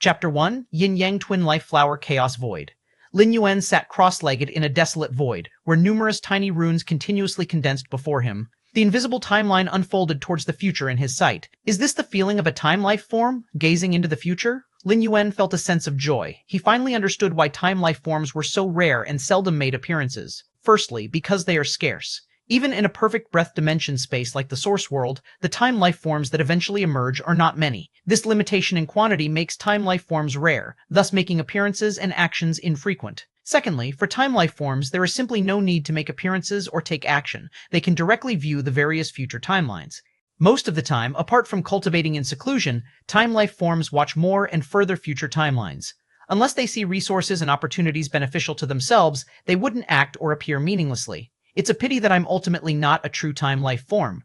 Chapter 1, Yin-Yang Twin Life Flower Chaos Void. Lin Yuan sat cross-legged in a desolate void, where numerous tiny runes continuously condensed before him. The invisible timeline unfolded towards the future in his sight. Is this the feeling of a time-life form, gazing into the future? Lin Yuan felt a sense of joy. He finally understood why time-life forms were so rare and seldom made appearances. Firstly, because they are scarce. Even in a perfect breath dimension space like the source world, the time-life forms that eventually emerge are not many. This limitation in quantity makes time-life forms rare, thus making appearances and actions infrequent. Secondly, for time-life forms, there is simply no need to make appearances or take action. They can directly view the various future timelines. Most of the time, apart from cultivating in seclusion, time-life forms watch more and further future timelines. Unless they see resources and opportunities beneficial to themselves, they wouldn't act or appear meaninglessly. It's a pity that I'm ultimately not a true time-life form.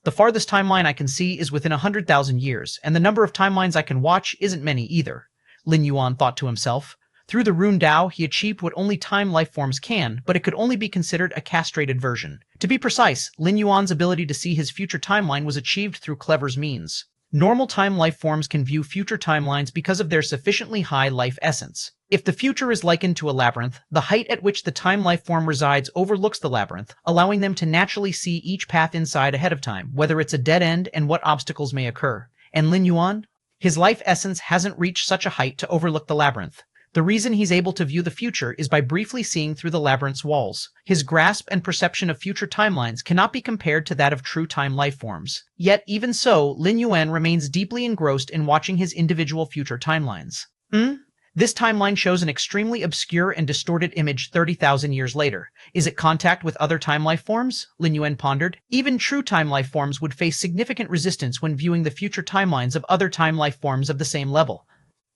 The farthest timeline I can see is within 100,000 years, and the number of timelines I can watch isn't many either, Lin Yuan thought to himself. Through the rune Dao, he achieved what only time-life forms can, but it could only be considered a castrated version. To be precise, Lin Yuan's ability to see his future timeline was achieved through clever means. Normal time-life forms can view future timelines because of their sufficiently high life essence. If the future is likened to a labyrinth, the height at which the time-life form resides overlooks the labyrinth, allowing them to naturally see each path inside ahead of time, whether it's a dead end and what obstacles may occur. And Lin Yuan? His life essence hasn't reached such a height to overlook the labyrinth. The reason he's able to view the future is by briefly seeing through the labyrinth's walls. His grasp and perception of future timelines cannot be compared to that of true time-life forms. Yet, even so, Lin Yuan remains deeply engrossed in watching his individual future timelines. This timeline shows an extremely obscure and distorted image 30,000 years later. Is it contact with other time-life forms? Lin Yuan pondered. Even true time-life forms would face significant resistance when viewing the future timelines of other time-life forms of the same level.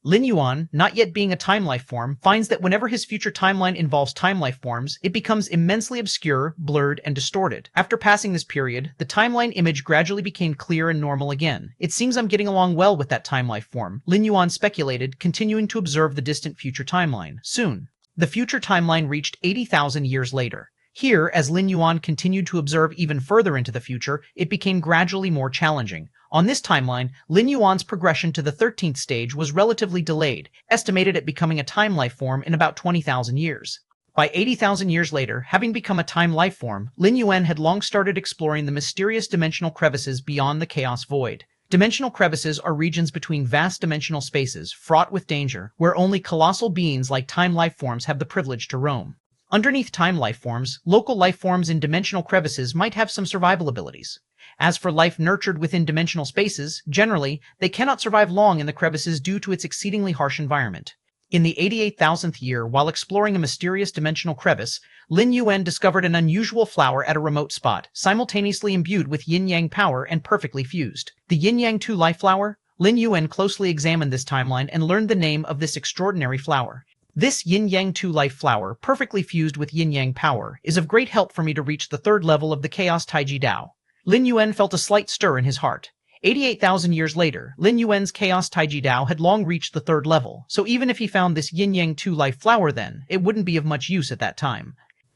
Lin Yuan, not yet being a time-life form, finds that whenever his future timeline involves time-life forms, it becomes immensely obscure, blurred, and distorted. After passing this period, the timeline image gradually became clear and normal again. It seems I'm getting along well with that time-life form, Lin Yuan speculated, continuing to observe the distant future timeline. Soon, the future timeline reached 80,000 years later. Here, as Lin Yuan continued to observe even further into the future, it became gradually more challenging. On this timeline, Lin Yuan's progression to the 13th stage was relatively delayed, estimated at becoming a time-life form in about 20,000 years. By 80,000 years later, having become a time-life form, Lin Yuan had long started exploring the mysterious dimensional crevices beyond the chaos void. Dimensional crevices are regions between vast dimensional spaces, fraught with danger, where only colossal beings like time-life forms have the privilege to roam. Underneath time-life forms, local life forms in dimensional crevices might have some survival abilities. As for life nurtured within dimensional spaces, generally, they cannot survive long in the crevices due to its exceedingly harsh environment. In the 88,000th year, while exploring a mysterious dimensional crevice, Lin Yuan discovered an unusual flower at a remote spot, simultaneously imbued with yin-yang power and perfectly fused. The yin-yang 2 life flower? Lin Yuan closely examined this timeline and learned the name of this extraordinary flower. This yin-yang 2 life flower, perfectly fused with yin-yang power, is of great help for me to reach the third level of the Chaos Taiji Dao. Lin Yuan felt a slight stir in his heart. 88,000 years later, Lin Yuan's Chaos Taiji Dao had long reached the third level, so even if he found this yin-yang 2 life flower then, it wouldn't be of much use at that time.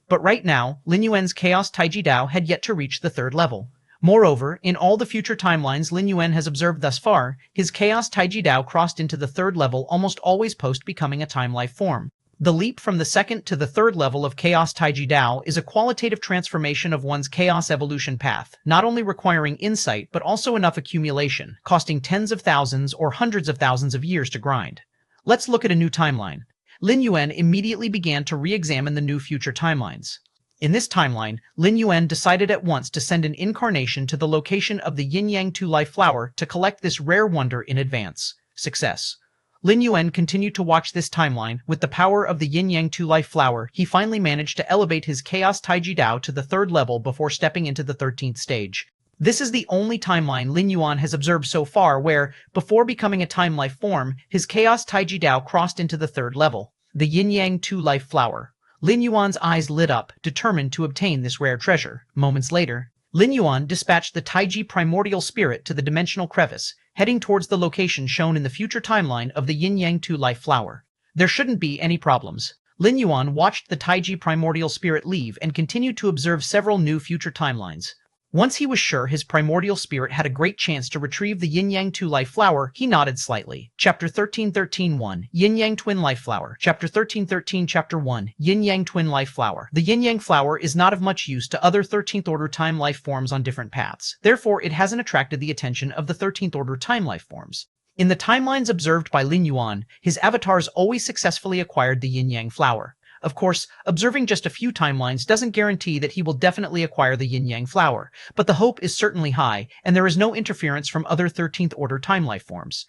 But right now, Lin Yuan's Chaos Taiji Dao had yet to reach the third level. Moreover, in all the future timelines Lin Yuan has observed thus far, his Chaos Taiji Dao crossed into the third level almost always post becoming a time-life form. The leap from the second to the third level of Chaos Taiji Dao is a qualitative transformation of one's chaos evolution path, not only requiring insight but also enough accumulation, costing tens of thousands or hundreds of thousands of years to grind. Let's look at a new timeline. Lin Yuan immediately began to re-examine the new future timelines. In this timeline, Lin Yuan decided at once to send an incarnation to the location of the yin-yang 2 life flower to collect this rare wonder in advance. Success. Lin Yuan continued to watch this timeline. With the power of the yin-yang 2 life flower, he finally managed to elevate his Chaos Taiji Dao to the third level before stepping into the 13th stage. This is the only timeline Lin Yuan has observed so far where, before becoming a time-life form, his Chaos Taiji Dao crossed into the third level, the yin-yang 2 life flower. Lin Yuan's eyes lit up, determined to obtain this rare treasure. Moments later, Lin Yuan dispatched the Taiji primordial spirit to the dimensional crevice, heading towards the location shown in the future timeline of the yin-yang 2 life flower. There shouldn't be any problems. Lin Yuan watched the Taiji primordial spirit leave and continued to observe several new future timelines. Once he was sure his primordial spirit had a great chance to retrieve the yin-yang two-life flower, he nodded slightly. Chapter 13:13:1 Yin-yang twin life flower. Chapter 13:13 Chapter 1 Yin-yang twin life flower. The yin-yang flower is not of much use to other 13th order time life forms on different paths. Therefore, it hasn't attracted the attention of the 13th order time life forms. In the timelines observed by Lin Yuan, his avatars always successfully acquired the yin-yang flower. Of course, observing just a few timelines doesn't guarantee that he will definitely acquire the yin-yang flower, but the hope is certainly high, and there is no interference from other 13th order time life forms.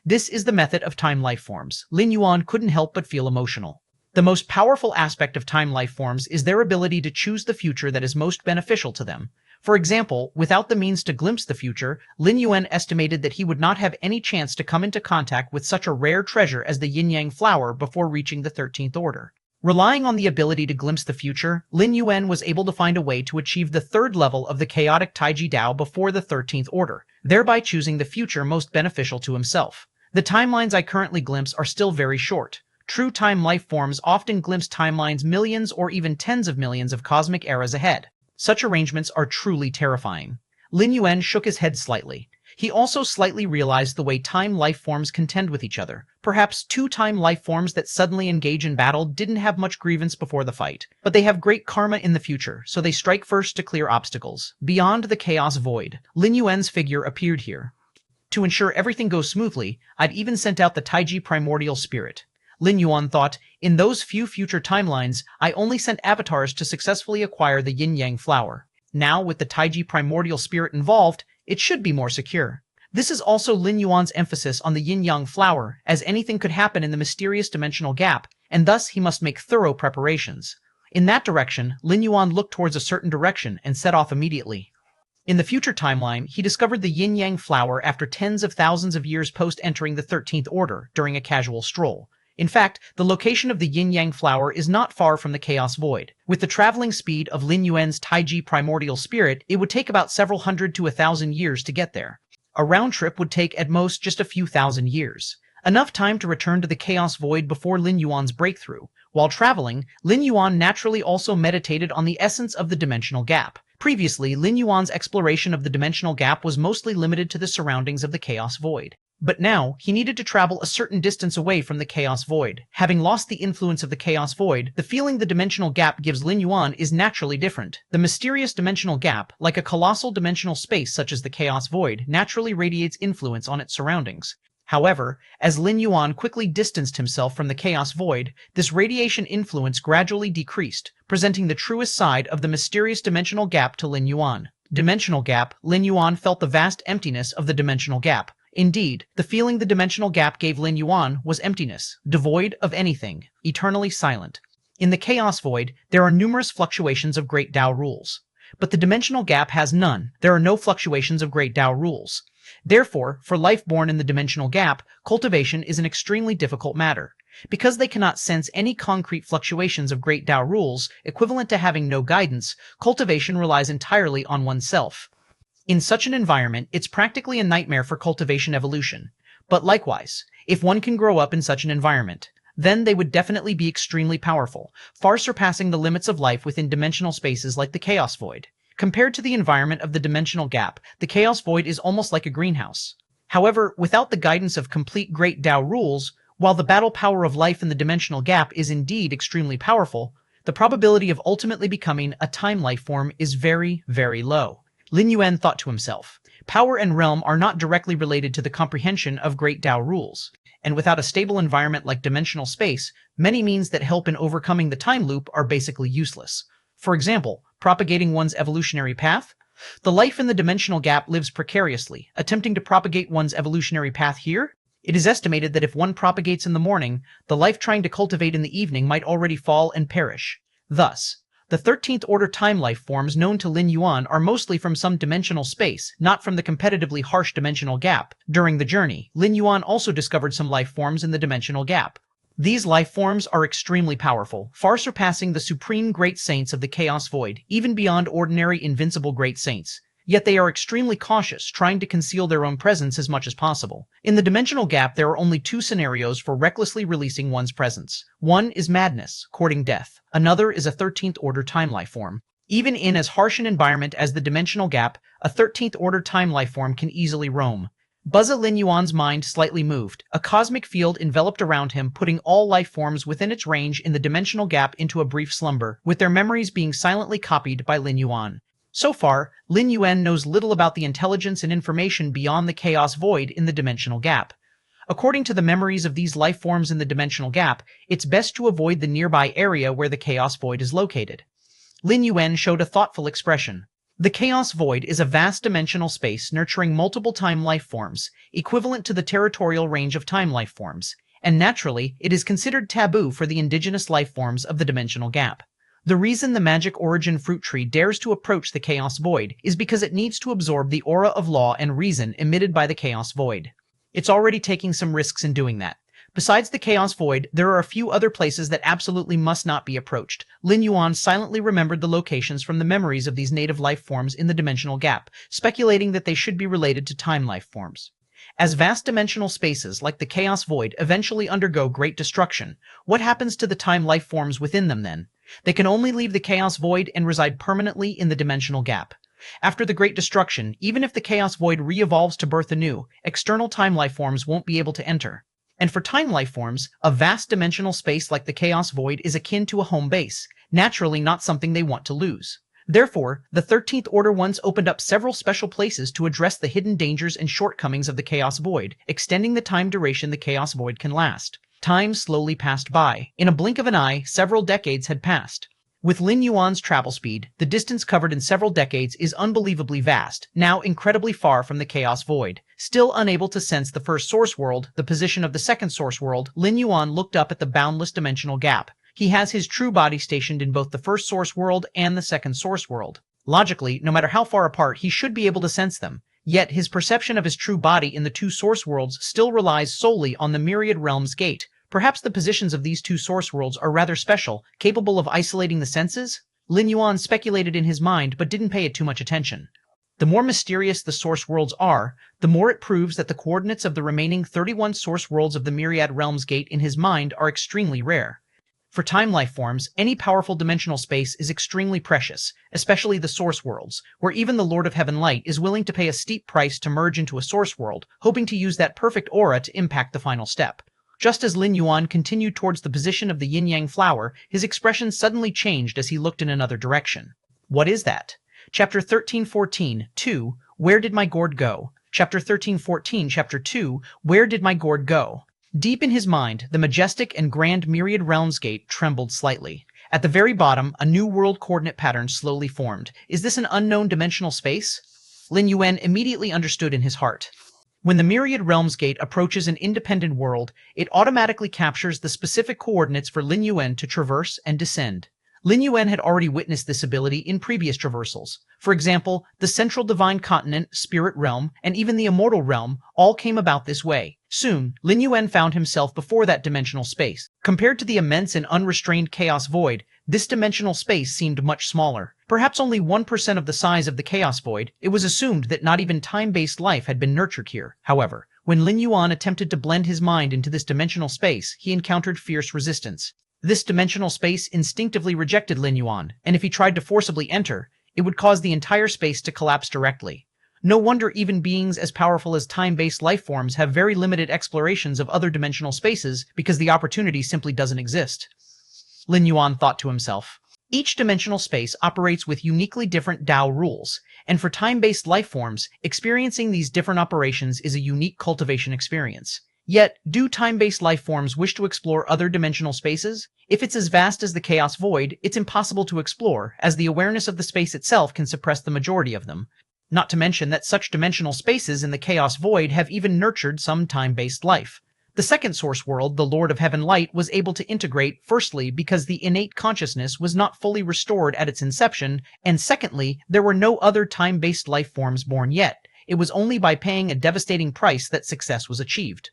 This is the method of time life forms. Lin Yuan couldn't help but feel emotional. The most powerful aspect of time life forms is their ability to choose the future that is most beneficial to them. For example, without the means to glimpse the future, Lin Yuan estimated that he would not have any chance to come into contact with such a rare treasure as the yin-yang flower before reaching the 13th order. Relying on the ability to glimpse the future, Lin Yuan was able to find a way to achieve the third level of the chaotic Taiji Dao before the 13th order, thereby choosing the future most beneficial to himself. The timelines I currently glimpse are still very short. True time life forms often glimpse timelines millions or even tens of millions of cosmic eras ahead. Such arrangements are truly terrifying. Lin Yuan shook his head slightly. He also slightly realized the way time life forms contend with each other. Perhaps two time life forms that suddenly engage in battle didn't have much grievance before the fight, but they have great karma in the future, so they strike first to clear obstacles. Beyond the chaos void, Lin Yuan's figure appeared here. To ensure everything goes smoothly, I'd even sent out the Taiji primordial spirit. Lin Yuan thought, in those few future timelines, I only sent avatars to successfully acquire the yin-yang flower. Now, with the Taiji primordial spirit involved, it should be more secure. This is also Lin Yuan's emphasis on the yin-yang flower, as anything could happen in the mysterious dimensional gap, and thus he must make thorough preparations. In that direction, Lin Yuan looked towards a certain direction and set off immediately. In the future timeline, he discovered the yin-yang flower after tens of thousands of years post-entering the 13th order during a casual stroll. In fact, the location of the yin-yang flower is not far from the chaos void. With the traveling speed of Lin Yuan's Taiji primordial spirit, it would take about several hundred to 1,000 years to get there. A round trip would take at most just a few thousand years. Enough time to return to the chaos void before Lin Yuan's breakthrough. While traveling, Lin Yuan naturally also meditated on the essence of the dimensional gap. Previously, Lin Yuan's exploration of the dimensional gap was mostly limited to the surroundings of the chaos void. But now, he needed to travel a certain distance away from the chaos void. Having lost the influence of the chaos void, the feeling the dimensional gap gives Lin Yuan is naturally different. The mysterious dimensional gap, like a colossal dimensional space such as the chaos void, naturally radiates influence on its surroundings. However, as Lin Yuan quickly distanced himself from the chaos void, this radiation influence gradually decreased, presenting the truest side of the mysterious dimensional gap to Lin Yuan. Dimensional gap, Lin Yuan felt the vast emptiness of the dimensional gap. Indeed, the feeling the dimensional gap gave Lin Yuan was emptiness, devoid of anything, eternally silent. In the chaos void, there are numerous fluctuations of great Dao rules. But the dimensional gap has none. There are no fluctuations of great Dao rules. Therefore, for life born in the dimensional gap, cultivation is an extremely difficult matter. Because they cannot sense any concrete fluctuations of great Dao rules, equivalent to having no guidance, cultivation relies entirely on oneself. In such an environment, it's practically a nightmare for cultivation evolution. But likewise, if one can grow up in such an environment, then they would definitely be extremely powerful, far surpassing the limits of life within dimensional spaces like the chaos void. Compared to the environment of the dimensional gap, the chaos void is almost like a greenhouse. However, without the guidance of complete great Dao rules, while the battle power of life in the dimensional gap is indeed extremely powerful, the probability of ultimately becoming a time life form is very, very low. Lin Yuan thought to himself, power and realm are not directly related to the comprehension of great Dao rules, and without a stable environment like dimensional space, many means that help in overcoming the time loop are basically useless. For example, propagating one's evolutionary path. The life in the dimensional gap lives precariously, attempting to propagate one's evolutionary path here. It is estimated that if one propagates in the morning, the life trying to cultivate in the evening might already fall and perish. Thus, the 13th order time life forms known to Lin Yuan are mostly from some dimensional space, not from the competitively harsh dimensional gap. During the journey, Lin Yuan also discovered some life forms in the dimensional gap. These life forms are extremely powerful, far surpassing the supreme great saints of the chaos void, even beyond ordinary invincible great saints. Yet they are extremely cautious, trying to conceal their own presence as much as possible. In the dimensional gap, there are only two scenarios for recklessly releasing one's presence. One is madness, courting death. Another is a 13th order time life form. Even in as harsh an environment as the dimensional gap, a 13th order time lifeform can easily roam. Lin Yuan's mind slightly moved. A cosmic field enveloped around him, putting all life forms within its range in the dimensional gap into a brief slumber, with their memories being silently copied by Lin Yuan. So far, Lin Yuan knows little about the intelligence and information beyond the chaos void in the dimensional gap. According to the memories of these life forms in the dimensional gap, it's best to avoid the nearby area where the chaos void is located. Lin Yuan showed a thoughtful expression. The chaos void is a vast dimensional space nurturing multiple time life forms, equivalent to the territorial range of time life forms, and naturally, it is considered taboo for the indigenous life forms of the dimensional gap. The reason the magic origin fruit tree dares to approach the chaos void is because it needs to absorb the aura of law and reason emitted by the chaos void. It's already taking some risks in doing that. Besides the chaos void, there are a few other places that absolutely must not be approached. Lin Yuan silently remembered the locations from the memories of these native life forms in the dimensional gap, speculating that they should be related to time life forms. As vast dimensional spaces like the chaos void eventually undergo great destruction, what happens to the time life forms within them then? They can only leave the chaos void and reside permanently in the dimensional gap. After the Great Destruction, even if the chaos void re-evolves to birth anew, external time life forms won't be able to enter. And for time life forms, a vast dimensional space like the chaos void is akin to a home base, naturally not something they want to lose. Therefore, the 13th Order once opened up several special places to address the hidden dangers and shortcomings of the chaos void, extending the time duration the chaos void can last. Time slowly passed by. In a blink of an eye, several decades had passed. With Lin Yuan's travel speed, the distance covered in several decades is unbelievably vast, now incredibly far from the chaos void. Still unable to sense the first source world, the position of the second source world, Lin Yuan looked up at the boundless dimensional gap. He has his true body stationed in both the first source world and the second source world. Logically, no matter how far apart, he should be able to sense them. Yet his perception of his true body in the two source worlds still relies solely on the Myriad Realms gate. Perhaps the positions of these two source worlds are rather special, capable of isolating the senses? Lin Yuan speculated in his mind, but didn't pay it too much attention. The more mysterious the source worlds are, the more it proves that the coordinates of the remaining 31 source worlds of the Myriad Realms gate in his mind are extremely rare. For time life forms, any powerful dimensional space is extremely precious, especially the source worlds, where even the Lord of Heaven Light is willing to pay a steep price to merge into a source world, hoping to use that perfect aura to impact the final step. Just as Lin Yuan continued towards the position of the yin-yang flower, his expression suddenly changed as he looked in another direction. What is that? Chapter 1314, 2, Where Did My Gourd Go? Chapter 1314, Chapter 2, Where Did My Gourd Go? Deep in his mind, the majestic and grand Myriad Realms gate trembled slightly. At the very bottom, a new world coordinate pattern slowly formed. Is this an unknown dimensional space? Lin Yuan immediately understood in his heart. When the Myriad Realms gate approaches an independent world, it automatically captures the specific coordinates for Lin Yuan to traverse and descend. Lin Yuan had already witnessed this ability in previous traversals. For example, the Central Divine Continent, Spirit Realm, and even the Immortal Realm all came about this way. Soon, Lin Yuan found himself before that dimensional space. Compared to the immense and unrestrained chaos void, this dimensional space seemed much smaller. Perhaps only 1% of the size of the chaos void, it was assumed that not even time-based life had been nurtured here. However, when Lin Yuan attempted to blend his mind into this dimensional space, he encountered fierce resistance. This dimensional space instinctively rejected Lin Yuan, and if he tried to forcibly enter, it would cause the entire space to collapse directly. No wonder even beings as powerful as time-based life forms have very limited explorations of other dimensional spaces because the opportunity simply doesn't exist. Lin Yuan thought to himself. Each dimensional space operates with uniquely different Dao rules, and for time-based life forms, experiencing these different operations is a unique cultivation experience. Yet, do time-based life forms wish to explore other dimensional spaces? If it's as vast as the Chaos Void, it's impossible to explore, as the awareness of the space itself can suppress the majority of them. Not to mention that such dimensional spaces in the Chaos Void have even nurtured some time-based life. The second source world, the Lord of Heaven Light, was able to integrate, firstly, because the innate consciousness was not fully restored at its inception, and secondly, there were no other time-based life forms born yet. It was only by paying a devastating price that success was achieved.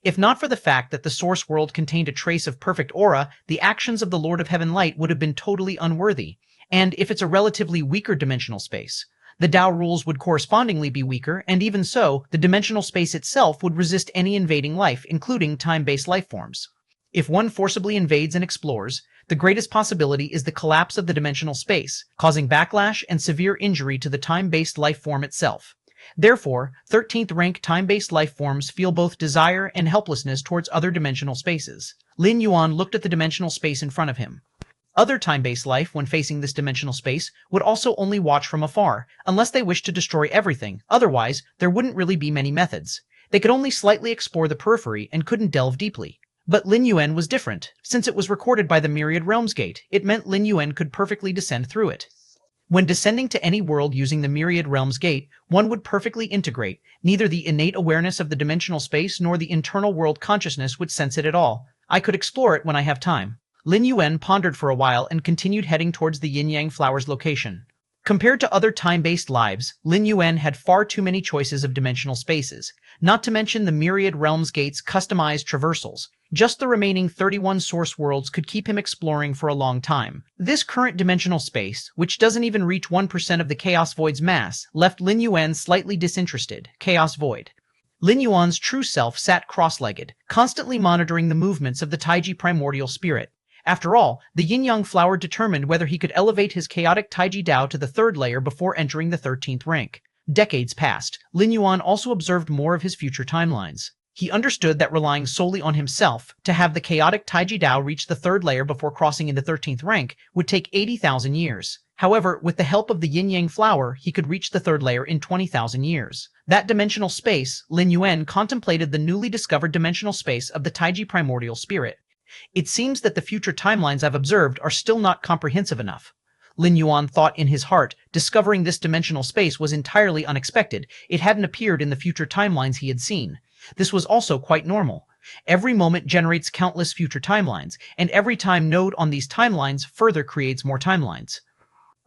If not for the fact that the source world contained a trace of perfect aura, the actions of the Lord of Heaven Light would have been totally unworthy. And if it's a relatively weaker dimensional space, the Dao rules would correspondingly be weaker, and even so, the dimensional space itself would resist any invading life, including time-based life forms. If one forcibly invades and explores, the greatest possibility is the collapse of the dimensional space, causing backlash and severe injury to the time-based life form itself. Therefore, 13th rank time-based life forms feel both desire and helplessness towards other dimensional spaces. Lin Yuan looked at the dimensional space in front of him. Other time-based life, when facing this dimensional space, would also only watch from afar, unless they wished to destroy everything. Otherwise, there wouldn't really be many methods. They could only slightly explore the periphery and couldn't delve deeply. But Lin Yuan was different. Since it was recorded by the Myriad Realms Gate, it meant Lin Yuan could perfectly descend through it. When descending to any world using the Myriad Realms Gate, one would perfectly integrate. Neither the innate awareness of the dimensional space nor the internal world consciousness would sense it at all. I could explore it when I have time. Lin Yuan pondered for a while and continued heading towards the yin-yang flower's location. Compared to other time-based lives, Lin Yuan had far too many choices of dimensional spaces, not to mention the Myriad Realms Gate's customized traversals. Just the remaining 31 source worlds could keep him exploring for a long time. This current dimensional space, which doesn't even reach 1% of the Chaos Void's mass, left Lin Yuan slightly disinterested. Chaos Void. Lin Yuan's true self sat cross-legged, constantly monitoring the movements of the Taiji primordial spirit. After all, the yin-yang flower determined whether he could elevate his chaotic Taiji Dao to the 3rd layer before entering the 13th rank. Decades passed. Lin Yuan also observed more of his future timelines. He understood that relying solely on himself to have the chaotic Taiji Dao reach the 3rd layer before crossing into 13th rank would take 80,000 years. However, with the help of the yin-yang flower, he could reach the 3rd layer in 20,000 years. That dimensional space, Lin Yuan contemplated the newly discovered dimensional space of the Taiji primordial spirit. It seems that the future timelines I've observed are still not comprehensive enough. Lin Yuan thought in his heart. Discovering this dimensional space was entirely unexpected. It hadn't appeared in the future timelines he had seen. This was also quite normal. Every moment generates countless future timelines, and every time node on these timelines further creates more timelines.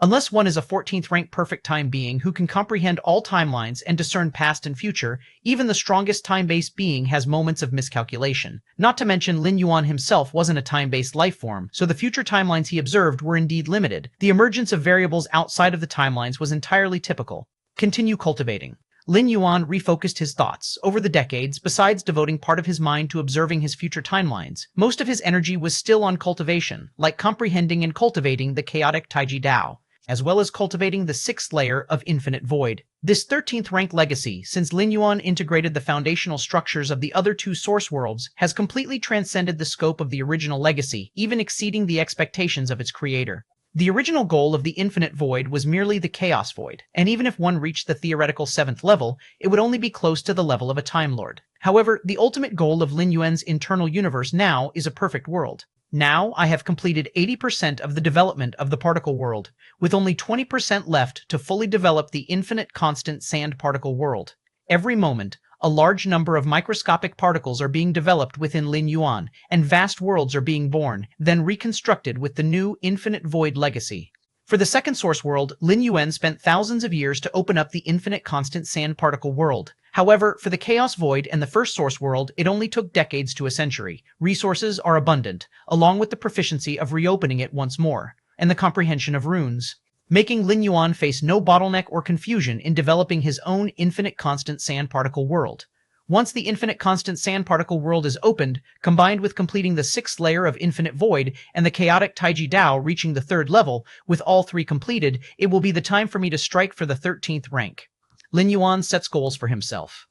Unless one is a 14th rank perfect time being who can comprehend all timelines and discern past and future, even the strongest time-based being has moments of miscalculation. Not to mention Lin Yuan himself wasn't a time-based life form, so the future timelines he observed were indeed limited. The emergence of variables outside of the timelines was entirely typical. Continue cultivating. Lin Yuan refocused his thoughts. Over the decades, besides devoting part of his mind to observing his future timelines, most of his energy was still on cultivation, like comprehending and cultivating the chaotic Taiji Dao, as well as cultivating the 6th layer of infinite void. This 13th rank legacy, since Lin Yuan integrated the foundational structures of the other 2 source worlds, has completely transcended the scope of the original legacy, even exceeding the expectations of its creator. The original goal of the infinite void was merely the chaos void, and even if one reached the theoretical 7th level, it would only be close to the level of a Time Lord. However, the ultimate goal of Lin Yuan's internal universe now is a perfect world. Now I have completed 80% of the development of the particle world, with only 20% left to fully develop the infinite constant sand particle world. Every moment, a large number of microscopic particles are being developed within Lin Yuan, and vast worlds are being born, then reconstructed with the new infinite void legacy. For the 2nd source world, Lin Yuan spent thousands of years to open up the infinite constant sand particle world. However, for the Chaos Void and the 1st source world, it only took decades to a century. Resources are abundant, along with the proficiency of reopening it once more, and the comprehension of runes, making Lin Yuan face no bottleneck or confusion in developing his own infinite constant sand particle world. Once the infinite constant sand particle world is opened, combined with completing the 6th layer of infinite void and the chaotic Taiji Dao reaching the 3rd level, with all 3 completed, it will be the time for me to strike for the 13th rank. Lin Yuan sets goals for himself.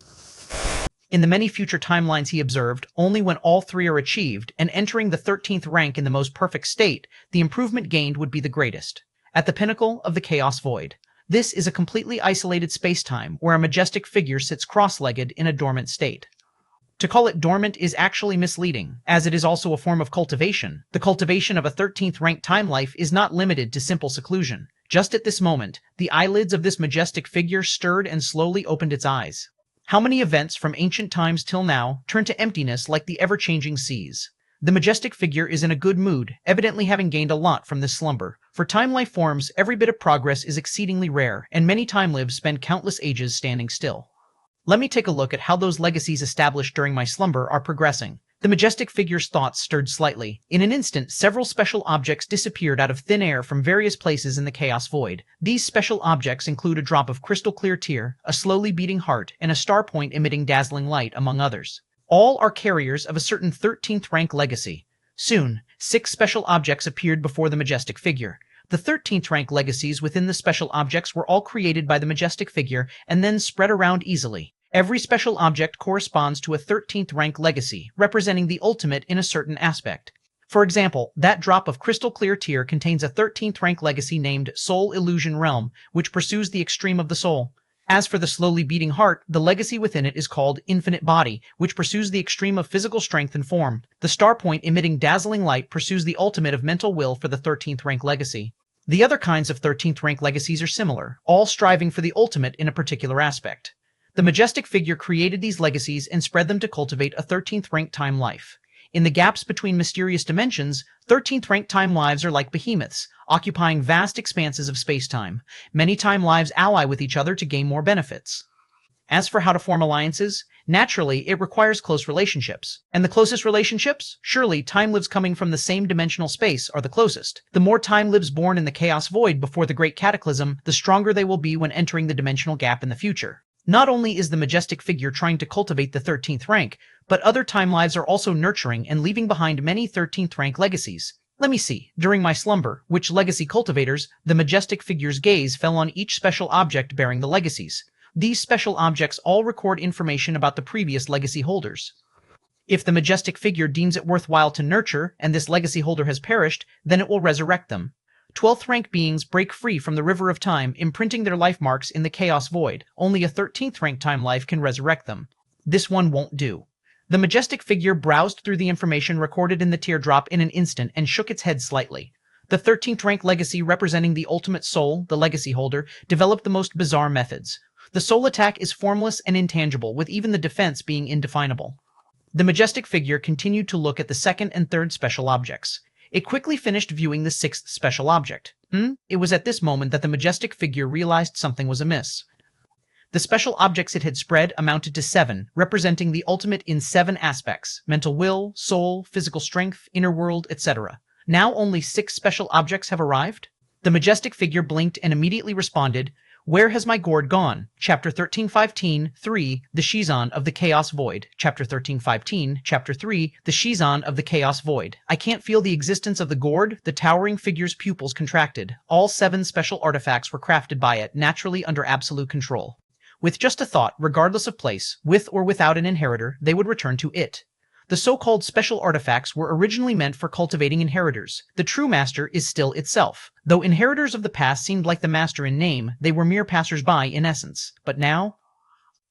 In the many future timelines he observed, only when all 3 are achieved, and entering the 13th rank in the most perfect state, the improvement gained would be the greatest. At the pinnacle of the Chaos Void. This is a completely isolated space-time where a majestic figure sits cross-legged in a dormant state. To call it dormant is actually misleading, as it is also a form of cultivation. The cultivation of a 13th rank time life is not limited to simple seclusion. Just at this moment, the eyelids of this majestic figure stirred and slowly opened its eyes. How many events from ancient times till now turn to emptiness like the ever-changing seas? The majestic figure is in a good mood, evidently having gained a lot from this slumber. For time life forms, every bit of progress is exceedingly rare, and many time lives spend countless ages standing still. Let me take a look at how those legacies established during my slumber are progressing. The majestic figure's thoughts stirred slightly. In an instant, several special objects disappeared out of thin air from various places in the Chaos Void. These special objects include a drop of crystal-clear tear, a slowly beating heart, and a star point emitting dazzling light, among others. All are carriers of a certain 13th rank legacy. Soon, 6 special objects appeared before the majestic figure. The 13th rank legacies within the special objects were all created by the majestic figure and then spread around easily. Every special object corresponds to a 13th rank legacy, representing the ultimate in a certain aspect. For example, that drop of crystal clear tear contains a 13th rank legacy named Soul Illusion Realm, which pursues the extreme of the soul. As for the slowly beating heart, the legacy within it is called Infinite Body, which pursues the extreme of physical strength and form. The star point emitting dazzling light pursues the ultimate of mental will for the 13th rank legacy. The other kinds of 13th rank legacies are similar, all striving for the ultimate in a particular aspect. The majestic figure created these legacies and spread them to cultivate a 13th rank time life. In the gaps between mysterious dimensions, 13th rank time lives are like behemoths, occupying vast expanses of space-time. Many time lives ally with each other to gain more benefits. As for how to form alliances, naturally it requires close relationships. And the closest relationships? Surely time lives coming from the same dimensional space are the closest. The more time lives born in the chaos void before the great cataclysm, the stronger they will be when entering the dimensional gap in the future. Not only is the majestic figure trying to cultivate the 13th rank, but other time lives are also nurturing and leaving behind many 13th rank legacies. Let me see. During my slumber, which legacy cultivators, the majestic figure's gaze fell on each special object bearing the legacies. These special objects all record information about the previous legacy holders. If the majestic figure deems it worthwhile to nurture, and this legacy holder has perished, then it will resurrect them. 12th rank beings break free from the river of time, imprinting their life marks in the chaos void. Only a 13th rank time life can resurrect them. This one won't do. The majestic figure browsed through the information recorded in the teardrop in an instant and shook its head slightly. The 13th rank legacy representing the ultimate soul, the legacy holder, developed the most bizarre methods. The soul attack is formless and intangible, with even the defense being indefinable. The majestic figure continued to look at the second and third special objects. It quickly finished viewing the 6th special object. It was at this moment that the majestic figure realized something was amiss. The special objects it had spread amounted to 7, representing the ultimate in 7 aspects: mental will, soul, physical strength, inner world, etc. Now only 6 special objects have arrived? The majestic figure blinked and immediately responded, "Where has my gourd gone?" Chapter 13:15, 3, The Shizan of the Chaos Void. Chapter 13:15, Chapter 3, The Shizan of the Chaos Void. I can't feel the existence of the gourd. The towering figure's pupils contracted. All 7 special artifacts were crafted by it, naturally under absolute control. With just a thought, regardless of place, with or without an inheritor, they would return to it. The so-called special artifacts were originally meant for cultivating inheritors. The true master is still itself. Though inheritors of the past seemed like the master in name, they were mere passers-by in essence. But now?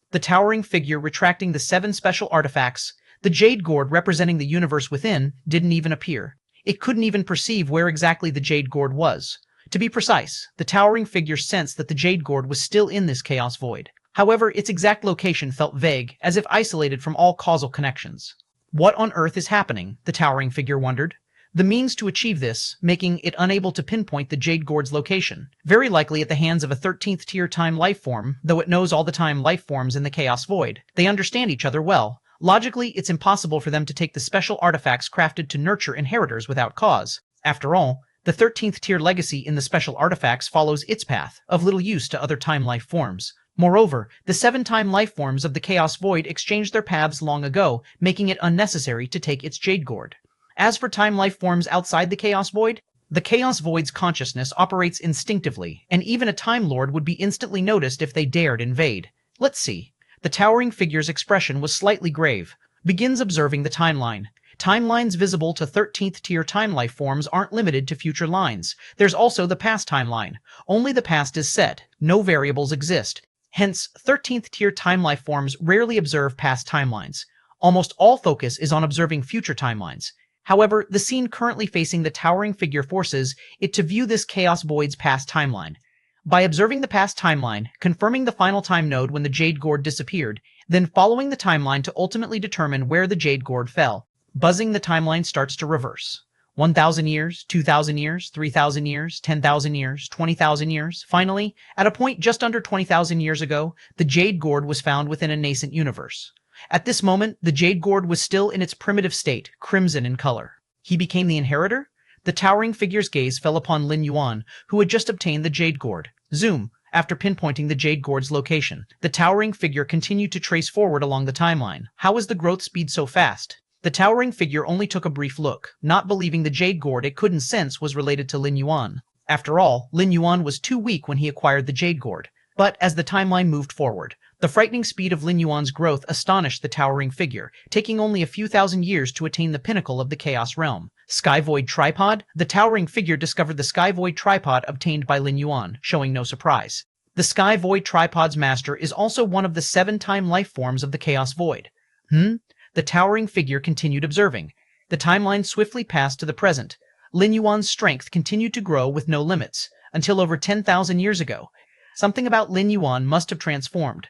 The towering figure retracting the 7 special artifacts, the jade gourd representing the universe within, didn't even appear. It couldn't even perceive where exactly the jade gourd was. To be precise, the towering figure sensed that the jade gourd was still in this chaos void. However, its exact location felt vague, as if isolated from all causal connections. What on earth is happening? The towering figure wondered. The means to achieve this, making it unable to pinpoint the jade gourd's location, very likely at the hands of a 13th tier time life form, though it knows all the time life forms in the chaos void. They understand each other well. Logically, it's impossible for them to take the special artifacts crafted to nurture inheritors without cause. After all, the 13th tier legacy in the special artifacts follows its path, of little use to other time life forms. Moreover, the 7 time life forms of the Chaos Void exchanged their paths long ago, making it unnecessary to take its jade gourd. As for time life forms outside the Chaos Void, the Chaos Void's consciousness operates instinctively, and even a Time Lord would be instantly noticed if they dared invade. Let's see. The towering figure's expression was slightly grave. Begins observing the timeline. Timelines visible to 13th tier time life forms aren't limited to future lines. There's also the past timeline. Only the past is set. No variables exist. Hence, 13th tier time life forms rarely observe past timelines. Almost all focus is on observing future timelines. However, the scene currently facing the towering figure forces it to view this chaos void's past timeline. By observing the past timeline, confirming the final time node when the jade gourd disappeared, then following the timeline to ultimately determine where the jade gourd fell, buzzing the timeline starts to reverse. 1,000 years, 2,000 years, 3,000 years, 10,000 years, 20,000 years. Finally, at a point just under 20,000 years ago, the jade gourd was found within a nascent universe. At this moment, the jade gourd was still in its primitive state, crimson in color. He became the inheritor? The towering figure's gaze fell upon Lin Yuan, who had just obtained the jade gourd. Zoom. After pinpointing the Jade Gourd's location, the towering figure continued to trace forward along the timeline. How is the growth speed so fast? The towering figure only took a brief look, not believing the Jade Gourd it couldn't sense was related to Lin Yuan. After all, Lin Yuan was too weak when he acquired the Jade Gourd. But as the timeline moved forward, the frightening speed of Lin Yuan's growth astonished the towering figure, taking only a few thousand years to attain the pinnacle of the Chaos Realm. Sky Void Tripod? The towering figure discovered the Sky Void Tripod obtained by Lin Yuan, showing no surprise. The Sky Void Tripod's master is also one of the 7-time life forms of the Chaos Void. The towering figure continued observing. The timeline swiftly passed to the present. Lin Yuan's strength continued to grow with no limits, until over 10,000 years ago. Something about Lin Yuan must have transformed.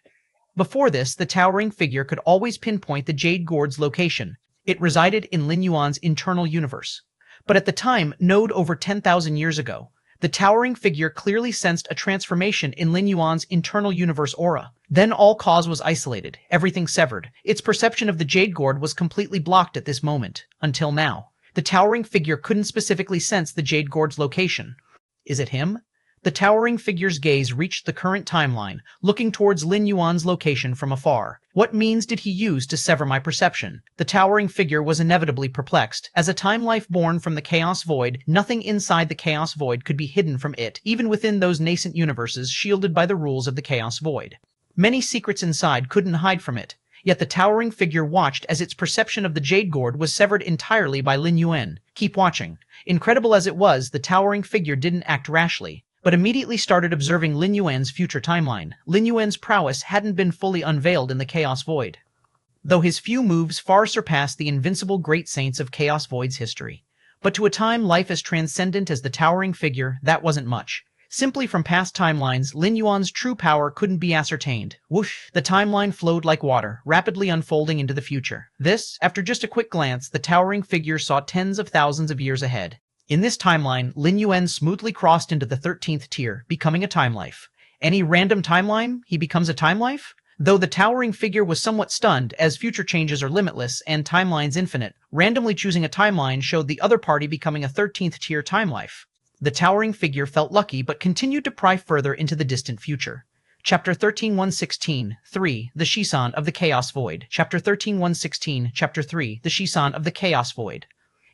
Before this, the towering figure could always pinpoint the Jade Gourd's location. It resided in Lin Yuan's internal universe. But at the time, node over 10,000 years ago, the towering figure clearly sensed a transformation in Lin Yuan's internal universe aura. Then all cause was isolated, everything severed. Its perception of the Jade Gourd was completely blocked at this moment, until now. The towering figure couldn't specifically sense the Jade Gourd's location. Is it him? The towering figure's gaze reached the current timeline, looking towards Lin Yuan's location from afar. What means did he use to sever my perception? The towering figure was inevitably perplexed. As a time-life born from the Chaos Void, nothing inside the Chaos Void could be hidden from it, even within those nascent universes shielded by the rules of the Chaos Void. Many secrets inside couldn't hide from it. Yet the towering figure watched as its perception of the Jade Gourd was severed entirely by Lin Yuan. Keep watching. Incredible as it was, the towering figure didn't act rashly, but immediately started observing Lin Yuan's future timeline. Lin Yuan's prowess hadn't been fully unveiled in the Chaos Void, though his few moves far surpassed the invincible great saints of Chaos Void's history. But to a time life as transcendent as the towering figure, that wasn't much. Simply from past timelines, Lin Yuan's true power couldn't be ascertained. Whoosh! The timeline flowed like water, rapidly unfolding into the future. This, after just a quick glance, the towering figure saw tens of thousands of years ahead. In this timeline, Lin Yuan smoothly crossed into the 13th tier, becoming a time life. Any random timeline, he becomes a time life? Though the towering figure was somewhat stunned, as future changes are limitless and timelines infinite, randomly choosing a timeline showed the other party becoming a 13th tier time life. The towering figure felt lucky but continued to pry further into the distant future. Chapter 13.116, 3. The Shisan of the Chaos Void. Chapter 13.116, Chapter 3. The Shisan of the Chaos Void.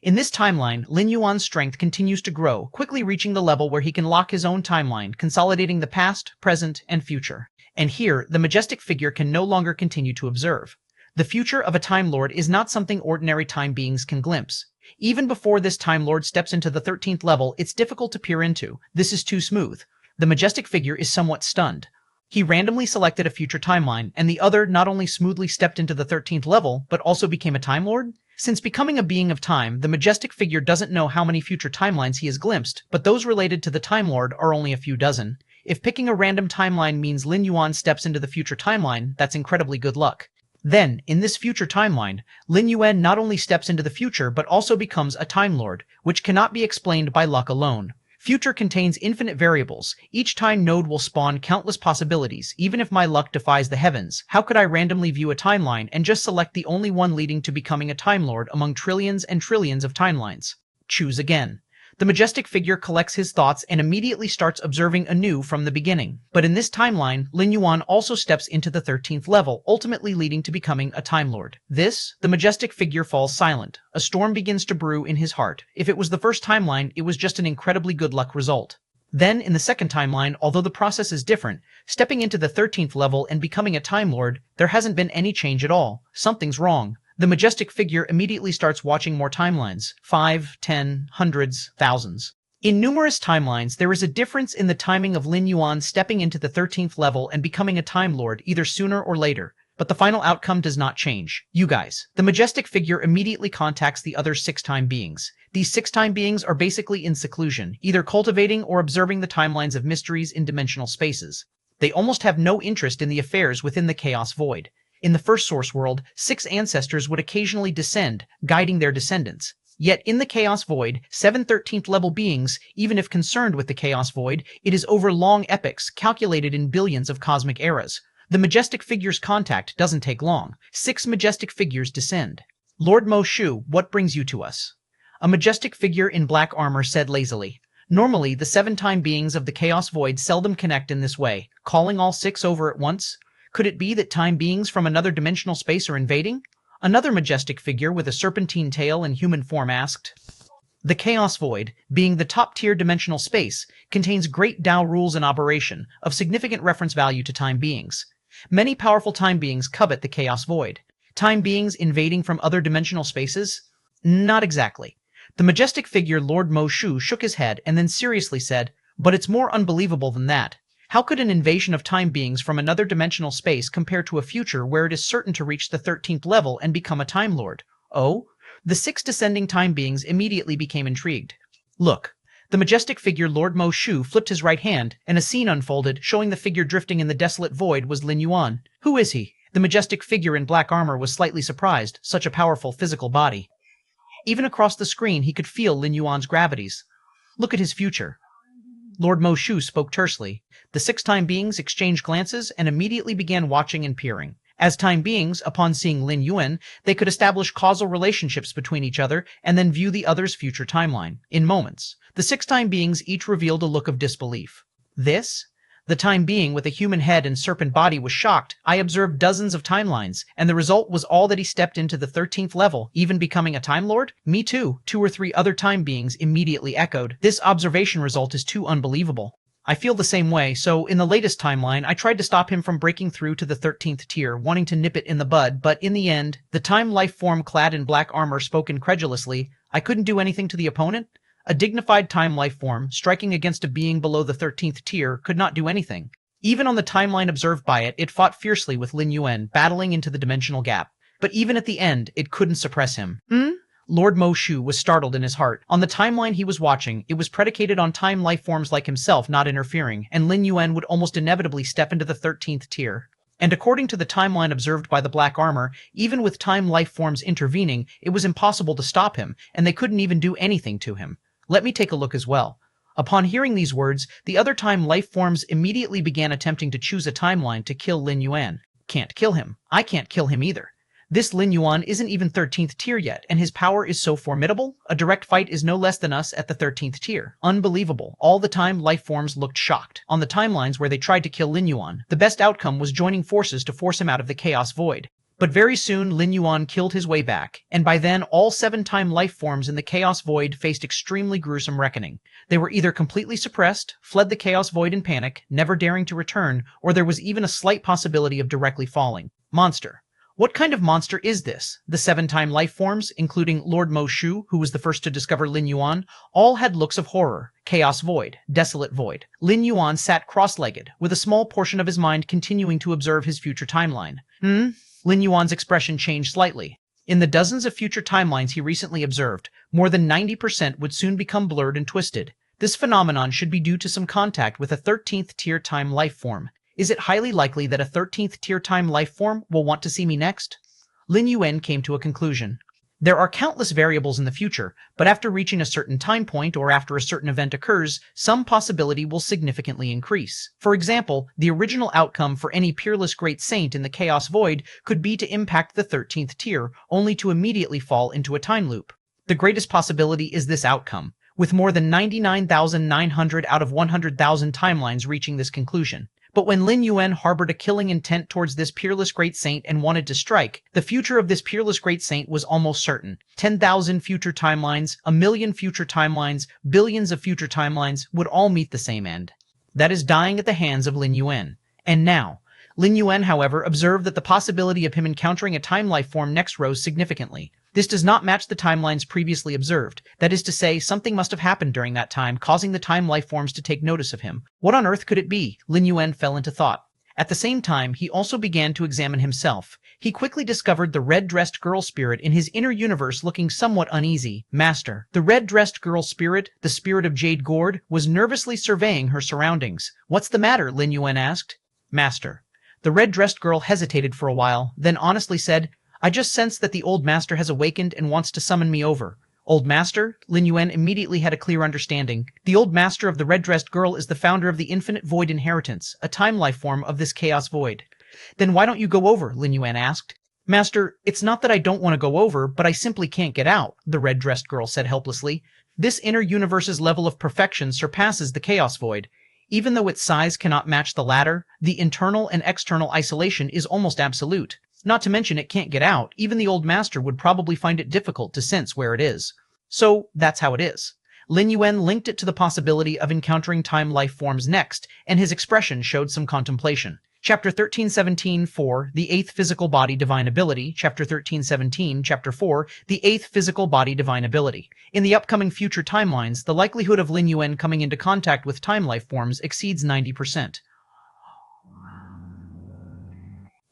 In this timeline, Lin Yuan's strength continues to grow, quickly reaching the level where he can lock his own timeline, consolidating the past, present, and future. And here, the majestic figure can no longer continue to observe. The future of a Time Lord is not something ordinary time beings can glimpse. Even before this Time Lord steps into the 13th level, it's difficult to peer into. This is too smooth. The majestic figure is somewhat stunned. He randomly selected a future timeline, and the other not only smoothly stepped into the 13th level, but also became a Time Lord? Since becoming a being of time, the majestic figure doesn't know how many future timelines he has glimpsed, but those related to the Time Lord are only a few dozen. If picking a random timeline means Lin Yuan steps into the future timeline, that's incredibly good luck. Then, in this future timeline, Lin Yuan not only steps into the future but also becomes a Time Lord, which cannot be explained by luck alone. Future contains infinite variables. Each time node will spawn countless possibilities. Even if my luck defies the heavens, how could I randomly view a timeline and just select the only one leading to becoming a Time Lord among trillions and trillions of timelines? Choose again. The majestic figure collects his thoughts and immediately starts observing anew from the beginning. But in this timeline, Lin Yuan also steps into the 13th level, ultimately leading to becoming a Time Lord. The majestic figure falls silent. A storm begins to brew in his heart. If it was the first timeline, it was just an incredibly good luck result. Then, in the second timeline, although the process is different, stepping into the 13th level and becoming a Time Lord, there hasn't been any change at all. Something's wrong. The majestic figure immediately starts watching more timelines. 5, 10, hundreds, thousands. In numerous timelines, there is a difference in the timing of Lin Yuan stepping into the 13th level and becoming a Time Lord either sooner or later. But the final outcome does not change. You guys. The majestic figure immediately contacts the other 6-time beings. These 6-time beings are basically in seclusion, either cultivating or observing the timelines of mysteries in dimensional spaces. They almost have no interest in the affairs within the Chaos Void. In the first source world, 6 ancestors would occasionally descend, guiding their descendants. Yet in the Chaos Void, 7 13th level beings, even if concerned with the Chaos Void, it is over long epochs calculated in billions of cosmic eras. The majestic figure's contact doesn't take long. 6 majestic figures descend. Lord Mo Shu, what brings you to us? A majestic figure in black armor said lazily. Normally, the 7 time beings of the Chaos Void seldom connect in this way, calling all 6 over at once. Could it be that time beings from another dimensional space are invading? Another majestic figure with a serpentine tail and human form asked. The Chaos Void, being the top-tier dimensional space, contains great Dao rules in operation, of significant reference value to time beings. Many powerful time beings covet the Chaos Void. Time beings invading from other dimensional spaces? Not exactly. The majestic figure Lord Mo Shu shook his head and then seriously said, "But it's more unbelievable than that. How could an invasion of time beings from another dimensional space compare to a future where it is certain to reach the 13th level and become a Time Lord?" Oh? The 6 descending time beings immediately became intrigued. Look. The majestic figure Lord Mo Shu flipped his right hand, and a scene unfolded, showing the figure drifting in the desolate void was Lin Yuan. Who is he? The majestic figure in black armor was slightly surprised, such a powerful physical body. Even across the screen he could feel Lin Yuan's gravities. Look at his future. Lord Mo Shu spoke tersely. The 6 time beings exchanged glances and immediately began watching and peering. As time beings, upon seeing Lin Yuan, they could establish causal relationships between each other and then view the other's future timeline. In moments, the 6 time beings each revealed a look of disbelief. This? The time being with a human head and serpent body was shocked. I observed dozens of timelines, and the result was all that he stepped into the 13th level, even becoming a Time Lord? Me too. 2 or 3 other time beings immediately echoed. This observation result is too unbelievable. I feel the same way, so in the latest timeline, I tried to stop him from breaking through to the 13th tier, wanting to nip it in the bud, but in the end, the time life form clad in black armor spoke incredulously. I couldn't do anything to the opponent? A dignified time life form, striking against a being below the 13th tier, could not do anything. Even on the timeline observed by it, it fought fiercely with Lin Yuan, battling into the dimensional gap. But even at the end, it couldn't suppress him. Lord Mo Shu was startled in his heart. On the timeline he was watching, it was predicated on time life forms like himself not interfering, and Lin Yuan would almost inevitably step into the 13th tier. And according to the timeline observed by the black armor, even with time life forms intervening, it was impossible to stop him, and they couldn't even do anything to him. Let me take a look as well. Upon hearing these words, the other time life forms immediately began attempting to choose a timeline to kill Lin Yuan. Can't kill him. I can't kill him either. This Lin Yuan isn't even 13th tier yet, and his power is so formidable, a direct fight is no less than us at the 13th tier. Unbelievable. All the time, life forms looked shocked. On the timelines where they tried to kill Lin Yuan, the best outcome was joining forces to force him out of the Chaos Void. But very soon, Lin Yuan killed his way back, and by then, all 7 time life forms in the Chaos Void faced extremely gruesome reckoning. They were either completely suppressed, fled the Chaos Void in panic, never daring to return, or there was even a slight possibility of directly falling. Monster. What kind of monster is this? The 7 time life forms, including Lord Mo Shu, who was the first to discover Lin Yuan, all had looks of horror. Chaos Void, desolate void. Lin Yuan sat cross-legged, with a small portion of his mind continuing to observe his future timeline. Lin Yuan's expression changed slightly. In the dozens of future timelines he recently observed, more than 90% would soon become blurred and twisted. This phenomenon should be due to some contact with a 13th tier time life form. Is it highly likely that a 13th tier time life form will want to see me next? Lin Yuan came to a conclusion. There are countless variables in the future, but after reaching a certain time point or after a certain event occurs, some possibility will significantly increase. For example, the original outcome for any peerless great saint in the Chaos Void could be to impact the 13th tier, only to immediately fall into a time loop. The greatest possibility is this outcome, with more than 99,900 out of 100,000 timelines reaching this conclusion. But when Lin Yuan harbored a killing intent towards this peerless great saint and wanted to strike, the future of this peerless great saint was almost certain. 10,000 future timelines, 1,000,000 future timelines, billions of future timelines would all meet the same end. That is dying at the hands of Lin Yuan. And now, Lin Yuan, however, observed that the possibility of him encountering a time life form next rose significantly. This does not match the timelines previously observed. That is to say, something must have happened during that time, causing the time life forms to take notice of him. What on earth could it be? Lin Yuan fell into thought. At the same time, he also began to examine himself. He quickly discovered the red-dressed girl spirit in his inner universe looking somewhat uneasy. Master. The red-dressed girl spirit, the spirit of Jade Gourd, was nervously surveying her surroundings. What's the matter? Lin Yuan asked. Master. The red-dressed girl hesitated for a while, then honestly said, I just sense that the old master has awakened and wants to summon me over. Old master? Lin Yuan immediately had a clear understanding. The old master of the red-dressed girl is the founder of the Infinite Void Inheritance, a time life form of this Chaos Void. Then why don't you go over? Lin Yuan asked. Master, it's not that I don't want to go over, but I simply can't get out, the red-dressed girl said helplessly. This inner universe's level of perfection surpasses the chaos void. Even though its size cannot match the latter, the internal and external isolation is almost absolute. Not to mention it can't get out, even the old master would probably find it difficult to sense where it is. So, that's how it is. Lin Yuan linked it to the possibility of encountering time life forms next, and his expression showed some contemplation. Chapter 1317, 4, The Eighth Physical Body Divine Ability. Chapter 1317, Chapter 4, The Eighth Physical Body Divine Ability. In the upcoming future timelines, the likelihood of Lin Yuan coming into contact with time life forms exceeds 90%.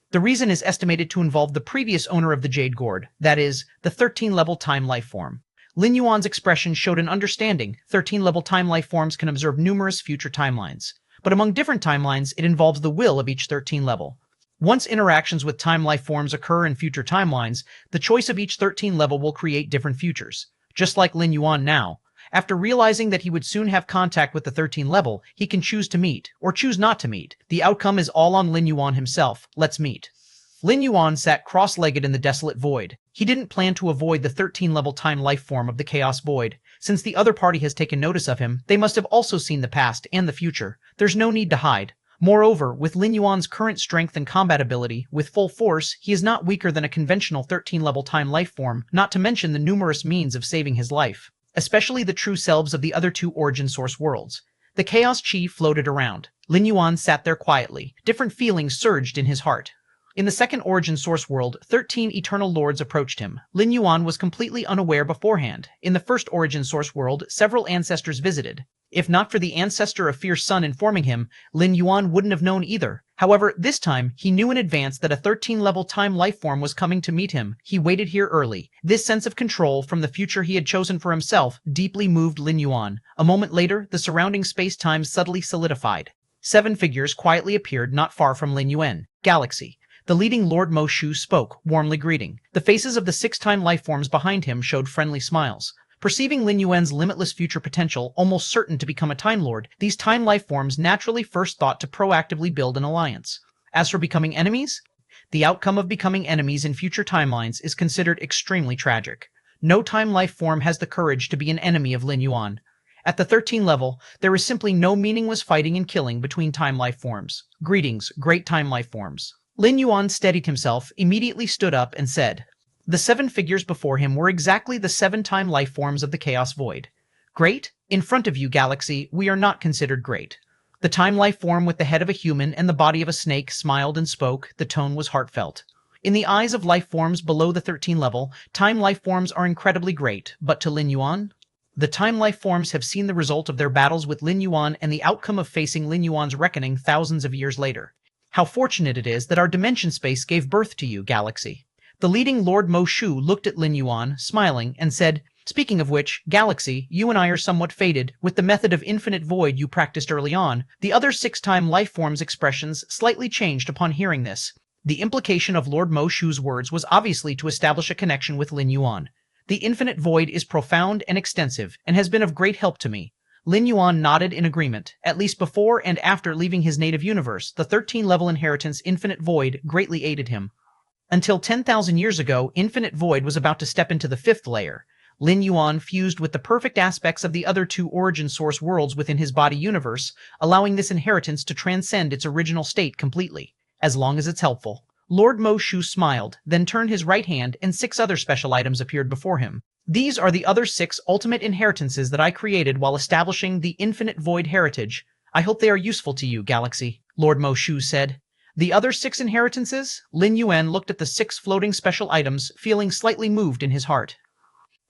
The reason is estimated to involve the previous owner of the Jade Gourd, that is, the 13-level time life form. Lin Yuan's expression showed an understanding. 13-level time life forms can observe numerous future timelines. But among different timelines, it involves the will of each 13 level. Once interactions with time life forms occur in future timelines, the choice of each 13 level will create different futures. Just like Lin Yuan now. After realizing that he would soon have contact with the 13 level, he can choose to meet, or choose not to meet. The outcome is all on Lin Yuan himself. Let's meet. Lin Yuan sat cross-legged in the desolate void. He didn't plan to avoid the 13-level time life form of the Chaos Void. Since the other party has taken notice of him, they must have also seen the past and the future. There's no need to hide. Moreover, with Lin Yuan's current strength and combat ability, with full force, he is not weaker than a conventional 13-level time life form, not to mention the numerous means of saving his life. Especially the true selves of the other two origin source worlds. The Chaos Chi floated around. Lin Yuan sat there quietly. Different feelings surged in his heart. In the second origin source world, 13 eternal lords approached him. Lin Yuan was completely unaware beforehand. In the first origin source world, several ancestors visited. If not for the ancestor of Fierce Sun informing him, Lin Yuan wouldn't have known either. However, this time, he knew in advance that a 13-level time life form was coming to meet him. He waited here early. This sense of control from the future he had chosen for himself deeply moved Lin Yuan. A moment later, the surrounding space-time subtly solidified. 7 figures quietly appeared not far from Lin Yuan. Galaxy. The leading Lord Mo Shu spoke, warmly greeting. The faces of the 6 time life forms behind him showed friendly smiles. Perceiving Lin Yuan's limitless future potential, almost certain to become a Time Lord, these Time life forms naturally first thought to proactively build an alliance. As for becoming enemies, the outcome of becoming enemies in future timelines is considered extremely tragic. No Time life form has the courage to be an enemy of Lin Yuan. At the 13 level, there is simply no meaningless fighting and killing between Time life forms. Greetings, great Time life forms. Lin Yuan steadied himself, immediately stood up and said, the 7 figures before him were exactly the 7 time life forms of the Chaos Void. Great? In front of you, Galaxy, we are not considered great. The time life form with the head of a human and the body of a snake smiled and spoke. The tone was heartfelt. In the eyes of life forms below the 13 level, time life forms are incredibly great, but to Lin Yuan? The time life forms have seen the result of their battles with Lin Yuan and the outcome of facing Lin Yuan's reckoning thousands of years later. How fortunate it is that our dimension space gave birth to you, Galaxy. The leading Lord Mo Shu looked at Lin Yuan, smiling, and said, speaking of which, Galaxy, you and I are somewhat fated. With the method of infinite void you practiced early on, the other 6 time life forms' expressions slightly changed upon hearing this. The implication of Lord Mo Shu's words was obviously to establish a connection with Lin Yuan. The infinite void is profound and extensive, and has been of great help to me. Lin Yuan nodded in agreement. At least before and after leaving his native universe, the 13-level inheritance Infinite Void greatly aided him. Until 10,000 years ago, Infinite Void was about to step into the 5th layer. Lin Yuan fused with the perfect aspects of the other 2 origin source worlds within his body universe, allowing this inheritance to transcend its original state completely, as long as it's helpful. Lord Mo Shu smiled, then turned his right hand and 6 other special items appeared before him. These are the other 6 ultimate inheritances that I created while establishing the Infinite Void heritage. I hope they are useful to you, Galaxy, Lord Mo Shu said. The other 6 inheritances? Lin Yuan looked at the 6 floating special items, feeling slightly moved in his heart.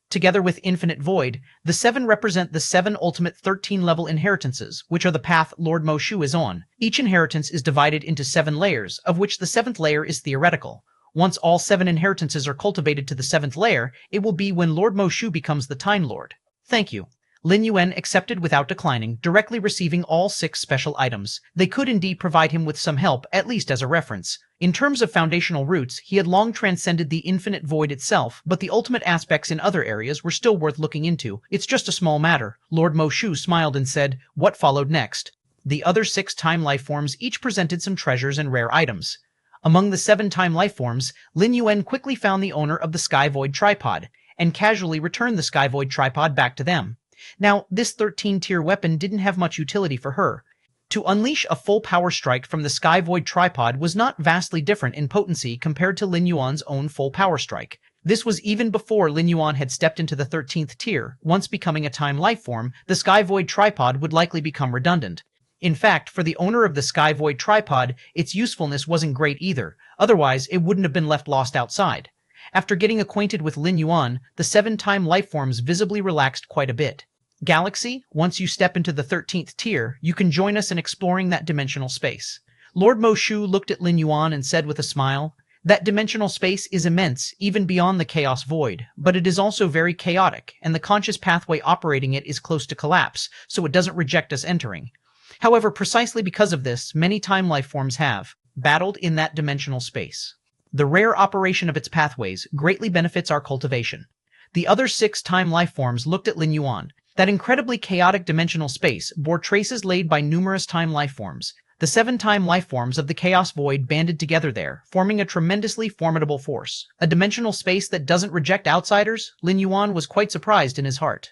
Together with Infinite Void, the 7 represent the 7 ultimate 13-level inheritances, which are the path Lord Mo Shu is on. Each inheritance is divided into 7 layers, of which the 7th layer is theoretical. Once all 7 inheritances are cultivated to the 7th layer, it will be when Lord Mo Shu becomes the Time Lord. Thank you. Lin Yuan accepted without declining, directly receiving all 6 special items. They could indeed provide him with some help, at least as a reference. In terms of foundational roots, he had long transcended the infinite void itself, but the ultimate aspects in other areas were still worth looking into. It's just a small matter. Lord Mo Shu smiled and said, what followed next? The other 6 time life forms each presented some treasures and rare items. Among the 7 time life forms, Lin Yuan quickly found the owner of the Sky Void tripod, and casually returned the Sky Void tripod back to them. Now, this 13-tier weapon didn't have much utility for her. To unleash a full power strike from the Sky Void tripod was not vastly different in potency compared to Lin Yuan's own full power strike. This was even before Lin Yuan had stepped into the 13th tier. Once becoming a time life form, the Sky Void tripod would likely become redundant. In fact, for the owner of the Sky Void tripod, its usefulness wasn't great either, otherwise it wouldn't have been left lost outside. After getting acquainted with Lin Yuan, the 7-time lifeforms visibly relaxed quite a bit. Galaxy, once you step into the 13th tier, you can join us in exploring that dimensional space. Lord Mo Shu looked at Lin Yuan and said with a smile, that dimensional space is immense, even beyond the chaos void, but it is also very chaotic, and the conscious pathway operating it is close to collapse, so it doesn't reject us entering. However, precisely because of this, many time life forms have battled in that dimensional space. The rare operation of its pathways greatly benefits our cultivation. The other 6 time life forms looked at Lin Yuan. That incredibly chaotic dimensional space bore traces laid by numerous time life forms. The 7 time life forms of the Chaos Void banded together there, forming a tremendously formidable force. A dimensional space that doesn't reject outsiders? Lin Yuan was quite surprised in his heart.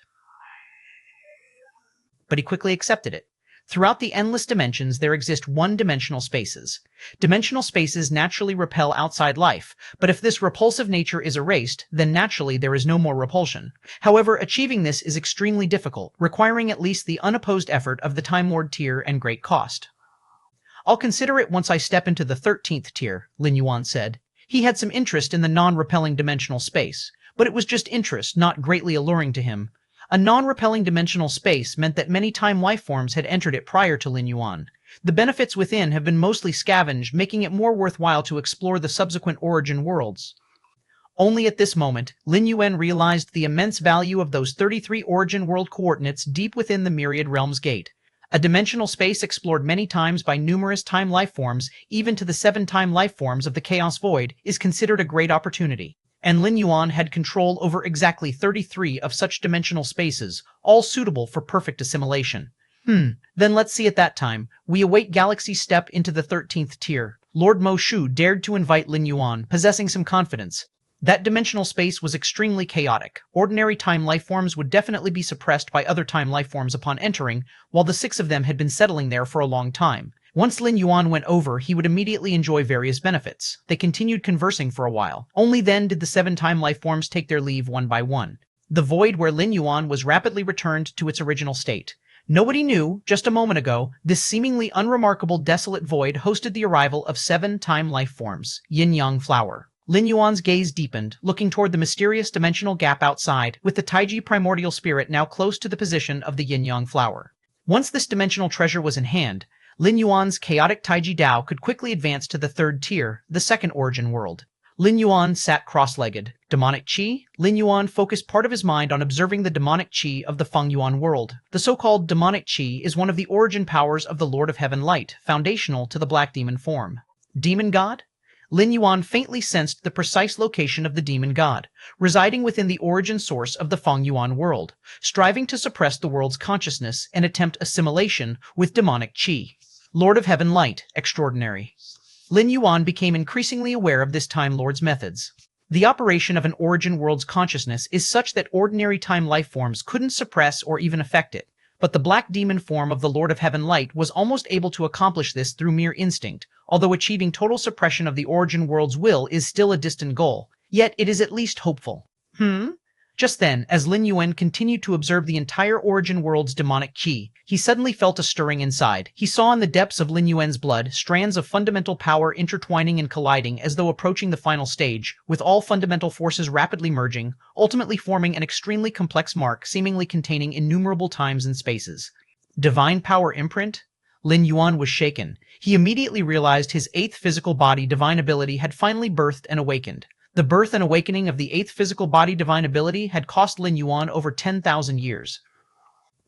But he quickly accepted it. Throughout the endless dimensions, there exist one-dimensional spaces. Dimensional spaces naturally repel outside life, but if this repulsive nature is erased, then naturally there is no more repulsion. However, achieving this is extremely difficult, requiring at least the unopposed effort of the Time Lord tier and great cost. I'll consider it once I step into the 13th tier, Lin Yuan said. He had some interest in the non-repelling dimensional space, but it was just interest, not greatly alluring to him. A non-repelling dimensional space meant that many time life forms had entered it prior to Lin Yuan. The benefits within have been mostly scavenged, making it more worthwhile to explore the subsequent origin worlds. Only at this moment, Lin Yuan realized the immense value of those 33 origin world coordinates deep within the Myriad Realms gate. A dimensional space explored many times by numerous time life forms, even to the 7 time life forms of the Chaos Void, is considered a great opportunity. And Lin Yuan had control over exactly 33 of such dimensional spaces, all suitable for perfect assimilation. Then let's see at that time. We await Galaxy's step into the 13th tier. Lord Mo Shu dared to invite Lin Yuan, possessing some confidence. That dimensional space was extremely chaotic. Ordinary time life forms would definitely be suppressed by other time life forms upon entering, while the 6 of them had been settling there for a long time. Once Lin Yuan went over, he would immediately enjoy various benefits. They continued conversing for a while. Only then did the 7 time life forms take their leave one by one. The void where Lin Yuan was rapidly returned to its original state. Nobody knew, just a moment ago, this seemingly unremarkable desolate void hosted the arrival of 7 time life forms. Yin-Yang Flower. Lin Yuan's gaze deepened, looking toward the mysterious dimensional gap outside, with the Taiji primordial spirit now close to the position of the Yin-Yang Flower. Once this dimensional treasure was in hand, Lin Yuan's chaotic Taiji Dao could quickly advance to the 3rd tier, the 2nd origin world. Lin Yuan sat cross-legged. Demonic Qi? Lin Yuan focused part of his mind on observing the demonic Qi of the Feng Yuan world. The so-called demonic Qi is one of the origin powers of the Lord of Heaven Light, foundational to the Black Demon form. Demon God? Lin Yuan faintly sensed the precise location of the demon god, residing within the origin source of the Feng Yuan world, striving to suppress the world's consciousness and attempt assimilation with demonic Qi. Lord of Heaven Light, extraordinary. Lin Yuan became increasingly aware of this Time Lord's methods. The operation of an origin world's consciousness is such that ordinary time life forms couldn't suppress or even affect it. But the black demon form of the Lord of Heaven Light was almost able to accomplish this through mere instinct, although achieving total suppression of the origin world's will is still a distant goal. Yet it is at least hopeful. Just then, as Lin Yuan continued to observe the entire origin world's demonic Qi, he suddenly felt a stirring inside. He saw in the depths of Lin Yuan's blood strands of fundamental power intertwining and colliding as though approaching the final stage, with all fundamental forces rapidly merging, ultimately forming an extremely complex mark seemingly containing innumerable times and spaces. Divine power imprint? Lin Yuan was shaken. He immediately realized his 8th physical body divine ability had finally birthed and awakened. The birth and awakening of the 8th physical body divine ability had cost Lin Yuan over 10,000 years.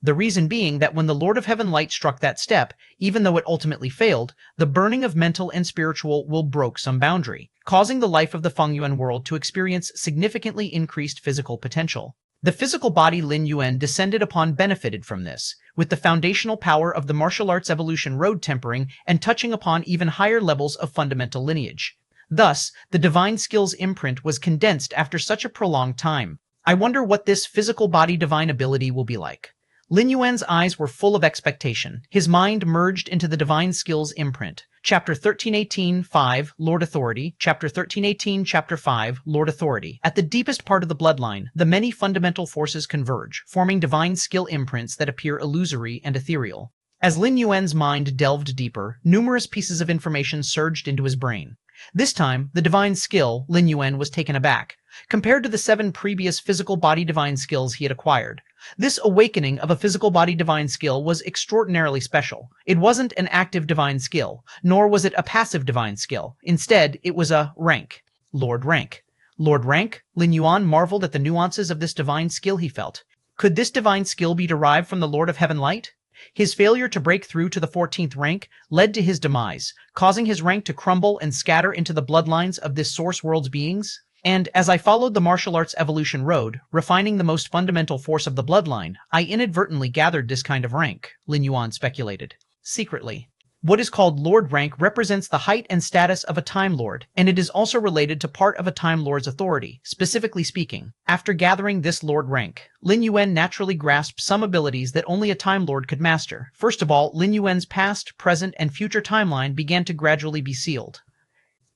The reason being that when the Lord of Heaven Light struck that step, even though it ultimately failed, the burning of mental and spiritual will broke some boundary, causing the life of the Feng Yuan world to experience significantly increased physical potential. The physical body Lin Yuan descended upon benefited from this, with the foundational power of the martial arts evolution road tempering and touching upon even higher levels of fundamental lineage. Thus, the divine skills imprint was condensed after such a prolonged time. I wonder what this physical body divine ability will be like. Lin Yuan's eyes were full of expectation. His mind merged into the divine skills imprint. Chapter 1318, 5, Lord Authority. Chapter 1318, Chapter 5, Lord Authority. At the deepest part of the bloodline, the many fundamental forces converge, forming divine skill imprints that appear illusory and ethereal. As Lin Yuan's mind delved deeper, numerous pieces of information surged into his brain. This time, the divine skill, Lin Yuan was taken aback, compared to the 7 previous physical body divine skills he had acquired. This awakening of a physical body divine skill was extraordinarily special. It wasn't an active divine skill, nor was it a passive divine skill. Instead, it was a rank. Lord Rank. Lord Rank? Lin Yuan marveled at the nuances of this divine skill he felt. Could this divine skill be derived from the Lord of Heaven Light? His failure to break through to the 14th rank led to his demise, causing his rank to crumble and scatter into the bloodlines of this source world's beings. And as I followed the martial arts evolution road, refining the most fundamental force of the bloodline, I inadvertently gathered this kind of rank, Lin Yuan speculated. Secretly. What is called Lord Rank represents the height and status of a Time Lord, and it is also related to part of a Time Lord's authority, specifically speaking. After gathering this Lord Rank, Lin Yuan naturally grasped some abilities that only a Time Lord could master. First of all, Lin Yuan's past, present, and future timeline began to gradually be sealed.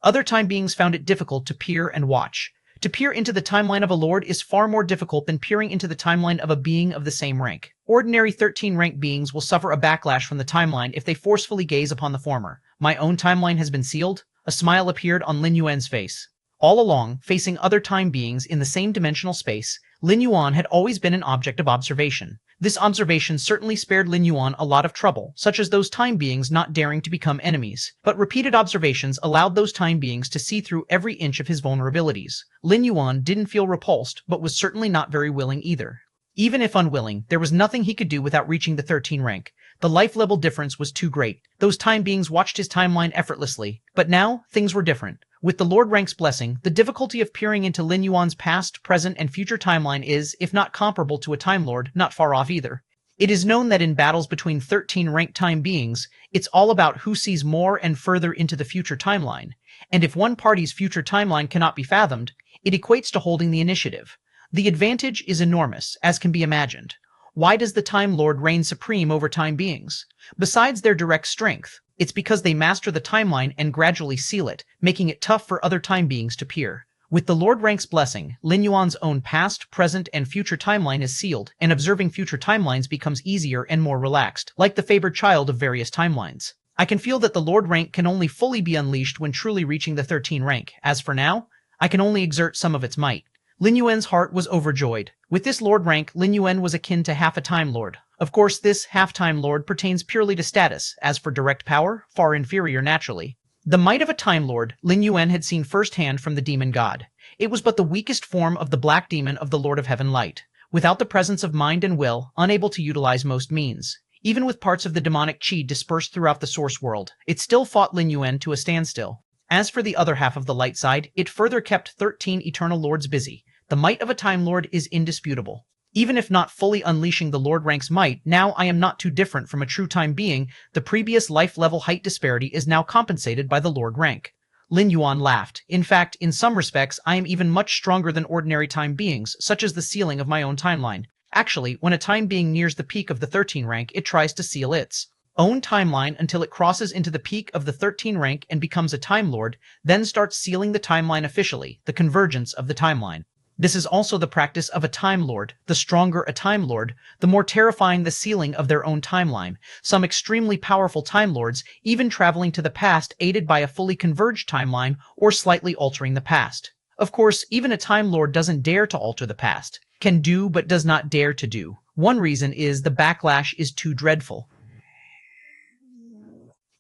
Other time beings found it difficult to peer and watch. To peer into the timeline of a lord is far more difficult than peering into the timeline of a being of the same rank. Ordinary 13-rank beings will suffer a backlash from the timeline if they forcefully gaze upon the former. My own timeline has been sealed? A smile appeared on Lin Yuan's face. All along, facing other time beings in the same dimensional space, Lin Yuan had always been an object of observation. This observation certainly spared Lin Yuan a lot of trouble, such as those time beings not daring to become enemies. But repeated observations allowed those time beings to see through every inch of his vulnerabilities. Lin Yuan didn't feel repulsed, but was certainly not very willing either. Even if unwilling, there was nothing he could do without reaching the 13 rank. The life level difference was too great. Those time beings watched his timeline effortlessly. But now, things were different. With the Lord Rank's blessing, the difficulty of peering into Lin Yuan's past, present, and future timeline is, if not comparable to a Time Lord, not far off either. It is known that in battles between 13-ranked time beings, it's all about who sees more and further into the future timeline. And if one party's future timeline cannot be fathomed, it equates to holding the initiative. The advantage is enormous, as can be imagined. Why does the Time Lord reign supreme over time beings? Besides their direct strength, it's because they master the timeline and gradually seal it, making it tough for other time beings to peer. With the Lord Rank's blessing, Lin Yuan's own past, present, and future timeline is sealed, and observing future timelines becomes easier and more relaxed, like the favored child of various timelines. I can feel that the Lord Rank can only fully be unleashed when truly reaching the 13 rank. As for now, I can only exert some of its might. Lin Yuan's heart was overjoyed. With this Lord Rank, Lin Yuan was akin to half a Time Lord. Of course, this half-Time Lord pertains purely to status. As for direct power, far inferior naturally. The might of a Time Lord, Lin Yuan had seen firsthand from the demon god. It was but the weakest form of the black demon of the Lord of Heaven Light, without the presence of mind and will, unable to utilize most means. Even with parts of the demonic chi dispersed throughout the source world, it still fought Lin Yuan to a standstill. As for the other half of the light side, it further kept 13 eternal lords busy. The might of a Time Lord is indisputable. Even if not fully unleashing the Lord Rank's might, now I am not too different from a true time being. The previous life level height disparity is now compensated by the Lord Rank. Lin Yuan laughed. In fact, in some respects, I am even much stronger than ordinary time beings, such as the sealing of my own timeline. Actually, when a time being nears the peak of the 13 rank, it tries to seal its own timeline until it crosses into the peak of the 13 rank and becomes a Time Lord, then starts sealing the timeline officially, the convergence of the timeline. This is also the practice of a Time Lord. The stronger a Time Lord, the more terrifying the sealing of their own timeline. Some extremely powerful Time Lords even traveling to the past aided by a fully converged timeline or slightly altering the past. Of course, even a Time Lord doesn't dare to alter the past. Can do but does not dare to do. One reason is the backlash is too dreadful.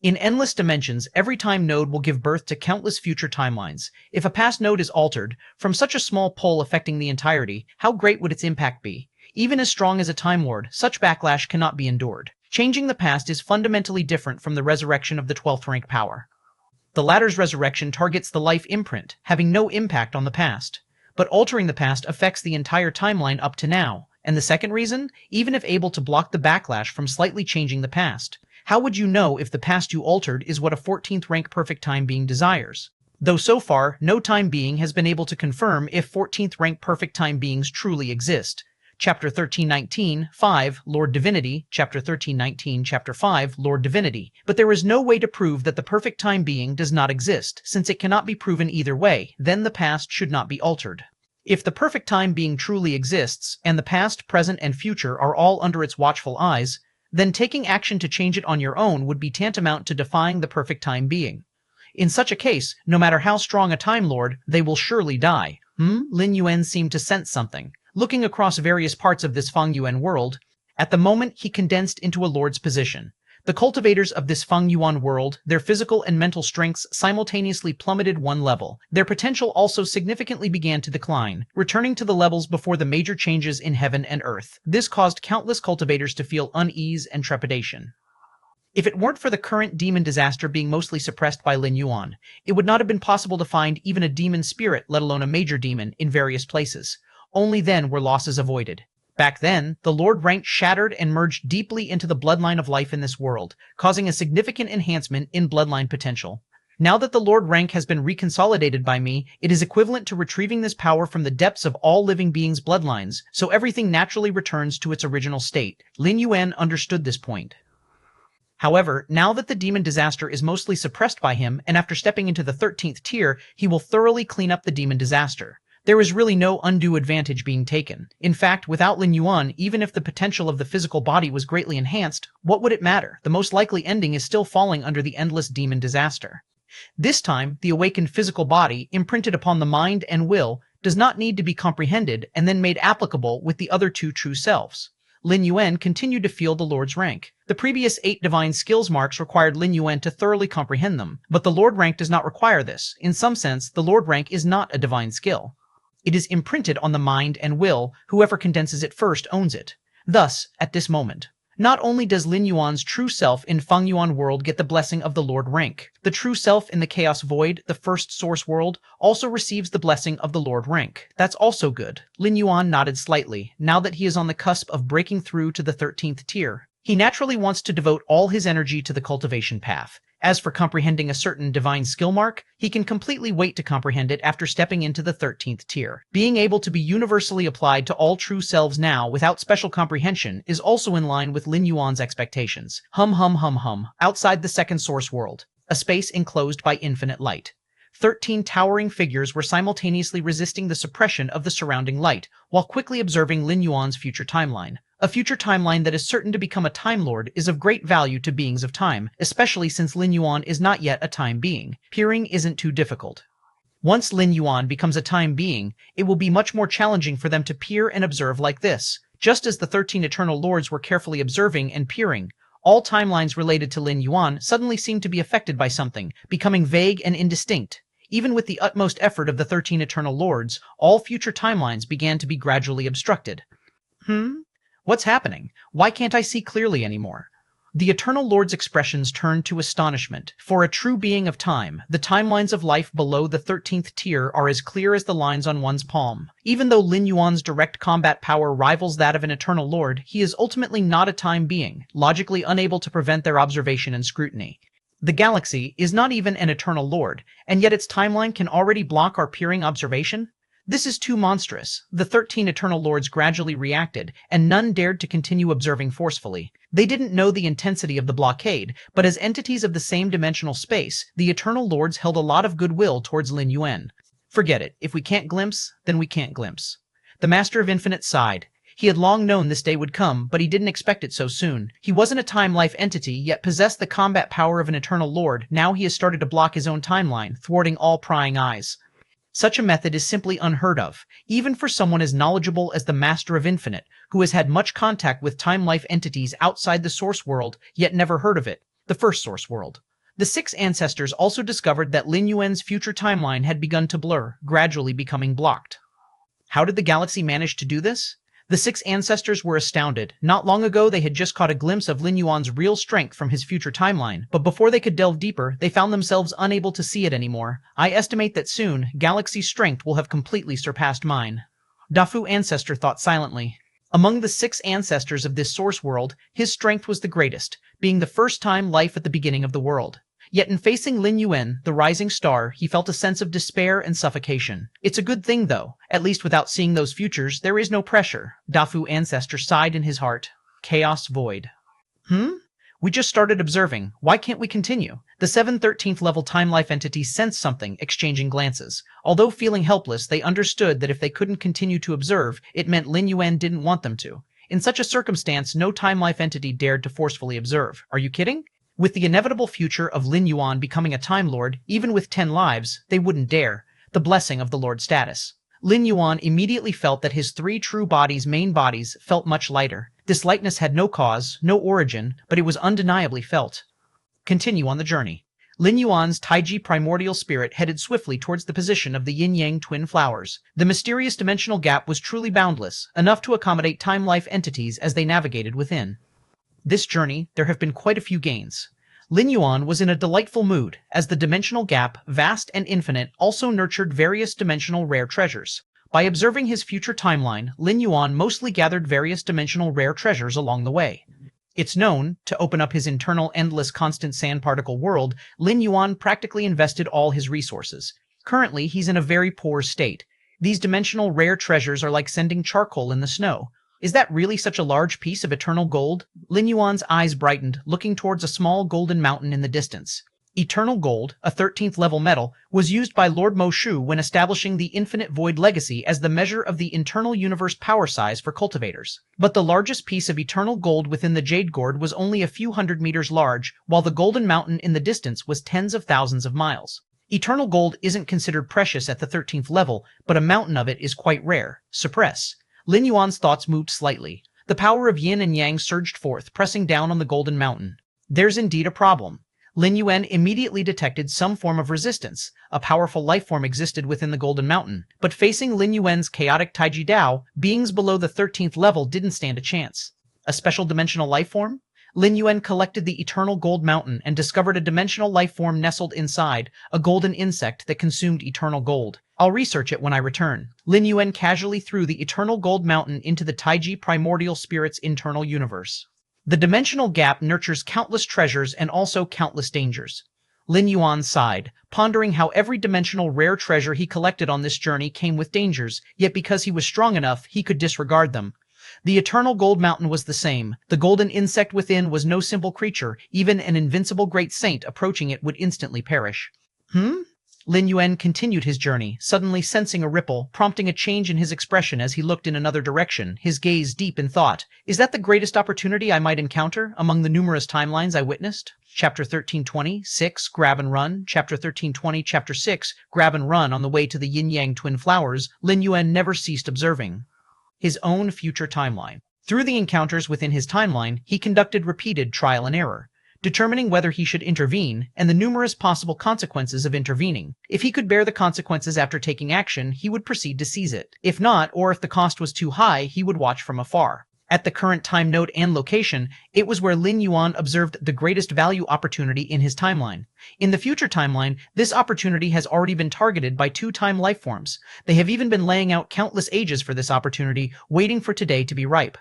In endless dimensions, every time node will give birth to countless future timelines. If a past node is altered, from such a small pole affecting the entirety, how great would its impact be? Even as strong as a Time Lord, such backlash cannot be endured. Changing the past is fundamentally different from the resurrection of the 12th rank power. The latter's resurrection targets the life imprint, having no impact on the past. But altering the past affects the entire timeline up to now. And the second reason? Even if able to block the backlash from slightly changing the past. How would you know if the past you altered is what a 14th rank perfect time being desires? Though so far, no time being has been able to confirm if 14th rank perfect time beings truly exist. Chapter 1319, 5, Lord Divinity, Chapter 1319, Chapter 5, Lord Divinity. But there is no way to prove that the perfect time being does not exist, since it cannot be proven either way, then the past should not be altered. If the perfect time being truly exists, and the past, present, and future are all under its watchful eyes, then taking action to change it on your own would be tantamount to defying the perfect time being. In such a case, no matter how strong a Time Lord, they will surely die. Lin Yuan seemed to sense something. Looking across various parts of this Feng Yuan world, at the moment he condensed into a lord's position. The cultivators of this Feng Yuan world, their physical and mental strengths simultaneously plummeted one level. Their potential also significantly began to decline, returning to the levels before the major changes in heaven and earth. This caused countless cultivators to feel unease and trepidation. If it weren't for the current demon disaster being mostly suppressed by Lin Yuan, it would not have been possible to find even a demon spirit, let alone a major demon, in various places. Only then were losses avoided. Back then, the Lord rank shattered and merged deeply into the bloodline of life in this world, causing a significant enhancement in bloodline potential. Now that the Lord rank has been reconsolidated by me, it is equivalent to retrieving this power from the depths of all living beings' bloodlines, so everything naturally returns to its original state. Lin Yuan understood this point. However, now that the demon disaster is mostly suppressed by him, and after stepping into the 13th tier, he will thoroughly clean up the demon disaster. There is really no undue advantage being taken. In fact, without Lin Yuan, even if the potential of the physical body was greatly enhanced, what would it matter? The most likely ending is still falling under the endless demon disaster. This time, the awakened physical body, imprinted upon the mind and will, does not need to be comprehended and then made applicable with the other two true selves. Lin Yuan continued to feel the Lord's rank. The previous 8 divine skills marks required Lin Yuan to thoroughly comprehend them, but the Lord rank does not require this. In some sense, the Lord rank is not a divine skill. It is imprinted on the mind and will. Whoever condenses it first owns it. Thus, at this moment, not only does Lin Yuan's true self in Feng Yuan world get the blessing of the Lord rank, the true self in the Chaos Void, the first source world, also receives the blessing of the Lord rank. That's also good. Lin Yuan nodded slightly, now that he is on the cusp of breaking through to the 13th tier. He naturally wants to devote all his energy to the cultivation path. As for comprehending a certain divine skill mark, he can completely wait to comprehend it after stepping into the 13th tier. Being able to be universally applied to all true selves now without special comprehension is also in line with Lin Yuan's expectations. Outside the second source world, a space enclosed by infinite light. 13 towering figures were simultaneously resisting the suppression of the surrounding light, while quickly observing Lin Yuan's future timeline. A future timeline that is certain to become a Time Lord is of great value to beings of time, especially since Lin Yuan is not yet a time being. Peering isn't too difficult. Once Lin Yuan becomes a time being, it will be much more challenging for them to peer and observe like this. Just as the 13 Eternal Lords were carefully observing and peering, all timelines related to Lin Yuan suddenly seemed to be affected by something, becoming vague and indistinct. Even with the utmost effort of the 13 Eternal Lords, all future timelines began to be gradually obstructed. What's happening? Why can't I see clearly anymore? The Eternal Lord's expressions turned to astonishment. For a true being of time, the timelines of life below the 13th tier are as clear as the lines on one's palm. Even though Lin Yuan's direct combat power rivals that of an Eternal Lord, he is ultimately not a time being, logically unable to prevent their observation and scrutiny. The galaxy is not even an Eternal Lord, and yet its timeline can already block our peering observation? This is too monstrous. The 13 Eternal Lords gradually reacted, and none dared to continue observing forcefully. They didn't know the intensity of the blockade, but as entities of the same dimensional space, the Eternal Lords held a lot of goodwill towards Lin Yuan. Forget it. If we can't glimpse, then we can't glimpse. The Master of Infinite sighed. He had long known this day would come, but he didn't expect it so soon. He wasn't a time-life entity, yet possessed the combat power of an Eternal Lord. Now he has started to block his own timeline, thwarting all prying eyes. Such a method is simply unheard of, even for someone as knowledgeable as the Master of Infinite, who has had much contact with time-life entities outside the Source World, yet never heard of it, the First Source World. The 6 ancestors also discovered that Lin Yuan's future timeline had begun to blur, gradually becoming blocked. How did the galaxy manage to do this? The 6 ancestors were astounded. Not long ago, they had just caught a glimpse of Lin Yuan's real strength from his future timeline, but before they could delve deeper, they found themselves unable to see it anymore. I estimate that soon, Galaxy's strength will have completely surpassed mine. Dafu Ancestor thought silently. Among the 6 ancestors of this source world, his strength was the greatest, being the first time life at the beginning of the world. Yet in facing Lin Yuan, the rising star, he felt a sense of despair and suffocation. It's a good thing, though. At least without seeing those futures, there is no pressure. Dafu ancestor sighed in his heart. Chaos void. We just started observing. Why can't we continue? The 713th level time-life entities sensed something, exchanging glances. Although feeling helpless, they understood that if they couldn't continue to observe, it meant Lin Yuan didn't want them to. In such a circumstance, no time-life entity dared to forcefully observe. Are you kidding? With the inevitable future of Lin Yuan becoming a Time Lord, even with 10 lives, they wouldn't dare. The blessing of the Lord status. Lin Yuan immediately felt that his 3 true bodies' main bodies felt much lighter. This lightness had no cause, no origin, but it was undeniably felt. Continue on the journey. Lin Yuan's Taiji primordial spirit headed swiftly towards the position of the yin-yang twin flowers. The mysterious dimensional gap was truly boundless, enough to accommodate time-life entities as they navigated within. This journey, there have been quite a few gains. Lin Yuan was in a delightful mood, as the dimensional gap, vast and infinite, also nurtured various dimensional rare treasures. By observing his future timeline, Lin Yuan mostly gathered various dimensional rare treasures along the way. It's known, to open up his internal endless constant sand particle world, Lin Yuan practically invested all his resources. Currently, he's in a very poor state. These dimensional rare treasures are like sending charcoal in the snow. Is that really such a large piece of eternal gold? Lin Yuan's eyes brightened, looking towards a small golden mountain in the distance. Eternal gold, a 13th level metal, was used by Lord Mo Shu when establishing the Infinite Void Legacy as the measure of the internal universe power size for cultivators. But the largest piece of eternal gold within the Jade Gourd was only a few hundred meters large, while the golden mountain in the distance was tens of thousands of miles. Eternal gold isn't considered precious at the 13th level, but a mountain of it is quite rare. Suppress. Lin Yuan's thoughts moved slightly. The power of yin and yang surged forth, pressing down on the golden mountain. There's indeed a problem. Lin Yuan immediately detected some form of resistance. A powerful life form existed within the golden mountain. But facing Lin Yuan's chaotic Taiji Dao, beings below the 13th level didn't stand a chance. A special dimensional life form? Lin Yuan collected the eternal gold mountain and discovered a dimensional life form nestled inside, a golden insect that consumed eternal gold. I'll research it when I return. Lin Yuan casually threw the eternal gold mountain into the Taiji primordial spirit's internal universe. The dimensional gap nurtures countless treasures and also countless dangers. Lin Yuan sighed, pondering how every dimensional rare treasure he collected on this journey came with dangers, yet because he was strong enough, he could disregard them. The eternal gold mountain was the same. The golden insect within was no simple creature. Even an invincible great saint approaching it would instantly perish. Lin Yuan continued his journey, suddenly sensing a ripple, prompting a change in his expression as he looked in another direction, his gaze deep in thought. Is that the greatest opportunity I might encounter among the numerous timelines I witnessed? Chapter 1320, 6, Grab and Run. Chapter 1320, Chapter 6, Grab and Run. On the way to the yin-yang twin flowers, Lin Yuan never ceased observing his own future timeline. Through the encounters within his timeline, he conducted repeated trial and error, determining whether he should intervene and the numerous possible consequences of intervening. If he could bear the consequences after taking action, he would proceed to seize it. If not, or if the cost was too high, he would watch from afar. At the current time node and location, it was where Lin Yuan observed the greatest value opportunity in his timeline. In the future timeline, this opportunity has already been targeted by 2 time life forms. They have even been laying out countless ages for this opportunity, waiting for today to be ripe.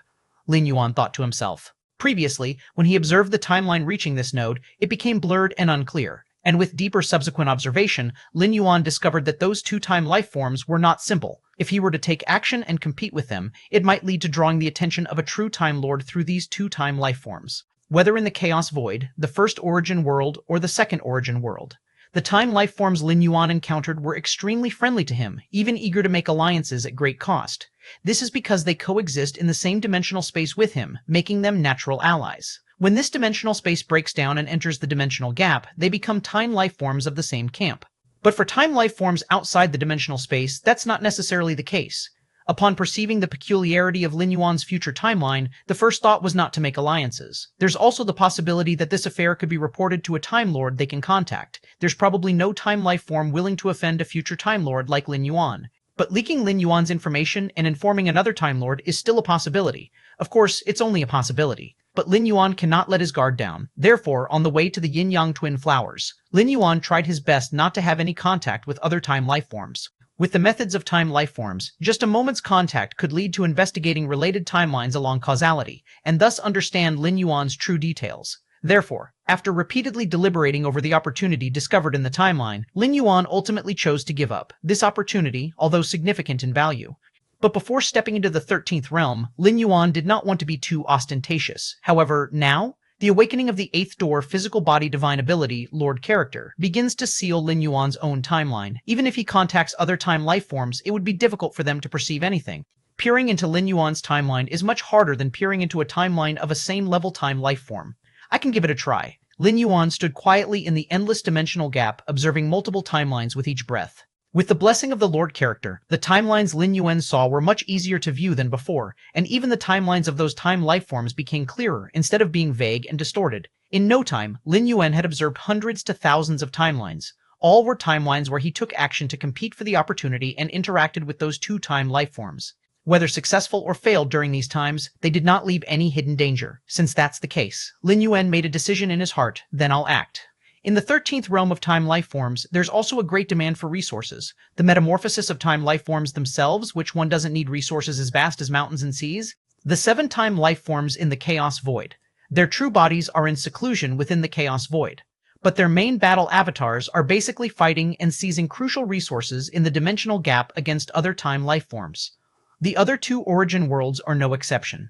Lin Yuan thought to himself. Previously, when he observed the timeline reaching this node, it became blurred and unclear. And with deeper subsequent observation, Lin Yuan discovered that those 2 time life forms were not simple. If he were to take action and compete with them, it might lead to drawing the attention of a true Time Lord through these 2 time life forms. Whether in the Chaos Void, the first origin world, or the second origin world. The time life forms Lin Yuan encountered were extremely friendly to him, even eager to make alliances at great cost. This is because they coexist in the same dimensional space with him, making them natural allies. When this dimensional space breaks down and enters the dimensional gap, they become time life forms of the same camp. But for time life forms outside the dimensional space, that's not necessarily the case. Upon perceiving the peculiarity of Lin Yuan's future timeline, the first thought was not to make alliances. There's also the possibility that this affair could be reported to a Time Lord they can contact. There's probably no time life form willing to offend a future Time Lord like Lin Yuan. But leaking Lin Yuan's information and informing another Time Lord is still a possibility. Of course, it's only a possibility. But Lin Yuan cannot let his guard down. Therefore, on the way to the yin-yang twin flowers, Lin Yuan tried his best not to have any contact with other time life forms. With the methods of time life forms, just a moment's contact could lead to investigating related timelines along causality, and thus understand Lin Yuan's true details. Therefore, After repeatedly deliberating over the opportunity discovered in the timeline, Lin Yuan ultimately chose to give up this opportunity, although significant in value. But before stepping into the 13th realm, Lin Yuan did not want to be too ostentatious. However, now, the awakening of the 8th door physical body divine ability, Lord Character, begins to seal Lin Yuan's own timeline. Even if he contacts other time life forms, it would be difficult for them to perceive anything. Peering into Lin Yuan's timeline is much harder than peering into a timeline of a same-level time life form. I can give it a try. Lin Yuan stood quietly in the endless dimensional gap, observing multiple timelines with each breath. With the blessing of the Lord Character, the timelines Lin Yuan saw were much easier to view than before, and even the timelines of those time life forms became clearer instead of being vague and distorted. In no time, Lin Yuan had observed hundreds to thousands of timelines. All were timelines where he took action to compete for the opportunity and interacted with those two time life forms. Whether successful or failed during these times, they did not leave any hidden danger. Since that's the case, Lin Yuan made a decision in his heart, then I'll act. In the 13th realm of time life forms, there's also a great demand for resources. The metamorphosis of time life forms themselves, which one doesn't need resources as vast as mountains and seas. The 7 time life forms in the Chaos Void. Their true bodies are in seclusion within the Chaos Void. But their main battle avatars are basically fighting and seizing crucial resources in the dimensional gap against other time life forms. The other 2 origin worlds are no exception.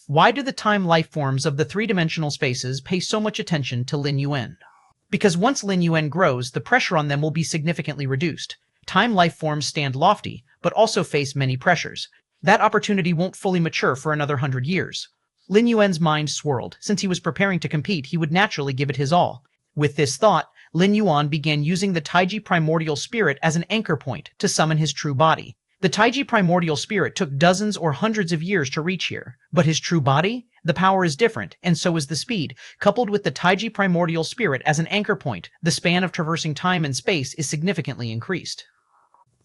Why do the time life forms of the 3-dimensional spaces pay so much attention to Lin Yuan? Because once Lin Yuan grows, the pressure on them will be significantly reduced. Time life forms stand lofty, but also face many pressures. That opportunity won't fully mature for another 100 years. Lin Yuan's mind swirled. Since he was preparing to compete, he would naturally give it his all. With this thought, Lin Yuan began using the Taiji primordial spirit as an anchor point to summon his true body. The Taiji primordial spirit took dozens or hundreds of years to reach here, but his true body? The power is different, and so is the speed. Coupled with the Taiji primordial spirit as an anchor point, the span of traversing time and space is significantly increased.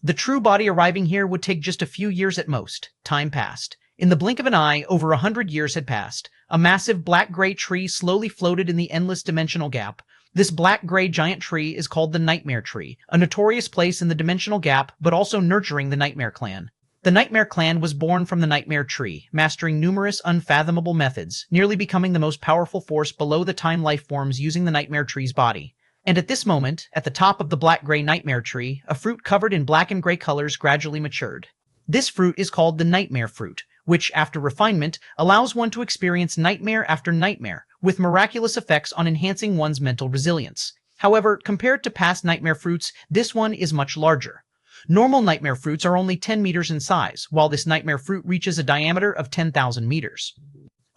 The true body arriving here would take just a few years at most. Time passed. In the blink of an eye, over 100 years had passed. A massive black-gray tree slowly floated in the endless dimensional gap. This black-gray giant tree is called the Nightmare Tree, a notorious place in the dimensional gap, but also nurturing the Nightmare Clan. The Nightmare Clan was born from the Nightmare Tree, mastering numerous unfathomable methods, nearly becoming the most powerful force below the time life forms using the Nightmare Tree's body. And at this moment, at the top of the black-gray Nightmare Tree, a fruit covered in black and gray colors gradually matured. This fruit is called the Nightmare Fruit, which, after refinement, allows one to experience nightmare after nightmare, with miraculous effects on enhancing one's mental resilience. However, compared to past nightmare fruits, this one is much larger. Normal nightmare fruits are only 10 meters in size, while this nightmare fruit reaches a diameter of 10,000 meters.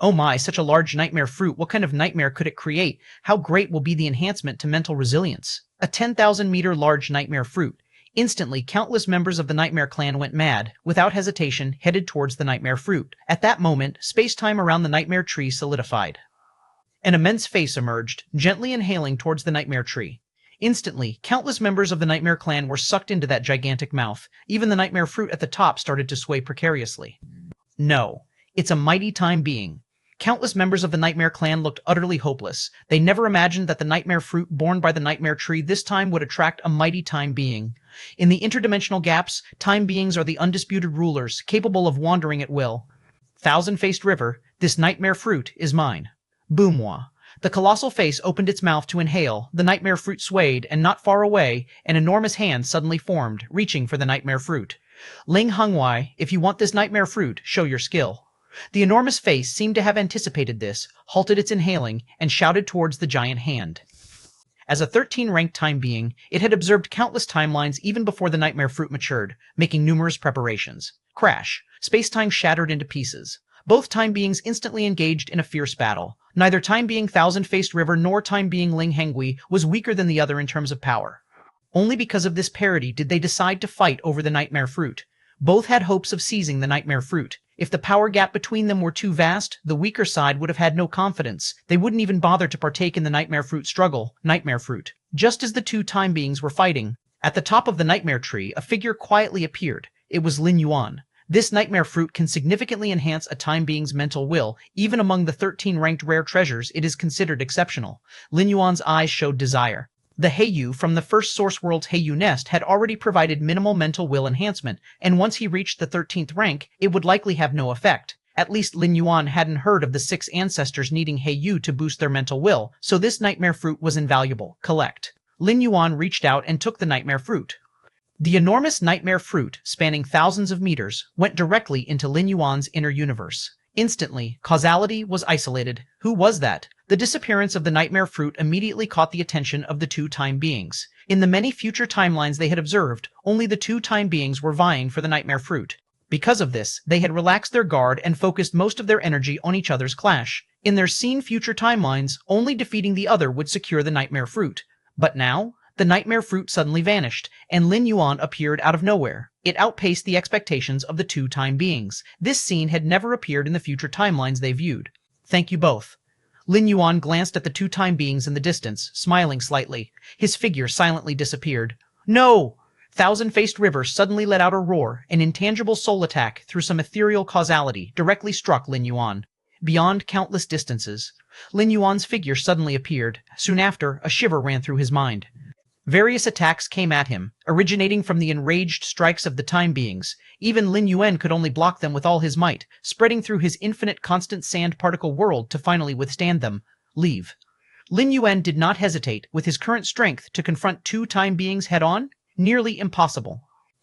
Oh my, such a large nightmare fruit, what kind of nightmare could it create? How great will be the enhancement to mental resilience? A 10,000-meter large nightmare fruit. Instantly, countless members of the Nightmare Clan went mad, without hesitation, headed towards the Nightmare Fruit. At that moment, space-time around the Nightmare Tree solidified. An immense face emerged, gently inhaling towards the Nightmare Tree. Instantly, countless members of the Nightmare Clan were sucked into that gigantic mouth. Even the Nightmare Fruit at the top started to sway precariously. No, it's a mighty time being. Countless members of the Nightmare Clan looked utterly hopeless. They never imagined that the Nightmare Fruit born by the Nightmare Tree this time would attract a mighty time being. In the interdimensional gaps, time beings are the undisputed rulers, capable of wandering at will. Thousand-faced river, this Nightmare Fruit is mine. Boomwa. The colossal face opened its mouth to inhale, the Nightmare Fruit swayed, and not far away, an enormous hand suddenly formed, reaching for the Nightmare Fruit. Ling Hengwei, if you want this Nightmare Fruit, show your skill. The enormous face seemed to have anticipated this, halted its inhaling, and shouted towards the giant hand. As a 13-ranked time being, it had observed countless timelines even before the Nightmare Fruit matured, making numerous preparations. Crash. Space-time shattered into pieces. Both time beings instantly engaged in a fierce battle. Neither time being Thousand-Faced River nor time being Ling Hengwei was weaker than the other in terms of power. Only because of this parity did they decide to fight over the Nightmare Fruit. Both had hopes of seizing the Nightmare Fruit. If the power gap between them were too vast, the weaker side would have had no confidence. They wouldn't even bother to partake in the Nightmare Fruit struggle. Nightmare Fruit. Just as the two time beings were fighting, at the top of the Nightmare Tree, a figure quietly appeared. It was Lin Yuan. This Nightmare Fruit can significantly enhance a time being's mental will. Even among the 13 ranked rare treasures, it is considered exceptional. Lin Yuan's eyes showed desire. The Heiyu from the first Source World's Heiyu nest had already provided minimal mental will enhancement, and once he reached the 13th rank, it would likely have no effect. At least Lin Yuan hadn't heard of the 6 ancestors needing Heiyu to boost their mental will, so this nightmare fruit was invaluable. Collect. Lin Yuan reached out and took the nightmare fruit. The enormous nightmare fruit, spanning thousands of meters, went directly into Lin Yuan's inner universe. Instantly, causality was isolated. Who was that? The disappearance of the nightmare fruit immediately caught the attention of the 2 time beings. In the many future timelines they had observed, only the 2 time beings were vying for the nightmare fruit. Because of this, they had relaxed their guard and focused most of their energy on each other's clash. In their seen future timelines, only defeating the other would secure the nightmare fruit. But now, the nightmare fruit suddenly vanished, and Lin Yuan appeared out of nowhere. It outpaced the expectations of the 2 time beings. This scene had never appeared in the future timelines they viewed. Thank you both. Lin Yuan glanced at the 2 time beings in the distance, smiling slightly. His figure silently disappeared. No! Thousand-Faced River suddenly let out a roar. An intangible soul attack, through some ethereal causality, directly struck Lin Yuan. Beyond countless distances, Lin Yuan's figure suddenly appeared. Soon after, a shiver ran through his mind. Various attacks came at him, originating from the enraged strikes of the time beings. Even Lin Yuan could only block them with all his might, spreading through his infinite constant sand particle world to finally withstand them. Leave. Lin Yuan did not hesitate, with his current strength, to confront 2 time beings head-on. Nearly impossible.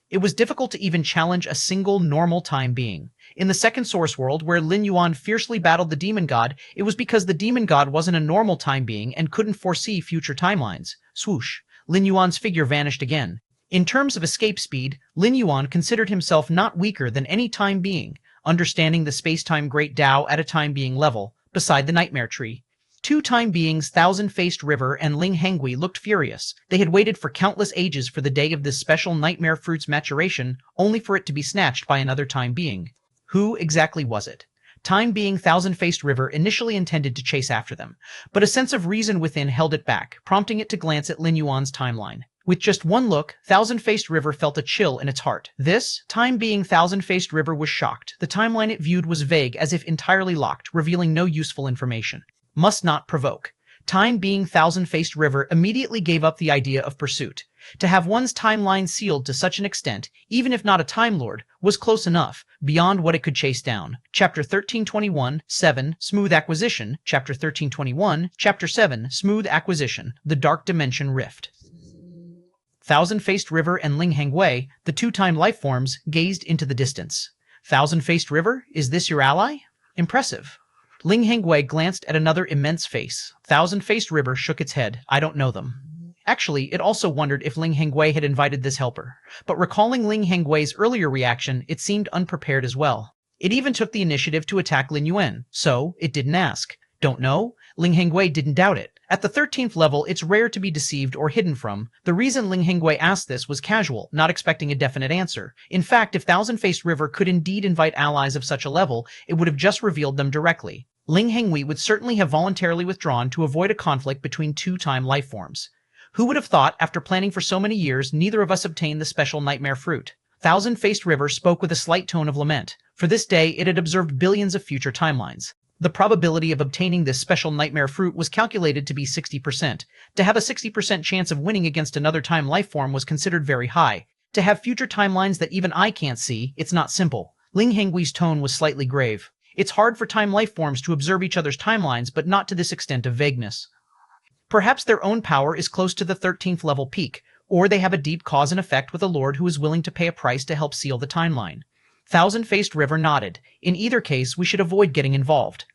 It was difficult to even challenge a single normal time being. In the second source world, where Lin Yuan fiercely battled the demon god, it was because the demon god wasn't a normal time being and couldn't foresee future timelines. Swoosh. Lin Yuan's figure vanished again. In terms of escape speed, Lin Yuan considered himself not weaker than any time being, understanding the space-time great Dao at a time being level, beside the nightmare tree. 2 time beings, Thousand-Faced River and Ling Hengui, looked furious. They had waited for countless ages for the day of this special nightmare fruit's maturation, only for it to be snatched by another time being. Who exactly was it? Time being Thousand-Faced River initially intended to chase after them, but a sense of reason within held it back, prompting it to glance at Lin Yuan's timeline. With just one look, Thousand-Faced River felt a chill in its heart. This, time being Thousand-Faced River was shocked. The timeline it viewed was vague, as if entirely locked, revealing no useful information. Must not provoke. Time being Thousand-Faced River immediately gave up the idea of pursuit. To have one's timeline sealed to such an extent, even if not a Time Lord, was close enough, beyond what it could chase down. Chapter 1321, 7, Smooth Acquisition. Chapter 1321, Chapter 7, Smooth Acquisition, The Dark Dimension Rift. Thousand-Faced River and Ling Hengui, the 2-time life forms, gazed into the distance. Thousand-Faced River, is this your ally? Impressive. Ling Hengui glanced at another immense face. Thousand-Faced River shook its head. I don't know them. Actually, it also wondered if Ling Hengui had invited this helper. But recalling Ling Hengui's earlier reaction, it seemed unprepared as well. It even took the initiative to attack Lin Yuan, so it didn't ask. Don't know? Ling Hengui didn't doubt it. At the 13th level, it's rare to be deceived or hidden from. The reason Ling Hengui asked this was casual, not expecting a definite answer. In fact, if Thousand-Faced River could indeed invite allies of such a level, it would have just revealed them directly. Ling Hengui would certainly have voluntarily withdrawn to avoid a conflict between 2-time life forms. Who would have thought, after planning for so many years, neither of us obtained the special nightmare fruit? Thousand-Faced River spoke with a slight tone of lament. For this day, it had observed billions of future timelines. The probability of obtaining this special nightmare fruit was calculated to be 60%. To have a 60% chance of winning against another time life form was considered very high. To have future timelines that even I can't see, it's not simple. Ling Hengui's tone was slightly grave. It's hard for time life forms to observe each other's timelines, but not to this extent of vagueness. Perhaps their own power is close to the 13th level peak, or they have a deep cause and effect with a lord who is willing to pay a price to help seal the timeline. Thousand-Faced River nodded. In either case, we should avoid getting involved.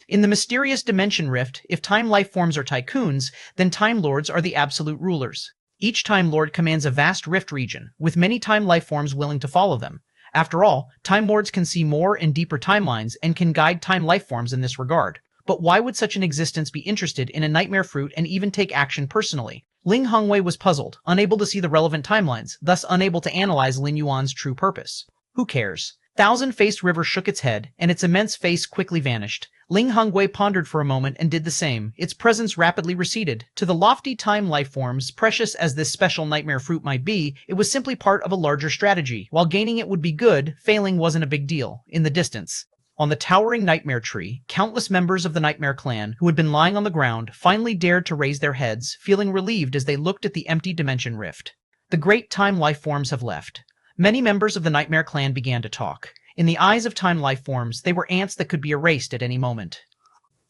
In the mysterious dimension rift, if time life forms are tycoons, then Time Lords are the absolute rulers. Each Time Lord commands a vast rift region, with many time life forms willing to follow them. After all, Time Lords can see more and deeper timelines and can guide time life forms in this regard. But why would such an existence be interested in a nightmare fruit and even take action personally? Ling Hengui was puzzled, unable to see the relevant timelines, thus unable to analyze Lin Yuan's true purpose. Who cares? Thousand-Faced River shook its head, and its immense face quickly vanished. Ling Hengui pondered for a moment and did the same. Its presence rapidly receded. To the lofty time life forms, precious as this special nightmare fruit might be, it was simply part of a larger strategy. While gaining it would be good, failing wasn't a big deal. In the distance, on the towering nightmare tree, countless members of the Nightmare Clan, who had been lying on the ground, finally dared to raise their heads, feeling relieved as they looked at the empty dimension rift. The great time life forms have left. Many members of the Nightmare Clan began to talk. In the eyes of time life forms, they were ants that could be erased at any moment.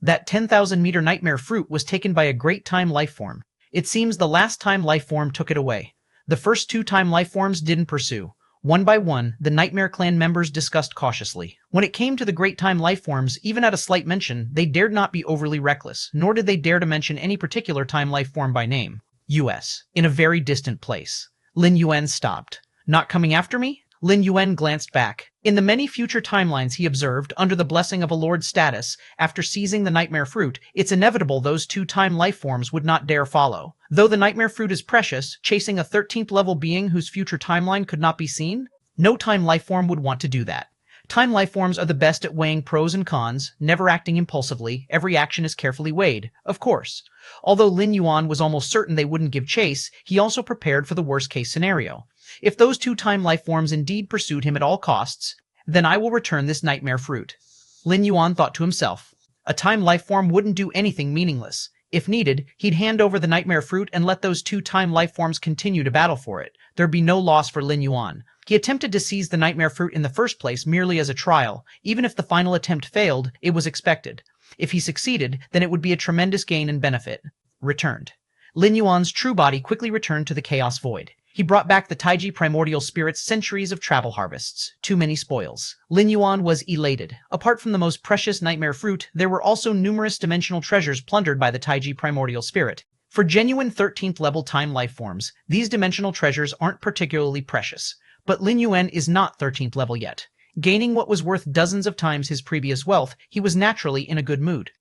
That 10,000-meter nightmare fruit was taken by a great time life form. It seems the last time life form took it away. The first two time life forms didn't pursue. One by one, the Nightmare Clan members discussed cautiously. When it came to the great time life forms, even at a slight mention, they dared not be overly reckless, nor did they dare to mention any particular time life form by name. U.S. In a very distant place. Lin Yuan stopped. Not coming after me? Lin Yuan glanced back. In the many future timelines he observed, under the blessing of a lord status, after seizing the nightmare fruit, it's inevitable those two time life forms would not dare follow. Though the nightmare fruit is precious, chasing a 13th level being whose future timeline could not be seen? No time life form would want to do that. Time life forms are the best at weighing pros and cons, never acting impulsively. Every action is carefully weighed, of course. Although Lin Yuan was almost certain they wouldn't give chase, he also prepared for the worst-case scenario. If those two time life forms indeed pursued him at all costs, then I will return this nightmare fruit. Lin Yuan thought to himself. A time life form wouldn't do anything meaningless. If needed, he'd hand over the nightmare fruit and let those two time life forms continue to battle for it. There'd be no loss for Lin Yuan. He attempted to seize the nightmare fruit in the first place merely as a trial. Even if the final attempt failed, it was expected. If he succeeded, then it would be a tremendous gain and benefit. Returned. Lin Yuan's true body quickly returned to the chaos void. He brought back the Taiji primordial spirit's centuries of travel harvests. Too many spoils. Lin Yuan was elated. Apart from the most precious nightmare fruit, there were also numerous dimensional treasures plundered by the Taiji primordial spirit. For genuine 13th level time life forms, these dimensional treasures aren't particularly precious. But Lin Yuan is not 13th level yet. Gaining what was worth dozens of times his previous wealth, he was naturally in a good mood.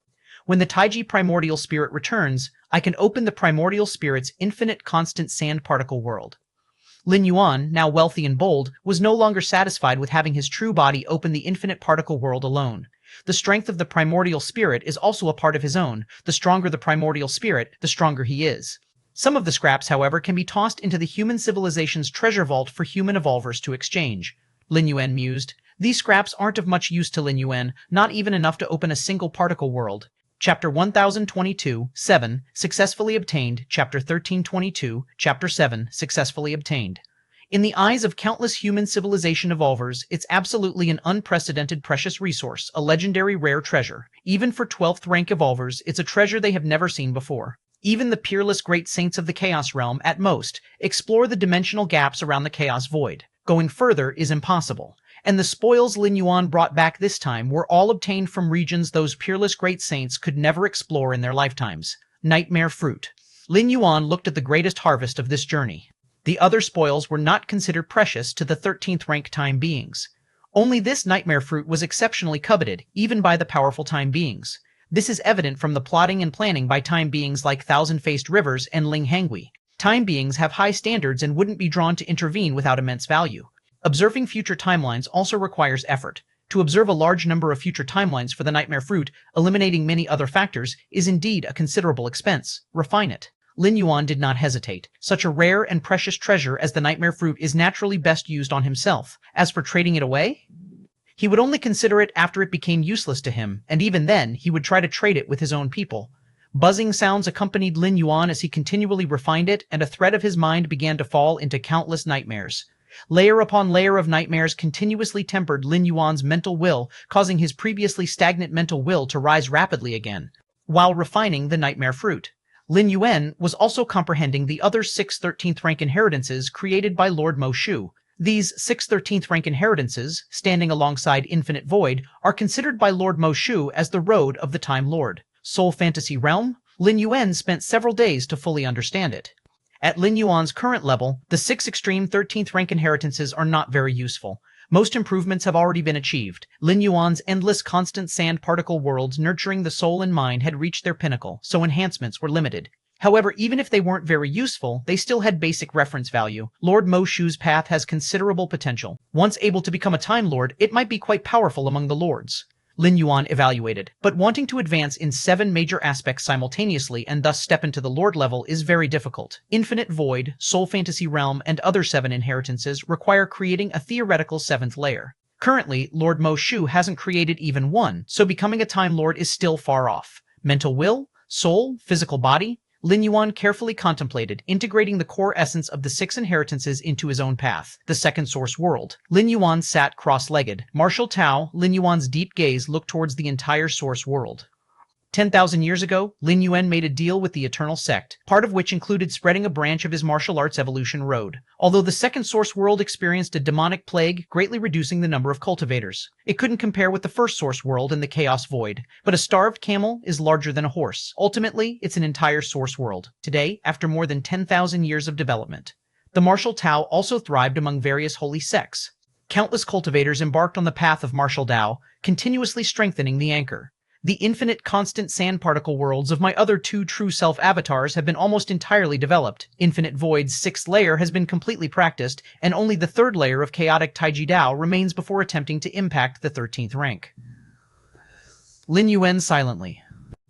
When the Taiji primordial spirit returns, I can open the primordial spirit's infinite constant sand particle world. Lin Yuan, now wealthy and bold, was no longer satisfied with having his true body open the infinite particle world alone. The strength of the primordial spirit is also a part of his own. The stronger the primordial spirit, the stronger he is. Some of the scraps, however, can be tossed into the human civilization's treasure vault for human evolvers to exchange. Lin Yuan mused. These scraps aren't of much use to Lin Yuan, not even enough to open a single particle world. Chapter 1022, 7, successfully obtained. Chapter 1322, Chapter 7, successfully obtained. In the eyes of countless human civilization evolvers, it's absolutely an unprecedented precious resource, a legendary rare treasure. Even for 12th rank evolvers, it's a treasure they have never seen before. Even the peerless great saints of the Chaos Realm, at most, explore the dimensional gaps around the Chaos Void. Going further is impossible. And the spoils Lin Yuan brought back this time were all obtained from regions those peerless great saints could never explore in their lifetimes. Nightmare fruit. Lin Yuan looked at the greatest harvest of this journey. The other spoils were not considered precious to the 13th rank time beings. Only this nightmare fruit was exceptionally coveted, even by the powerful time beings. This is evident from the plotting and planning by time beings like Thousand-Faced Rivers and Ling Hangui. Time beings have high standards and wouldn't be drawn to intervene without immense value. Observing future timelines also requires effort. To observe a large number of future timelines for the nightmare fruit, eliminating many other factors, is indeed a considerable expense. Refine it. Lin Yuan did not hesitate. Such a rare and precious treasure as the nightmare fruit is naturally best used on himself. As for trading it away, he would only consider it after it became useless to him, and even then, he would try to trade it with his own people. Buzzing sounds accompanied Lin Yuan as he continually refined it, and a thread of his mind began to fall into countless nightmares. Layer upon layer of nightmares continuously tempered Lin Yuan's mental will, causing his previously stagnant mental will to rise rapidly again. While refining the nightmare fruit, Lin Yuan was also comprehending the other 6 13th rank inheritances created by Lord Mo Shu. These 6 13th rank inheritances, standing alongside Infinite Void, are considered by Lord Mo Shu as the road of the Time Lord. Soul Fantasy Realm? Lin Yuan spent several days to fully understand it. At Lin Yuan's current level, the 6 extreme 13th rank inheritances are not very useful. Most improvements have already been achieved. Lin Yuan's endless constant sand particle worlds nurturing the soul and mind had reached their pinnacle, so enhancements were limited. However, even if they weren't very useful, they still had basic reference value. Lord Mo Shu's path has considerable potential. Once able to become a Time Lord, it might be quite powerful among the lords. Lin Yuan evaluated, but wanting to advance in 7 major aspects simultaneously and thus step into the Lord level is very difficult. Infinite Void, Soul Fantasy Realm, and other 7 inheritances require creating a theoretical 7th layer. Currently, Lord Mo Shu hasn't created even one, so becoming a Time Lord is still far off. Mental will, soul, physical body, Lin Yuan carefully contemplated, integrating the core essence of the six inheritances into his own path, the second source world. Lin Yuan sat cross-legged. Martial Tao, Lin Yuan's deep gaze looked towards the entire source world. 10,000 years ago, Lin Yuan made a deal with the Eternal Sect, part of which included spreading a branch of his martial arts evolution road. Although the second source world experienced a demonic plague, greatly reducing the number of cultivators. It couldn't compare with the first source world and the chaos void, but a starved camel is larger than a horse. Ultimately, it's an entire source world. Today, after more than 10,000 years of development, the martial Tao also thrived among various holy sects. Countless cultivators embarked on the path of martial Dao, continuously strengthening the anchor. The infinite constant sand particle worlds of my other two true self avatars have been almost entirely developed. Infinite Void's sixth layer has been completely practiced, and only the third layer of chaotic Taiji Dao remains before attempting to impact the 13th rank. Lin Yuan silently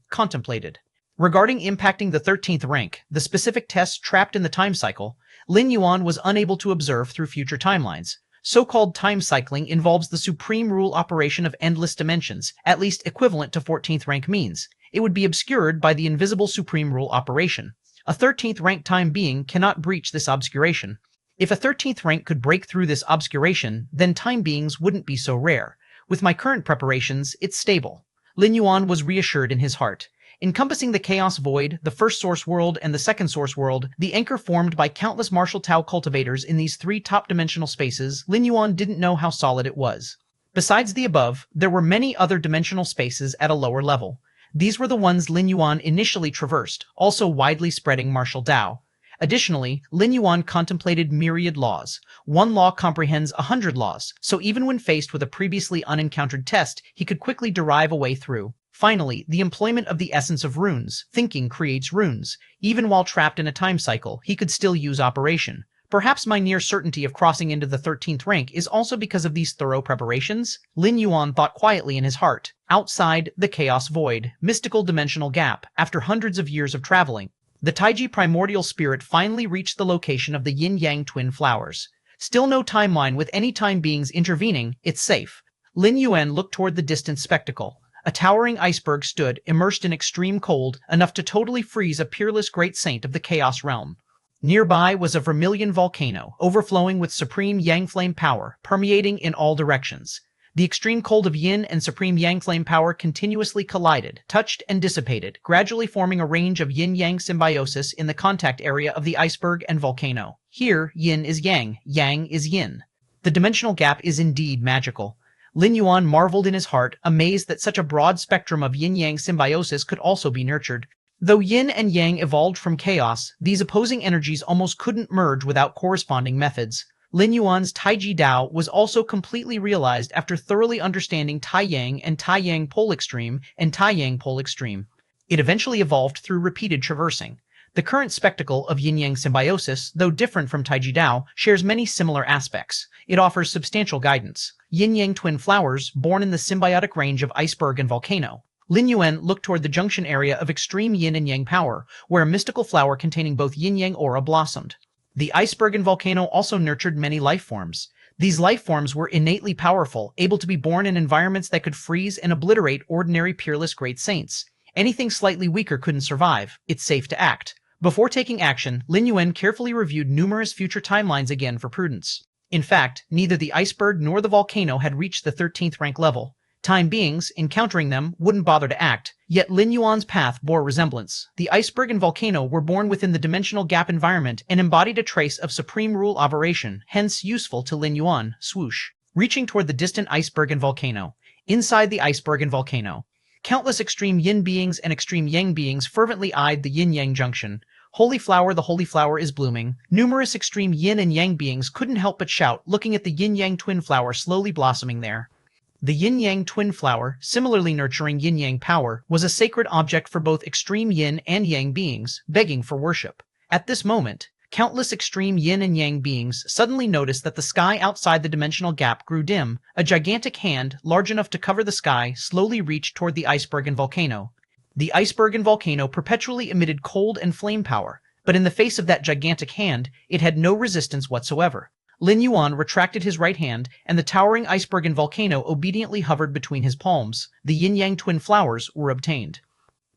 contemplated. Regarding impacting the 13th rank, the specific test trapped in the time cycle, Lin Yuan was unable to observe through future timelines. So-called time cycling involves the supreme rule operation of endless dimensions, at least equivalent to 14th rank means. It would be obscured by the invisible supreme rule operation. A 13th rank time being cannot breach this obscuration. If a 13th rank could break through this obscuration, then time beings wouldn't be so rare. With my current preparations, it's stable. Lin Yuan was reassured in his heart. Encompassing the chaos void, the first source world, and the second source world, the anchor formed by countless martial Tao cultivators in these three top-dimensional spaces, Lin Yuan didn't know how solid it was. Besides the above, there were many other dimensional spaces at a lower level. These were the ones Lin Yuan initially traversed, also widely spreading martial Dao. Additionally, Lin Yuan contemplated myriad laws. One law comprehends 100 laws, so even when faced with a previously unencountered test, he could quickly derive a way through. Finally, the employment of the essence of runes. Thinking creates runes. Even while trapped in a time cycle, he could still use operation. Perhaps my near certainty of crossing into the 13th rank is also because of these thorough preparations? Lin Yuan thought quietly in his heart. Outside, the chaos void, mystical dimensional gap, after hundreds of years of traveling, the Taiji primordial spirit finally reached the location of the yin-yang twin flowers. Still no timeline with any time beings intervening, it's safe. Lin Yuan looked toward the distant spectacle. A towering iceberg stood, immersed in extreme cold, enough to totally freeze a peerless great saint of the chaos realm. Nearby was a vermilion volcano, overflowing with supreme yang flame power, permeating in all directions. The extreme cold of yin and supreme yang flame power continuously collided, touched and dissipated, gradually forming a range of yin-yang symbiosis in the contact area of the iceberg and volcano. Here, yin is yang is yin. The dimensional gap is indeed magical. Lin Yuan marveled in his heart, amazed that such a broad spectrum of yin-yang symbiosis could also be nurtured. Though yin and yang evolved from chaos, these opposing energies almost couldn't merge without corresponding methods. Lin Yuan's Taiji Dao was also completely realized after thoroughly understanding Tai-Yang and Tai-Yang pole extreme and Tai-Yang pole extreme. It eventually evolved through repeated traversing. The current spectacle of yin-yang symbiosis, though different from Taiji Dao, shares many similar aspects. It offers substantial guidance. Yin-yang twin flowers, born in the symbiotic range of iceberg and volcano. Lin Yuan looked toward the junction area of extreme yin and yang power, where a mystical flower containing both yin-yang aura blossomed. The iceberg and volcano also nurtured many life forms. These life forms were innately powerful, able to be born in environments that could freeze and obliterate ordinary peerless great saints. Anything slightly weaker couldn't survive. It's safe to act. Before taking action, Lin Yuan carefully reviewed numerous future timelines again for prudence. In fact, neither the iceberg nor the volcano had reached the 13th rank level. Time beings, encountering them, wouldn't bother to act, yet Lin Yuan's path bore resemblance. The iceberg and volcano were born within the dimensional gap environment and embodied a trace of supreme rule operation, hence useful to Lin Yuan. Swoosh. Reaching toward the distant iceberg and volcano. Inside the iceberg and volcano, countless extreme yin beings and extreme yang beings fervently eyed the yin-yang junction. Holy flower, the holy flower is blooming. Numerous extreme yin and yang beings couldn't help but shout, looking at the yin-yang twin flower slowly blossoming there. The yin-yang twin flower, similarly nurturing yin-yang power, was a sacred object for both extreme yin and yang beings, begging for worship. At this moment, countless extreme yin and yang beings suddenly noticed that the sky outside the dimensional gap grew dim. A gigantic hand, large enough to cover the sky, slowly reached toward the iceberg and volcano. The iceberg and volcano perpetually emitted cold and flame power, but in the face of that gigantic hand, it had no resistance whatsoever. Lin Yuan retracted his right hand, and the towering iceberg and volcano obediently hovered between his palms. The yin-yang twin flowers were obtained.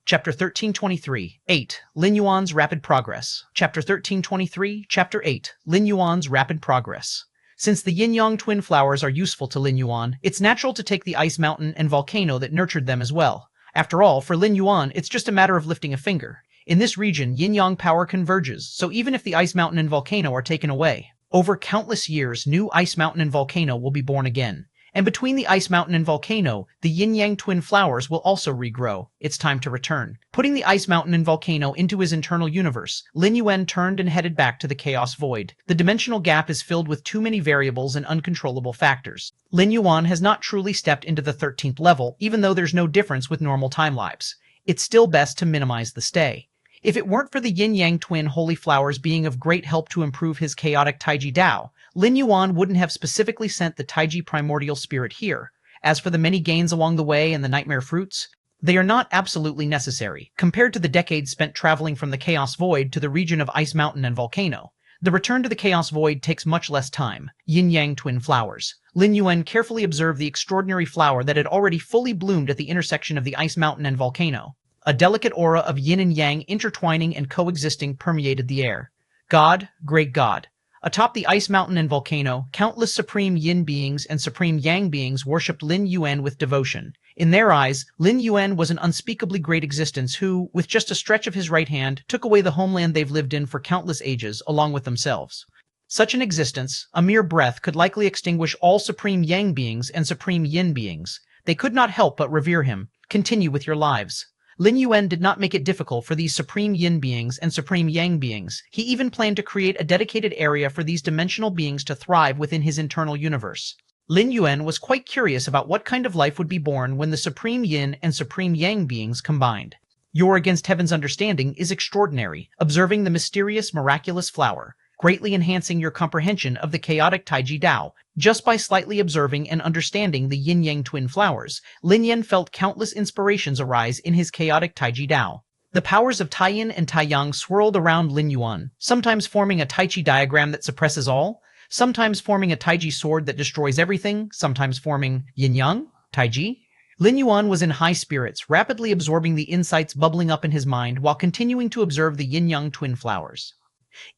Chapter 1323, 8. Lin Yuan's Rapid Progress. Chapter 1323, Chapter 8. Lin Yuan's Rapid Progress. Since the yin-yang twin flowers are useful to Lin Yuan, it's natural to take the ice mountain and volcano that nurtured them as well. After all, for Lin Yuan, it's just a matter of lifting a finger. In this region, yin-yang power converges, so even if the ice mountain and volcano are taken away, over countless years, new ice mountain and volcano will be born again. And between the ice mountain and volcano, the yin-yang twin flowers will also regrow. It's time to return. Putting the ice mountain and volcano into his internal universe, Lin Yuan turned and headed back to the chaos void. The dimensional gap is filled with too many variables and uncontrollable factors. Lin Yuan has not truly stepped into the 13th level, even though there's no difference with normal time-lapse. It's still best to minimize the stay. If it weren't for the yin-yang twin holy flowers being of great help to improve his chaotic Taiji Dao, Lin Yuan wouldn't have specifically sent the Taiji primordial spirit here. As for the many gains along the way and the nightmare fruits, they are not absolutely necessary, compared to the decades spent traveling from the Chaos Void to the region of Ice Mountain and Volcano. The return to the Chaos Void takes much less time. Yin-yang twin flowers. Lin Yuan carefully observed the extraordinary flower that had already fully bloomed at the intersection of the Ice Mountain and Volcano. A delicate aura of yin and yang intertwining and coexisting permeated the air. God, great God. Atop the ice mountain and volcano, countless supreme yin beings and supreme yang beings worshipped Lin Yuan with devotion. In their eyes, Lin Yuan was an unspeakably great existence who, with just a stretch of his right hand, took away the homeland they've lived in for countless ages, along with themselves. Such an existence, a mere breath, could likely extinguish all supreme yang beings and supreme yin beings. They could not help but revere him. Continue with your lives. Lin Yuan did not make it difficult for these supreme yin beings and supreme yang beings. He even planned to create a dedicated area for these dimensional beings to thrive within his internal universe. Lin Yuan was quite curious about what kind of life would be born when the supreme yin and supreme yang beings combined. Your against heaven's understanding is extraordinary, observing the mysterious, miraculous flower, greatly enhancing your comprehension of the chaotic Taiji Dao. Just by slightly observing and understanding the yin-yang twin flowers, Lin Yuan felt countless inspirations arise in his chaotic Taiji Dao. The powers of Tai-yin and Tai-yang swirled around Lin Yuan, sometimes forming a Tai Chi diagram that suppresses all, sometimes forming a Taiji sword that destroys everything, sometimes forming yin-yang, Taiji. Lin Yuan was in high spirits, rapidly absorbing the insights bubbling up in his mind while continuing to observe the yin-yang twin flowers.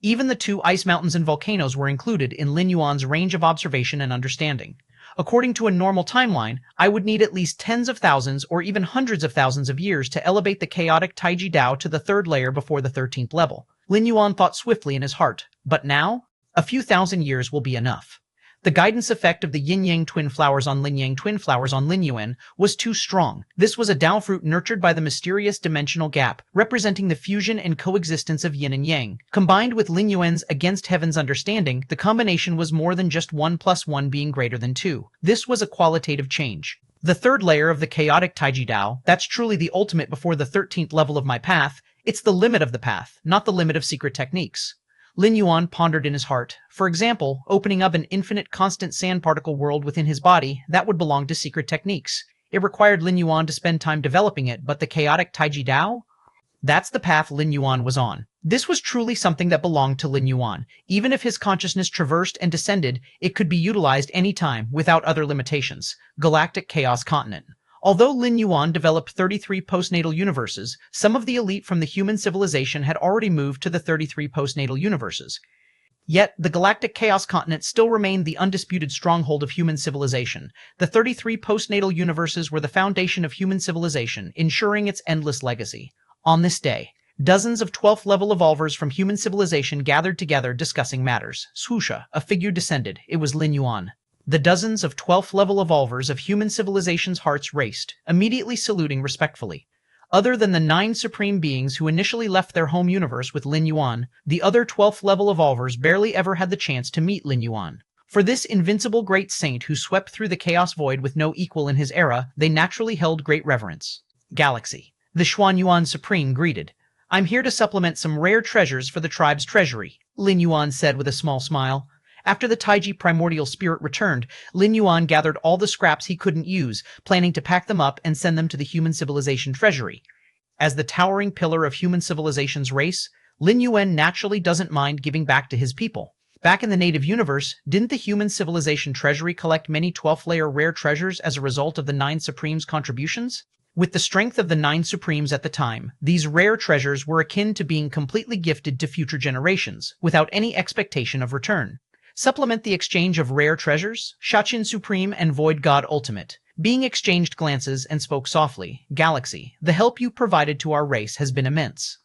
Even the two ice mountains and volcanoes were included in Lin Yuan's range of observation and understanding. According to a normal timeline, I would need at least tens of thousands or even hundreds of thousands of years to elevate the chaotic Taiji Dao to the third layer before the 13th level. Lin Yuan thought swiftly in his heart. But now? A few thousand years will be enough. The guidance effect of the yin-yang twin flowers on yin-yang twin flowers on Lin Yuan was too strong. This was a Dao fruit nurtured by the mysterious dimensional gap, representing the fusion and coexistence of yin and yang. Combined with Lin Yuan's against heaven's understanding, the combination was more than just 1 + 1 being greater than 2. This was a qualitative change. The third layer of the chaotic Taiji Dao, that's truly the ultimate before the 13th level of my path. It's the limit of the path, not the limit of secret techniques. Lin Yuan pondered in his heart. For example, opening up an infinite constant sand particle world within his body, that would belong to secret techniques. It required Lin Yuan to spend time developing it, but the chaotic Taiji Dao? That's the path Lin Yuan was on. This was truly something that belonged to Lin Yuan. Even if his consciousness traversed and descended, it could be utilized any time, without other limitations. Galactic Chaos Continent. Although Lin Yuan developed 33 postnatal universes, some of the elite from the human civilization had already moved to the 33 postnatal universes. Yet, the Galactic Chaos Continent still remained the undisputed stronghold of human civilization. The 33 postnatal universes were the foundation of human civilization, ensuring its endless legacy. On this day, dozens of 12th level evolvers from human civilization gathered together discussing matters. Swoosha, a figure descended. It was Lin Yuan. The dozens of 12th level evolvers of human civilization's hearts raced, immediately saluting respectfully. Other than the 9 supreme beings who initially left their home universe with Lin Yuan, the other 12th level evolvers barely ever had the chance to meet Lin Yuan. For this invincible great saint who swept through the chaos void with no equal in his era, they naturally held great reverence. Galaxy. The Xuan Yuan Supreme greeted. I'm here to supplement some rare treasures for the tribe's treasury, Lin Yuan said with a small smile. After the Taiji primordial spirit returned, Lin Yuan gathered all the scraps he couldn't use, planning to pack them up and send them to the human civilization treasury. As the towering pillar of human civilization's race, Lin Yuan naturally doesn't mind giving back to his people. Back in the native universe, didn't the human civilization treasury collect many 12th layer rare treasures as a result of the 9 Supremes' contributions? With the strength of the Nine Supremes at the time, these rare treasures were akin to being completely gifted to future generations, without any expectation of return. Supplement the exchange of rare treasures, Shachin Supreme and Void God Ultimate. Being exchanged glances and spoke softly, Galaxy, the help you provided to our race has been immense.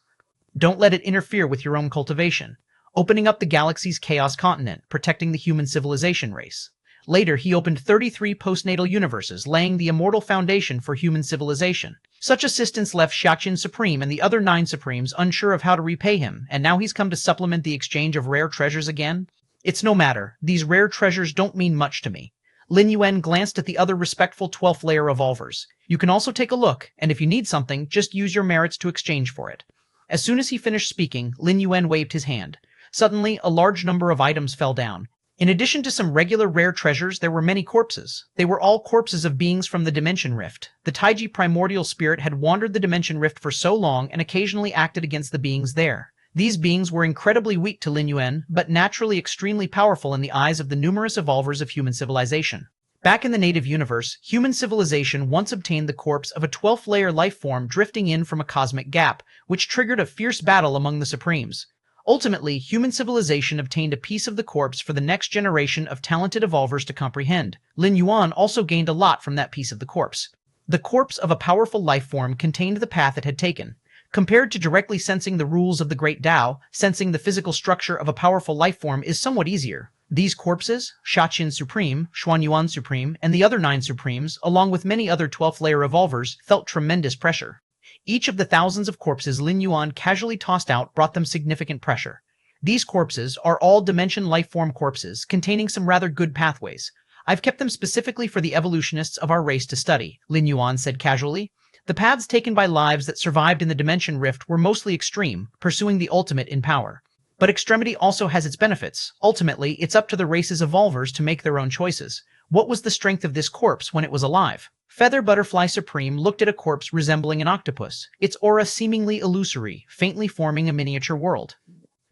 Don't let it interfere with your own cultivation. Opening up the galaxy's chaos continent, protecting the human civilization race. Later, he opened 33 postnatal universes, laying the immortal foundation for human civilization. Such assistance left Shachin Supreme and the other 9 Supremes unsure of how to repay him, and now he's come to supplement the exchange of rare treasures again? It's no matter. These rare treasures don't mean much to me. Lin Yuan glanced at the other respectful 12th layer evolvers. You can also take a look, and if you need something, just use your merits to exchange for it. As soon as he finished speaking, Lin Yuan waved his hand. Suddenly, a large number of items fell down. In addition to some regular rare treasures, there were many corpses. They were all corpses of beings from the Dimension Rift. The Taiji primordial spirit had wandered the Dimension Rift for so long and occasionally acted against the beings there. These beings were incredibly weak to Lin Yuan, but naturally extremely powerful in the eyes of the numerous evolvers of human civilization. Back in the native universe, human civilization once obtained the corpse of a 12th layer life form drifting in from a cosmic gap, which triggered a fierce battle among the Supremes. Ultimately, human civilization obtained a piece of the corpse for the next generation of talented evolvers to comprehend. Lin Yuan also gained a lot from that piece of the corpse. The corpse of a powerful life form contained the path it had taken. Compared to directly sensing the rules of the Great Dao, sensing the physical structure of a powerful life form is somewhat easier. These corpses, Shachin Supreme, Xuanyuan Supreme, and the other 9 Supremes, along with many other 12th layer evolvers, felt tremendous pressure. Each of the thousands of corpses Lin Yuan casually tossed out brought them significant pressure. These corpses are all dimension lifeform corpses, containing some rather good pathways. I've kept them specifically for the evolutionists of our race to study, Lin Yuan said casually. The paths taken by lives that survived in the Dimension Rift were mostly extreme, pursuing the ultimate in power. But extremity also has its benefits. Ultimately, it's up to the race's evolvers to make their own choices. What was the strength of this corpse when it was alive? Feather Butterfly Supreme looked at a corpse resembling an octopus, its aura seemingly illusory, faintly forming a miniature world.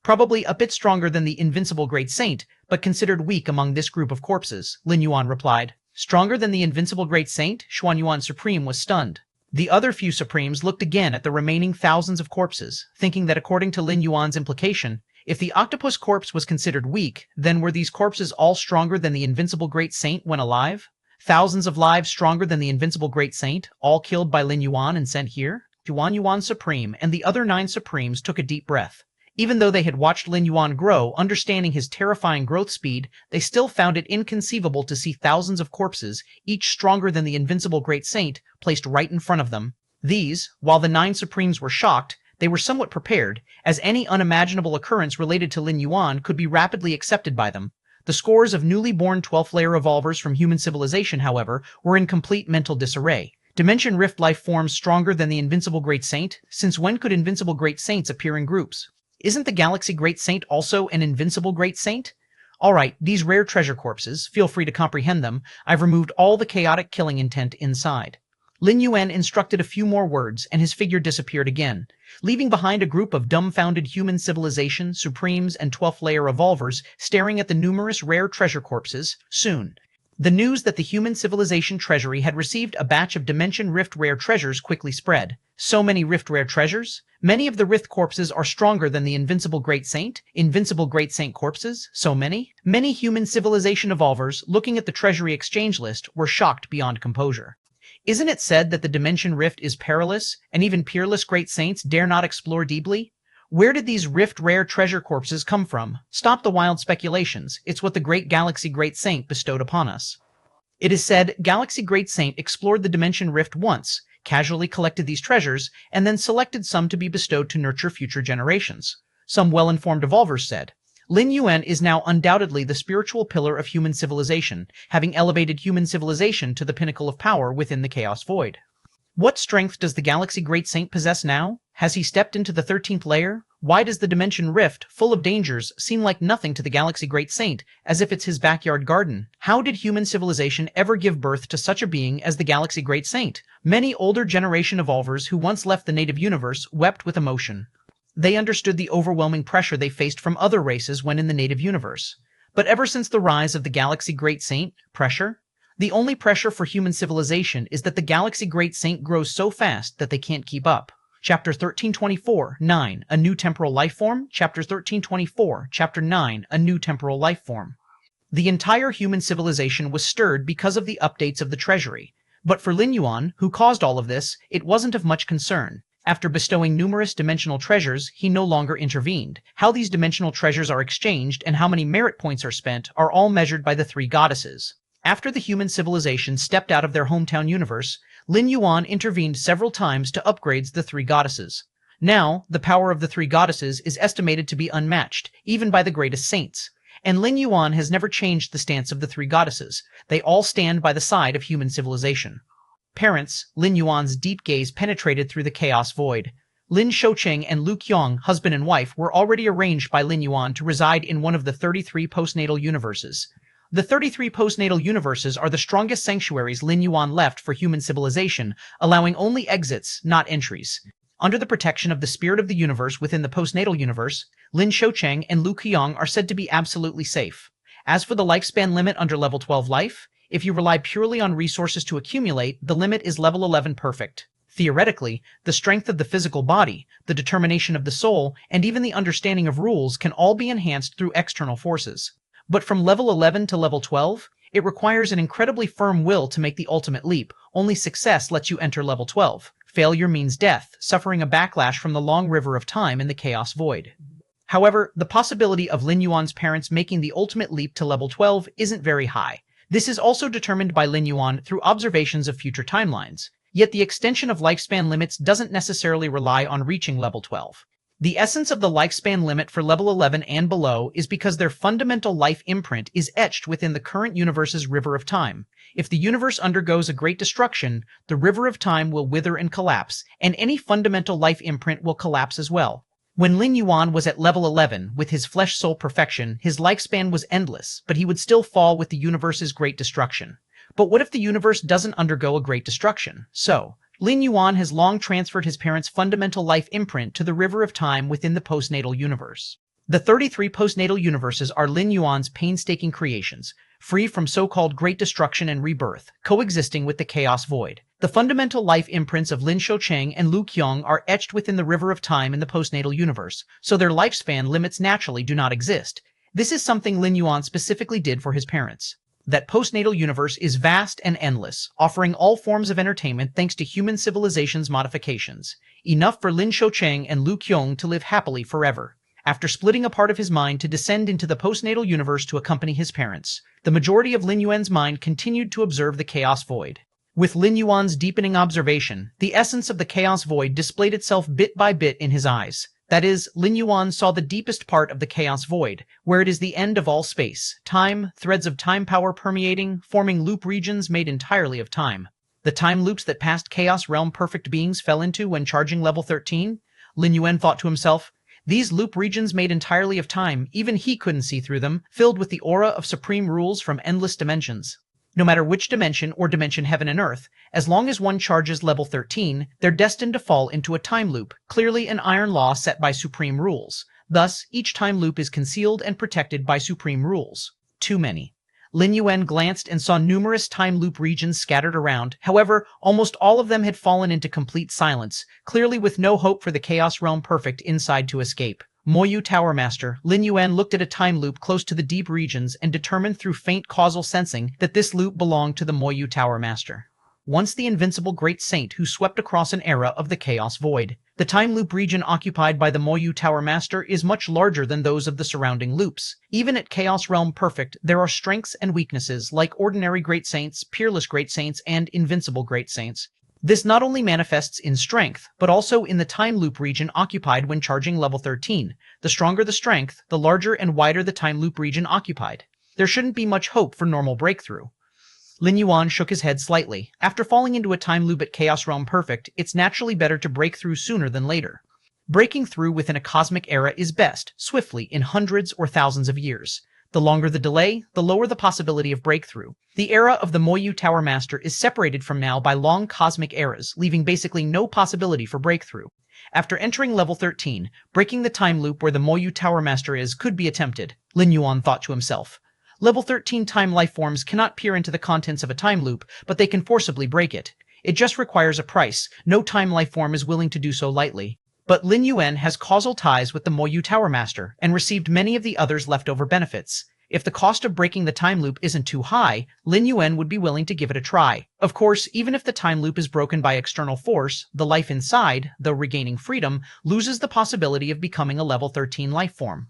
Probably a bit stronger than the invincible Great Saint, but considered weak among this group of corpses, Lin Yuan replied. Stronger than the invincible Great Saint? Xuanyuan Supreme was stunned. The other few Supremes looked again at the remaining thousands of corpses, thinking that according to Lin Yuan's implication, if the octopus corpse was considered weak, then were these corpses all stronger than the invincible Great Saint when alive? Thousands of lives stronger than the invincible Great Saint, all killed by Lin Yuan and sent here? Xuanyuan Supreme and the other 9 Supremes took a deep breath. Even though they had watched Lin Yuan grow, understanding his terrifying growth speed, they still found it inconceivable to see thousands of corpses, each stronger than the invincible Great Saint, placed right in front of them. These, while the 9 Supremes were shocked, they were somewhat prepared, as any unimaginable occurrence related to Lin Yuan could be rapidly accepted by them. The scores of newly born 12th layer evolvers from human civilization, however, were in complete mental disarray. Dimension Rift life forms stronger than the invincible Great Saint? Since when could invincible Great Saints appear in groups? Isn't the Galaxy Great Saint also an invincible Great Saint? Alright, these rare treasure corpses, feel free to comprehend them. I've removed all the chaotic killing intent inside. Lin Yuan instructed a few more words, and his figure disappeared again, leaving behind a group of dumbfounded human civilization, Supremes, and 12th layer evolvers staring at the numerous rare treasure corpses. Soon, the news that the human civilization treasury had received a batch of Dimension Rift rare treasures quickly spread. So many Rift rare treasures? Many of the Rift corpses are stronger than the invincible Great Saint? Invincible Great Saint corpses? So many? Many human civilization evolvers, looking at the treasury exchange list, were shocked beyond composure. Isn't it said that the Dimension Rift is perilous, and even peerless Great Saints dare not explore deeply? Where did these Rift rare treasure corpses come from? Stop the wild speculations. It's what the Great Galaxy Great Saint bestowed upon us. It is said Galaxy Great Saint explored the Dimension Rift once, casually collected these treasures, and then selected some to be bestowed to nurture future generations. Some well-informed evolvers said. Lin Yuan is now undoubtedly the spiritual pillar of human civilization, having elevated human civilization to the pinnacle of power within the Chaos Void. What strength does the Galaxy Great Saint possess now? Has he stepped into the 13th layer? Why does the Dimension Rift, full of dangers, seem like nothing to the Galaxy Great Saint, as if it's his backyard garden? How did human civilization ever give birth to such a being as the Galaxy Great Saint? Many older generation evolvers who once left the native universe wept with emotion. They understood the overwhelming pressure they faced from other races when in the native universe. But ever since the rise of the Galaxy Great Saint, pressure? The only pressure for human civilization is that the galaxy Great Saint grows so fast that they can't keep up. Chapter 1324, 9, A New Temporal Life Form. Chapter 1324, Chapter 9, A New Temporal Life Form. The entire human civilization was stirred because of the updates of the treasury. But for Lin Yuan, who caused all of this, it wasn't of much concern. After bestowing numerous dimensional treasures, he no longer intervened. How these dimensional treasures are exchanged and how many merit points are spent are all measured by the three goddesses. After the human civilization stepped out of their hometown universe, Lin Yuan intervened several times to upgrade the three goddesses. Now, the power of the three goddesses is estimated to be unmatched, even by the greatest saints. And Lin Yuan has never changed the stance of the three goddesses. They all stand by the side of human civilization. Parents, Lin Yuan's deep gaze penetrated through the chaos void. Lin Shoucheng and Lu Qiong, husband and wife, were already arranged by Lin Yuan to reside in one of the 33 postnatal universes. The 33 postnatal universes are the strongest sanctuaries Lin Yuan left for human civilization, allowing only exits, not entries. Under the protection of the spirit of the universe within the postnatal universe, Lin Shoucheng and Lu Qiong are said to be absolutely safe. As for the lifespan limit under level 12 life, if you rely purely on resources to accumulate, the limit is level 11 perfect. Theoretically, the strength of the physical body, the determination of the soul, and even the understanding of rules can all be enhanced through external forces. But from level 11 to level 12, it requires an incredibly firm will to make the ultimate leap. Only success lets you enter level 12. Failure means death, suffering a backlash from the long river of time in the chaos void. However, the possibility of Lin Yuan's parents making the ultimate leap to level 12 isn't very high. This is also determined by Lin Yuan through observations of future timelines. Yet the extension of lifespan limits doesn't necessarily rely on reaching level 12. The essence of the lifespan limit for level 11 and below is because their fundamental life imprint is etched within the current universe's river of time. If the universe undergoes a great destruction, the river of time will wither and collapse, and any fundamental life imprint will collapse as well. When Lin Yuan was at level 11, with his flesh-soul perfection, his lifespan was endless, but he would still fall with the universe's great destruction. But what if the universe doesn't undergo a great destruction? So, Lin Yuan has long transferred his parents' fundamental life imprint to the river of time within the postnatal universe. The 33 postnatal universes are Lin Yuan's painstaking creations, free from so-called great destruction and rebirth, coexisting with the chaos void. The fundamental life imprints of Lin Shoucheng and Lu Qiong are etched within the river of time in the postnatal universe, so their lifespan limits naturally do not exist. This is something Lin Yuan specifically did for his parents. That postnatal universe is vast and endless, offering all forms of entertainment thanks to human civilization's modifications. Enough for Lin Shoucheng and Lu Qiong to live happily forever. After splitting a part of his mind to descend into the postnatal universe to accompany his parents, the majority of Lin Yuan's mind continued to observe the chaos void. With Lin Yuan's deepening observation, the essence of the chaos void displayed itself bit by bit in his eyes. That is, Lin Yuan saw the deepest part of the chaos void, where it is the end of all space, time, threads of time power permeating, forming loop regions made entirely of time. The time loops that past chaos realm perfect beings fell into when charging level 13? Lin Yuan thought to himself, these loop regions made entirely of time, even he couldn't see through them, filled with the aura of supreme rules from endless dimensions. No matter which dimension or dimension heaven and earth, as long as one charges level 13, they're destined to fall into a time loop, clearly an iron law set by supreme rules. Thus, each time loop is concealed and protected by supreme rules. Too many. Lin Yuan glanced and saw numerous time loop regions scattered around. However, almost all of them had fallen into complete silence, clearly with no hope for the Chaos Realm Perfect inside to escape. Moyu Tower Master, Lin Yuan looked at a time loop close to the deep regions and determined through faint causal sensing that this loop belonged to the Moyu Tower Master. Once the invincible great saint who swept across an era of the chaos void. The time loop region occupied by the Moyu Tower Master is much larger than those of the surrounding loops. Even at Chaos Realm Perfect, there are strengths and weaknesses like ordinary great saints, peerless great saints, and invincible great saints. This not only manifests in strength, but also in the time loop region occupied when charging level 13. The stronger the strength, the larger and wider the time loop region occupied. There shouldn't be much hope for normal breakthrough. Lin Yuan shook his head slightly. After falling into a time loop at Chaos Realm Perfect, it's naturally better to break through sooner than later. Breaking through within a cosmic era is best, swiftly, in hundreds or thousands of years. The longer the delay, the lower the possibility of breakthrough. The era of the Moyu Tower Master is separated from now by long cosmic eras, leaving basically no possibility for breakthrough. After entering level 13, breaking the time loop where the Moyu Tower Master is could be attempted, Lin Yuan thought to himself. Level 13 time life forms cannot peer into the contents of a time loop, but they can forcibly break it. It just requires a price. No time life form is willing to do so lightly. But Lin Yuan has causal ties with the Moyu Tower Master and received many of the others' leftover benefits. If the cost of breaking the time loop isn't too high, Lin Yuan would be willing to give it a try. Of course, even if the time loop is broken by external force, the life inside, though regaining freedom, loses the possibility of becoming a level 13 life form.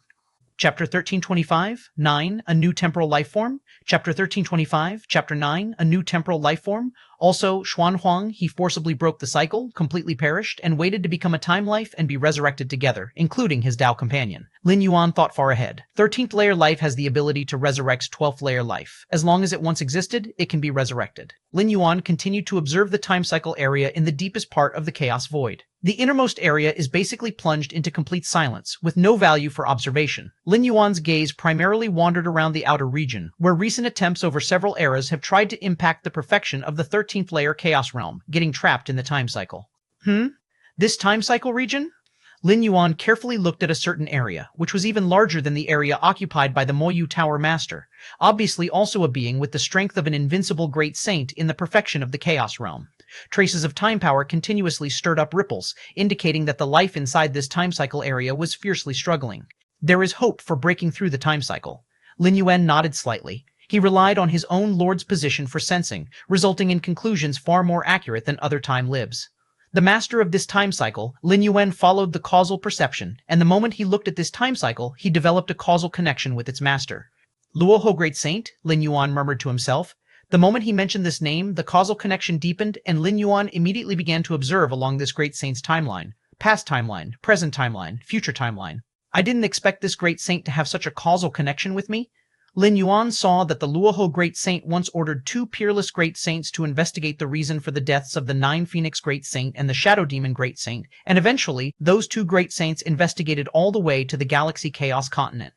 Chapter 1325, 9, A New Temporal Life Form. Chapter 1325, Chapter 9, A New Temporal Life Form. Also, Xuan Huang, he forcibly broke the cycle, completely perished, and waited to become a time life and be resurrected together, including his Dao companion. Lin Yuan thought far ahead. 13th layer life has the ability to resurrect 12th layer life. As long as it once existed, it can be resurrected. Lin Yuan continued to observe the time cycle area in the deepest part of the chaos void. The innermost area is basically plunged into complete silence, with no value for observation. Lin Yuan's gaze primarily wandered around the outer region, where recent attempts over several eras have tried to impact the perfection of the 13th layer chaos realm, getting trapped in the time cycle. This time cycle region? Lin Yuan carefully looked at a certain area, which was even larger than the area occupied by the Moyu Tower Master, obviously also a being with the strength of an invincible great saint in the perfection of the chaos realm. Traces of time power continuously stirred up ripples, indicating that the life inside this time cycle area was fiercely struggling. There is hope for breaking through the time cycle. Lin Yuan nodded slightly. He relied on his own lord's position for sensing, resulting in conclusions far more accurate than other time libs. The master of this time cycle, Lin Yuan, followed the causal perception, and the moment he looked at this time cycle, he developed a causal connection with its master. Luoho Great Saint, Lin Yuan murmured to himself. The moment he mentioned this name, the causal connection deepened, and Lin Yuan immediately began to observe along this great saint's timeline. Past timeline, present timeline, future timeline. I didn't expect this great saint to have such a causal connection with me. Lin Yuan saw that the Luoho Great Saint once ordered 2 peerless Great Saints to investigate the reason for the deaths of the 9 Phoenix Great Saint and the Shadow Demon Great Saint, and eventually, those 2 Great Saints investigated all the way to the Galaxy Chaos Continent.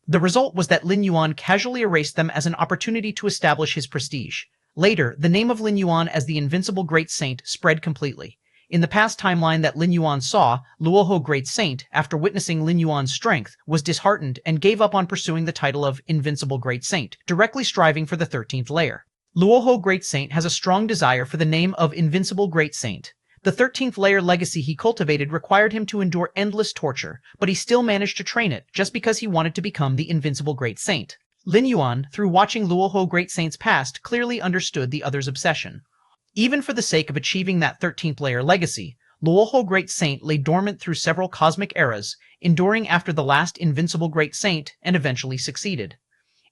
The result was that Lin Yuan casually erased them as an opportunity to establish his prestige. Later, the name of Lin Yuan as the Invincible Great Saint spread completely. In the past timeline that Lin Yuan saw, Luoho Great Saint, after witnessing Lin Yuan's strength, was disheartened and gave up on pursuing the title of Invincible Great Saint, directly striving for the 13th layer. Luoho Great Saint has a strong desire for the name of Invincible Great Saint. The 13th layer legacy he cultivated required him to endure endless torture, but he still managed to train it just because he wanted to become the Invincible Great Saint. Lin Yuan, through watching Luoho Great Saint's past, clearly understood the other's obsession. Even for the sake of achieving that 13th layer legacy, Luoho Great Saint lay dormant through several cosmic eras, enduring after the last Invincible Great Saint, and eventually succeeded.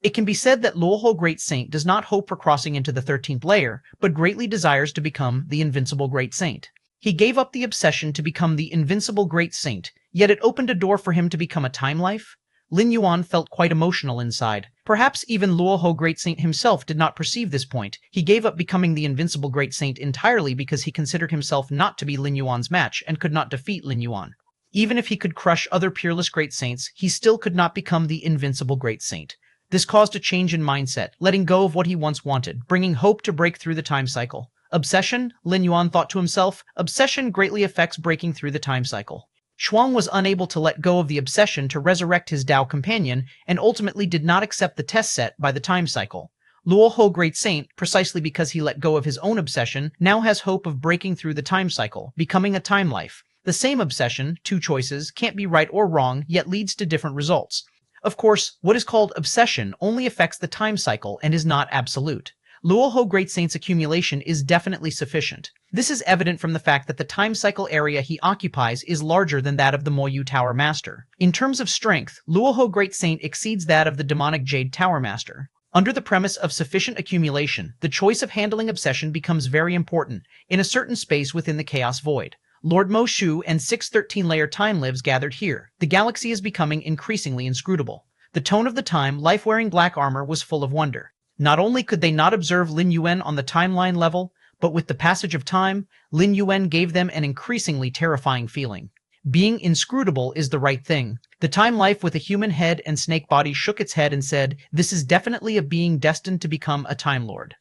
It can be said that Luoho Great Saint does not hope for crossing into the 13th layer, but greatly desires to become the Invincible Great Saint. He gave up the obsession to become the Invincible Great Saint, yet it opened a door for him to become a time life. Lin Yuan felt quite emotional inside. Perhaps even Luoho Great Saint himself did not perceive this point. He gave up becoming the Invincible Great Saint entirely because he considered himself not to be Lin Yuan's match and could not defeat Lin Yuan. Even if he could crush other peerless Great Saints, he still could not become the Invincible Great Saint. This caused a change in mindset, letting go of what he once wanted, bringing hope to break through the time cycle. Obsession, Lin Yuan thought to himself, obsession greatly affects breaking through the time cycle. Shuang was unable to let go of the obsession to resurrect his Dao companion, and ultimately did not accept the test set by the time cycle. Luoho Great Saint, precisely because he let go of his own obsession, now has hope of breaking through the time cycle, becoming a time life. The same obsession, 2 choices, can't be right or wrong, yet leads to different results. Of course, what is called obsession only affects the time cycle and is not absolute. Luoho Great Saint's accumulation is definitely sufficient. This is evident from the fact that the time cycle area he occupies is larger than that of the Moyu Tower Master. In terms of strength, Luoho Great Saint exceeds that of the demonic Jade Tower Master. Under the premise of sufficient accumulation, the choice of handling obsession becomes very important, in a certain space within the Chaos Void. Lord Mo Shu and 6 13-layer time lives gathered here. The galaxy is becoming increasingly inscrutable. The tone of the time, life wearing black armor, was full of wonder. Not only could they not observe Lin Yuan on the timeline level, but with the passage of time, Lin Yuan gave them an increasingly terrifying feeling. Being inscrutable is the right thing. The time life with a human head and snake body shook its head and said, "This is definitely a being destined to become a Time Lord.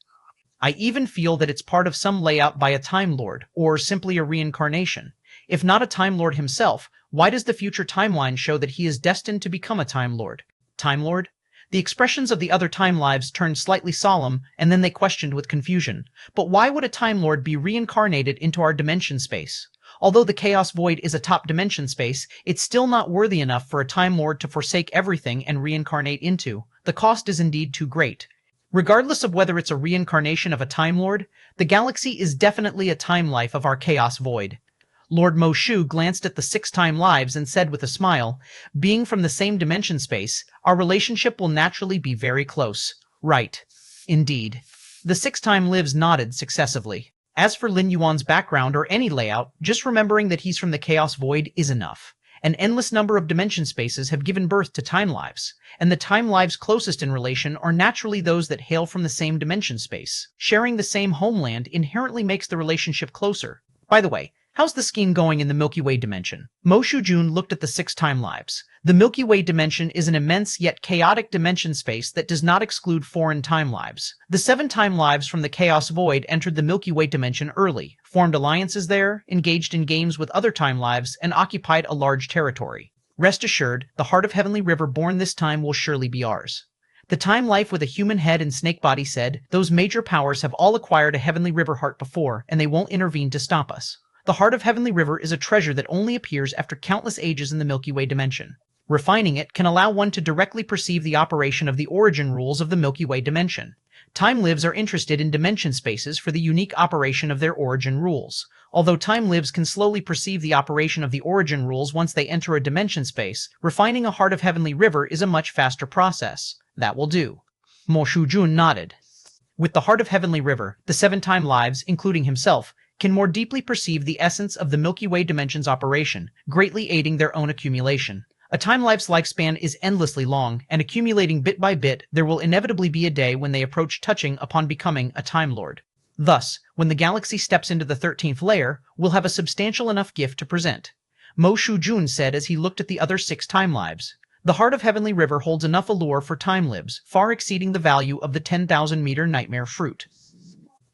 I even feel that it's part of some layout by a Time Lord, or simply a reincarnation. If not a Time Lord himself, why does the future timeline show that he is destined to become a Time Lord? Time Lord? The expressions of the other Time Lives turned slightly solemn, and then they questioned with confusion. But why would a Time Lord be reincarnated into our dimension space? Although the Chaos Void is a top dimension space, it's still not worthy enough for a Time Lord to forsake everything and reincarnate into. The cost is indeed too great. Regardless of whether it's a reincarnation of a Time Lord, the galaxy is definitely a time life of our Chaos Void. Lord Mo Shu glanced at the 6 Time Lives and said with a smile, being from the same dimension space, our relationship will naturally be very close. Right. Indeed. The 6 Time Lives nodded successively. As for Lin Yuan's background or any layout, just remembering that he's from the Chaos Void is enough. An endless number of dimension spaces have given birth to Time Lives, and the Time Lives closest in relation are naturally those that hail from the same dimension space. Sharing the same homeland inherently makes the relationship closer. By the way, how's the scheme going in the Milky Way dimension? Mo Shujun looked at the 6 Time Lives. The Milky Way dimension is an immense yet chaotic dimension space that does not exclude foreign Time Lives. The 7 Time Lives from the Chaos Void entered the Milky Way dimension early, formed alliances there, engaged in games with other Time Lives, and occupied a large territory. Rest assured, the heart of Heavenly River born this time will surely be ours. The Time Life with a human head and snake body said, those major powers have all acquired a Heavenly River heart before, and they won't intervene to stop us. The heart of Heavenly River is a treasure that only appears after countless ages in the Milky Way dimension. Refining it can allow one to directly perceive the operation of the origin rules of the Milky Way dimension. Time Lives are interested in dimension spaces for the unique operation of their origin rules. Although Time Lives can slowly perceive the operation of the origin rules once they enter a dimension space, refining a heart of Heavenly River is a much faster process. That will do. Mo Shujun nodded. With the heart of Heavenly River, the 7 Time Lives, including himself, can more deeply perceive the essence of the Milky Way dimension's operation, greatly aiding their own accumulation. A Time Life's lifespan is endlessly long, and accumulating bit by bit, there will inevitably be a day when they approach touching upon becoming a Time Lord. Thus, when the galaxy steps into the 13th layer, we'll have a substantial enough gift to present. Mo Shujun said as he looked at the other 6 Time Lives. The heart of Heavenly River holds enough allure for Time Lives, far exceeding the value of the 10,000-meter nightmare fruit.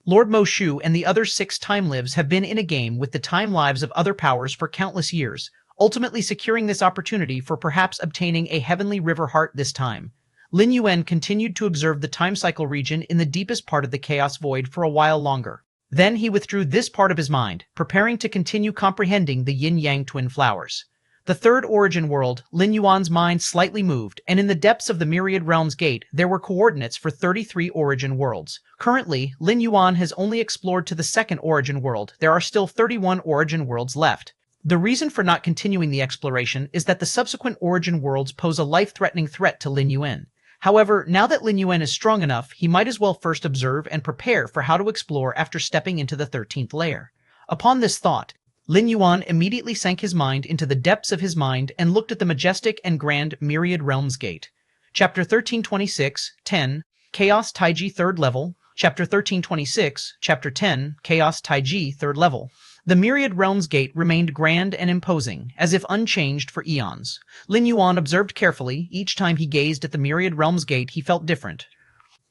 Lord Mo Shu and the other 6 Time Lives have been in a game with the Time Lives of other powers for countless years, ultimately securing this opportunity for perhaps obtaining a Heavenly River heart this time. Lin Yuan continued to observe the time cycle region in the deepest part of the Chaos Void for a while longer. Then he withdrew this part of his mind, preparing to continue comprehending the yin-yang twin flowers. The third origin world, Lin Yuan's mind slightly moved, and in the depths of the Myriad Realms gate, there were coordinates for 33 origin worlds. Currently, Lin Yuan has only explored to the second origin world. There are still 31 origin worlds left. The reason for not continuing the exploration is that the subsequent origin worlds pose a life-threatening threat to Lin Yuan. However, now that Lin Yuan is strong enough, he might as well first observe and prepare for how to explore after stepping into the 13th layer. Upon this thought, Lin Yuan immediately sank his mind into the depths of his mind and looked at the majestic and grand Myriad Realms Gate. Chapter 1326, 10, Chaos Taiji 3rd Level. Chapter 1326, Chapter 10, Chaos Taiji 3rd Level. The Myriad Realms Gate remained grand and imposing, as if unchanged for eons. Lin Yuan observed carefully. Each time he gazed at the Myriad Realms Gate, he felt different.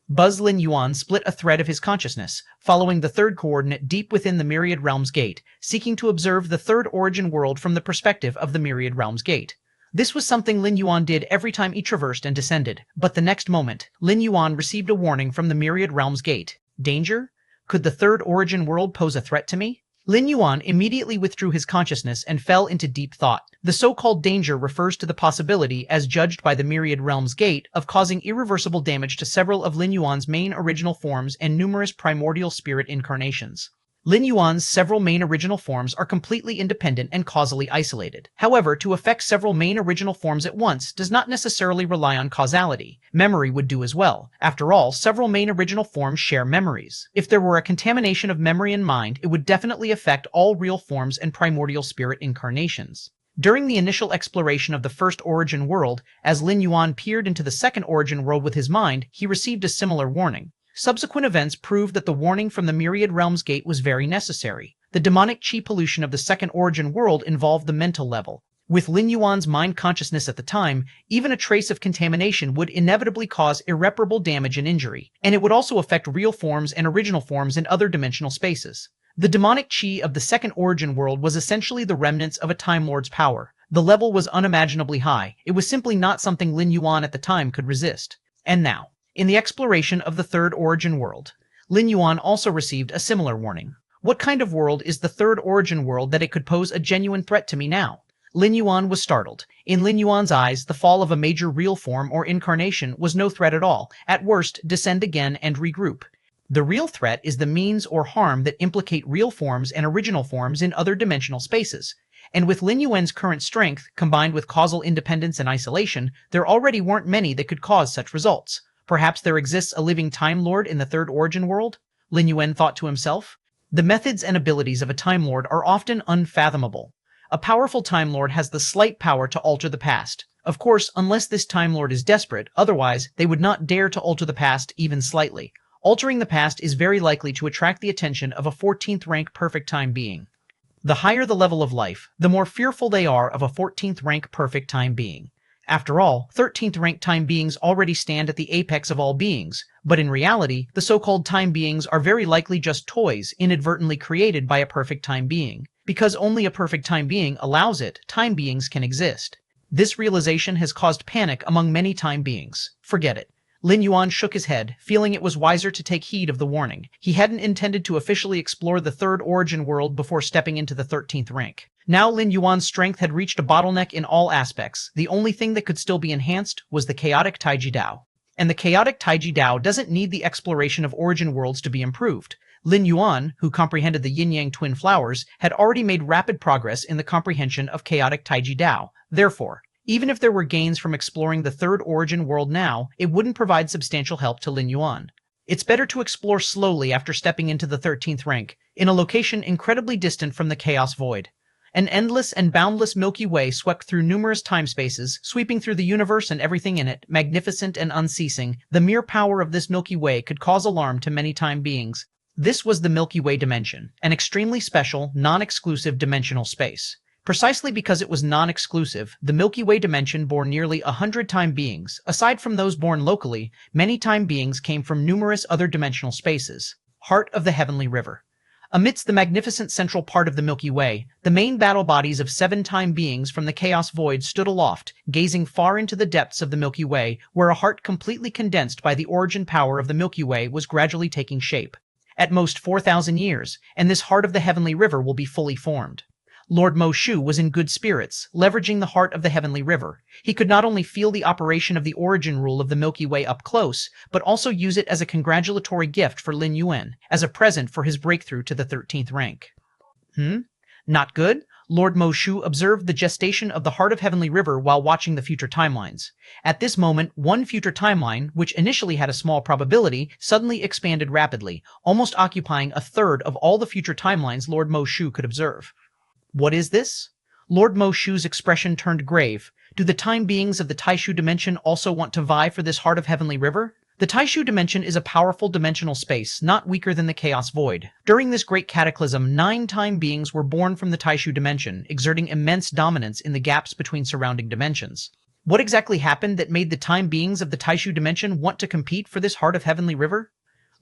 Lin Yuan split a thread of his consciousness, following the third coordinate deep within the Myriad Realms Gate, seeking to observe the third origin world from the perspective of the Myriad Realms Gate. This was something Lin Yuan did every time he traversed and descended, but the next moment, Lin Yuan received a warning from the Myriad Realms Gate. Danger? Could the third origin world pose a threat to me? Lin Yuan immediately withdrew his consciousness and fell into deep thought. The so-called danger refers to the possibility, as judged by the Myriad Realms Gate, of causing irreversible damage to several of Lin Yuan's main original forms and numerous primordial spirit incarnations. Lin Yuan's several main original forms are completely independent and causally isolated. However, to affect several main original forms at once does not necessarily rely on causality. Memory would do as well. After all, several main original forms share memories. If there were a contamination of memory and mind, it would definitely affect all real forms and primordial spirit incarnations. During the initial exploration of the first origin world, as Lin Yuan peered into the second origin world with his mind, he received a similar warning. Subsequent events proved that the warning from the Myriad Realms Gate was very necessary. The demonic chi pollution of the second origin world involved the mental level. With Lin Yuan's mind consciousness at the time, even a trace of contamination would inevitably cause irreparable damage and injury, and it would also affect real forms and original forms in other dimensional spaces. The demonic chi of the second origin world was essentially the remnants of a Time Lord's power. The level was unimaginably high. It was simply not something Lin Yuan at the time could resist. And now, in the exploration of the third origin world, Lin Yuan also received a similar warning. What kind of world is the third origin world that it could pose a genuine threat to me now? Lin Yuan was startled. In Lin Yuan's eyes, the fall of a major real form or incarnation was no threat at all. At worst, descend again and regroup. The real threat is the means or harm that implicate real forms and original forms in other dimensional spaces. And with Lin Yuan's current strength, combined with causal independence and isolation, there already weren't many that could cause such results. Perhaps there exists a living Time Lord in the third origin world? Lin Yuan thought to himself. The methods and abilities of a Time Lord are often unfathomable. A powerful Time Lord has the slight power to alter the past. Of course, unless this Time Lord is desperate, otherwise they would not dare to alter the past even slightly. Altering the past is very likely to attract the attention of a 14th rank perfect time being. The higher the level of life, the more fearful they are of a 14th rank perfect time being. After all, 13th rank time beings already stand at the apex of all beings, but in reality, the so-called time beings are very likely just toys inadvertently created by a perfect time being. Because only a perfect time being allows it, time beings can exist. This realization has caused panic among many time beings. Forget it. Lin Yuan shook his head, feeling it was wiser to take heed of the warning. He hadn't intended to officially explore the third origin world before stepping into the 13th rank. Now Lin Yuan's strength had reached a bottleneck in all aspects. The only thing that could still be enhanced was the chaotic Taiji Dao. And the chaotic Taiji Dao doesn't need the exploration of origin worlds to be improved. Lin Yuan, who comprehended the yin-yang twin flowers, had already made rapid progress in the comprehension of chaotic Taiji Dao. Therefore, even if there were gains from exploring the third origin world now, it wouldn't provide substantial help to Lin Yuan. It's better to explore slowly after stepping into the 13th rank, in a location incredibly distant from the chaos void. An endless and boundless Milky Way swept through numerous time spaces, sweeping through the universe and everything in it, magnificent and unceasing. The mere power of this Milky Way could cause alarm to many time beings. This was the Milky Way dimension, an extremely special, non-exclusive dimensional space. Precisely because it was non-exclusive, the Milky Way dimension bore nearly 100 time beings. Aside from those born locally, many time beings came from numerous other dimensional spaces. Heart of the Heavenly River. Amidst the magnificent central part of the Milky Way, the main battle bodies of 7 time beings from the Chaos Void stood aloft, gazing far into the depths of the Milky Way, where a heart completely condensed by the origin power of the Milky Way was gradually taking shape. At most 4,000 years, and this heart of the Heavenly River will be fully formed. Lord Mo Shu was in good spirits, leveraging the heart of the Heavenly River. He could not only feel the operation of the origin rule of the Milky Way up close, but also use it as a congratulatory gift for Lin Yuan, as a present for his breakthrough to the 13th rank. Not good? Lord Mo Shu observed the gestation of the heart of Heavenly River while watching the future timelines. At this moment, one future timeline, which initially had a small probability, suddenly expanded rapidly, almost occupying a third of all the future timelines Lord Mo Shu could observe. What is this? Lord Mo Shu's expression turned grave. Do the time beings of the Taishu dimension also want to vie for this heart of Heavenly River? The Taishu dimension is a powerful dimensional space, not weaker than the Chaos Void. During this great cataclysm, 9 time beings were born from the Taishu dimension, exerting immense dominance in the gaps between surrounding dimensions. What exactly happened that made the time beings of the Taishu dimension want to compete for this heart of Heavenly River?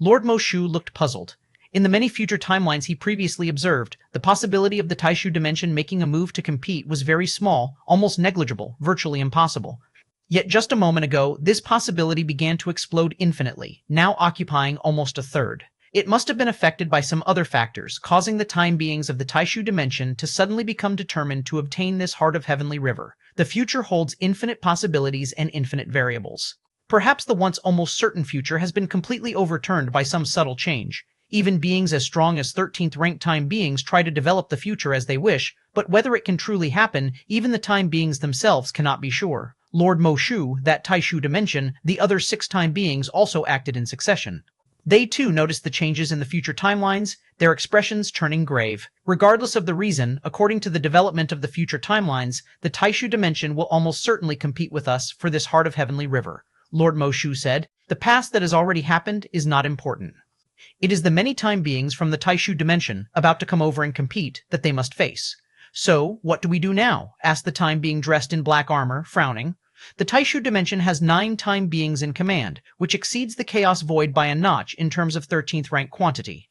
Lord Mo Shu looked puzzled. In the many future timelines he previously observed, the possibility of the Taishu dimension making a move to compete was very small, almost negligible, virtually impossible. Yet just a moment ago, this possibility began to explode infinitely, now occupying almost a third. It must have been affected by some other factors, causing the time beings of the Taishu dimension to suddenly become determined to obtain this heart of Heavenly River. The future holds infinite possibilities and infinite variables. Perhaps the once almost certain future has been completely overturned by some subtle change. Even beings as strong as 13th ranked time beings try to develop the future as they wish, but whether it can truly happen, even the time beings themselves cannot be sure. Lord Mo Shu, that Taishu dimension, the other 6 time beings also acted in succession. They too noticed the changes in the future timelines, their expressions turning grave. Regardless of the reason, according to the development of the future timelines, the Taishu dimension will almost certainly compete with us for this heart of Heavenly River. Lord Mo Shu said, the past that has already happened is not important. It is the many time beings from the Taishu dimension about to come over and compete that they must face. So, what do we do now? Asked the time being dressed in black armor, frowning. The Taishu dimension has 9 time beings in command, which exceeds the Chaos Void by a notch in terms of 13th rank quantity.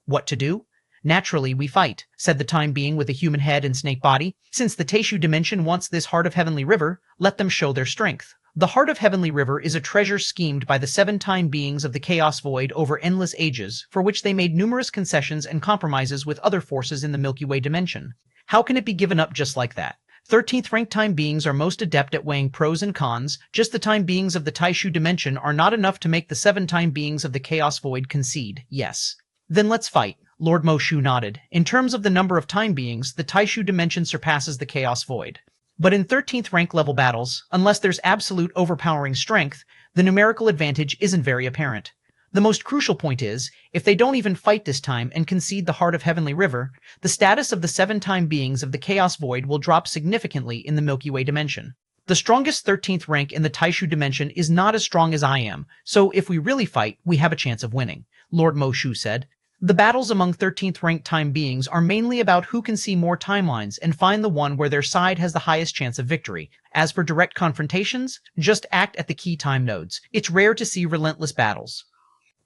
What to do? Naturally, we fight, said the time being with a human head and snake body. Since the Taishu dimension wants this heart of Heavenly River, let them show their strength. The heart of Heavenly River is a treasure schemed by the seven-time beings of the Chaos Void over endless ages, for which they made numerous concessions and compromises with other forces in the Milky Way dimension. How can it be given up just like that? 13th ranked time beings are most adept at weighing pros and cons. Just the time beings of the Taishu dimension are not enough to make the seven-time beings of the Chaos Void concede, yes. Then let's fight. Lord Moshu nodded. In terms of the number of time beings, the Taishu dimension surpasses the Chaos Void. But in 13th rank level battles, unless there's absolute overpowering strength, the numerical advantage isn't very apparent. The most crucial point is, if they don't even fight this time and concede the heart of Heavenly River, the status of the seven-time beings of the Chaos Void will drop significantly in the Milky Way dimension. The strongest 13th rank in the Taishu dimension is not as strong as I am, so if we really fight, we have a chance of winning, Lord Moshu said. The battles among 13th ranked time beings are mainly about who can see more timelines and find the one where their side has the highest chance of victory. As for direct confrontations, just act at the key time nodes. It's rare to see relentless battles.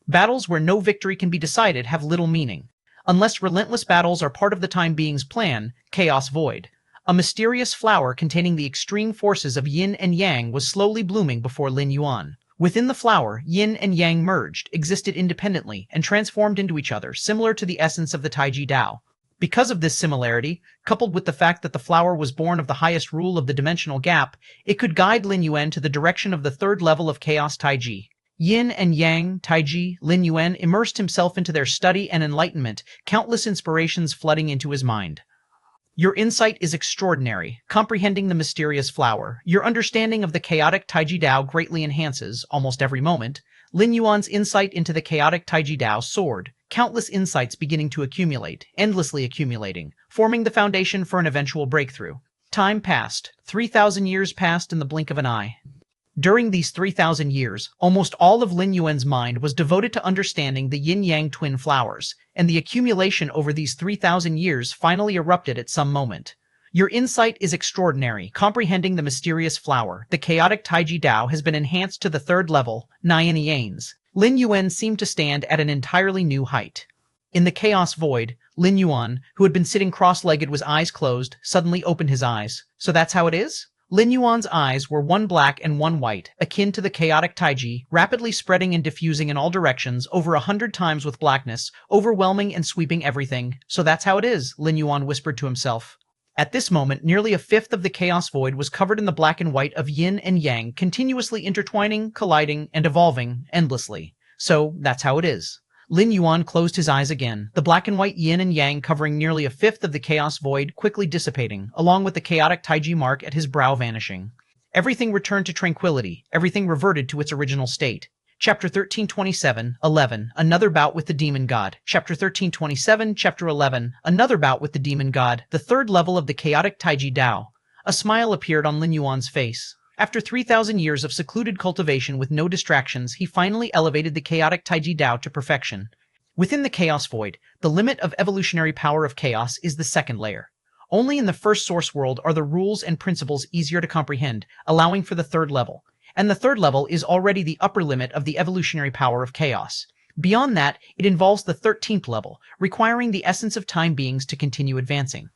Battles where no victory can be decided have little meaning. Unless relentless battles are part of the time being's plan, Chaos Void. A mysterious flower containing the extreme forces of yin and yang was slowly blooming before Lin Yuan. Within the flower, yin and yang merged, existed independently, and transformed into each other, similar to the essence of the Taiji Dao. Because of this similarity, coupled with the fact that the flower was born of the highest rule of the dimensional gap, it could guide Lin Yuan to the direction of the third level of Chaos Taiji. Yin and Yang, Taiji, Lin Yuan immersed himself into their study and enlightenment, countless inspirations flooding into his mind. Your insight is extraordinary, comprehending the mysterious flower. Your understanding of the chaotic Taiji Dao greatly enhances, almost every moment. Lin Yuan's insight into the chaotic Taiji Dao soared, countless insights beginning to accumulate, endlessly accumulating, forming the foundation for an eventual breakthrough. Time passed. 3,000 years passed in the blink of an eye. During these 3,000 years, almost all of Lin Yuan's mind was devoted to understanding the yin-yang twin flowers, and the accumulation over these 3,000 years finally erupted at some moment. Your insight is extraordinary, comprehending the mysterious flower. The chaotic Taiji Dao has been enhanced to the third level, Nyan Yan's. Lin Yuan seemed to stand at an entirely new height. In the Chaos Void, Lin Yuan, who had been sitting cross-legged with eyes closed, suddenly opened his eyes. So that's how it is? Lin Yuan's eyes were one black and one white, akin to the chaotic Taiji, rapidly spreading and diffusing in all directions, over 100 times with blackness, overwhelming and sweeping everything. So that's how it is, Lin Yuan whispered to himself. At this moment, nearly a fifth of the Chaos Void was covered in the black and white of yin and yang, continuously intertwining, colliding, and evolving, endlessly. So that's how it is. Lin Yuan closed his eyes again, the black and white yin and yang covering nearly a fifth of the Chaos Void quickly dissipating, along with the chaotic Taiji mark at his brow vanishing. Everything returned to tranquility, everything reverted to its original state. Chapter 1327, 11, Another Bout with the Demon God. Chapter 1327, Chapter 11, Another Bout with the Demon God, the third level of the chaotic Taiji Dao. A smile appeared on Lin Yuan's face. After 3,000 years of secluded cultivation with no distractions, he finally elevated the chaotic Taiji Dao to perfection. Within the Chaos Void, the limit of evolutionary power of chaos is the second layer. Only in the first source world are the rules and principles easier to comprehend, allowing for the third level. And the third level is already the upper limit of the evolutionary power of chaos. Beyond that, it involves the 13th level, requiring the essence of time beings to continue advancing.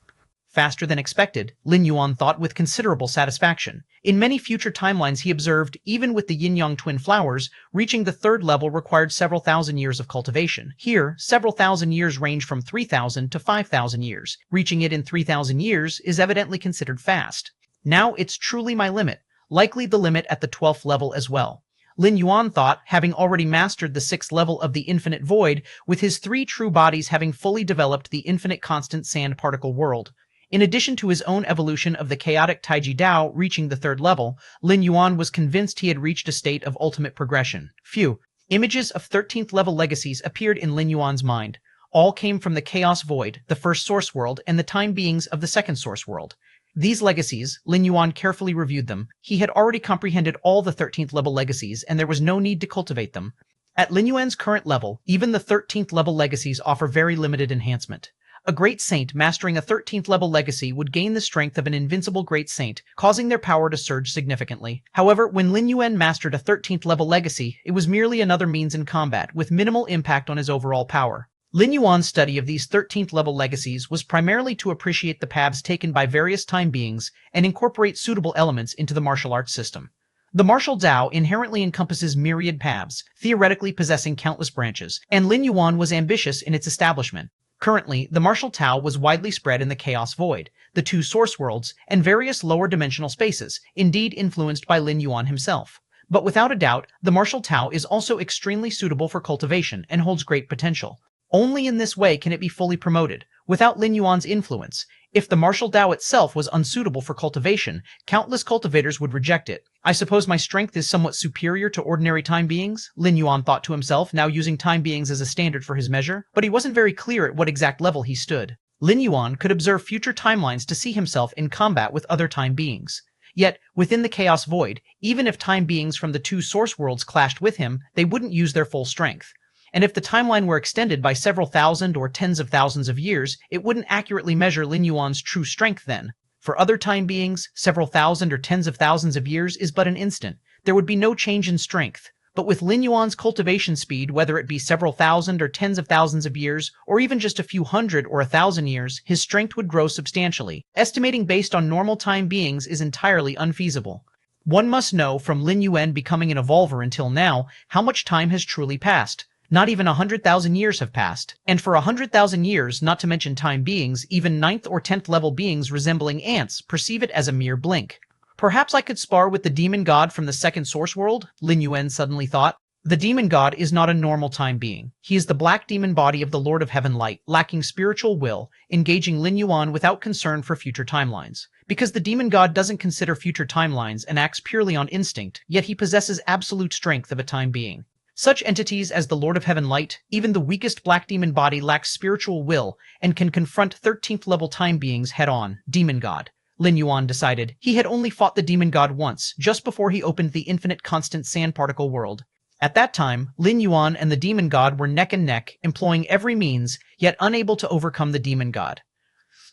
Faster than expected, Lin Yuan thought with considerable satisfaction. In many future timelines he observed, even with the yin-yang twin flowers, reaching the third level required several thousand years of cultivation. Here, several thousand years range from 3,000 to 5,000 years. Reaching it in 3,000 years is evidently considered fast. Now it's truly my limit, likely the limit at the 12th level as well. Lin Yuan thought, having already mastered the 6th level of the infinite void, with his 3 true bodies having fully developed the infinite constant sand particle world. In addition to his own evolution of the chaotic Taiji Dao reaching the third level, Lin Yuan was convinced he had reached a state of ultimate progression. Phew. Images of 13th level legacies appeared in Lin Yuan's mind. All came from the Chaos Void, the first source world, and the time beings of the second source world. These legacies, Lin Yuan carefully reviewed them. He had already comprehended all the 13th level legacies, and there was no need to cultivate them. At Lin Yuan's current level, even the 13th level legacies offer very limited enhancement. A great saint mastering a 13th level legacy would gain the strength of an invincible great saint, causing their power to surge significantly. However, when Lin Yuan mastered a 13th level legacy, it was merely another means in combat, with minimal impact on his overall power. Lin Yuan's study of these 13th level legacies was primarily to appreciate the paths taken by various time beings and incorporate suitable elements into the martial arts system. The martial Dao inherently encompasses myriad paths, theoretically possessing countless branches, and Lin Yuan was ambitious in its establishment. Currently, the martial Tao was widely spread in the Chaos Void, the two source worlds, and various lower dimensional spaces, indeed influenced by Lin Yuan himself. But without a doubt, the martial Tao is also extremely suitable for cultivation and holds great potential. Only in this way can it be fully promoted, without Lin Yuan's influence. If the martial Dao itself was unsuitable for cultivation, countless cultivators would reject it. I suppose my strength is somewhat superior to ordinary time beings, Lin Yuan thought to himself, now using time beings as a standard for his measure, but he wasn't very clear at what exact level he stood. Lin Yuan could observe future timelines to see himself in combat with other time beings. Yet, within the Chaos Void, even if time beings from the two source worlds clashed with him, they wouldn't use their full strength. And if the timeline were extended by several thousand or tens of thousands of years, it wouldn't accurately measure Lin Yuan's true strength then. For other time beings, several thousand or tens of thousands of years is but an instant. There would be no change in strength. But with Lin Yuan's cultivation speed, whether it be several thousand or tens of thousands of years, or even just a few hundred or 1,000 years, his strength would grow substantially. Estimating based on normal time beings is entirely unfeasible. One must know, from Lin Yuan becoming an evolver until now, how much time has truly passed. Not even 100,000 years have passed. And for 100,000 years, not to mention time beings, even 9th or 10th level beings resembling ants perceive it as a mere blink. Perhaps I could spar with the demon god from the second source world, Lin Yuan suddenly thought. The demon god is not a normal time being. He is the black demon body of the Lord of Heaven Light, lacking spiritual will, engaging Lin Yuan without concern for future timelines. Because the demon god doesn't consider future timelines and acts purely on instinct, yet he possesses absolute strength of a time being. Such entities as the Lord of Heaven Light, even the weakest black demon body lacks spiritual will and can confront 13th level time beings head-on, demon god. Lin Yuan decided. He had only fought the demon god once, just before he opened the infinite constant sand particle world. At that time, Lin Yuan and the demon god were neck and neck, employing every means, yet unable to overcome the demon god.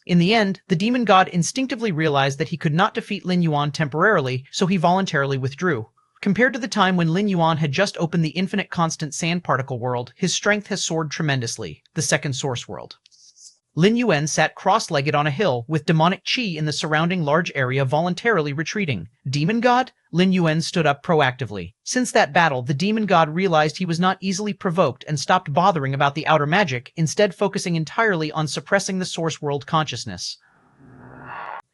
In the end, the demon god instinctively realized that he could not defeat Lin Yuan temporarily, so he voluntarily withdrew. Compared to the time when Lin Yuan had just opened the infinite constant sand particle world, his strength has soared tremendously, the second source world. Lin Yuan sat cross-legged on a hill, with demonic qi in the surrounding large area voluntarily retreating. Demon god? Lin Yuan stood up proactively. Since that battle, the demon god realized he was not easily provoked and stopped bothering about the outer magic, instead focusing entirely on suppressing the source world consciousness.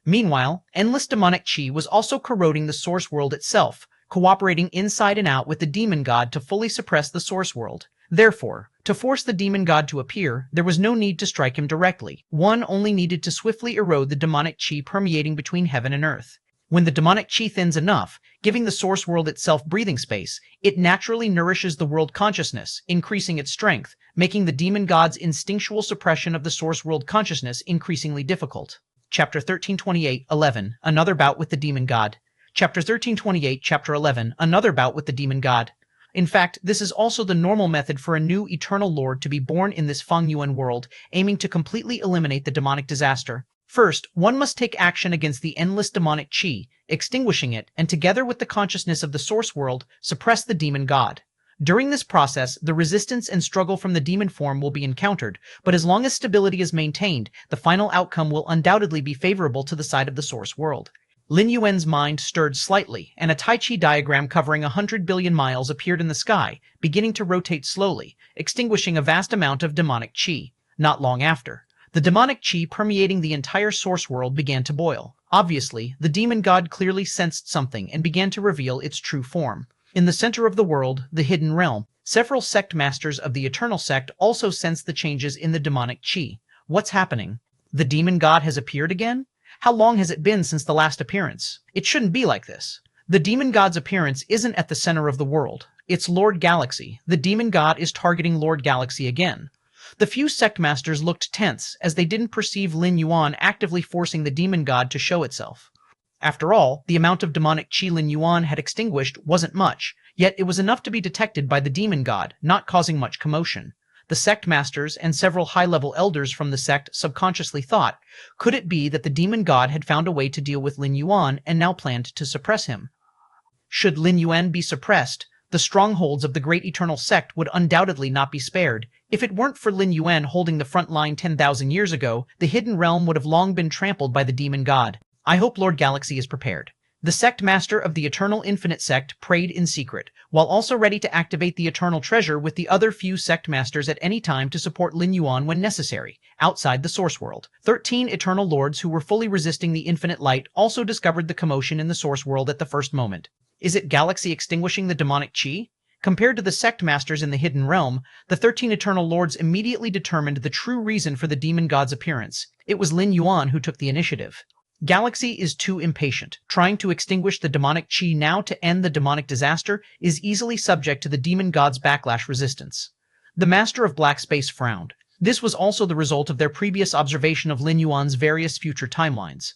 Meanwhile, endless demonic qi was also corroding the source world itself, cooperating inside and out with the demon god to fully suppress the source world. Therefore, to force the demon god to appear, there was no need to strike him directly. One only needed to swiftly erode the demonic qi permeating between heaven and earth. When the demonic qi thins enough, giving the source world itself breathing space, it naturally nourishes the world consciousness, increasing its strength, making the demon god's instinctual suppression of the source world consciousness increasingly difficult. Chapter 1328:11 Another Bout with the Demon God. Chapter 1328, Chapter 11, Another Bout with the Demon God. In fact, this is also the normal method for a new eternal lord to be born in this Feng Yuan world, aiming to completely eliminate the demonic disaster. First, one must take action against the endless demonic qi, extinguishing it, and together with the consciousness of the source world, suppress the demon god. During this process, the resistance and struggle from the demon form will be encountered, but as long as stability is maintained, the final outcome will undoubtedly be favorable to the side of the source world. Lin Yuan's mind stirred slightly, and a Tai Chi diagram covering 100 billion miles appeared in the sky, beginning to rotate slowly, extinguishing a vast amount of demonic qi. Not long after, the demonic qi permeating the entire source world began to boil. Obviously, the demon god clearly sensed something and began to reveal its true form. In the center of the world, the hidden realm, several sect masters of the Eternal Sect also sensed the changes in the demonic qi. What's happening? The demon god has appeared again? How long has it been since the last appearance? It shouldn't be like this. The demon god's appearance isn't at the center of the world. It's Lord Galaxy. The demon god is targeting Lord Galaxy again. The few sect masters looked tense as they didn't perceive Lin Yuan actively forcing the demon god to show itself. After all, the amount of demonic qi Lin Yuan had extinguished wasn't much, yet it was enough to be detected by the demon god, not causing much commotion. The sect masters and several high-level elders from the sect subconsciously thought, could it be that the demon god had found a way to deal with Lin Yuan and now planned to suppress him? Should Lin Yuan be suppressed, the strongholds of the great eternal sect would undoubtedly not be spared. If it weren't for Lin Yuan holding the front line 10,000 years ago, the hidden realm would have long been trampled by the demon god. I hope Lord Galaxy is prepared. The sect master of the Eternal Infinite sect prayed in secret, while also ready to activate the Eternal Treasure with the other few sect masters at any time to support Lin Yuan when necessary, outside the source world. 13 Eternal Lords who were fully resisting the infinite light also discovered the commotion in the source world at the first moment. Is it Galaxy extinguishing the demonic chi? Compared to the sect masters in the hidden realm, the 13 Eternal Lords immediately determined the true reason for the demon god's appearance. It was Lin Yuan who took the initiative. Galaxy is too impatient. Trying to extinguish the demonic chi now to end the demonic disaster is easily subject to the demon god's backlash resistance. The Master of Black Space frowned. This was also the result of their previous observation of Lin Yuan's various future timelines.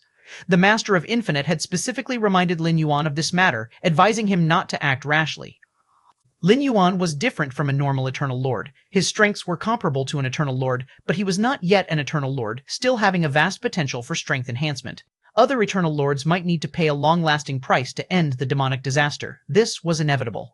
The Master of Infinite had specifically reminded Lin Yuan of this matter, advising him not to act rashly. Lin Yuan was different from a normal Eternal Lord. His strengths were comparable to an Eternal Lord, but he was not yet an Eternal Lord, still having a vast potential for strength enhancement. Other Eternal Lords might need to pay a long-lasting price to end the demonic disaster. This was inevitable.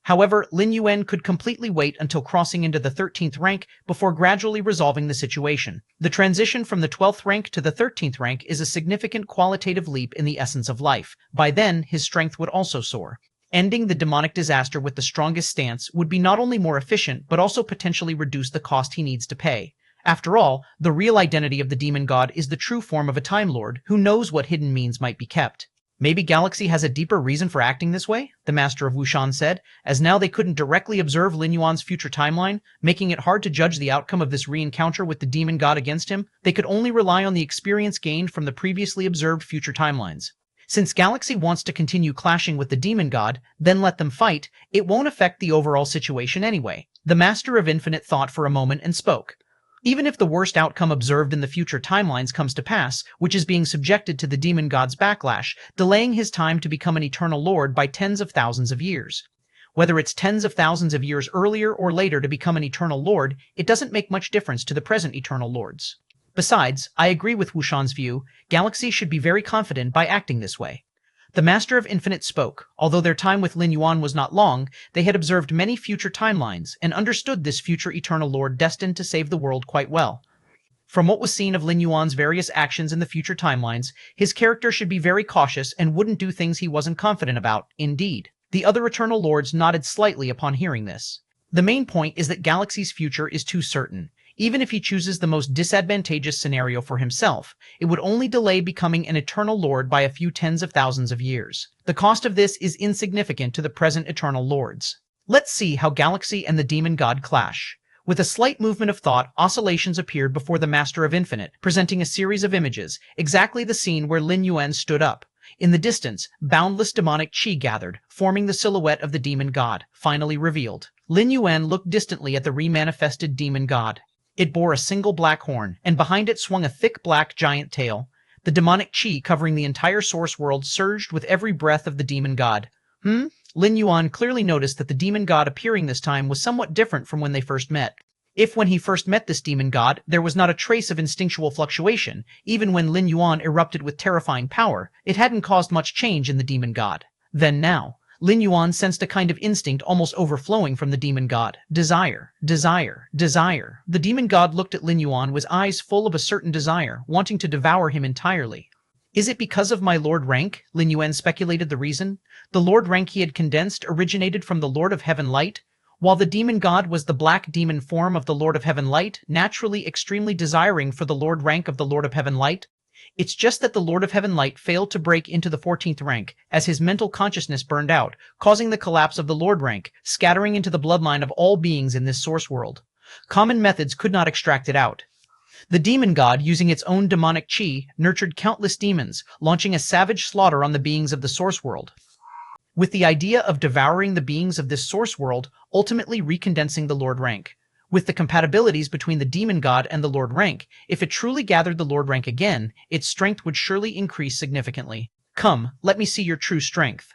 However, Lin Yuan could completely wait until crossing into the 13th rank before gradually resolving the situation. The transition from the 12th rank to the 13th rank is a significant qualitative leap in the essence of life. By then, his strength would also soar. Ending the demonic disaster with the strongest stance would be not only more efficient, but also potentially reduce the cost he needs to pay. After all, the real identity of the demon god is the true form of a Time Lord who knows what hidden means might be kept. Maybe Galaxy has a deeper reason for acting this way, the Master of Wushan said, as now they couldn't directly observe Lin Yuan's future timeline, making it hard to judge the outcome of this re-encounter with the demon god against him. They could only rely on the experience gained from the previously observed future timelines. Since Galaxy wants to continue clashing with the demon god, then let them fight, it won't affect the overall situation anyway. The Master of Infinite thought for a moment and spoke. Even if the worst outcome observed in the future timelines comes to pass, which is being subjected to the demon god's backlash, delaying his time to become an Eternal Lord by tens of thousands of years. Whether it's tens of thousands of years earlier or later to become an Eternal Lord, it doesn't make much difference to the present Eternal Lords. Besides, I agree with Wushan's view, Galaxy should be very confident by acting this way. The Master of Infinite spoke. Although their time with Lin Yuan was not long, they had observed many future timelines and understood this future Eternal Lord destined to save the world quite well. From what was seen of Lin Yuan's various actions in the future timelines, his character should be very cautious and wouldn't do things he wasn't confident about. Indeed, the other Eternal Lords nodded slightly upon hearing this. The main point is that Galaxy's future is too certain. Even if he chooses the most disadvantageous scenario for himself, it would only delay becoming an Eternal Lord by a few tens of thousands of years. The cost of this is insignificant to the present Eternal Lords. Let's see how Galaxy and the demon god clash. With a slight movement of thought, oscillations appeared before the Master of Infinite, presenting a series of images, exactly the scene where Lin Yuan stood up. In the distance, boundless demonic chi gathered, forming the silhouette of the demon god, finally revealed. Lin Yuan looked distantly at the remanifested demon god. It bore a single black horn, and behind it swung a thick black giant tail. The demonic chi covering the entire source world surged with every breath of the demon god. Lin Yuan clearly noticed that the demon god appearing this time was somewhat different from when they first met. If when he first met this demon god, there was not a trace of instinctual fluctuation, even when Lin Yuan erupted with terrifying power, it hadn't caused much change in the demon god. Then now, Lin Yuan sensed a kind of instinct almost overflowing from the demon god. Desire, desire, desire. The demon god looked at Lin Yuan with eyes full of a certain desire, wanting to devour him entirely. Is it because of my Lord rank? Lin Yuan speculated the reason. The Lord rank he had condensed originated from the Lord of Heaven Light. While the demon god was the black demon form of the Lord of Heaven Light, naturally extremely desiring for the Lord rank of the Lord of Heaven Light, it's just that the Lord of Heaven Light failed to break into the 14th rank, as his mental consciousness burned out, causing the collapse of the Lord rank, scattering into the bloodline of all beings in this source world. Common methods could not extract it out. The demon god, using its own demonic chi, nurtured countless demons, launching a savage slaughter on the beings of the source world, with the idea of devouring the beings of this source world, ultimately recondensing the Lord rank. With the compatibilities between the demon god and the Lord rank, if it truly gathered the Lord rank again, its strength would surely increase significantly. Come, let me see your true strength.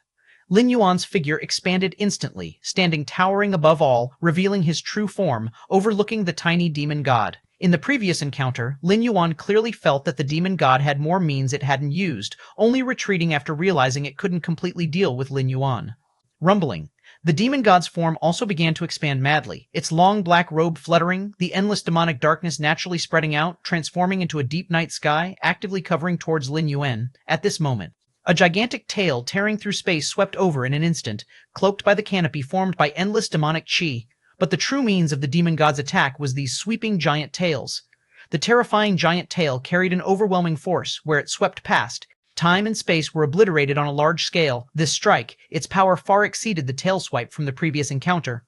Lin Yuan's figure expanded instantly, standing towering above all, revealing his true form, overlooking the tiny demon god. In the previous encounter, Lin Yuan clearly felt that the demon god had more means it hadn't used, only retreating after realizing it couldn't completely deal with Lin Yuan. Rumbling. The demon god's form also began to expand madly, its long black robe fluttering, the endless demonic darkness naturally spreading out, transforming into a deep night sky, actively covering towards Lin Yuan. At this moment, A gigantic tail tearing through space swept over in an instant, cloaked by the canopy formed by endless demonic chi. But the true means of the demon god's attack was these sweeping giant tails. The terrifying giant tail carried an overwhelming force where it swept past. Time and space were obliterated on a large scale. This strike, its power far exceeded the tail swipe from the previous encounter.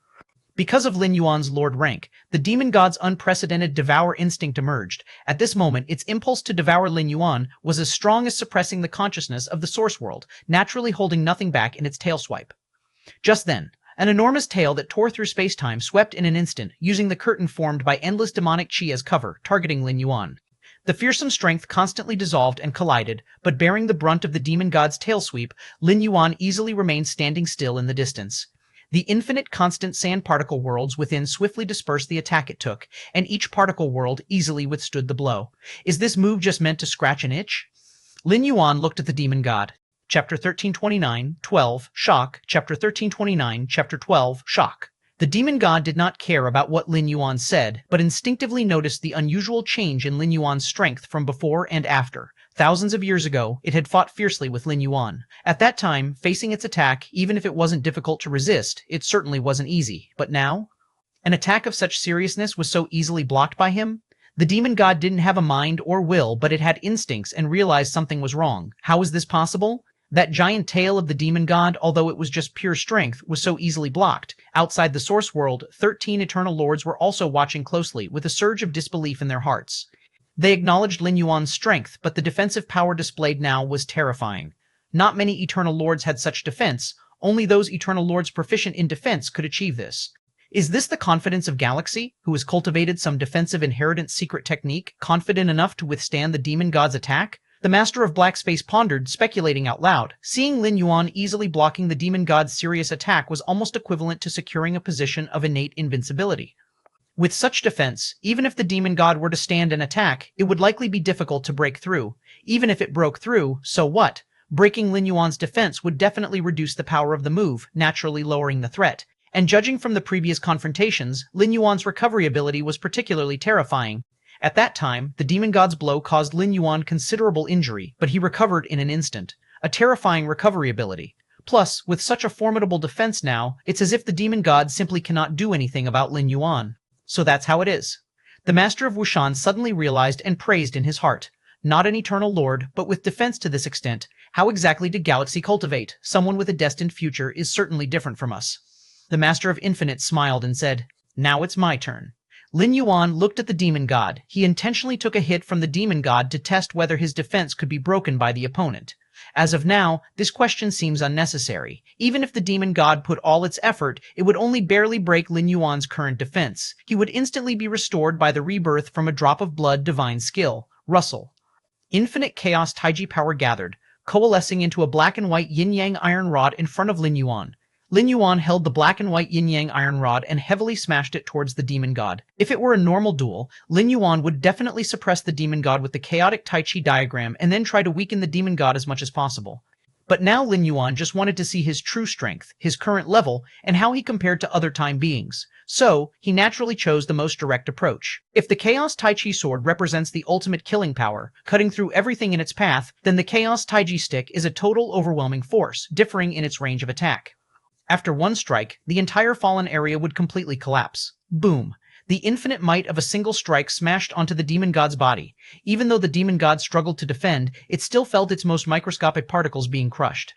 Because of Lin Yuan's lord rank, the demon god's unprecedented devour instinct emerged. At this moment, its impulse to devour Lin Yuan was as strong as suppressing the consciousness of the source world, naturally holding nothing back in its tail swipe. Just then, an enormous tail that tore through space-time swept in an instant, using the curtain formed by endless demonic chi as cover, targeting Lin Yuan. The fearsome strength constantly dissolved and collided, but bearing the brunt of the demon god's tail sweep, Lin Yuan easily remained standing still in the distance. The infinite constant sand particle worlds within swiftly dispersed the attack it took, and each particle world easily withstood the blow. Is this move just meant to scratch an itch? Lin Yuan looked at the demon god. Chapter 1329, 12, Shock. Chapter 1329, Chapter 12, Shock. The demon god did not care about what Lin Yuan said, but instinctively noticed the unusual change in Lin Yuan's strength from before and after. Thousands of years ago, it had fought fiercely with Lin Yuan. At that time, facing its attack, even if it wasn't difficult to resist, it certainly wasn't easy. But now? An attack of such seriousness was so easily blocked by him? The demon god didn't have a mind or will, but it had instincts and realized something was wrong. How was this possible? That giant tail of the demon god, although it was just pure strength, was so easily blocked. Outside the source world, 13 eternal lords were also watching closely, with a surge of disbelief in their hearts. They acknowledged Lin Yuan's strength, but the defensive power displayed now was terrifying. Not many eternal lords had such defense. Only those eternal lords proficient in defense could achieve this. Is this the confidence of Galaxy, who has cultivated some defensive inheritance secret technique, confident enough to withstand the demon god's attack? The master of black space pondered, speculating out loud. Seeing Lin Yuan easily blocking the demon god's serious attack was almost equivalent to securing a position of innate invincibility. With such defense, even if the demon god were to stand and attack, it would likely be difficult to break through. Even if it broke through, so what? Breaking Lin Yuan's defense would definitely reduce the power of the move, naturally lowering the threat. And judging from the previous confrontations, Lin Yuan's recovery ability was particularly terrifying. At that time, the demon god's blow caused Lin Yuan considerable injury, but he recovered in an instant. A terrifying recovery ability. Plus, with such a formidable defense now, it's as if the demon god simply cannot do anything about Lin Yuan. So that's how it is. The master of Wushan suddenly realized and praised in his heart. Not an eternal lord, but with defense to this extent, how exactly did Galaxy cultivate? Someone with a destined future is certainly different from us. The master of infinite smiled and said, "Now it's my turn." Lin Yuan looked at the demon god. He intentionally took a hit from the demon god to test whether his defense could be broken by the opponent. As of now, this question seems unnecessary. Even if the demon god put all its effort, it would only barely break Lin Yuan's current defense. He would instantly be restored by the rebirth from a drop of blood divine skill. Rustle. Infinite chaos Taiji power gathered, coalescing into a black and white yin-yang iron rod in front of Lin Yuan. Lin Yuan held the black and white yin-yang iron rod and heavily smashed it towards the demon god. If it were a normal duel, Lin Yuan would definitely suppress the demon god with the chaotic Tai Chi diagram and then try to weaken the demon god as much as possible. But now Lin Yuan just wanted to see his true strength, his current level, and how he compared to other time beings. So, he naturally chose the most direct approach. If the Chaos Taiji sword represents the ultimate killing power, cutting through everything in its path, then the Chaos Taiji stick is a total overwhelming force, differing in its range of attack. After one strike, the entire fallen area would completely collapse. Boom. The infinite might of a single strike smashed onto the demon god's body. Even though the demon god struggled to defend, it still felt its most microscopic particles being crushed.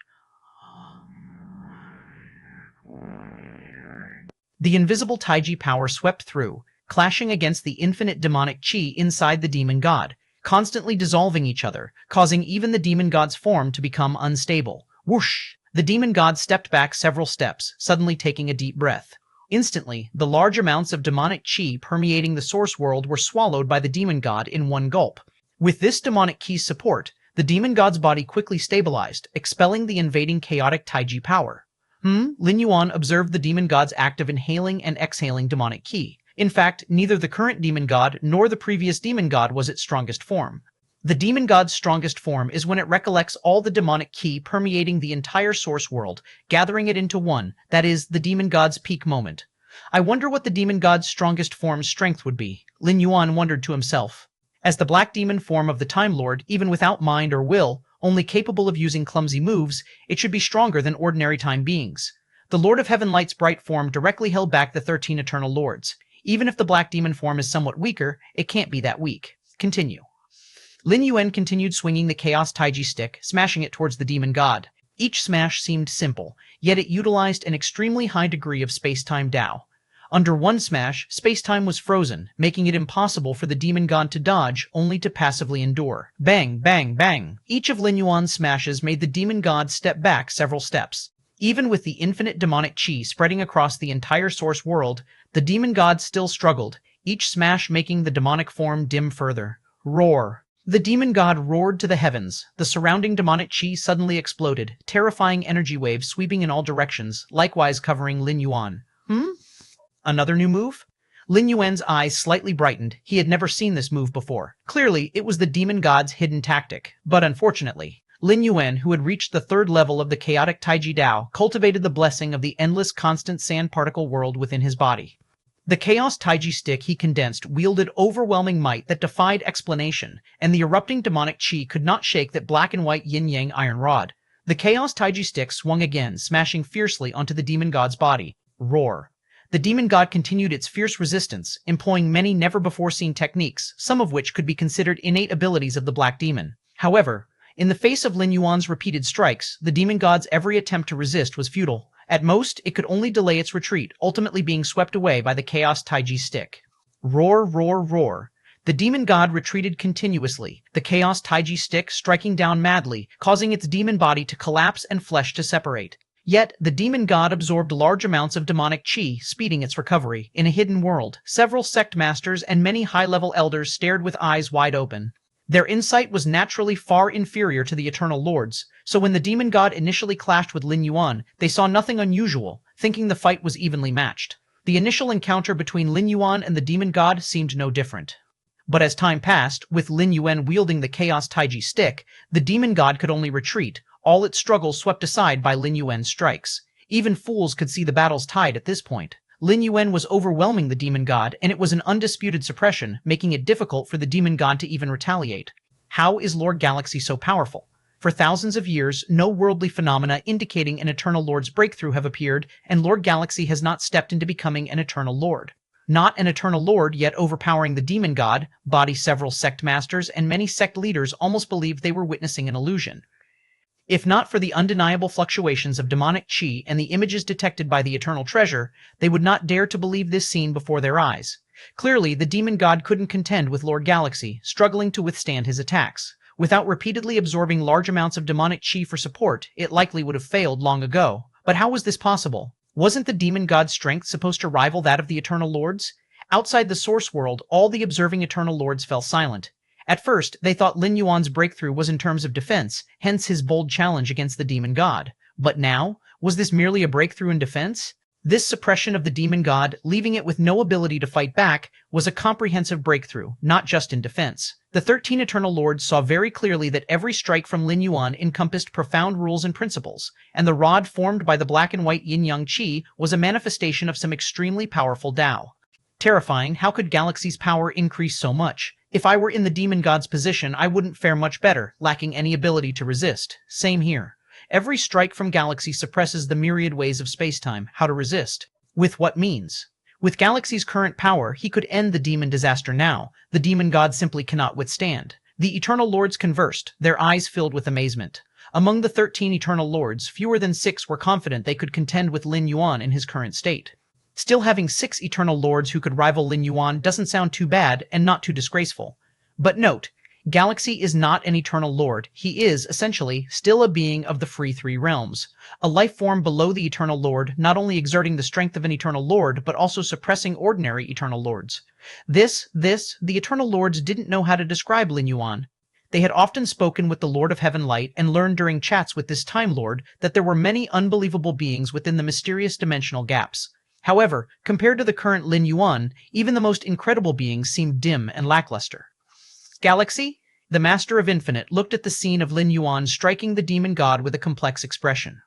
The invisible Taiji power swept through, clashing against the infinite demonic chi inside the demon god, constantly dissolving each other, causing even the demon god's form to become unstable. Whoosh! The demon god stepped back several steps, suddenly taking a deep breath. Instantly, the large amounts of demonic chi permeating the source world were swallowed by the demon god in one gulp. With this demonic chi's support, the demon god's body quickly stabilized, expelling the invading chaotic Taiji power. Lin Yuan observed the demon god's act of inhaling and exhaling demonic chi. In fact, neither the current demon god nor the previous demon god was its strongest form. The demon god's strongest form is when it recollects all the demonic chi permeating the entire source world, gathering it into one, that is, the demon god's peak moment. I wonder what the demon god's strongest form's strength would be, Lin Yuan wondered to himself. As the black demon form of the Time Lord, even without mind or will, Only capable of using clumsy moves, it should be stronger than ordinary time beings. The Lord of Heaven Light's bright form directly held back the 13 Eternal Lords. Even if the black demon form is somewhat weaker, it can't be that weak. Continue. Lin Yuan continued swinging the Chaos Taiji stick, smashing it towards the demon god. Each smash seemed simple, yet it utilized an extremely high degree of space-time Dao. Under one smash, space-time was frozen, making it impossible for the demon god to dodge, only to passively endure. Bang, bang, bang. Each of Lin Yuan's smashes made the demon god step back several steps. Even with the infinite demonic chi spreading across the entire source world, the demon god still struggled, each smash making the demonic form dim further. Roar. The demon god roared to the heavens. The surrounding demonic chi suddenly exploded, terrifying energy waves sweeping in all directions, likewise covering Lin Yuan. Another new move? Lin Yuan's eyes slightly brightened. He had never seen this move before. Clearly, it was the demon god's hidden tactic. But unfortunately, Lin Yuan, who had reached the third level of the chaotic Taiji Dao, cultivated the blessing of the endless constant sand particle world within his body. The Chaos Taiji stick he condensed wielded overwhelming might that defied explanation, and the erupting demonic chi could not shake that black and white yin-yang iron rod. The Chaos Taiji stick swung again, smashing fiercely onto the demon god's body. Roar. The demon god continued its fierce resistance, employing many never-before-seen techniques, some of which could be considered innate abilities of the black demon. However, in the face of Lin Yuan's repeated strikes, the demon god's every attempt to resist was futile. At most, it could only delay its retreat, ultimately being swept away by the Chaos Taiji stick. Roar, roar, roar. The demon god retreated continuously, the Chaos Taiji stick striking down madly, causing its demon body to collapse and flesh to separate. Yet, the demon god absorbed large amounts of demonic chi, speeding its recovery. In a hidden world, several sect masters and many high-level elders stared with eyes wide open. Their insight was naturally far inferior to the Eternal Lords, so when the demon god initially clashed with Lin Yuan, they saw nothing unusual, thinking the fight was evenly matched. The initial encounter between Lin Yuan and the demon god seemed no different. But as time passed, with Lin Yuan wielding the Chaos Taiji stick, the demon god could only retreat, all its struggles swept aside by Lin Yuan's strikes. Even fools could see the battle's tide at this point. Lin Yuan was overwhelming the demon god, and it was an undisputed suppression, making it difficult for the demon god to even retaliate. How is Lord Galaxy so powerful? For thousands of years, no worldly phenomena indicating an Eternal Lord's breakthrough have appeared, and Lord Galaxy has not stepped into becoming an Eternal Lord. Not an Eternal Lord, yet overpowering the demon god, several sect masters and many sect leaders almost believed they were witnessing an illusion. If not for the undeniable fluctuations of demonic chi and the images detected by the Eternal Treasure, they would not dare to believe this scene before their eyes. Clearly, the demon god couldn't contend with Lord Galaxy, struggling to withstand his attacks. Without repeatedly absorbing large amounts of demonic chi for support, it likely would have failed long ago. But how was this possible? Wasn't the demon god's strength supposed to rival that of the Eternal Lords? Outside the Source World, all the observing Eternal Lords fell silent. At first, they thought Lin Yuan's breakthrough was in terms of defense, hence his bold challenge against the demon god. But now, was this merely a breakthrough in defense? This suppression of the demon god, leaving it with no ability to fight back, was a comprehensive breakthrough, not just in defense. The 13 Eternal Lords saw very clearly that every strike from Lin Yuan encompassed profound rules and principles, and the rod formed by the black and white yin-yang chi was a manifestation of some extremely powerful Dao. Terrifying, how could Galaxy's power increase so much? If I were in the demon god's position, I wouldn't fare much better, lacking any ability to resist. Same here. Every strike from Galaxy suppresses the myriad ways of spacetime. How to resist? With what means? With Galaxy's current power, he could end the demon disaster now. The demon god simply cannot withstand. The Eternal Lords conversed, their eyes filled with amazement. Among the 13 Eternal Lords, fewer than 6 were confident they could contend with Lin Yuan in his current state. Still, having 6 Eternal Lords who could rival Lin Yuan doesn't sound too bad and not too disgraceful. But note, Galaxy is not an Eternal Lord. He is, essentially, still a being of the free 3 realms. A life form below the Eternal Lord, not only exerting the strength of an Eternal Lord, but also suppressing ordinary Eternal Lords. The Eternal Lords didn't know how to describe Lin Yuan. They had often spoken with the Lord of Heaven Light and learned during chats with this Time Lord that there were many unbelievable beings within the mysterious dimensional gaps. However, compared to the current Lin Yuan, even the most incredible beings seemed dim and lackluster. Galaxy? The Master of Infinite looked at the scene of Lin Yuan striking the demon god with a complex expression.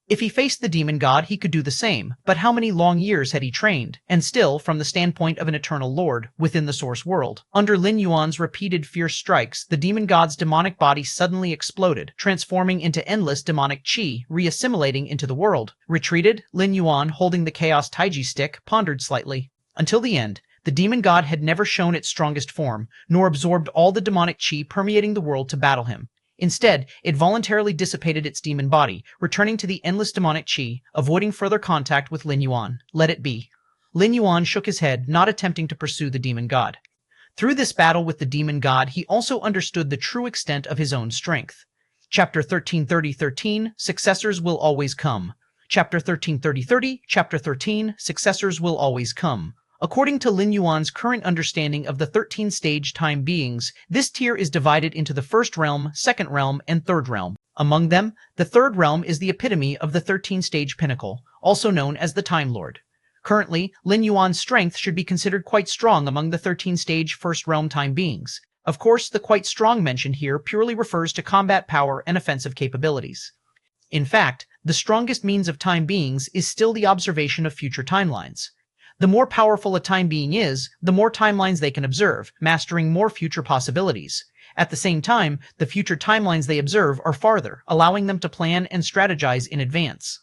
If he faced the demon god, he could do the same, but how many long years had he trained? And still, from the standpoint of an eternal lord, within the source world, under Lin Yuan's repeated fierce strikes, the demon god's demonic body suddenly exploded, transforming into endless demonic qi, reassimilating into the world. Retreated, Lin Yuan, holding the chaos taiji stick, pondered slightly. Until the end, the demon god had never shown its strongest form, nor absorbed all the demonic qi permeating the world to battle him. Instead, it voluntarily dissipated its demon body, returning to the endless demonic qi, avoiding further contact with Lin Yuan. Let it be. Lin Yuan shook his head, not attempting to pursue the demon god. Through this battle with the demon god, he also understood the true extent of his own strength. Chapter 13:30:13, Successors Will Always Come. Chapter 13:30:30, Chapter 13, Successors Will Always Come. According to Lin Yuan's current understanding of the 13-stage time beings, this tier is divided into the first realm, second realm, and third realm. Among them, the third realm is the epitome of the 13-stage pinnacle, also known as the Time Lord. Currently, Lin Yuan's strength should be considered quite strong among the 13-stage first realm time beings. Of course, the quite strong mentioned here purely refers to combat power and offensive capabilities. In fact, the strongest means of time beings is still the observation of future timelines. The more powerful a time being is, the more timelines they can observe, mastering more future possibilities. At the same time, the future timelines they observe are farther, allowing them to plan and strategize in advance.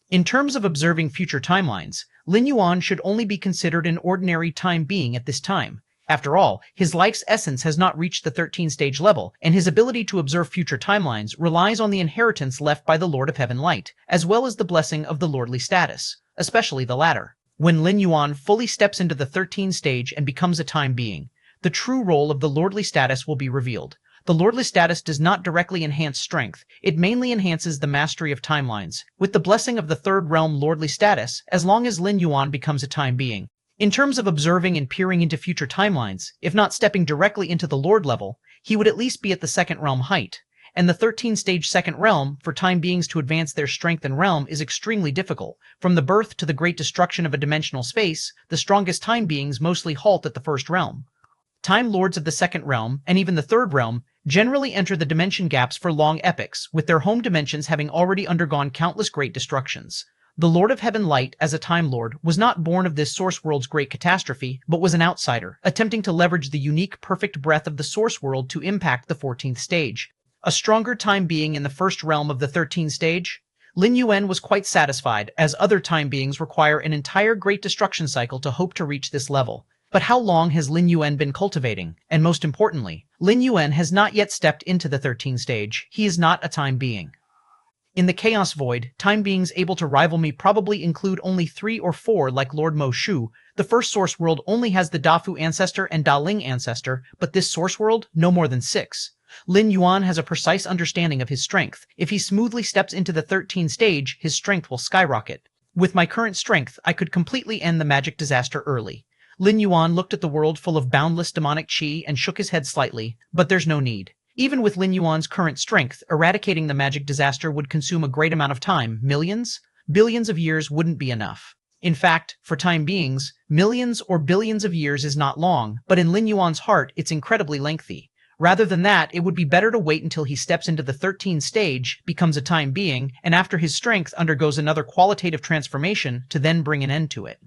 In terms of observing future timelines, Lin Yuan should only be considered an ordinary time being at this time. After all, his life's essence has not reached the 13-stage level, and his ability to observe future timelines relies on the inheritance left by the Lord of Heaven Light, as well as the blessing of the lordly status, especially the latter. When Lin Yuan fully steps into the 13th stage and becomes a time being, the true role of the lordly status will be revealed. The lordly status does not directly enhance strength, it mainly enhances the mastery of timelines. With the blessing of the third realm lordly status, as long as Lin Yuan becomes a time being. In terms of observing and peering into future timelines, if not stepping directly into the lord level, he would at least be at the second realm height. And the 13-stage second realm, for time beings to advance their strength and realm, is extremely difficult. From the birth to the great destruction of a dimensional space, the strongest time beings mostly halt at the first realm. Time lords of the second realm, and even the third realm, generally enter the dimension gaps for long epochs, with their home dimensions having already undergone countless great destructions. The Lord of Heaven Light, as a Time Lord, was not born of this Source World's great catastrophe, but was an outsider, attempting to leverage the unique, perfect breath of the Source World to impact the 14th stage. A stronger time being in the first realm of the 13th stage? Lin Yuan was quite satisfied, as other time beings require an entire great destruction cycle to hope to reach this level. But how long has Lin Yuan been cultivating? And most importantly, Lin Yuan has not yet stepped into the 13th stage. He is not a time being. In the Chaos Void, time beings able to rival me probably include only 3 or 4 like Lord Mo Shu. The first Source World only has the Dafu ancestor and Da Ling ancestor, but this Source World, no more than 6. Lin Yuan has a precise understanding of his strength. If he smoothly steps into the 13th stage, his strength will skyrocket. With my current strength, I could completely end the magic disaster early. Lin Yuan looked at the world full of boundless demonic qi and shook his head slightly, but there's no need. Even with Lin Yuan's current strength, eradicating the magic disaster would consume a great amount of time. Millions? Billions of years wouldn't be enough. In fact, for time beings, millions or billions of years is not long, but in Lin Yuan's heart, it's incredibly lengthy. Rather than that, it would be better to wait until he steps into the 13th stage, becomes a time being, and after his strength undergoes another qualitative transformation to then bring an end to it.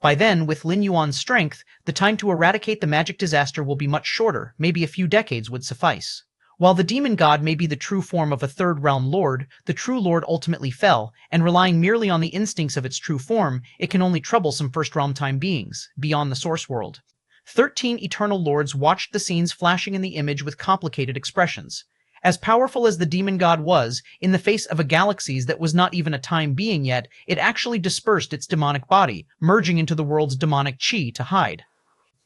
By then, with Lin Yuan's strength, the time to eradicate the magic disaster will be much shorter, maybe a few decades would suffice. While the demon god may be the true form of a third realm lord, the true lord ultimately fell, and relying merely on the instincts of its true form, it can only trouble some first realm time beings, beyond the source world. 13 eternal lords watched the scenes flashing in the image with complicated expressions. As powerful as the demon god was, in the face of a galaxy that was not even a time being yet, it actually dispersed its demonic body, merging into the world's demonic qi to hide.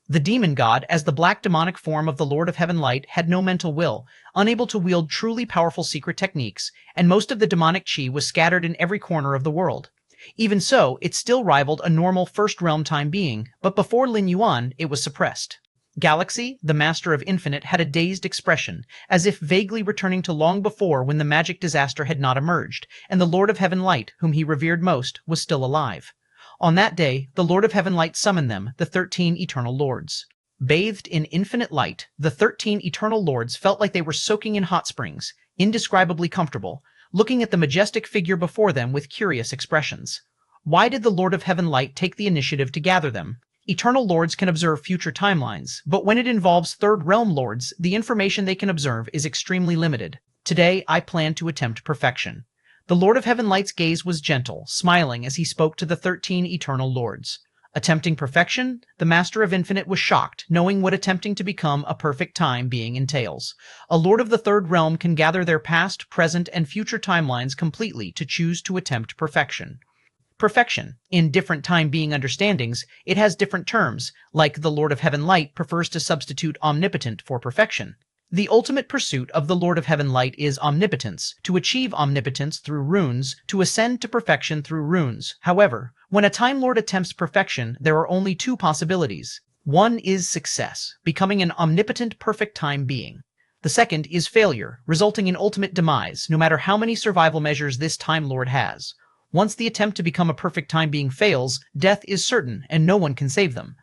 The demon god, as the black demonic form of the Lord of Heaven Light, had no mental will, unable to wield truly powerful secret techniques, and most of the demonic qi was scattered in every corner of the world. Even so, it still rivaled a normal first realm time being, but before Lin Yuan, it was suppressed. Galaxy, the master of infinite, had a dazed expression, as if vaguely returning to long before when the magic disaster had not emerged, and the Lord of Heaven Light, whom he revered most, was still alive. On that day, the Lord of Heaven Light summoned them, the 13 eternal lords. Bathed in infinite light, the 13 eternal lords felt like they were soaking in hot springs, indescribably comfortable. looking at the majestic figure before them with curious expressions. Why did the Lord of Heaven Light take the initiative to gather them? Eternal Lords can observe future timelines, but when it involves Third Realm Lords, the information they can observe is extremely limited. Today, I plan to attempt perfection. The Lord of Heaven Light's gaze was gentle, smiling as he spoke to the 13 Eternal Lords. Attempting perfection, the Master of Infinite was shocked, knowing what attempting to become a perfect time being entails. A Lord of the Third Realm can gather their past, present, and future timelines completely to choose to attempt perfection. Perfection. In different time being understandings, it has different terms, like the Lord of Heaven Light prefers to substitute omnipotent for perfection. The ultimate pursuit of the Lord of Heaven Light is omnipotence, to achieve omnipotence through runes, to ascend to perfection through runes. However, when a Time Lord attempts perfection, there are only two possibilities. One is success, becoming an omnipotent perfect time being. The second is failure, resulting in ultimate demise, no matter how many survival measures this Time Lord has. Once the attempt to become a perfect time being fails, death is certain and no one can save them.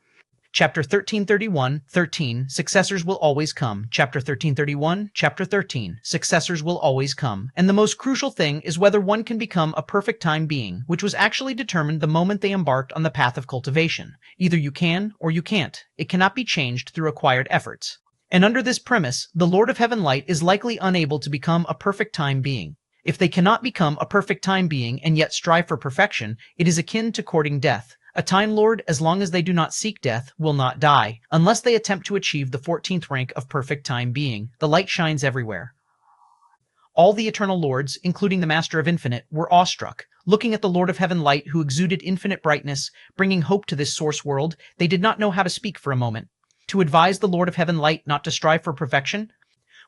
Chapter 1331, 13, Successors will always come. Chapter 1331, Chapter 13, Successors will always come. And the most crucial thing is whether one can become a perfect time being, which was actually determined the moment they embarked on the path of cultivation. Either you can or you can't. It cannot be changed through acquired efforts. And under this premise, the Lord of Heaven Light is likely unable to become a perfect time being. If they cannot become a perfect time being and yet strive for perfection, it is akin to courting death. A Time Lord, as long as they do not seek death, will not die, unless they attempt to achieve the 14th rank of perfect time being. The light shines everywhere. All the Eternal Lords, including the Master of Infinite, were awestruck. Looking at the Lord of Heaven Light who exuded infinite brightness, bringing hope to this source world, they did not know how to speak for a moment. To advise the Lord of Heaven Light not to strive for perfection?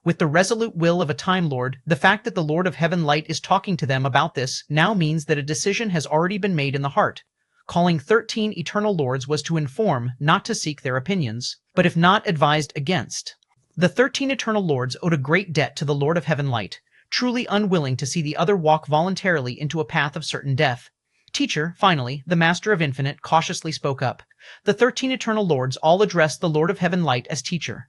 With the resolute will of a Time Lord, the fact that the Lord of Heaven Light is talking to them about this now means that a decision has already been made in the heart. Calling 13 Eternal Lords was to inform, not to seek their opinions, but if not advised against. The 13 Eternal Lords owed a great debt to the Lord of Heaven Light, truly unwilling to see the other walk voluntarily into a path of certain death. Teacher, finally, the Master of Infinite, cautiously spoke up. The 13 Eternal Lords all addressed the Lord of Heaven Light as teacher.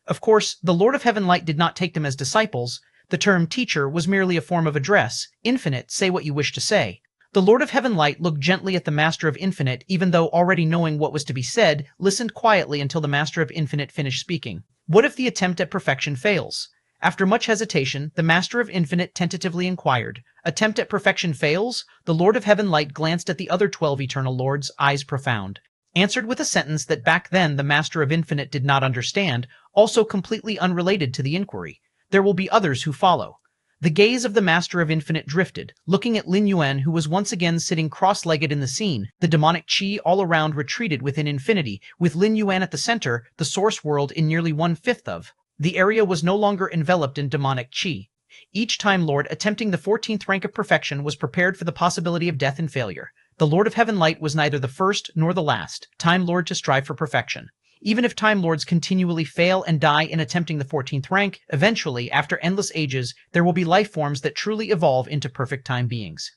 Of course, the Lord of Heaven Light did not take them as disciples. The term teacher was merely a form of address. Infinite, say what you wish to say. The Lord of Heaven Light looked gently at the Master of Infinite, even though already knowing what was to be said, listened quietly until the Master of Infinite finished speaking. What if the attempt at perfection fails? After much hesitation, the Master of Infinite tentatively inquired. Attempt at perfection fails? The Lord of Heaven Light glanced at the other 12 Eternal Lords, eyes profound. Answered with a sentence that back then the Master of Infinite did not understand, also completely unrelated to the inquiry. There will be others who follow. The gaze of the Master of Infinite drifted, looking at Lin Yuan, who was once again sitting cross-legged in the scene. The demonic chi all around retreated within infinity, with Lin Yuan at the center, the source world in nearly 1/5 of. The area was no longer enveloped in demonic chi. Each Time Lord attempting the 14th rank of perfection was prepared for the possibility of death and failure. The Lord of Heaven Light was neither the first nor the last Time Lord to strive for perfection. Even if Time Lords continually fail and die in attempting the 14th rank, eventually, after endless ages, there will be life forms that truly evolve into perfect time beings.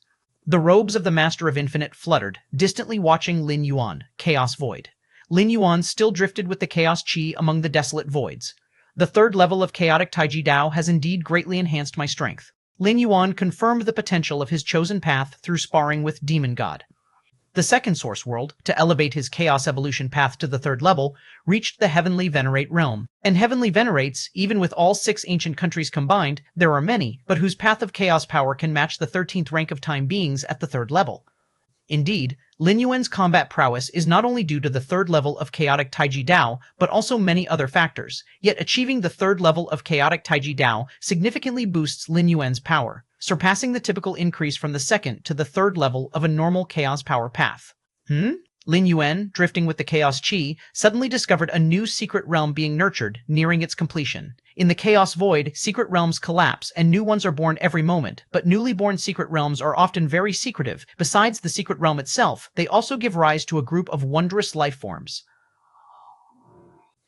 The robes of the Master of Infinite fluttered, distantly watching Lin Yuan, Chaos Void. Lin Yuan still drifted with the Chaos Chi among the desolate voids. The third level of Chaotic Taiji Dao has indeed greatly enhanced my strength. Lin Yuan confirmed the potential of his chosen path through sparring with Demon God. The second source world, to elevate his chaos evolution path to the third level, reached the Heavenly Venerate realm. And Heavenly Venerates, even with all 6 ancient countries combined, there are many, but whose path of chaos power can match the 13th rank of time beings at the third level. Indeed, Lin Yuan's combat prowess is not only due to the third level of Chaotic Taiji Dao, but also many other factors. Yet achieving the third level of Chaotic Taiji Dao significantly boosts Lin Yuan's power, surpassing the typical increase from the second to the third level of a normal chaos power path. Lin Yuan, drifting with the Chaos Chi, suddenly discovered a new secret realm being nurtured, nearing its completion. In the Chaos Void, secret realms collapse and new ones are born every moment, but newly born secret realms are often very secretive. Besides the secret realm itself, they also give rise to a group of wondrous life forms.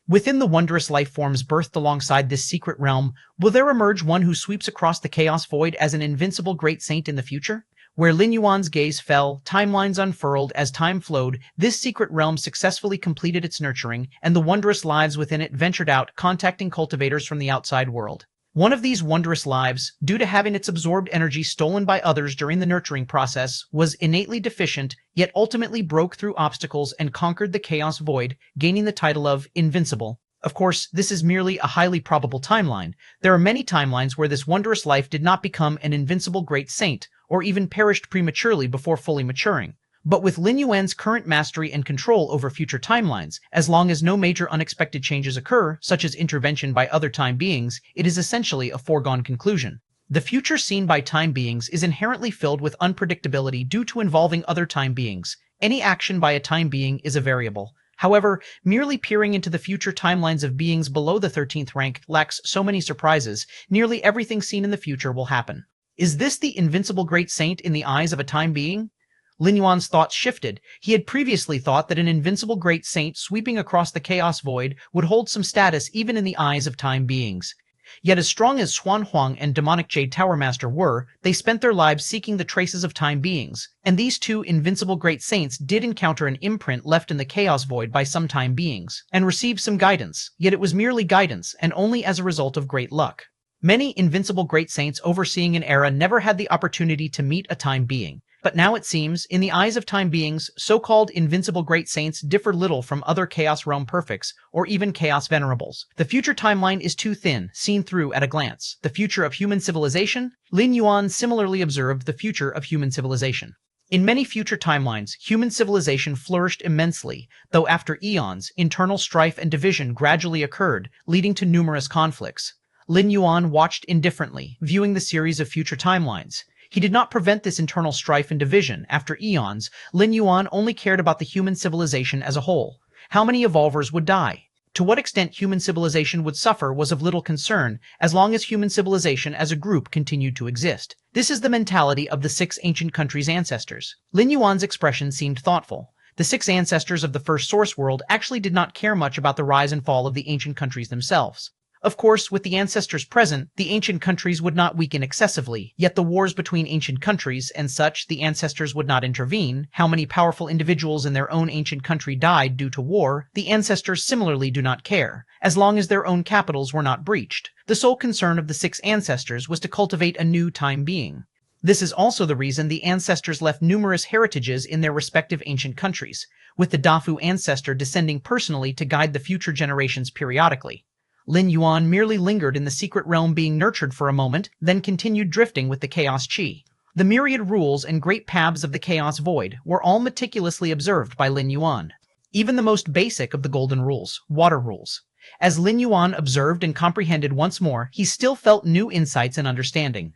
Within the wondrous life forms birthed alongside this secret realm, will there emerge one who sweeps across the Chaos Void as an invincible great saint in the future? Where Lin Yuan's gaze fell, timelines unfurled as time flowed, this secret realm successfully completed its nurturing, and the wondrous lives within it ventured out, contacting cultivators from the outside world. One of these wondrous lives, due to having its absorbed energy stolen by others during the nurturing process, was innately deficient, yet ultimately broke through obstacles and conquered the chaos void, gaining the title of Invincible. Of course, this is merely a highly probable timeline. There are many timelines where this wondrous life did not become an invincible great saint, or even perished prematurely before fully maturing. But with Lin Yuan's current mastery and control over future timelines, as long as no major unexpected changes occur, such as intervention by other time beings, it is essentially a foregone conclusion. The future seen by time beings is inherently filled with unpredictability due to involving other time beings. Any action by a time being is a variable. However, merely peering into the future timelines of beings below the 13th rank lacks so many surprises. Nearly everything seen in the future will happen. Is this the invincible great saint in the eyes of a time being? Lin Yuan's thoughts shifted. He had previously thought that an invincible great saint sweeping across the chaos void would hold some status even in the eyes of time beings. Yet as strong as Xuan Huang and demonic Jade Tower Master were, they spent their lives seeking the traces of time beings, and these two invincible great saints did encounter an imprint left in the chaos void by some time beings, and received some guidance, yet it was merely guidance, and only as a result of great luck. Many invincible great saints overseeing an era never had the opportunity to meet a time being. But now it seems, in the eyes of time beings, so-called invincible great saints differ little from other Chaos Realm perfects, or even Chaos Venerables. The future timeline is too thin, seen through at a glance. The future of human civilization? Lin Yuan similarly observed the future of human civilization. In many future timelines, human civilization flourished immensely, though after eons, internal strife and division gradually occurred, leading to numerous conflicts. Lin Yuan watched indifferently, viewing the series of future timelines. He did not prevent this internal strife and division. After eons, Lin Yuan only cared about the human civilization as a whole. How many evolvers would die? To what extent human civilization would suffer was of little concern, as long as human civilization as a group continued to exist. This is the mentality of the 6 ancient countries' ancestors. Lin Yuan's expression seemed thoughtful. The 6 ancestors of the first source world actually did not care much about the rise and fall of the ancient countries themselves. Of course, with the ancestors present, the ancient countries would not weaken excessively, yet the wars between ancient countries and such, the ancestors would not intervene. How many powerful individuals in their own ancient country died due to war, the ancestors similarly do not care, as long as their own capitals were not breached. The sole concern of the 6 ancestors was to cultivate a new time being. This is also the reason the ancestors left numerous heritages in their respective ancient countries, with the Dafu ancestor descending personally to guide the future generations periodically. Lin Yuan merely lingered in the secret realm being nurtured for a moment, then continued drifting with the Chaos Chi. The myriad rules and great paths of the Chaos Void were all meticulously observed by Lin Yuan. Even the most basic of the golden rules, water rules. As Lin Yuan observed and comprehended once more, he still felt new insights and understanding.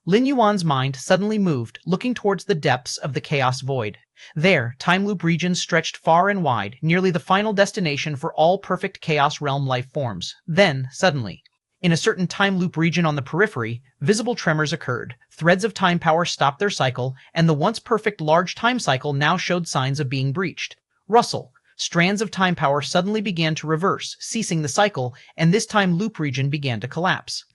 Lin Yuan's mind suddenly moved, looking towards the depths of the Chaos Void. There, time loop regions stretched far and wide, nearly the final destination for all perfect Chaos Realm life forms. Then, suddenly, in a certain time loop region on the periphery, visible tremors occurred. Threads of time power stopped their cycle, and the once perfect large time cycle now showed signs of being breached. Rustle. Strands of time power suddenly began to reverse, ceasing the cycle, and this time loop region began to collapse.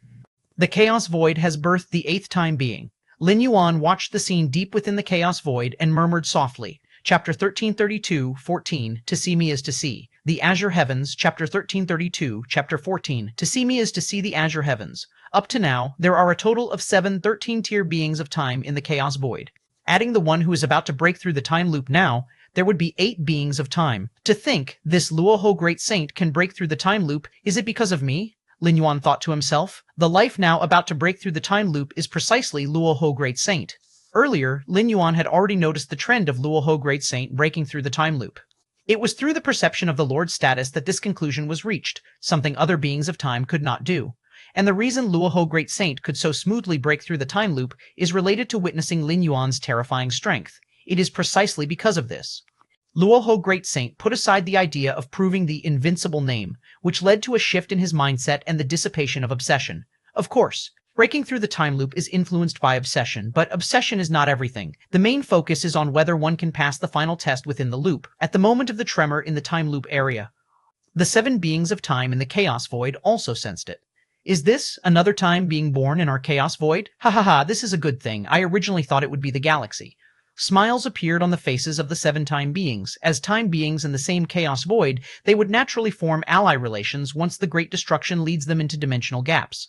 The Chaos Void has birthed the 8th time being. Lin Yuan watched the scene deep within the Chaos Void and murmured softly. Chapter 1332:14, To see me is to see. The Azure Heavens, Chapter 1332, Chapter 14, To see me is to see the Azure Heavens. Up to now, there are a total of 7 13-tier beings of time in the Chaos Void. Adding the one who is about to break through the time loop now, there would be 8 beings of time. To think, this Luoho Great Saint can break through the time loop, is it because of me? Lin Yuan thought to himself. The life now about to break through the time loop is precisely Luoho Great Saint. Earlier, Lin Yuan had already noticed the trend of Luoho Great Saint breaking through the time loop. It was through the perception of the Lord's status that this conclusion was reached, something other beings of time could not do. And the reason Luoho Great Saint could so smoothly break through the time loop is related to witnessing Lin Yuan's terrifying strength. It is precisely because of this. Luoho Great Saint put aside the idea of proving the invincible name, which led to a shift in his mindset and the dissipation of obsession. Of course, breaking through the time loop is influenced by obsession, but obsession is not everything. The main focus is on whether one can pass the final test within the loop, at the moment of the tremor in the time loop area. The 7 beings of time in the Chaos Void also sensed it. Is this another time being born in our Chaos Void? Ha ha ha, this is a good thing. I originally thought it would be the galaxy. Smiles appeared on the faces of the 7 time beings. As time beings in the same Chaos Void, they would naturally form ally relations once the Great Destruction leads them into dimensional gaps.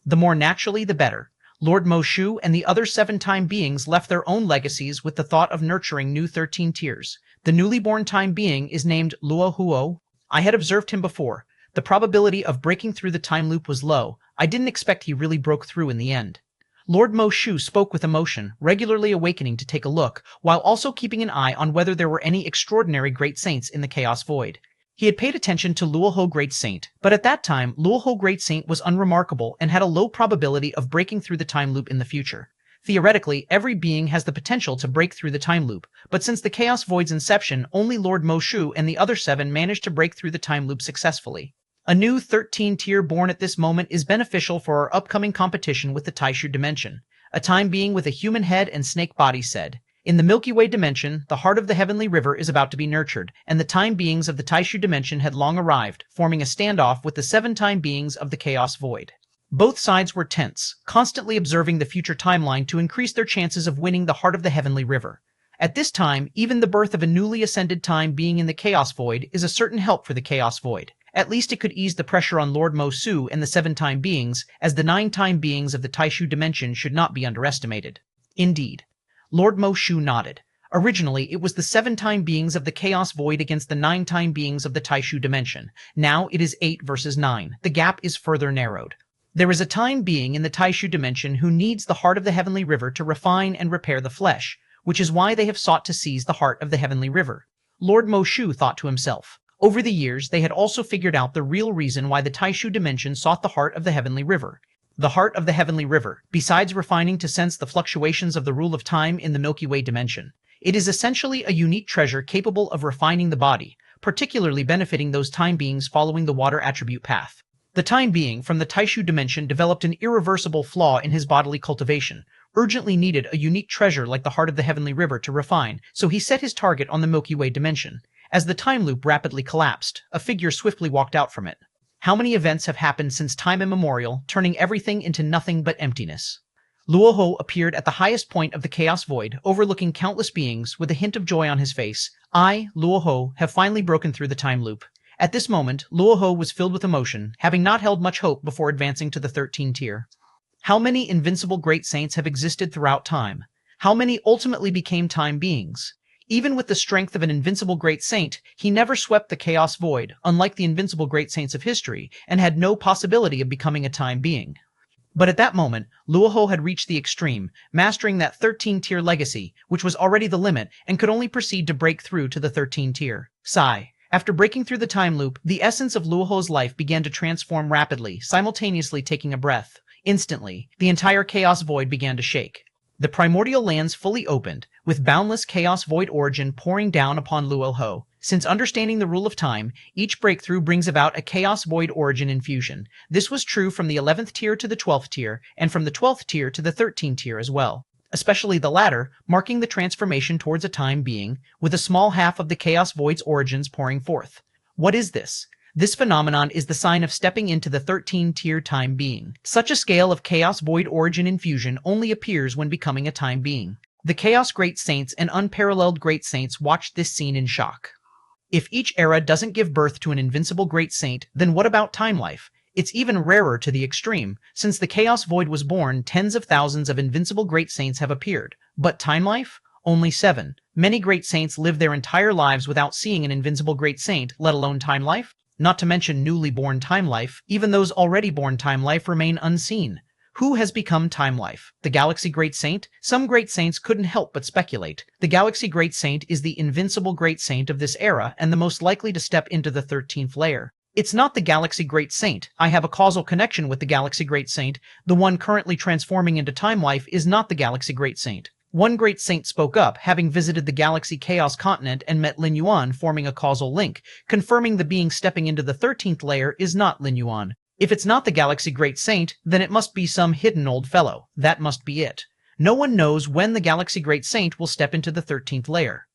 The more naturally, the better. Lord Mo Shu and the other 7 time beings left their own legacies with the thought of nurturing new 13 tiers. The newly born time being is named Luo Huo. I had observed him before. The probability of breaking through the time loop was low. I didn't expect he really broke through in the end. Lord Mo Shu spoke with emotion, regularly awakening to take a look, while also keeping an eye on whether there were any extraordinary great saints in the Chaos Void. He had paid attention to Luoho Great Saint, but at that time, Luoho Great Saint was unremarkable and had a low probability of breaking through the time loop in the future. Theoretically, every being has the potential to break through the time loop, but since the Chaos Void's inception, only Lord Mo Shu and the other 7 managed to break through the time loop successfully. A new 13 tier born at this moment is beneficial for our upcoming competition with the Taishu dimension. A time being with a human head and snake body said, "In the Milky Way dimension, the heart of the heavenly river is about to be nurtured, and the time beings of the Taishu dimension had long arrived, forming a standoff with the 7 time beings of the Chaos Void." Both sides were tense, constantly observing the future timeline to increase their chances of winning the heart of the heavenly river. At this time, even the birth of a newly ascended time being in the Chaos Void is a certain help for the Chaos Void. At least it could ease the pressure on Lord Mo Shu and the 7 time beings, as the 9 time beings of the Taishu dimension should not be underestimated. Indeed. Lord Mo Shu nodded. Originally, it was the 7 time beings of the Chaos Void against the 9 time beings of the Taishu dimension. Now it is 8 versus 9. The gap is further narrowed. There is a time being in the Taishu dimension who needs the heart of the heavenly river to refine and repair the flesh, which is why they have sought to seize the heart of the heavenly river. Lord Mo Shu thought to himself. Over the years, they had also figured out the real reason why the Taishu dimension sought the heart of the heavenly river. The heart of the heavenly river, besides refining to sense the fluctuations of the rule of time in the Milky Way dimension, it is essentially a unique treasure capable of refining the body, particularly benefiting those time beings following the water attribute path. The time being from the Taishu dimension developed an irreversible flaw in his bodily cultivation, urgently needed a unique treasure like the heart of the heavenly river to refine, so he set his target on the Milky Way dimension. As the time loop rapidly collapsed, a figure swiftly walked out from it. How many events have happened since time immemorial, turning everything into nothing but emptiness? Luoho appeared at the highest point of the Chaos Void, overlooking countless beings, with a hint of joy on his face. I, Luoho, have finally broken through the time loop. At this moment, Luoho was filled with emotion, having not held much hope before advancing to the 13 tier. How many invincible great saints have existed throughout time? How many ultimately became time beings? Even with the strength of an invincible great saint, he never swept the Chaos Void, unlike the invincible great saints of history, and had no possibility of becoming a time being. But at that moment, Luoho had reached the extreme, mastering that 13-tier legacy, which was already the limit, and could only proceed to break through to the 13 tier. Sigh. After breaking through the time loop, the essence of Luoho's life began to transform rapidly, simultaneously taking a breath. Instantly, the entire Chaos Void began to shake. The primordial lands fully opened, with boundless Chaos Void origin pouring down upon Luoho. Since understanding the rule of time, each breakthrough brings about a Chaos Void origin infusion. This was true from the 11th tier to the 12th tier, and from the 12th tier to the 13th tier as well. Especially the latter, marking the transformation towards a time being, with a small half of the Chaos Void's origins pouring forth. What is this? This phenomenon is the sign of stepping into the 13-tier time being. Such a scale of Chaos Void origin infusion only appears when becoming a time being. The Chaos Great Saints and Unparalleled Great Saints watched this scene in shock. If each era doesn't give birth to an invincible Great Saint, then what about time life? It's even rarer to the extreme. Since the Chaos Void was born, tens of thousands of invincible Great Saints have appeared. But time life? Only 7. Many Great Saints live their entire lives without seeing an invincible Great Saint, let alone time life. Not to mention newly born time life, even those already born time life remain unseen. Who has become time life? The Galaxy Great Saint? Some Great Saints couldn't help but speculate. The Galaxy Great Saint is the invincible Great Saint of this era and the most likely to step into the 13th layer. It's not the Galaxy Great Saint. I have a causal connection with the Galaxy Great Saint. The one currently transforming into time life is not the Galaxy Great Saint. One Great Saint spoke up, having visited the Galaxy Chaos continent and met Lin Yuan, forming a causal link, confirming the being stepping into the 13th layer is not Lin Yuan. If it's not the Galaxy Great Saint, then it must be some hidden old fellow. That must be it. No one knows when the Galaxy Great Saint will step into the 13th layer.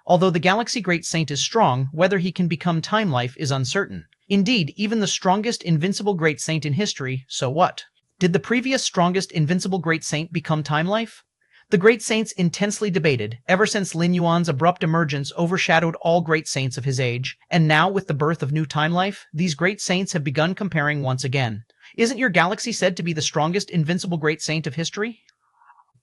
Although the Galaxy Great Saint is strong, whether he can become time life is uncertain. Indeed, even the strongest invincible Great Saint in history, so what? Did the previous strongest invincible Great Saint become time life? The great saints intensely debated, ever since Lin Yuan's abrupt emergence overshadowed all great saints of his age, and now with the birth of new time life, these great saints have begun comparing once again. Isn't your galaxy said to be the strongest invincible great saint of history?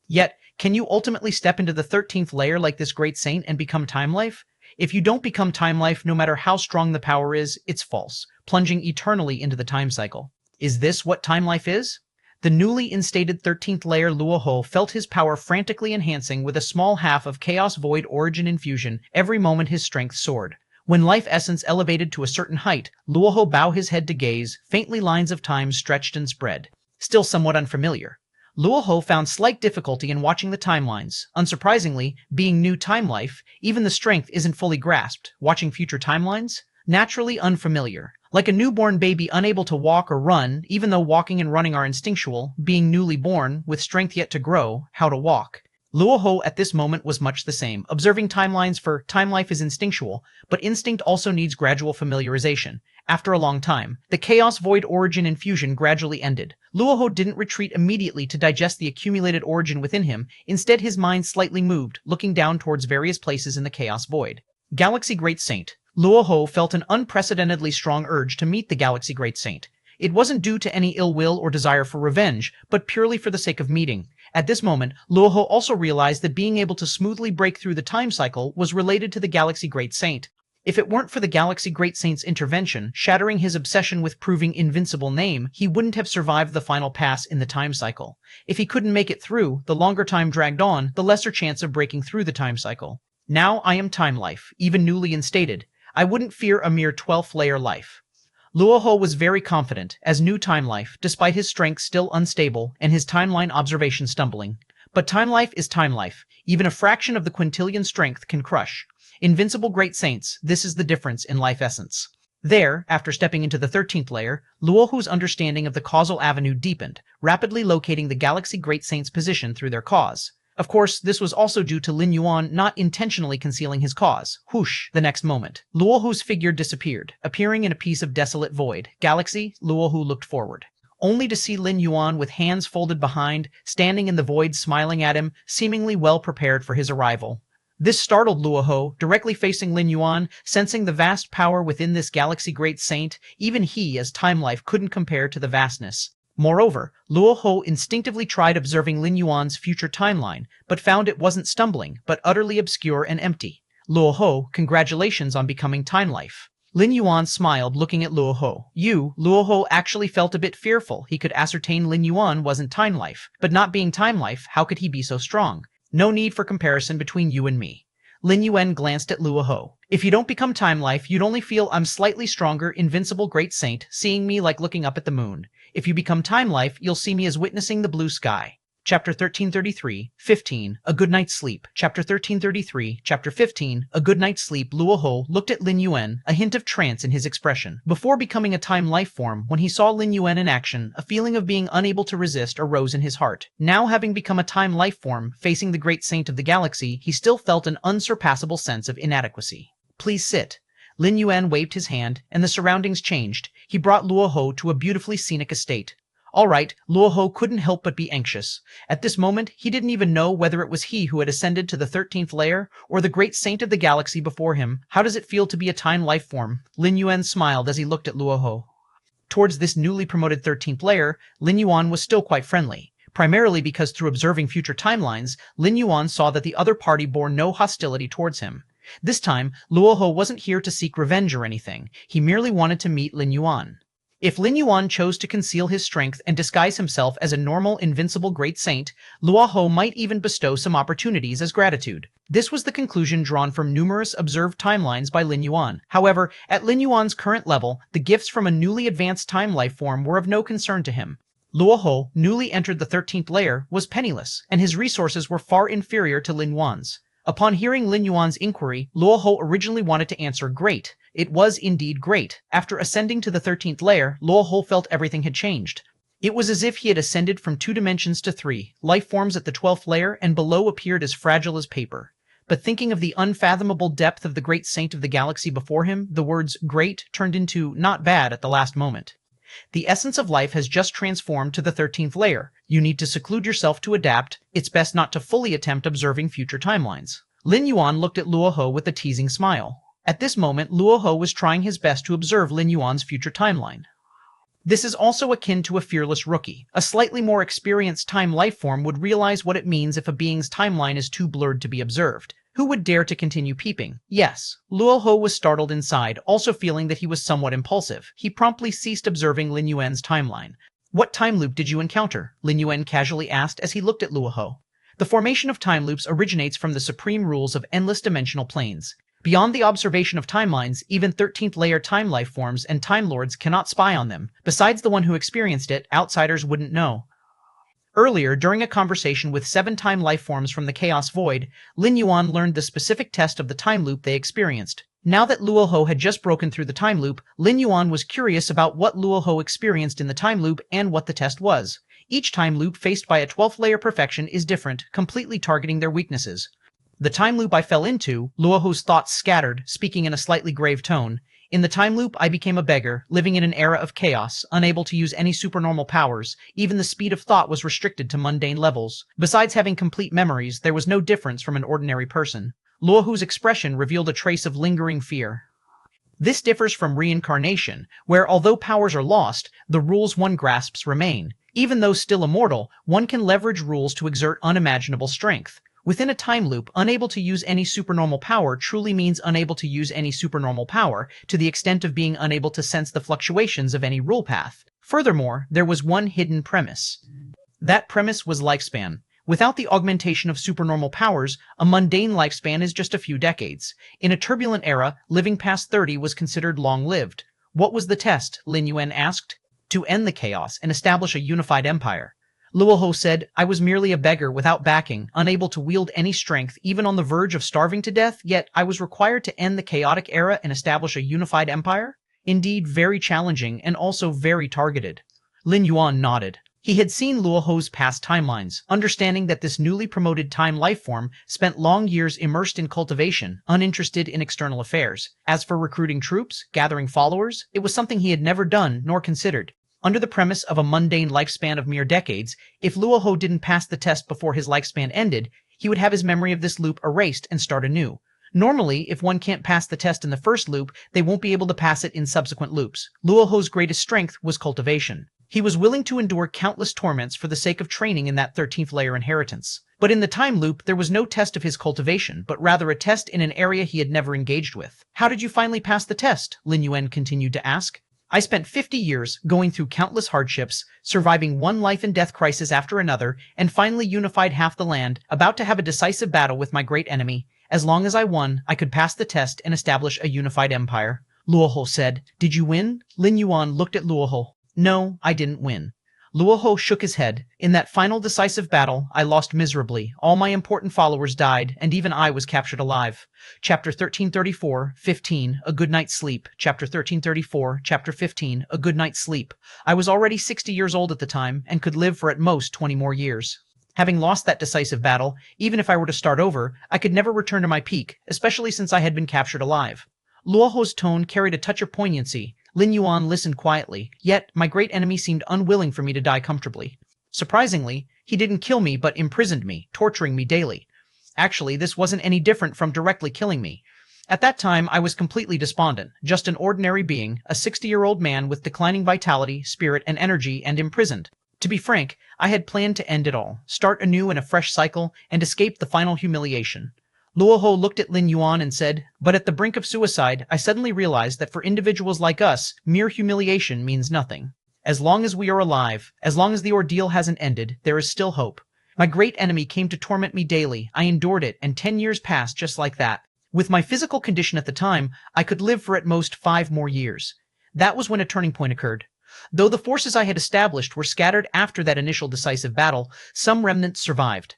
Yet, can you ultimately step into the 13th layer like this great saint and become time life? If you don't become time life, no matter how strong the power is, it's false, plunging eternally into the time cycle. Is this what time life is? The newly instated 13th layer Luoho felt his power frantically enhancing with a small half of Chaos Void origin infusion every moment his strength soared. When life essence elevated to a certain height, Luoho bowed his head to gaze, faintly lines of time stretched and spread. Still somewhat unfamiliar. Luoho found slight difficulty in watching the timelines. Unsurprisingly, being new time life, even the strength isn't fully grasped. Watching future timelines? Naturally unfamiliar. Like a newborn baby unable to walk or run, even though walking and running are instinctual, being newly born, with strength yet to grow, how to walk. Luoho at this moment was much the same, observing timelines for time life is instinctual, but instinct also needs gradual familiarization. After a long time, the Chaos Void origin infusion gradually ended. Luoho didn't retreat immediately to digest the accumulated origin within him, instead his mind slightly moved, looking down towards various places in the Chaos Void. Galaxy Great Saint. Luoho felt an unprecedentedly strong urge to meet the Galaxy Great Saint. It wasn't due to any ill will or desire for revenge, but purely for the sake of meeting. At this moment, Luoho also realized that being able to smoothly break through the time cycle was related to the Galaxy Great Saint. If it weren't for the Galaxy Great Saint's intervention, shattering his obsession with proving invincible name, he wouldn't have survived the final pass in the time cycle. If he couldn't make it through, the longer time dragged on, the lesser chance of breaking through the time cycle. Now I am time life, even newly instated. I wouldn't fear a mere 12th layer life. Luoho was very confident, as new time life, despite his strength still unstable and his timeline observation stumbling. But time life is time life. Even a fraction of the quintillion strength can crush. Invincible great saints, this is the difference in life essence. There, after stepping into the 13th layer, Luohu's understanding of the causal avenue deepened, rapidly locating the Galaxy Great Saint's position through their cause. Of course, this was also due to Lin Yuan not intentionally concealing his cause. Whoosh, the next moment. Luohu's figure disappeared, appearing in a piece of desolate void. Galaxy, Luohu looked forward. Only to see Lin Yuan with hands folded behind, standing in the void smiling at him, seemingly well prepared for his arrival. This startled Luoho, directly facing Lin Yuan, sensing the vast power within this Galaxy Great Saint. Even he, as time life, couldn't compare to the vastness. Moreover, Luoho instinctively tried observing Lin Yuan's future timeline, but found it wasn't stumbling, but utterly obscure and empty. Luoho, congratulations on becoming time life. Lin Yuan smiled, looking at Luoho. Luoho actually felt a bit fearful. He could ascertain Lin Yuan wasn't time life, but not being time life, how could he be so strong? No need for comparison between you and me. Lin Yuan glanced at Luoho. If you don't become time life, you'd only feel I'm slightly stronger, invincible great saint, seeing me like looking up at the moon. If you become time life, you'll see me as witnessing the blue sky. Chapter 1333, 15, A Good Night's Sleep. Chapter 1333, Chapter 15, A Good Night's Sleep. Luoho looked at Lin Yuan, a hint of trance in his expression. Before becoming a time life form, when he saw Lin Yuan in action, a feeling of being unable to resist arose in his heart. Now having become a time life form, facing the great saint of the galaxy, he still felt an unsurpassable sense of inadequacy. Please sit. Lin Yuan waved his hand, and the surroundings changed. He brought Luoho to a beautifully scenic estate. All right, Luoho couldn't help but be anxious. At this moment, he didn't even know whether it was he who had ascended to the 13th layer, or the great saint of the galaxy before him. How does it feel to be a time life form? Lin Yuan smiled as he looked at Luoho. Towards this newly promoted 13th layer, Lin Yuan was still quite friendly. Primarily because through observing future timelines, Lin Yuan saw that the other party bore no hostility towards him. This time, Luoho wasn't here to seek revenge or anything. He merely wanted to meet Lin Yuan. If Lin Yuan chose to conceal his strength and disguise himself as a normal, invincible great saint, Luoho might even bestow some opportunities as gratitude. This was the conclusion drawn from numerous observed timelines by Lin Yuan. However, at Lin Yuan's current level, the gifts from a newly advanced time life form were of no concern to him. Luoho, newly entered the 13th layer, was penniless, and his resources were far inferior to Lin Yuan's. Upon hearing Lin Yuan's inquiry, Luoho originally wanted to answer great. It was indeed great. After ascending to the 13th layer, Luoho felt everything had changed. It was as if he had ascended from 2 dimensions to 3. Life forms at the 12th layer and below appeared as fragile as paper. But thinking of the unfathomable depth of the great saint of the galaxy before him, the words great turned into not bad at the last moment. The essence of life has just transformed to the 13th layer. You need to seclude yourself to adapt. It's best not to fully attempt observing future timelines. Lin Yuan looked at Luo Ho with a teasing smile. At this moment, Luo Ho was trying his best to observe Lin Yuan's future timeline. This is also akin to a fearless rookie. A slightly more experienced time life form would realize what it means if a being's timeline is too blurred to be observed. Who would dare to continue peeping? Yes, Luo Ho was startled inside, also feeling that he was somewhat impulsive. He promptly ceased observing Lin Yuan's timeline. What time loop did you encounter? Lin Yuan casually asked as he looked at Luo Ho. The formation of time loops originates from the supreme rules of endless dimensional planes. Beyond the observation of timelines, even 13th layer time life forms and time lords cannot spy on them. Besides the one who experienced it, outsiders wouldn't know. Earlier, during a conversation with 7 time life forms from the Chaos Void, Lin Yuan learned the specific test of the time loop they experienced. Now that Luo Ho had just broken through the time loop, Lin Yuan was curious about what Luo Ho experienced in the time loop and what the test was. Each time loop faced by a 12th layer perfection is different, completely targeting their weaknesses. The time loop I fell into, Luo Ho's thoughts scattered, speaking in a slightly grave tone. In the time loop, I became a beggar, living in an era of chaos, unable to use any supernormal powers. Even the speed of thought was restricted to mundane levels. Besides having complete memories, there was no difference from an ordinary person. Luo Ho's expression revealed a trace of lingering fear. This differs from reincarnation, where although powers are lost, the rules one grasps remain. Even though still immortal, one can leverage rules to exert unimaginable strength. Within a time loop, unable to use any supernormal power truly means unable to use any supernormal power, to the extent of being unable to sense the fluctuations of any rule path. Furthermore, there was one hidden premise. That premise was lifespan. Without the augmentation of supernormal powers, a mundane lifespan is just a few decades. In a turbulent era, living past 30 was considered long-lived. What was the test? Lin Yuan asked. To end the chaos and establish a unified empire. Luo Ho said, I was merely a beggar without backing, unable to wield any strength, even on the verge of starving to death, yet I was required to end the chaotic era and establish a unified empire? Indeed, very challenging and also very targeted. Lin Yuan nodded. He had seen Luo Ho's past timelines, understanding that this newly promoted time life form spent long years immersed in cultivation, uninterested in external affairs. As for recruiting troops, gathering followers, it was something he had never done nor considered. Under the premise of a mundane lifespan of mere decades, if Luo Ho didn't pass the test before his lifespan ended, he would have his memory of this loop erased and start anew. Normally, if one can't pass the test in the first loop, they won't be able to pass it in subsequent loops. Luo Ho's greatest strength was cultivation. He was willing to endure countless torments for the sake of training in that 13th layer inheritance. But in the time loop, there was no test of his cultivation, but rather a test in an area he had never engaged with. How did you finally pass the test? Lin Yuan continued to ask. I spent 50 years going through countless hardships, surviving one life and death crisis after another, and finally unified half the land, about to have a decisive battle with my great enemy. As long as I won, I could pass the test and establish a unified empire. Luo Ho said, Did you win? Lin Yuan looked at Luo Ho. No, I didn't win. Luo Ho shook his head. In that final decisive battle, I lost miserably. All my important followers died, and even I was captured alive. Chapter 1334, 15, A Good Night's Sleep. Chapter 1334, Chapter 15, A Good Night's Sleep. I was already 60 years old at the time, and could live for at most 20 more years. Having lost that decisive battle, even if I were to start over, I could never return to my peak, especially since I had been captured alive. Luo Ho's tone carried a touch of poignancy. Lin Yuan listened quietly, yet my great enemy seemed unwilling for me to die comfortably. Surprisingly, he didn't kill me but imprisoned me, torturing me daily. Actually, this wasn't any different from directly killing me. At that time, I was completely despondent, just an ordinary being, a 60-year-old man with declining vitality, spirit, and energy, and imprisoned. To be frank, I had planned to end it all, start anew in a fresh cycle, and escape the final humiliation. Luo Ho looked at Lin Yuan and said, But at the brink of suicide, I suddenly realized that for individuals like us, mere humiliation means nothing. As long as we are alive, as long as the ordeal hasn't ended, there is still hope. My great enemy came to torment me daily. I endured it, and 10 years passed just like that. With my physical condition at the time, I could live for at most 5 more years. That was when a turning point occurred. Though the forces I had established were scattered after that initial decisive battle, some remnants survived.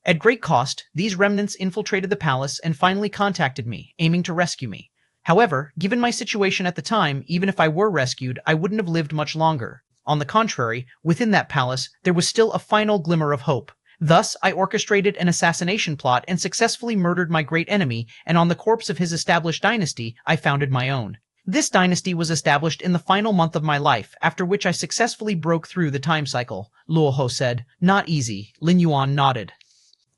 At great cost, these remnants infiltrated the palace and finally contacted me, aiming to rescue me. However, given my situation at the time, even if I were rescued, I wouldn't have lived much longer. On the contrary, within that palace, there was still a final glimmer of hope. Thus, I orchestrated an assassination plot and successfully murdered my great enemy, and on the corpse of his established dynasty, I founded my own. This dynasty was established in the final month of my life, after which I successfully broke through the time cycle, Luo Ho said. Not easy, Lin Yuan nodded.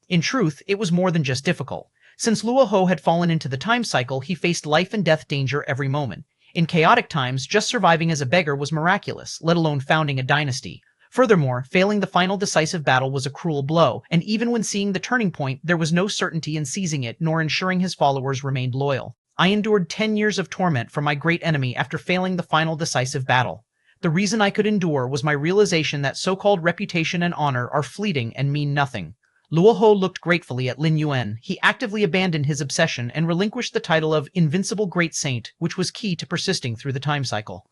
In truth, it was more than just difficult. Since Luo Ho had fallen into the time cycle, he faced life and death danger every moment. In chaotic times, just surviving as a beggar was miraculous, let alone founding a dynasty. Furthermore, failing the final decisive battle was a cruel blow, and even when seeing the turning point, there was no certainty in seizing it nor ensuring his followers remained loyal. I endured 10 years of torment from my great enemy after failing the final decisive battle. The reason I could endure was my realization that so-called reputation and honor are fleeting and mean nothing. Luo Ho looked gratefully at Lin Yuan. He actively abandoned his obsession and relinquished the title of Invincible Great Saint, which was key to persisting through the time cycle.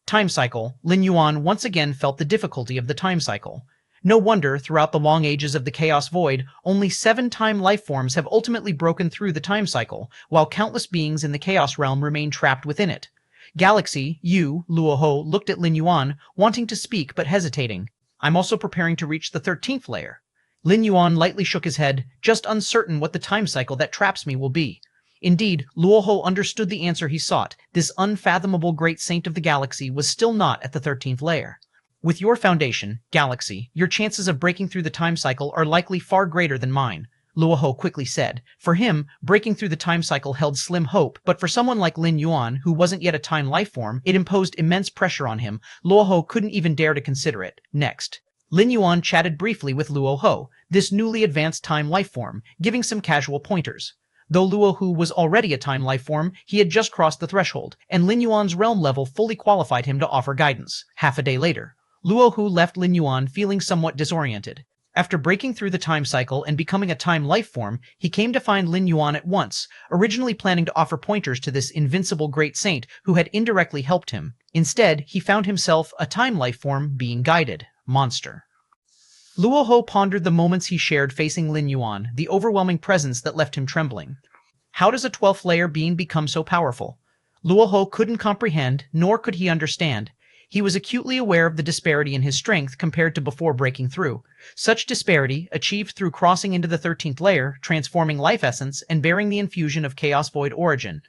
Time cycle, Lin Yuan once again felt the difficulty of the time cycle. No wonder, throughout the long ages of the Chaos Void, only 7 time life forms have ultimately broken through the time cycle, while countless beings in the Chaos Realm remain trapped within it. Galaxy, you, Luo Ho, looked at Lin Yuan, wanting to speak but hesitating. I'm also preparing to reach the 13th layer. Lin Yuan lightly shook his head, just uncertain what the time cycle that traps me will be. Indeed, Luo Ho understood the answer he sought. This unfathomable great saint of the galaxy was still not at the 13th layer. With your foundation, Galaxy, your chances of breaking through the time cycle are likely far greater than mine, Luo Ho quickly said. For him, breaking through the time cycle held slim hope, but for someone like Lin Yuan, who wasn't yet a time life form, it imposed immense pressure on him. Luo Ho couldn't even dare to consider it. Next, Lin Yuan chatted briefly with Luo Ho, this newly advanced time life form, giving some casual pointers. Though Luo Hu was already a time life form, he had just crossed the threshold, and Lin Yuan's realm level fully qualified him to offer guidance. Half a day later, Luo Hu left Lin Yuan feeling somewhat disoriented. After breaking through the time cycle and becoming a time life form, he came to find Lin Yuan at once, originally planning to offer pointers to this invincible great saint who had indirectly helped him. Instead, he found himself a time life form being guided. Monster. Luo Ho pondered the moments he shared facing Lin Yuan, the overwhelming presence that left him trembling. How does a 12th layer being become so powerful? Luo Ho couldn't comprehend, nor could he understand. He was acutely aware of the disparity in his strength compared to before breaking through. Such disparity, achieved through crossing into the 13th layer, transforming life essence, and bearing the infusion of Chaos Void origin.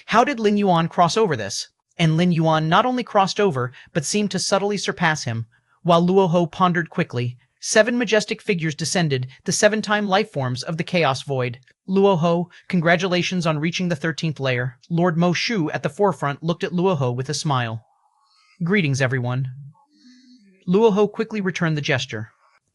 How did Lin Yuan cross over this? And Lin Yuan not only crossed over, but seemed to subtly surpass him. While Luo Ho pondered quickly, 7 majestic figures descended, the 7-time life forms of the Chaos Void. Luo Ho, congratulations on reaching the 13th layer. Lord Mo Shu at the forefront looked at Luo Ho with a smile. Greetings, everyone. Luo Ho quickly returned the gesture.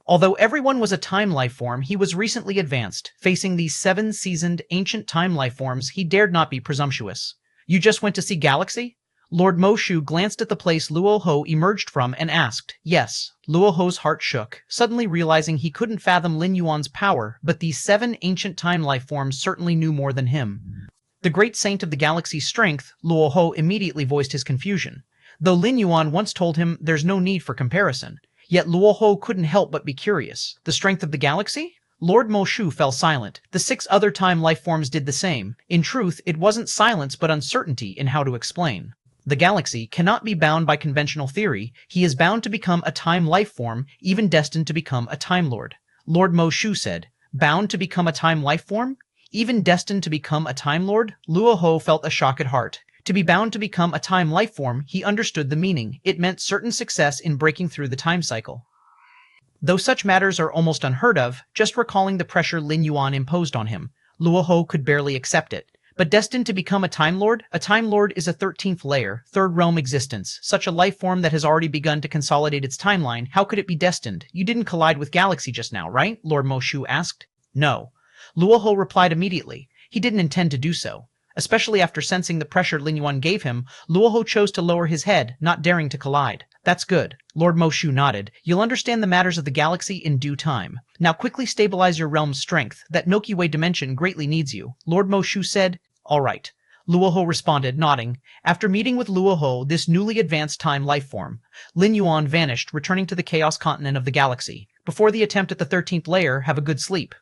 Although everyone was a time life form, he was recently advanced. Facing these 7 seasoned, ancient time life forms, he dared not be presumptuous. You just went to see Galaxy? Lord Mo Shu glanced at the place Luo Ho emerged from and asked. Yes. Luo Ho's heart shook, suddenly realizing he couldn't fathom Lin Yuan's power, but these 7 ancient time life forms certainly knew more than him. The great saint of the galaxy's strength, Luo Ho immediately voiced his confusion. Though Lin Yuan once told him there's no need for comparison, yet Luo Ho couldn't help but be curious. The strength of the galaxy? Lord Mo Shu fell silent. The 6 other time life forms did the same. In truth, it wasn't silence but uncertainty in how to explain. The galaxy cannot be bound by conventional theory. He is bound to become a time life form, even destined to become a Time Lord. Lord Mo Shu said, bound to become a time life form? Even destined to become a Time Lord? Luo Ho felt a shock at heart. To be bound to become a time life form, he understood the meaning. It meant certain success in breaking through the time cycle. Though such matters are almost unheard of, just recalling the pressure Lin Yuan imposed on him, Luo Ho could barely accept it. But destined to become a Time Lord is a 13th layer, third realm existence. Such a life form that has already begun to consolidate its timeline, how could it be destined? You didn't collide with Galaxy just now, right? Lord Mo Shu asked. No. Luo Ho replied immediately. He didn't intend to do so. Especially after sensing the pressure Lin Yuan gave him, Luo Ho chose to lower his head, not daring to collide. That's good. Lord Mo Shu nodded. You'll understand the matters of the galaxy in due time. Now quickly stabilize your realm's strength. That Milky Way dimension greatly needs you. Lord Mo Shu said. All right. Luo Ho responded, nodding. After meeting with Luo Ho, this newly advanced time life form, Lin Yuan vanished, returning to the chaos continent of the galaxy. Before the attempt at the 13th layer, have a good sleep.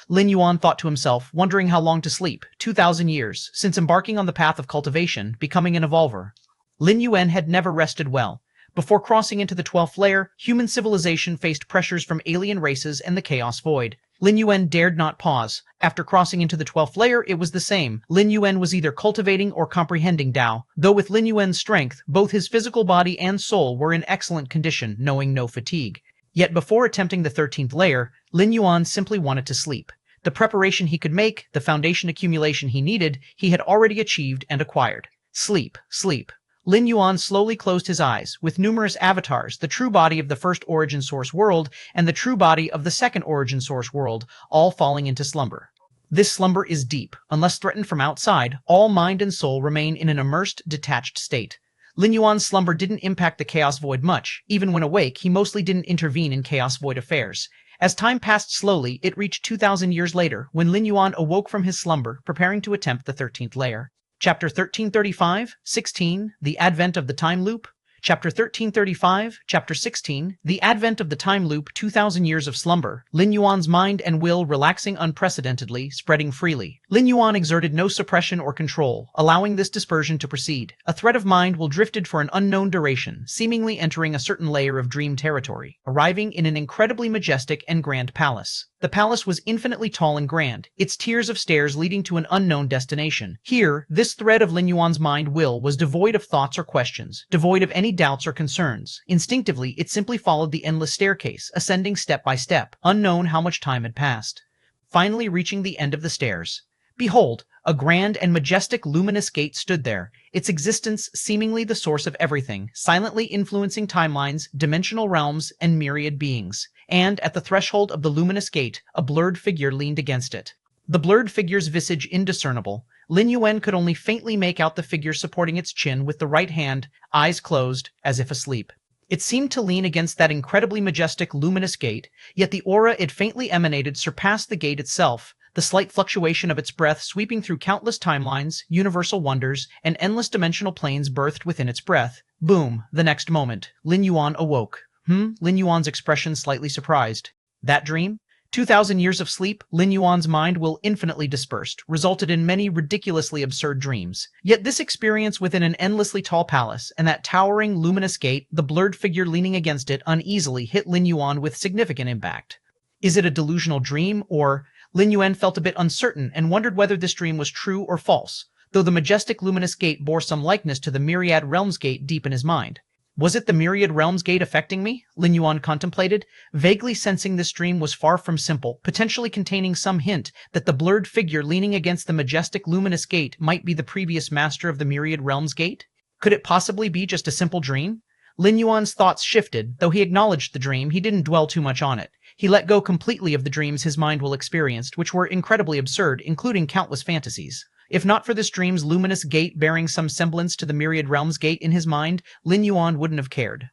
Lin Yuan thought to himself, wondering how long to sleep. 2,000 years, since embarking on the path of cultivation, becoming an evolver. Lin Yuan had never rested well. Before crossing into the 12th layer, human civilization faced pressures from alien races and the Chaos Void. Lin Yuan dared not pause. After crossing into the 12th layer, it was the same. Lin Yuan was either cultivating or comprehending Dao. Though with Lin Yuan's strength, both his physical body and soul were in excellent condition, knowing no fatigue. Yet before attempting the 13th layer, Lin Yuan simply wanted to sleep. The preparation he could make, the foundation accumulation he needed, he had already achieved and acquired. Sleep, sleep. Lin Yuan slowly closed his eyes, with numerous avatars, the true body of the first origin source world and the true body of the second origin source world, all falling into slumber. This slumber is deep. Unless threatened from outside, all mind and soul remain in an immersed, detached state. Lin Yuan's slumber didn't impact the Chaos Void much. Even when awake, he mostly didn't intervene in Chaos Void affairs. As time passed slowly, it reached 2,000 years later, when Lin Yuan awoke from his slumber, preparing to attempt the 13th layer. Chapter 1335, 16, The Advent of the Time Loop. Chapter 1335, Chapter 16, The Advent of the Time Loop, 2,000 Years of Slumber. Lin Yuan's mind and will relaxing unprecedentedly, spreading freely. Lin Yuan exerted no suppression or control, allowing this dispersion to proceed. A thread of mind will drifted for an unknown duration, seemingly entering a certain layer of dream territory, arriving in an incredibly majestic and grand palace. The palace was infinitely tall and grand, its tiers of stairs leading to an unknown destination. Here, this thread of Lin Yuan's mind will was devoid of thoughts or questions, devoid of any doubts or concerns. Instinctively, it simply followed the endless staircase, ascending step by step, unknown how much time had passed. Finally reaching the end of the stairs. Behold, a grand and majestic luminous gate stood there, its existence seemingly the source of everything, silently influencing timelines, dimensional realms, and myriad beings. And, at the threshold of the luminous gate, a blurred figure leaned against it. The blurred figure's visage indiscernible, Lin Yuan could only faintly make out the figure supporting its chin with the right hand, eyes closed, as if asleep. It seemed to lean against that incredibly majestic luminous gate, yet the aura it faintly emanated surpassed the gate itself, the slight fluctuation of its breath sweeping through countless timelines, universal wonders, and endless dimensional planes birthed within its breath. Boom, the next moment, Lin Yuan awoke. Lin Yuan's expression slightly surprised. That dream? 2,000 years of sleep, Lin Yuan's mind will infinitely dispersed, resulted in many ridiculously absurd dreams. Yet this experience within an endlessly tall palace, and that towering, luminous gate, the blurred figure leaning against it uneasily hit Lin Yuan with significant impact. Is it a delusional dream, or... Lin Yuan felt a bit uncertain and wondered whether this dream was true or false, though the majestic luminous gate bore some likeness to the Myriad Realms gate deep in his mind. Was it the Myriad Realms gate affecting me? Lin Yuan contemplated, vaguely sensing this dream was far from simple, potentially containing some hint that the blurred figure leaning against the majestic luminous gate might be the previous master of the Myriad Realms gate? Could it possibly be just a simple dream? Lin Yuan's thoughts shifted. Though he acknowledged the dream, he didn't dwell too much on it. He let go completely of the dreams his mind will experienced, which were incredibly absurd, including countless fantasies. If not for this dream's luminous gate bearing some semblance to the Myriad Realms gate in his mind, Lin Yuan wouldn't have cared.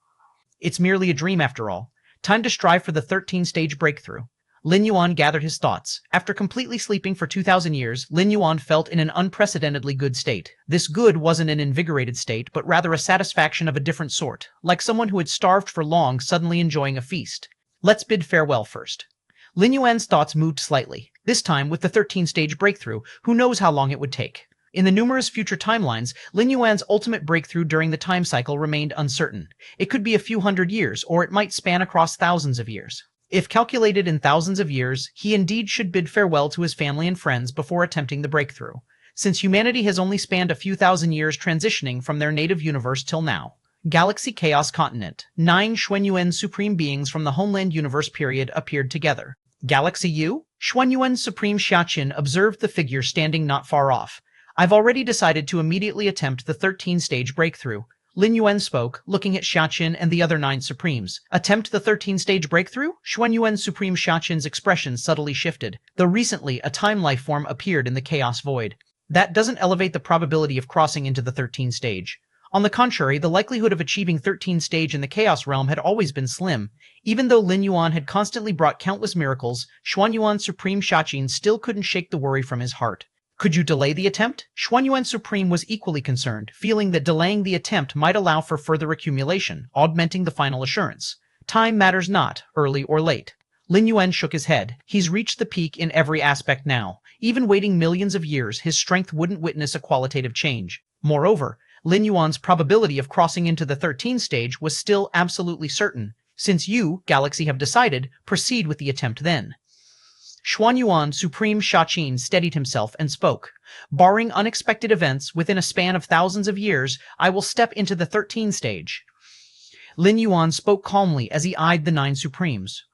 It's merely a dream after all. Time to strive for the 13-stage breakthrough. Lin Yuan gathered his thoughts. After completely sleeping for 2,000 years, Lin Yuan felt in an unprecedentedly good state. This good wasn't an invigorated state, but rather a satisfaction of a different sort, like someone who had starved for long suddenly enjoying a feast. Let's bid farewell first. Lin Yuan's thoughts moved slightly. This time, with the 13-stage breakthrough, who knows how long it would take. In the numerous future timelines, Lin Yuan's ultimate breakthrough during the time cycle remained uncertain. It could be a few hundred years, or it might span across thousands of years. If calculated in thousands of years, he indeed should bid farewell to his family and friends before attempting the breakthrough, since humanity has only spanned a few thousand years transitioning from their native universe till now. Galaxy Chaos Continent. 9 Xuanyuan Supreme Beings from the Homeland Universe period appeared together. Galaxy U? Xuanyuan Supreme Xiaqin observed the figure standing not far off. I've already decided to immediately attempt the 13-stage breakthrough. Lin Yuan spoke, looking at Xiaqin and the other 9 Supremes. Attempt the 13-stage breakthrough? Xuanyuan Supreme Xiaqin's expression subtly shifted, though recently a time life form appeared in the Chaos Void. That doesn't elevate the probability of crossing into the 13th stage. On the contrary, the likelihood of achieving 13th stage in the Chaos Realm had always been slim. Even though Lin Yuan had constantly brought countless miracles, Xuanyuan Supreme Xiaqin still couldn't shake the worry from his heart. Could you delay the attempt? Xuanyuan Supreme was equally concerned, feeling that delaying the attempt might allow for further accumulation, augmenting the final assurance. Time matters not, early or late. Lin Yuan shook his head. He's reached the peak in every aspect now. Even waiting millions of years, his strength wouldn't witness a qualitative change. Moreover, Lin Yuan's probability of crossing into the 13th stage was still absolutely certain. Since you, Galaxy, have decided, proceed with the attempt then. Xuan Yuan, Supreme Shaqin, steadied himself and spoke. Barring unexpected events within a span of thousands of years, I will step into the 13th stage. Lin Yuan spoke calmly as he eyed the 9 Supremes.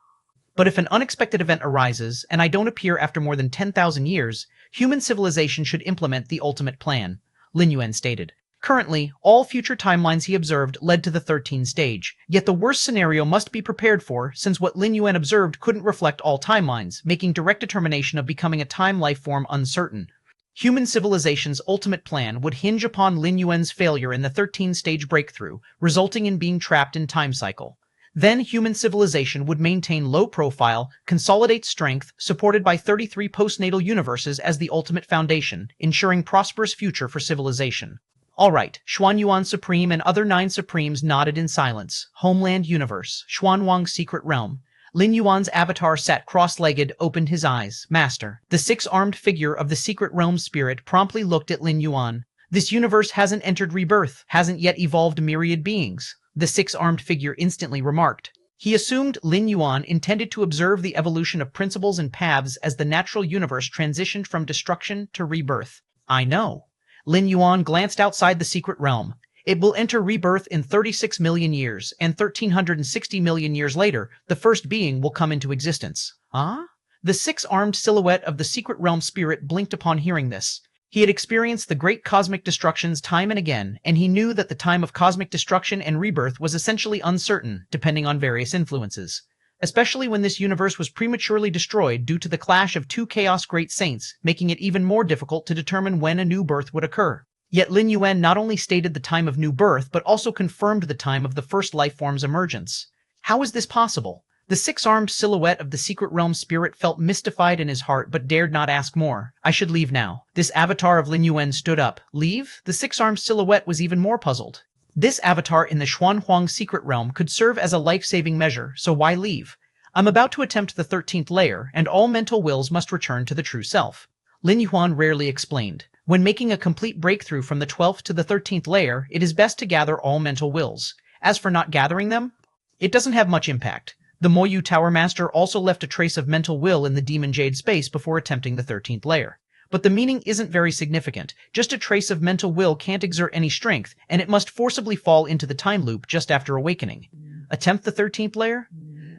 But if an unexpected event arises, and I don't appear after more than 10,000 years, human civilization should implement the ultimate plan, Lin Yuan stated. Currently, all future timelines he observed led to the 13th stage, yet the worst scenario must be prepared for since what Lin Yuan observed couldn't reflect all timelines, making direct determination of becoming a time-life form uncertain. Human civilization's ultimate plan would hinge upon Lin Yuan's failure in the 13th stage breakthrough, resulting in being trapped in time cycle. Then human civilization would maintain low profile, consolidate strength, supported by 33 postnatal universes as the ultimate foundation, ensuring prosperous future for civilization. All right, Xuan Yuan Supreme and other 9 Supremes nodded in silence. Homeland Universe, Xuan Wang's secret realm. Lin Yuan's avatar sat cross-legged, opened his eyes. Master. The 6-armed figure of the secret realm spirit promptly looked at Lin Yuan. This universe hasn't entered rebirth, hasn't yet evolved myriad beings, the 6-armed figure instantly remarked. He assumed Lin Yuan intended to observe the evolution of principles and paths as the natural universe transitioned from destruction to rebirth. I know. Lin Yuan glanced outside the secret realm. It will enter rebirth in 36 million years, and 1360 million years later, the first being will come into existence. Ah? The 6-armed silhouette of the secret realm spirit blinked upon hearing this. He had experienced the great cosmic destructions time and again, and he knew that the time of cosmic destruction and rebirth was essentially uncertain, depending on various influences. Especially when this universe was prematurely destroyed due to the clash of 2 Chaos Great Saints, making it even more difficult to determine when a new birth would occur. Yet Lin Yuan not only stated the time of new birth, but also confirmed the time of the first life form's emergence. How is this possible? The 6-armed silhouette of the secret realm spirit felt mystified in his heart but dared not ask more. I should leave now. This avatar of Lin Yuan stood up. Leave? The 6-armed silhouette was even more puzzled. This avatar in the Xuanhuang secret realm could serve as a life-saving measure, so why leave? I'm about to attempt the 13th layer, and all mental wills must return to the true self. Lin Yuan rarely explained. When making a complete breakthrough from the 12th to the 13th layer, it is best to gather all mental wills. As for not gathering them, it doesn't have much impact. The Moyu Tower Master also left a trace of mental will in the Demon Jade space before attempting the 13th layer. But the meaning isn't very significant. Just a trace of mental will can't exert any strength, and it must forcibly fall into the time loop just after awakening. Attempt the 13th layer?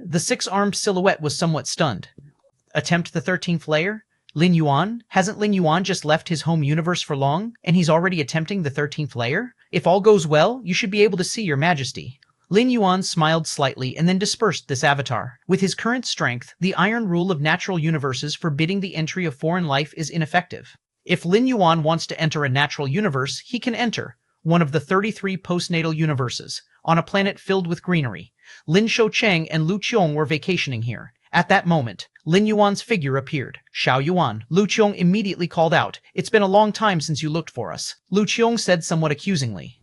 The 6-armed silhouette was somewhat stunned. Attempt the 13th layer? Lin Yuan? Hasn't Lin Yuan just left his home universe for long, and he's already attempting the 13th layer? If all goes well, you should be able to see your majesty. Lin Yuan smiled slightly and then dispersed this avatar. With his current strength, the iron rule of natural universes forbidding the entry of foreign life is ineffective. If Lin Yuan wants to enter a natural universe, he can enter one of the 33 postnatal universes, on a planet filled with greenery. Lin Shoucheng and Lu Qiong were vacationing here. At that moment, Lin Yuan's figure appeared. Xiao Yuan. Lu Qiong immediately called out. It's been a long time since you looked for us. Lu Qiong said somewhat accusingly.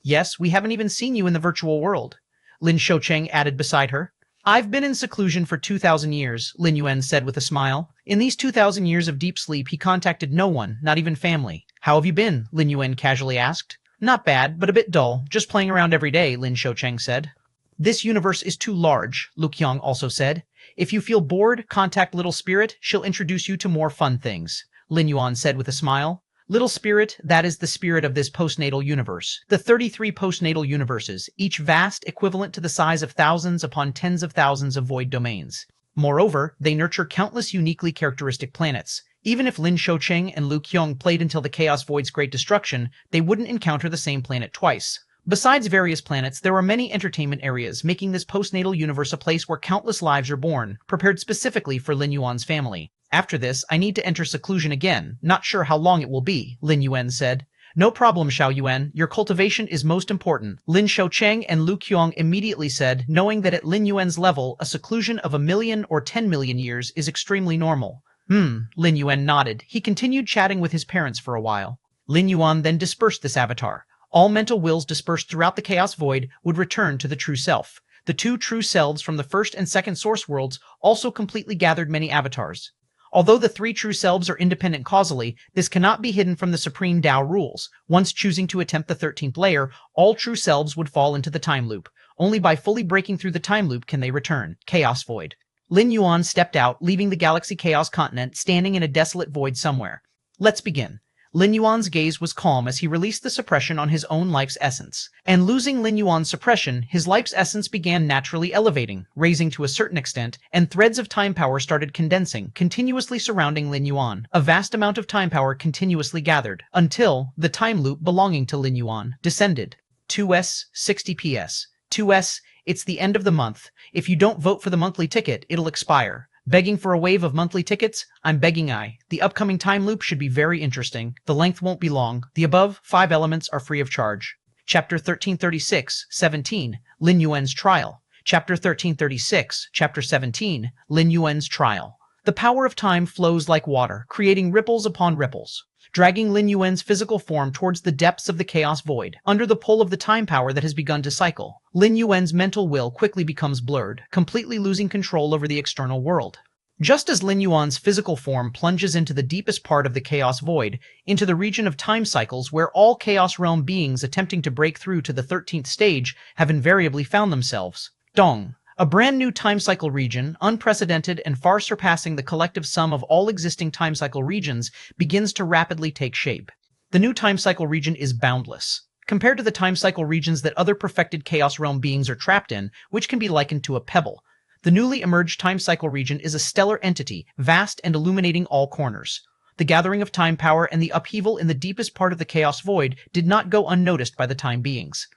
Yes, we haven't even seen you in the virtual world, Lin Shoucheng added beside her. I've been in seclusion for 2,000 years, Lin Yuan said with a smile. In these 2,000 years of deep sleep, he contacted no one, not even family. How have you been? Lin Yuan casually asked. Not bad, but a bit dull. Just playing around every day, Lin Shoucheng said. This universe is too large, Lu Qiong also said. If you feel bored, contact Little Spirit. She'll introduce you to more fun things, Lin Yuan said with a smile. Little Spirit, that is the spirit of this postnatal universe. The 33 postnatal universes, each vast, equivalent to the size of thousands upon tens of thousands of void domains. Moreover, they nurture countless uniquely characteristic planets. Even if Lin Shoucheng and Lu Qiong played until the Chaos Void's great destruction, they wouldn't encounter the same planet twice. Besides various planets, there are many entertainment areas, making this postnatal universe a place where countless lives are born, prepared specifically for Lin Yuan's family. After this, I need to enter seclusion again. Not sure how long it will be, Lin Yuan said. No problem, Xiao Yuan. Your cultivation is most important, Lin Shoucheng and Lu Qiong immediately said, knowing that at Lin Yuan's level, a seclusion of 1 million or 10 million years is extremely normal. Lin Yuan nodded. He continued chatting with his parents for a while. Lin Yuan then dispersed this avatar. All mental wills dispersed throughout the Chaos Void would return to the true self. The 2 true selves from the first and second source worlds also completely gathered many avatars. Although the 3 true selves are independent causally, this cannot be hidden from the Supreme Dao rules. Once choosing to attempt the 13th layer, all true selves would fall into the time loop. Only by fully breaking through the time loop can they return. Chaos Void. Lin Yuan stepped out, leaving the Galaxy Chaos continent standing in a desolate void somewhere. Let's begin. Lin Yuan's gaze was calm as he released the suppression on his own life's essence. And losing Lin Yuan's suppression, his life's essence began naturally elevating, raising to a certain extent, and threads of time power started condensing, continuously surrounding Lin Yuan. A vast amount of time power continuously gathered, until the time loop belonging to Lin Yuan descended. 2S, 60 PS. 2S, it's the end of the month. If you don't vote for the monthly ticket, it'll expire. Begging for a wave of monthly tickets? I'm begging I. The upcoming time loop should be very interesting. The length won't be long. The above 5 elements are free of charge. Chapter 1336, 17, Lin Yuan's Trial. Chapter 1336, Chapter 17, Lin Yuan's Trial. The power of time flows like water, creating ripples upon ripples, dragging Lin Yuan's physical form towards the depths of the chaos void. Under the pull of the time power that has begun to cycle, Lin Yuan's mental will quickly becomes blurred, completely losing control over the external world. Just as Lin Yuan's physical form plunges into the deepest part of the chaos void, into the region of time cycles where all chaos realm beings attempting to break through to the 13th stage have invariably found themselves. Dong. A brand new time cycle region, unprecedented and far surpassing the collective sum of all existing time cycle regions, begins to rapidly take shape. The new time cycle region is boundless. Compared to the time cycle regions that other perfected Chaos Realm beings are trapped in, which can be likened to a pebble, the newly emerged time cycle region is a stellar entity, vast and illuminating all corners. The gathering of time power and the upheaval in the deepest part of the chaos void did not go unnoticed by the time beings.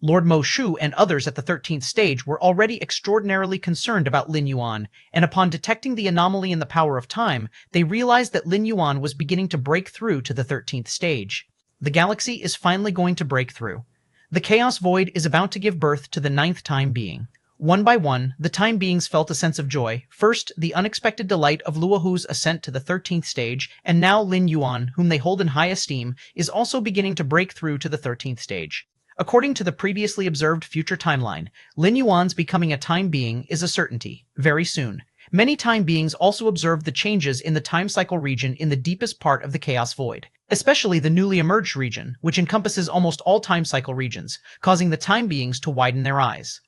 Lord Mo Shu and others at the 13th stage were already extraordinarily concerned about Lin Yuan, and upon detecting the anomaly in the power of time, they realized that Lin Yuan was beginning to break through to the 13th stage. The galaxy is finally going to break through. The chaos void is about to give birth to the 9th time being. One by one, the time beings felt a sense of joy. First, the unexpected delight of Luohu's ascent to the 13th stage, and now Lin Yuan, whom they hold in high esteem, is also beginning to break through to the 13th stage. According to the previously observed future timeline, Lin Yuan's becoming a time being is a certainty, very soon. Many time beings also observed the changes in the time cycle region in the deepest part of the chaos void, especially the newly emerged region, which encompasses almost all time cycle regions, causing the time beings to widen their eyes.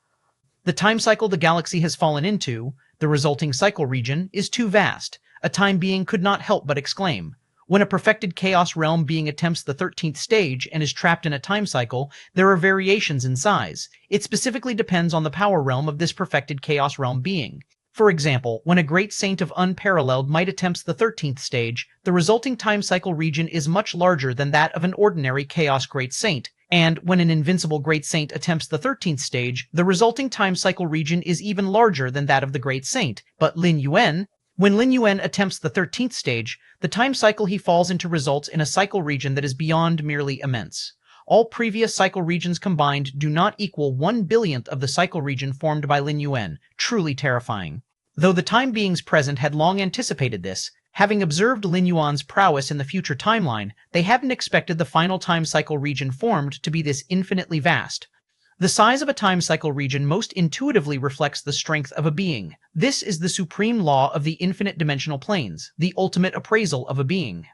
The time cycle the galaxy has fallen into, the resulting cycle region, is too vast. A time being could not help but exclaim. When a perfected chaos realm being attempts the 13th stage and is trapped in a time cycle, there are variations in size. It specifically depends on the power realm of this perfected chaos realm being. For example, when a great saint of unparalleled might attempts the 13th stage, the resulting time cycle region is much larger than that of an ordinary chaos great saint. And when an invincible great saint attempts the 13th stage, the resulting time cycle region is even larger than that of the great saint. But when Lin Yuan attempts the 13th stage, the time cycle he falls into results in a cycle region that is beyond merely immense. All previous cycle regions combined do not equal 1/1000th of the cycle region formed by Lin Yuan, truly terrifying. Though the time beings present had long anticipated this, having observed Lin Yuan's prowess in the future timeline, they hadn't expected the final time cycle region formed to be this infinitely vast. The size of a time cycle region most intuitively reflects the strength of a being. This is the supreme law of the infinite dimensional planes, the ultimate appraisal of a being.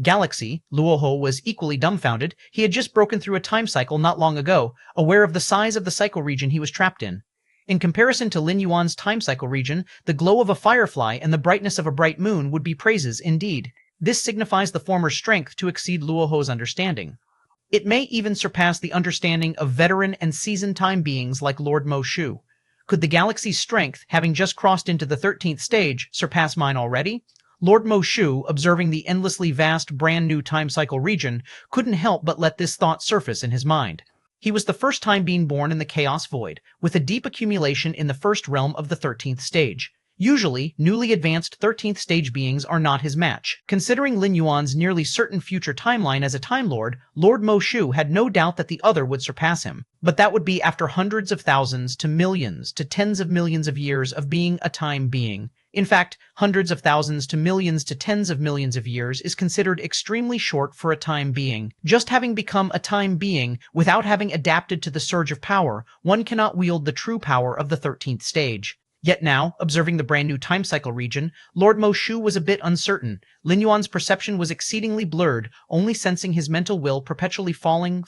Galaxy, Luohu was equally dumbfounded. He had just broken through a time cycle not long ago, aware of the size of the cycle region he was trapped in. In comparison to Lin Yuan's time cycle region, the glow of a firefly and the brightness of a bright moon would be praises indeed. This signifies the former's strength to exceed Luohu's understanding. It may even surpass the understanding of veteran and seasoned time beings like Lord Mo Shu. Could the galaxy's strength, having just crossed into the 13th stage, surpass mine already? Lord Mo Shu, observing the endlessly vast brand new time cycle region, couldn't help but let this thought surface in his mind. He was the first time being born in the chaos void, with a deep accumulation in the first realm of the 13th stage. Usually, newly advanced 13th stage beings are not his match. Considering Lin Yuan's nearly certain future timeline as a Time Lord, Lord Mo Shu had no doubt that the other would surpass him. But that would be after hundreds of thousands to millions to tens of millions of years of being a time being. In fact, hundreds of thousands to millions to tens of millions of years is considered extremely short for a time being. Just having become a time being, without having adapted to the surge of power, one cannot wield the true power of the 13th stage. Yet now, observing the brand new time cycle region, Lord Mo Shu was a bit uncertain. Lin Yuan's perception was exceedingly blurred, only sensing his mental will perpetually falling.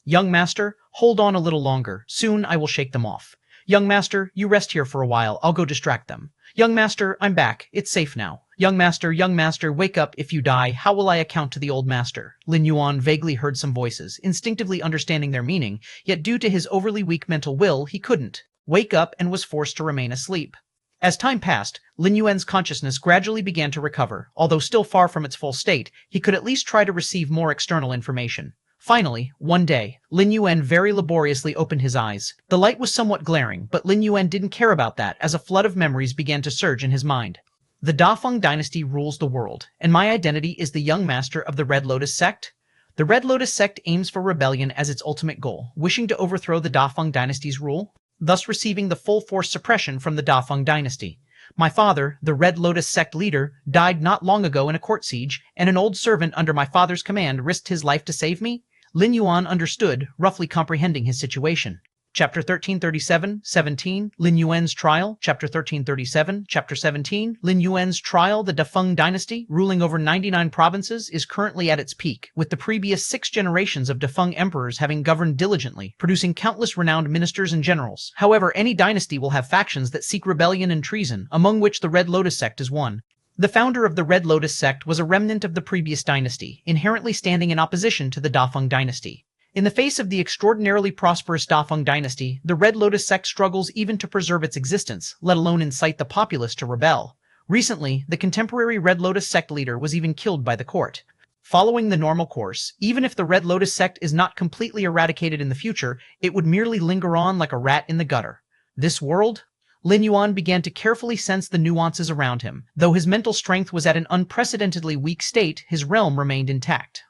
Young master, hold on a little longer. Soon I will shake them off. Young master, you rest here for a while, I'll go distract them. Young master, I'm back, it's safe now. Young master, wake up, if you die, how will I account to the old master? Lin Yuan vaguely heard some voices, instinctively understanding their meaning, yet due to his overly weak mental will, he couldn't wake up and was forced to remain asleep. As time passed, Lin Yuan's consciousness gradually began to recover. Although still far from its full state, he could at least try to receive more external information. Finally, one day, Lin Yuan very laboriously opened his eyes. The light was somewhat glaring, but Lin Yuan didn't care about that as a flood of memories began to surge in his mind. The Dafeng dynasty rules the world, and my identity is the young master of the Red Lotus sect? The Red Lotus sect aims for rebellion as its ultimate goal, wishing to overthrow the Dafeng dynasty's rule, thus receiving the full force suppression from the Dafeng dynasty. My father, the Red Lotus sect leader, died not long ago in a court siege, and an old servant under my father's command risked his life to save me? Lin Yuan understood, roughly comprehending his situation. Chapter 1337-17, Lin Yuan's Trial. Chapter 1337, Chapter 17, Lin Yuan's Trial. The Dafeng dynasty, ruling over 99 provinces, is currently at its peak, with the previous 6 generations of Dafeng emperors having governed diligently, producing countless renowned ministers and generals. However, any dynasty will have factions that seek rebellion and treason, among which the Red Lotus sect is one. The founder of the Red Lotus sect was a remnant of the previous dynasty, inherently standing in opposition to the Dafeng dynasty. In the face of the extraordinarily prosperous Dafeng dynasty, the Red Lotus sect struggles even to preserve its existence, let alone incite the populace to rebel. Recently, the contemporary Red Lotus sect leader was even killed by the court. Following the normal course, even if the Red Lotus sect is not completely eradicated in the future, it would merely linger on like a rat in the gutter. This world? Lin Yuan began to carefully sense the nuances around him. Though his mental strength was at an unprecedentedly weak state, his realm remained intact.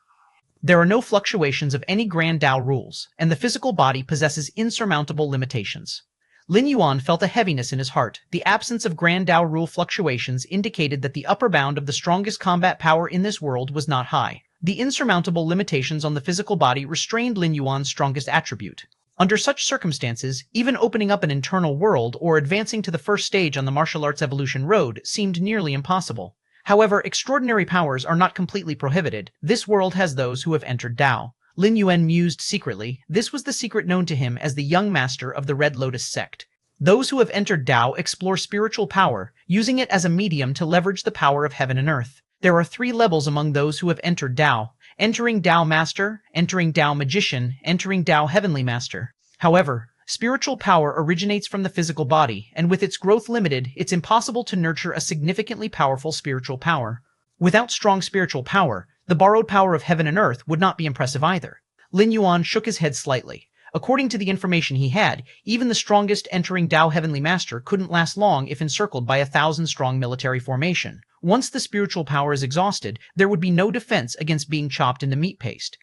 There are no fluctuations of any Grand Dao rules, and the physical body possesses insurmountable limitations. Lin Yuan felt a heaviness in his heart. The absence of Grand Dao rule fluctuations indicated that the upper bound of the strongest combat power in this world was not high. The insurmountable limitations on the physical body restrained Lin Yuan's strongest attribute. Under such circumstances, even opening up an internal world or advancing to the first stage on the martial arts evolution road seemed nearly impossible. However, extraordinary powers are not completely prohibited. This world has those who have entered Dao. Lin Yuan mused secretly. This was the secret known to him as the young master of the Red Lotus sect. Those who have entered Dao explore spiritual power, using it as a medium to leverage the power of heaven and earth. There are 3 levels among those who have entered Dao: entering Dao Master, entering Dao Magician, entering Dao Heavenly Master. However, spiritual power originates from the physical body, and with its growth limited, it's impossible to nurture a significantly powerful spiritual power. Without strong spiritual power, the borrowed power of heaven and earth would not be impressive either. Lin Yuan shook his head slightly. According to the information he had, even the strongest entering Dao Heavenly Master couldn't last long if encircled by 1,000-strong military formation. Once the spiritual power is exhausted, there would be no defense against being chopped into meat paste.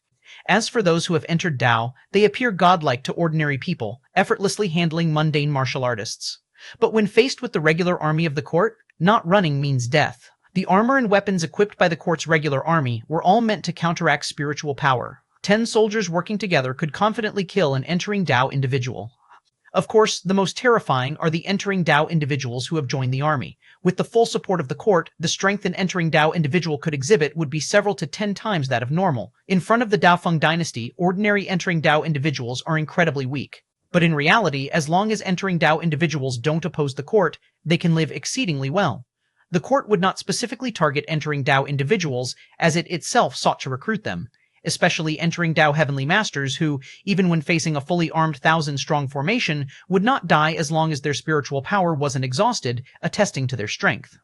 As for those who have entered Dao, they appear godlike to ordinary people, effortlessly handling mundane martial artists. But when faced with the regular army of the court, not running means death. The armor and weapons equipped by the court's regular army were all meant to counteract spiritual power. 10 soldiers working together could confidently kill an entering Dao individual. Of course, the most terrifying are the entering Dao individuals who have joined the army. With the full support of the court, the strength an entering Dao individual could exhibit would be several to 10 times that of normal. In front of the Dafeng dynasty, ordinary entering Dao individuals are incredibly weak. But in reality, as long as entering Dao individuals don't oppose the court, they can live exceedingly well. The court would not specifically target entering Dao individuals, as it itself sought to recruit them, especially entering Dao Heavenly Masters who, even when facing a fully armed 1,000-strong formation, would not die as long as their spiritual power wasn't exhausted, attesting to their strength.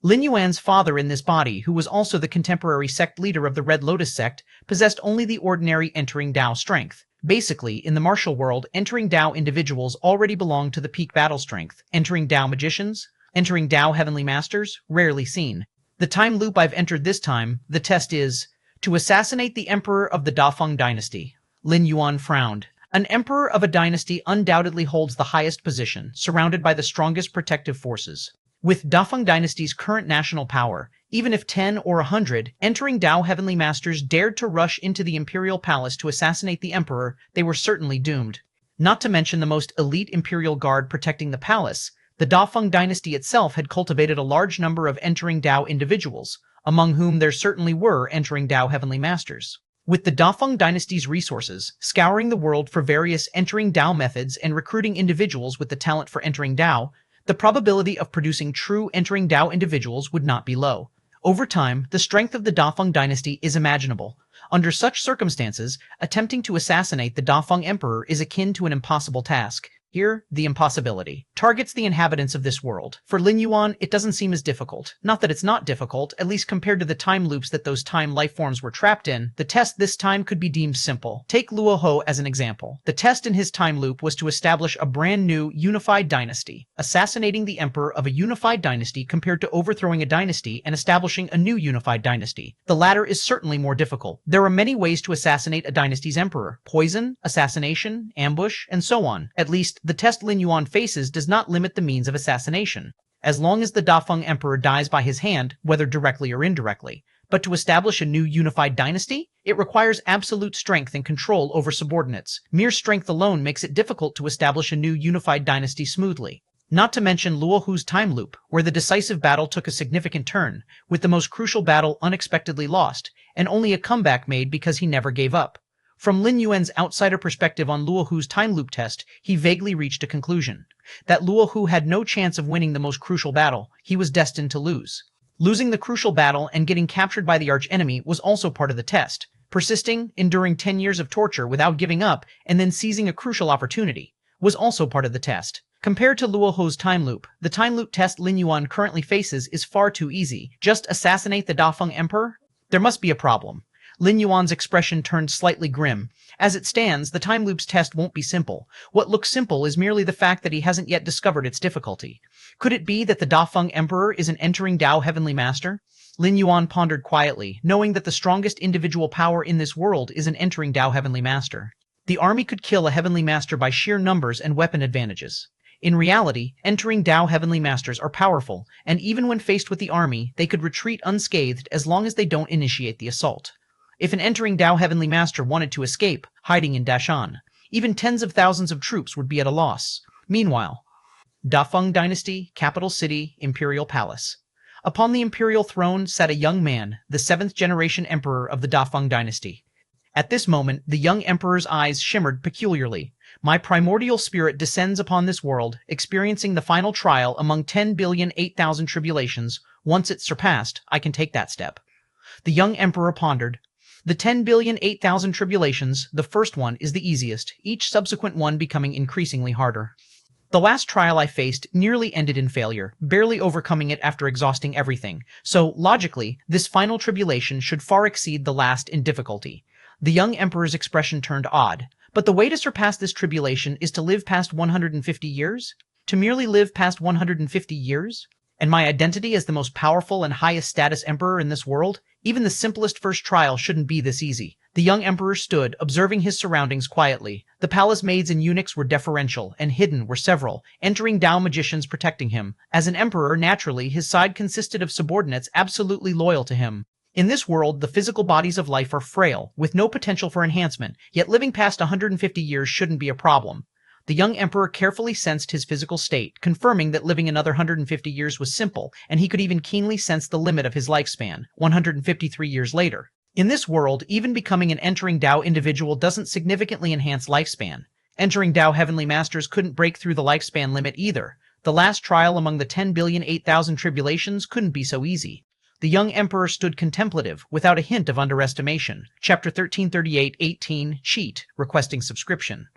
Lin Yuan's father in this body, who was also the contemporary sect leader of the Red Lotus sect, possessed only the ordinary entering Dao strength. Basically, in the martial world, entering Dao individuals already belong to the peak battle strength. Entering Dao magicians, entering Dao Heavenly Masters, rarely seen. The time loop I've entered this time, the test is, to assassinate the emperor of the Dafeng dynasty. Lin Yuan frowned. An emperor of a dynasty undoubtedly holds the highest position, surrounded by the strongest protective forces. With Dafeng dynasty's current national power, even if 10 or 100 entering Dao Heavenly Masters dared to rush into the imperial palace to assassinate the emperor, they were certainly doomed. Not to mention the most elite imperial guard protecting the palace, the Dafeng dynasty itself had cultivated a large number of entering Dao individuals, among whom there certainly were entering Dao Heavenly Masters. With the Dafeng dynasty's resources, scouring the world for various entering Dao methods and recruiting individuals with the talent for entering Dao, the probability of producing true entering Dao individuals would not be low. Over time, the strength of the Dafeng dynasty is imaginable. Under such circumstances, attempting to assassinate the Dafeng emperor is akin to an impossible task. Here, the impossibility targets the inhabitants of this world. For Lin Yuan, it doesn't seem as difficult. Not that it's not difficult, at least compared to the time loops that those time life forms were trapped in. The test this time could be deemed simple. Take Luo Ho as an example. The test in his time loop was to establish a brand new, unified dynasty. Assassinating the emperor of a unified dynasty compared to overthrowing a dynasty and establishing a new unified dynasty. The latter is certainly more difficult. There are many ways to assassinate a dynasty's emperor. Poison, assassination, ambush, and so on. At least, the test Lin Yuan faces does not limit the means of assassination, as long as the Dafeng emperor dies by his hand, whether directly or indirectly. But to establish a new unified dynasty, it requires absolute strength and control over subordinates. Mere strength alone makes it difficult to establish a new unified dynasty smoothly. Not to mention Luo Hu's time loop, where the decisive battle took a significant turn, with the most crucial battle unexpectedly lost, and only a comeback made because he never gave up. From Lin Yuan's outsider perspective on Luo Hu's time loop test, he vaguely reached a conclusion. That Luo Hu had no chance of winning the most crucial battle, he was destined to lose. Losing the crucial battle and getting captured by the archenemy was also part of the test. Persisting, enduring 10 years of torture without giving up, and then seizing a crucial opportunity, was also part of the test. Compared to Luo Hu's time loop, the time loop test Lin Yuan currently faces is far too easy. Just assassinate the Dafeng emperor? There must be a problem. Lin Yuan's expression turned slightly grim. As it stands, the time loop's test won't be simple. What looks simple is merely the fact that he hasn't yet discovered its difficulty. Could it be that the Dafeng emperor is an entering Dao heavenly master? Lin Yuan pondered quietly, knowing that the strongest individual power in this world is an entering Dao heavenly master. The army could kill a heavenly master by sheer numbers and weapon advantages. In reality, entering Dao heavenly masters are powerful, and even when faced with the army, they could retreat unscathed as long as they don't initiate the assault. If an entering Dao Heavenly Master wanted to escape, hiding in Dashan, even tens of thousands of troops would be at a loss. Meanwhile, Dafeng Dynasty, Capital City, Imperial Palace. Upon the imperial throne sat a young man, the 7th-generation emperor of the Dafeng Dynasty. At this moment, the young emperor's eyes shimmered peculiarly. My primordial spirit descends upon this world, experiencing the final trial among 10,008,000 tribulations. Once it's surpassed, I can take that step. The young emperor pondered. The 10,008,000 tribulations, the first one is the easiest, each subsequent one becoming increasingly harder. The last trial I faced nearly ended in failure, barely overcoming it after exhausting everything, so, logically, this final tribulation should far exceed the last in difficulty. The young emperor's expression turned odd. But the way to surpass this tribulation is to live past 150 years? To merely live past 150 years? And my identity as the most powerful and highest status emperor in this world? Even the simplest first trial shouldn't be this easy. The young emperor stood, observing his surroundings quietly. The palace maids and eunuchs were deferential, and hidden were several, entering Dao magicians protecting him. As an emperor, naturally, his side consisted of subordinates absolutely loyal to him. In this world, the physical bodies of life are frail, with no potential for enhancement, yet living past 150 years shouldn't be a problem. The young emperor carefully sensed his physical state, confirming that living another 150 years was simple, and he could even keenly sense the limit of his lifespan, 153 years later. In this world, even becoming an entering Dao individual doesn't significantly enhance lifespan. Entering Dao heavenly masters couldn't break through the lifespan limit either. The last trial among the 10,008,000 tribulations couldn't be so easy. The young emperor stood contemplative, without a hint of underestimation. Chapter 1338-18, Cheat, requesting subscription.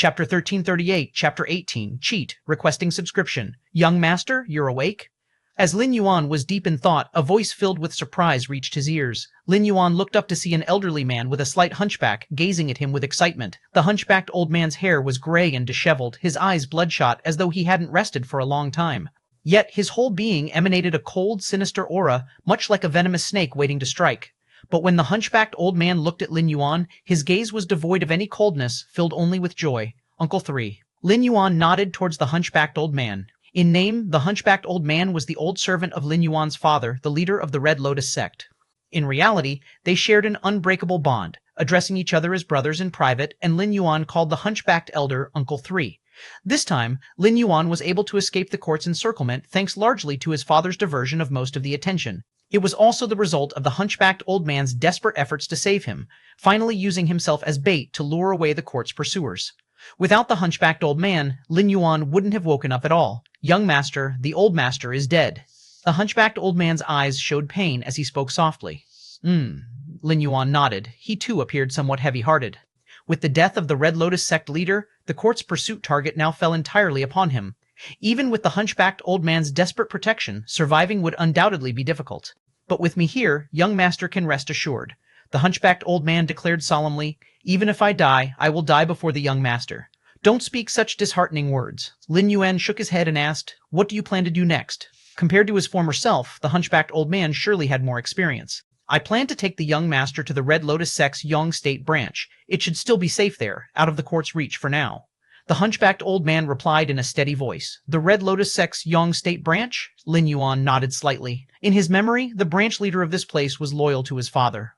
Chapter 1338, Chapter 18, Cheat, requesting subscription. Young master, you're awake? As Lin Yuan was deep in thought, a voice filled with surprise reached his ears. Lin Yuan looked up to see an elderly man with a slight hunchback, gazing at him with excitement. The hunchbacked old man's hair was gray and disheveled, his eyes bloodshot, as though he hadn't rested for a long time. Yet his whole being emanated a cold, sinister aura, much like a venomous snake waiting to strike. But when the hunchbacked old man looked at Lin Yuan, his gaze was devoid of any coldness, filled only with joy. Uncle 3. Lin Yuan nodded towards the hunchbacked old man. In name, the hunchbacked old man was the old servant of Lin Yuan's father, the leader of the Red Lotus sect. In reality, they shared an unbreakable bond, addressing each other as brothers in private, and Lin Yuan called the hunchbacked elder Uncle 3. This time, Lin Yuan was able to escape the court's encirclement thanks largely to his father's diversion of most of the attention. It was also the result of the hunchbacked old man's desperate efforts to save him, finally using himself as bait to lure away the court's pursuers. Without the hunchbacked old man, Lin Yuan wouldn't have woken up at all. Young master, the old master is dead. The hunchbacked old man's eyes showed pain as he spoke softly. Lin Yuan nodded. He too appeared somewhat heavy-hearted. With the death of the Red Lotus sect leader, the court's pursuit target now fell entirely upon him. Even with the hunchbacked old man's desperate protection, surviving would undoubtedly be difficult. But with me here, young master can rest assured. The hunchbacked old man declared solemnly, even if I die, I will die before the young master. Don't speak such disheartening words. Lin Yuan shook his head and asked, what do you plan to do next? Compared to his former self, the hunchbacked old man surely had more experience. I plan to take the young master to the Red Lotus sect's Yong State branch. It should still be safe there, out of the court's reach for now. The hunchbacked old man replied in a steady voice. The Red Lotus sect's Yong State branch? Lin Yuan nodded slightly. In his memory, the branch leader of this place was loyal to his father.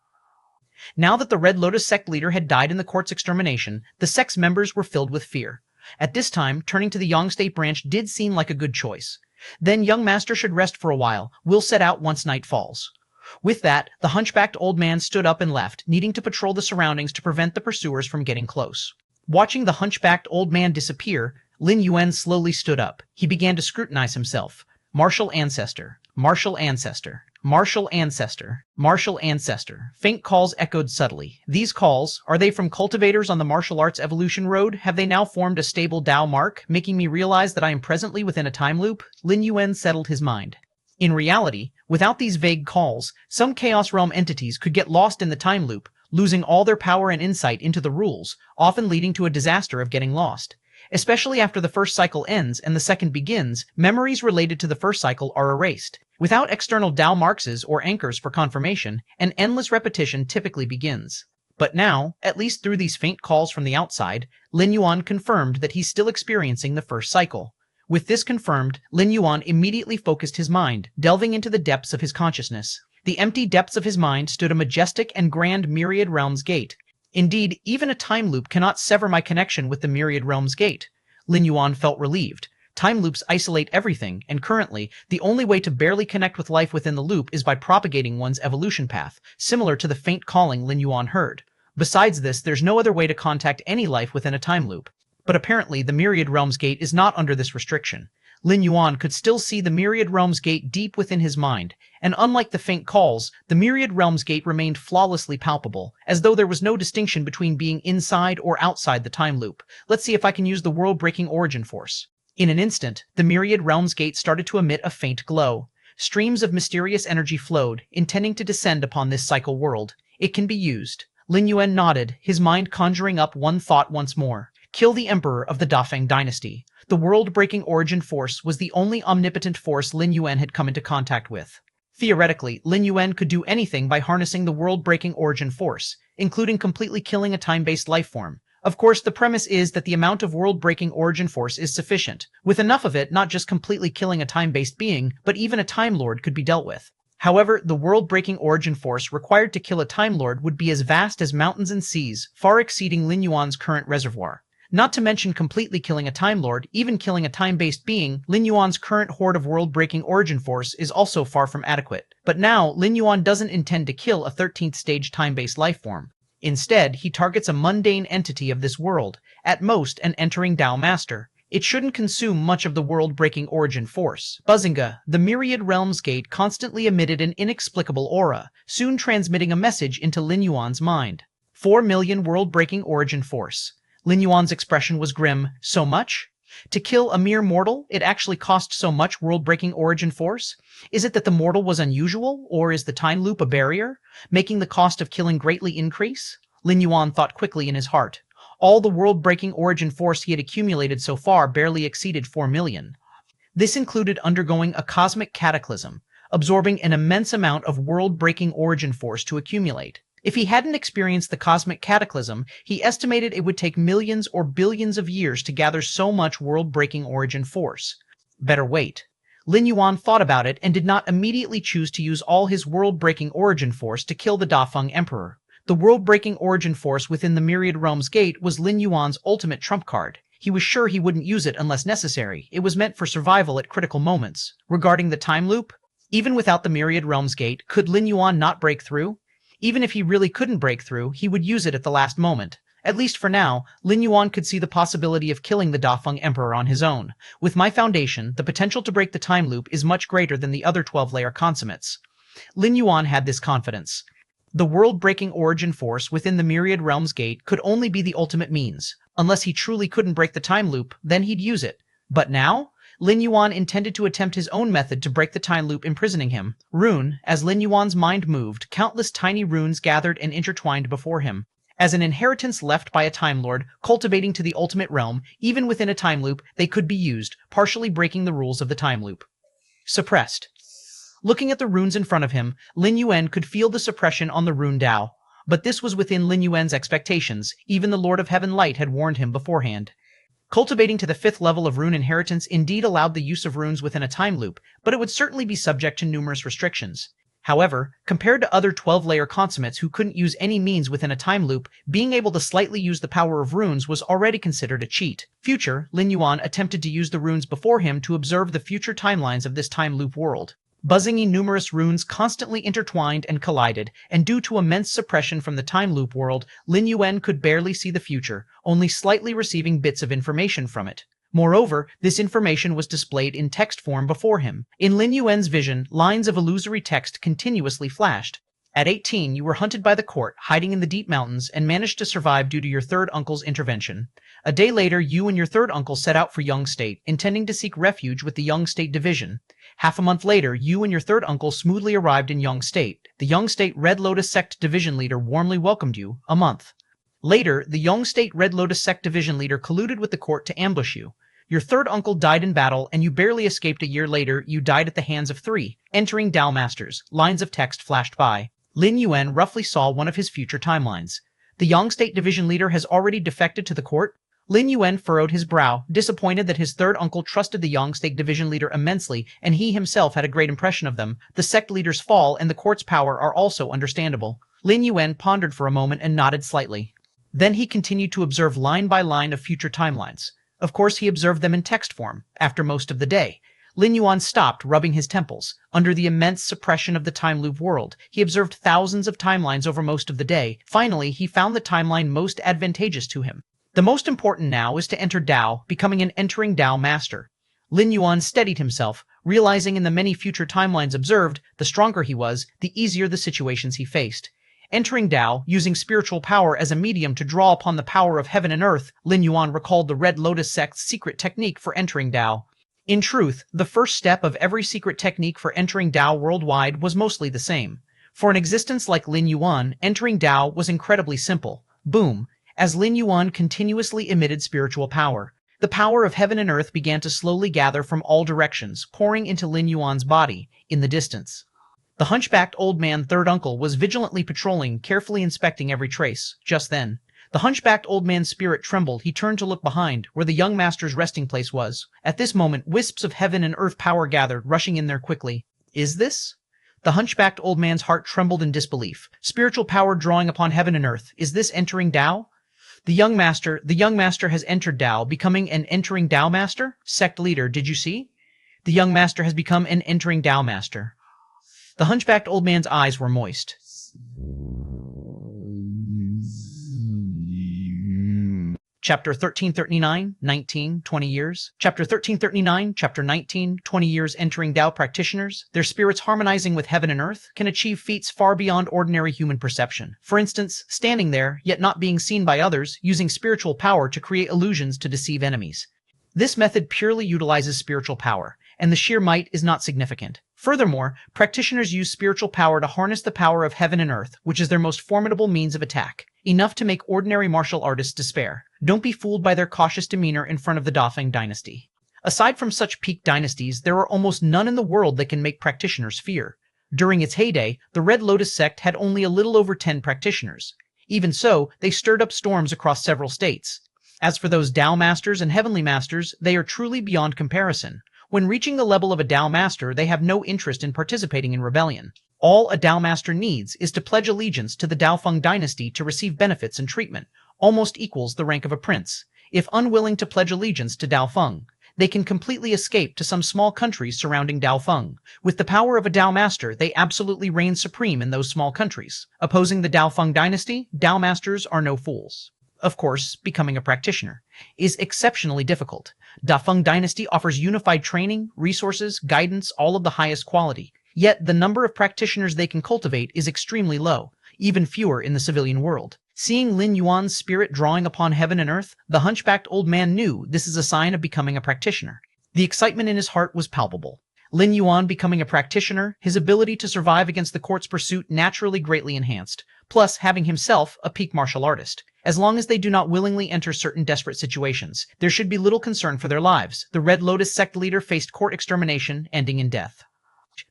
Now that the Red Lotus sect leader had died in the court's extermination, the sect's members were filled with fear. At this time, turning to the Yong State branch did seem like a good choice. Then young master should rest for a while. We'll set out once night falls. With that, the hunchbacked old man stood up and left, needing to patrol the surroundings to prevent the pursuers from getting close. Watching the hunchbacked old man disappear, Lin Yuan slowly stood up. He began to scrutinize himself. Martial ancestor, martial ancestor, martial ancestor, martial ancestor. Faint calls echoed subtly. These calls, are they from cultivators on the martial arts evolution road? Have they now formed a stable Dao mark, making me realize that I am presently within a time loop? Lin Yuan settled his mind. In reality, without these vague calls, some Chaos Realm entities could get lost in the time loop, losing all their power and insight into the rules, often leading to a disaster of getting lost. Especially after the first cycle ends and the second begins, memories related to the first cycle are erased. Without external Dao marks or anchors for confirmation, an endless repetition typically begins. But now, at least through these faint calls from the outside, Lin Yuan confirmed that he's still experiencing the first cycle. With this confirmed, Lin Yuan immediately focused his mind, delving into the depths of his consciousness. The empty depths of his mind stood a majestic and grand Myriad Realms gate. Indeed, even a time loop cannot sever my connection with the Myriad Realms gate. Lin Yuan felt relieved. Time loops isolate everything, and currently, the only way to barely connect with life within the loop is by propagating one's evolution path, similar to the faint calling Lin Yuan heard. Besides this, there's no other way to contact any life within a time loop. But apparently, the Myriad Realms gate is not under this restriction. Lin Yuan could still see the Myriad Realms gate deep within his mind, and unlike the faint calls, the Myriad Realms gate remained flawlessly palpable, as though there was no distinction between being inside or outside the time loop. Let's see if I can use the world-breaking origin force. In an instant, the Myriad Realms gate started to emit a faint glow. Streams of mysterious energy flowed, intending to descend upon this cycle world. It can be used. Lin Yuan nodded, his mind conjuring up one thought once more. Kill the emperor of the Dafeng dynasty. The world-breaking origin force was the only omnipotent force Lin Yuan had come into contact with. Theoretically, Lin Yuan could do anything by harnessing the world-breaking origin force, including completely killing a time-based life form. Of course, the premise is that the amount of world-breaking origin force is sufficient. With enough of it, not just completely killing a time-based being, but even a Time Lord could be dealt with. However, the world-breaking origin force required to kill a Time Lord would be as vast as mountains and seas, far exceeding Lin Yuan's current reservoir. Not to mention completely killing a Time Lord, even killing a time-based being, Lin Yuan's current horde of world-breaking origin force is also far from adequate. But now, Lin Yuan doesn't intend to kill a 13th stage time-based life form. Instead, he targets a mundane entity of this world, at most an entering Dao Master. It shouldn't consume much of the world-breaking origin force. Buzzinga, the Myriad Realms gate constantly emitted an inexplicable aura, soon transmitting a message into Lin Yuan's mind. 4 million world-breaking origin force. Lin Yuan's expression was grim. So much? To kill a mere mortal, it actually cost so much world-breaking origin force? Is it that the mortal was unusual, or is the time loop a barrier, making the cost of killing greatly increase? Lin Yuan thought quickly in his heart. All the world-breaking origin force he had accumulated so far barely exceeded 4 million. This included undergoing a cosmic cataclysm, absorbing an immense amount of world-breaking origin force to accumulate. If he hadn't experienced the cosmic cataclysm, he estimated it would take millions or billions of years to gather so much world-breaking origin force. Better wait. Lin Yuan thought about it and did not immediately choose to use all his world-breaking origin force to kill the Dafeng Emperor. The world-breaking origin force within the Myriad Realms gate was Lin Yuan's ultimate trump card. He was sure he wouldn't use it unless necessary. It was meant for survival at critical moments. Regarding the time loop, Even without the Myriad Realms Gate, could Lin Yuan not break through? Even if he really couldn't break through, he would use it at the last moment. At least for now, Lin Yuan could see the possibility of killing the Dafeng Emperor on his own. With my foundation, the potential to break the time loop is much greater than the other 12-layer consummates. Lin Yuan had this confidence. The world-breaking origin force within the Myriad Realms Gate could only be the ultimate means. Unless he truly couldn't break the time loop, then he'd use it. But now? Lin Yuan intended to attempt his own method to break the time loop imprisoning him. As Lin Yuan's mind moved, countless tiny runes gathered and intertwined before him. As an inheritance left by a Time Lord, cultivating to the ultimate realm, even within a time loop, they could be used, partially breaking the rules of the time loop. Suppressed. Looking at the runes in front of him, Lin Yuan could feel the suppression on the rune Dao. But this was within Lin Yuan's expectations. Even the Lord of Heaven Light had warned him beforehand. Cultivating to the 5th level of rune inheritance indeed allowed the use of runes within a time loop, but it would certainly be subject to numerous restrictions. However, compared to other 12-layer consummates who couldn't use any means within a time loop, being able to slightly use the power of runes was already considered a cheat. Lin Yuan attempted to use the runes before him to observe the future timelines of this time loop world. Buzzingly numerous runes constantly intertwined and collided, and due to immense suppression from the time loop world, Lin Yuan could barely see the future, only slightly receiving bits of information from it. Moreover, this information was displayed in text form before him. In Lin Yuan's vision, lines of illusory text continuously flashed. At 18, you were hunted by the court, hiding in the deep mountains, and managed to survive due to your third uncle's intervention. A day later, you and your third uncle set out for Young State, intending to seek refuge with the Young State Division. Half a month later, you and your third uncle smoothly arrived in Young State. The Young State Red Lotus Sect Division leader warmly welcomed you. A month later, the Young State Red Lotus Sect Division leader colluded with the court to ambush you. Your third uncle died in battle, and you barely escaped. A year later, you died at the hands of 3 entering Dao Masters. Lines of text flashed by. Lin Yuan roughly saw one of his future timelines. The Young State Division leader has already defected to the court? Lin Yuan furrowed his brow, disappointed that his third uncle trusted the Young State Division leader immensely, and he himself had a great impression of them. The sect leader's fall and the court's power are also understandable. Lin Yuan pondered for a moment and nodded slightly. Then he continued to observe line by line of future timelines. Of course, he observed them in text form. After most of the day, Lin Yuan stopped, rubbing his temples. Under the immense suppression of the time loop world, he observed thousands of timelines over most of the day. Finally, he found the timeline most advantageous to him. The most important now is to enter Dao, becoming an entering Dao master. Lin Yuan steadied himself, realizing in the many future timelines observed, the stronger he was, the easier the situations he faced. Entering Dao, using spiritual power as a medium to draw upon the power of heaven and earth, Lin Yuan recalled the Red Lotus Sect's secret technique for entering Dao. In truth, the first step of every secret technique for entering Dao worldwide was mostly the same. For an existence like Lin Yuan, entering Dao was incredibly simple. Boom! As Lin Yuan continuously emitted spiritual power, the power of heaven and earth began to slowly gather from all directions, pouring into Lin Yuan's body, in the distance. The hunchbacked old man third uncle was vigilantly patrolling, carefully inspecting every trace. Just then, the hunchbacked old man's spirit trembled. He turned to look behind, where the young master's resting place was. At this moment, wisps of heaven and earth power gathered, rushing in there quickly. Is this? The hunchbacked old man's heart trembled in disbelief. Spiritual power drawing upon heaven and earth. Is this entering Dao? The young master has entered Dao, becoming an entering Dao master? Sect leader, did you see? The young master has become an entering Dao master. The hunchbacked old man's eyes were moist. Chapter 1339, 19, 20 years. Chapter 1339, Chapter 19, 20 years entering Dao practitioners, their spirits harmonizing with heaven and earth, can achieve feats far beyond ordinary human perception. For instance, standing there, yet not being seen by others, using spiritual power to create illusions to deceive enemies. This method purely utilizes spiritual power, and the sheer might is not significant. Furthermore, practitioners use spiritual power to harness the power of heaven and earth, which is their most formidable means of attack, enough to make ordinary martial artists despair. Don't be fooled by their cautious demeanor in front of the Dafeng dynasty. Aside from such peak dynasties, there are almost none in the world that can make practitioners fear. During its heyday, the Red Lotus sect had only a little over 10 practitioners. Even so, they stirred up storms across several states. As for those Dao masters and heavenly masters, they are truly beyond comparison. When reaching the level of a Dao master, they have no interest in participating in rebellion. All a Dao master needs is to pledge allegiance to the Daofeng dynasty to receive benefits and treatment, almost equals the rank of a prince. If unwilling to pledge allegiance to Daofeng, they can completely escape to some small countries surrounding Daofeng. With the power of a Dao Master, they absolutely reign supreme in those small countries. Opposing the Daofeng dynasty, Dao Masters are no fools. Of course, becoming a practitioner is exceptionally difficult. Daofeng dynasty offers unified training, resources, guidance, all of the highest quality. Yet the number of practitioners they can cultivate is extremely low, even fewer in the civilian world. Seeing Lin Yuan's spirit drawing upon heaven and earth, the hunchbacked old man knew this is a sign of becoming a practitioner. The excitement in his heart was palpable. Lin Yuan becoming a practitioner, his ability to survive against the court's pursuit naturally greatly enhanced, plus having himself a peak martial artist. As long as they do not willingly enter certain desperate situations, there should be little concern for their lives. The Red Lotus sect leader faced court extermination, ending in death.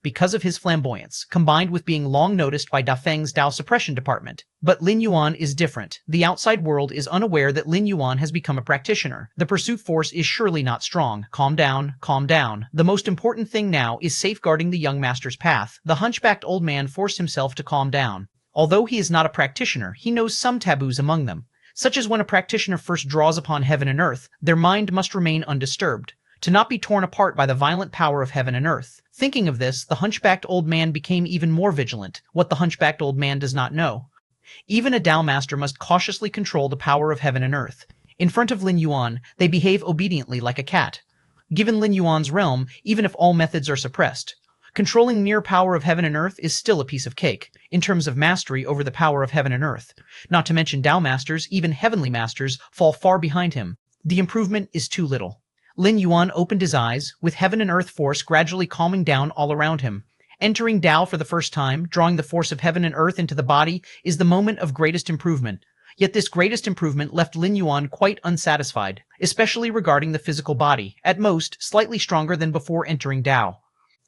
Because of his flamboyance, combined with being long noticed by Dafeng's Dao suppression department. But Lin Yuan is different. The outside world is unaware that Lin Yuan has become a practitioner. The pursuit force is surely not strong. Calm down, calm down. The most important thing now is safeguarding the young master's path. The hunchbacked old man forced himself to calm down. Although he is not a practitioner, he knows some taboos among them, such as when a practitioner first draws upon heaven and earth, their mind must remain undisturbed, to not be torn apart by the violent power of heaven and earth. Thinking of this, the hunchbacked old man became even more vigilant, what the hunchbacked old man does not know. Even a Dao master must cautiously control the power of heaven and earth. In front of Lin Yuan, they behave obediently like a cat. Given Lin Yuan's realm, even if all methods are suppressed, controlling near power of heaven and earth is still a piece of cake, in terms of mastery over the power of heaven and earth. Not to mention Dao masters, even heavenly masters, fall far behind him. The improvement is too little. Lin Yuan opened his eyes, with heaven and earth force gradually calming down all around him. Entering Dao for the first time, drawing the force of heaven and earth into the body, is the moment of greatest improvement. Yet this greatest improvement left Lin Yuan quite unsatisfied, especially regarding the physical body, at most slightly stronger than before entering Dao.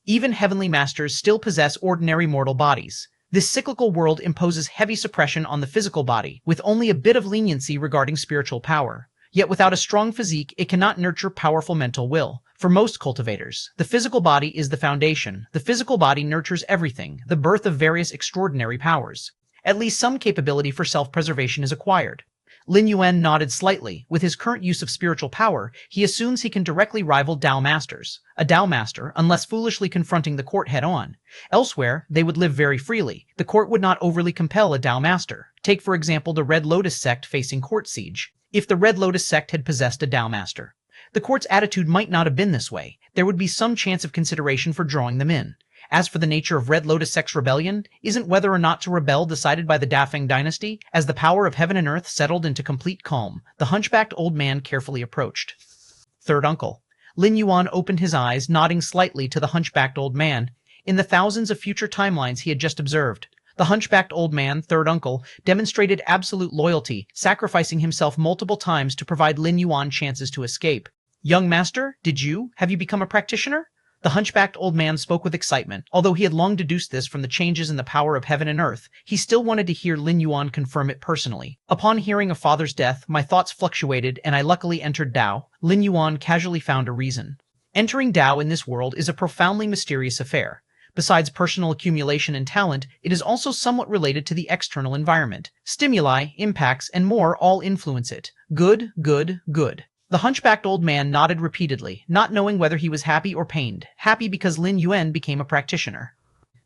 Even heavenly masters still possess ordinary mortal bodies. This cyclical world imposes heavy suppression on the physical body, with only a bit of leniency regarding spiritual power. Yet without a strong physique, it cannot nurture powerful mental will. For most cultivators, the physical body is the foundation. The physical body nurtures everything, the birth of various extraordinary powers. At least some capability for self-preservation is acquired. Lin Yuan nodded slightly. With his current use of spiritual power, he assumes he can directly rival Dao masters. A Dao master, unless foolishly confronting the court head-on. Elsewhere, they would live very freely. The court would not overly compel a Dao master. Take, for example, the Red Lotus sect facing court siege. If the Red Lotus sect had possessed a Dao master, the court's attitude might not have been this way. There would be some chance of consideration for drawing them in. As for the nature of Red Lotus sect's rebellion, isn't whether or not to rebel decided by the Dafeng dynasty? As the power of heaven and earth settled into complete calm, the hunchbacked old man carefully approached. Third uncle. Lin Yuan opened his eyes, nodding slightly to the hunchbacked old man. In the thousands of future timelines he had just observed, the hunchbacked old man, third uncle, demonstrated absolute loyalty, sacrificing himself multiple times to provide Lin Yuan chances to escape. Young master, have you become a practitioner? The hunchbacked old man spoke with excitement. Although he had long deduced this from the changes in the power of heaven and earth, he still wanted to hear Lin Yuan confirm it personally. Upon hearing of father's death, my thoughts fluctuated and I luckily entered Dao. Lin Yuan casually found a reason. Entering Dao in this world is a profoundly mysterious affair. Besides personal accumulation and talent, it is also somewhat related to the external environment. Stimuli, impacts, and more all influence it. Good, good, good. The hunchbacked old man nodded repeatedly, not knowing whether he was happy or pained. Happy because Lin Yuan became a practitioner.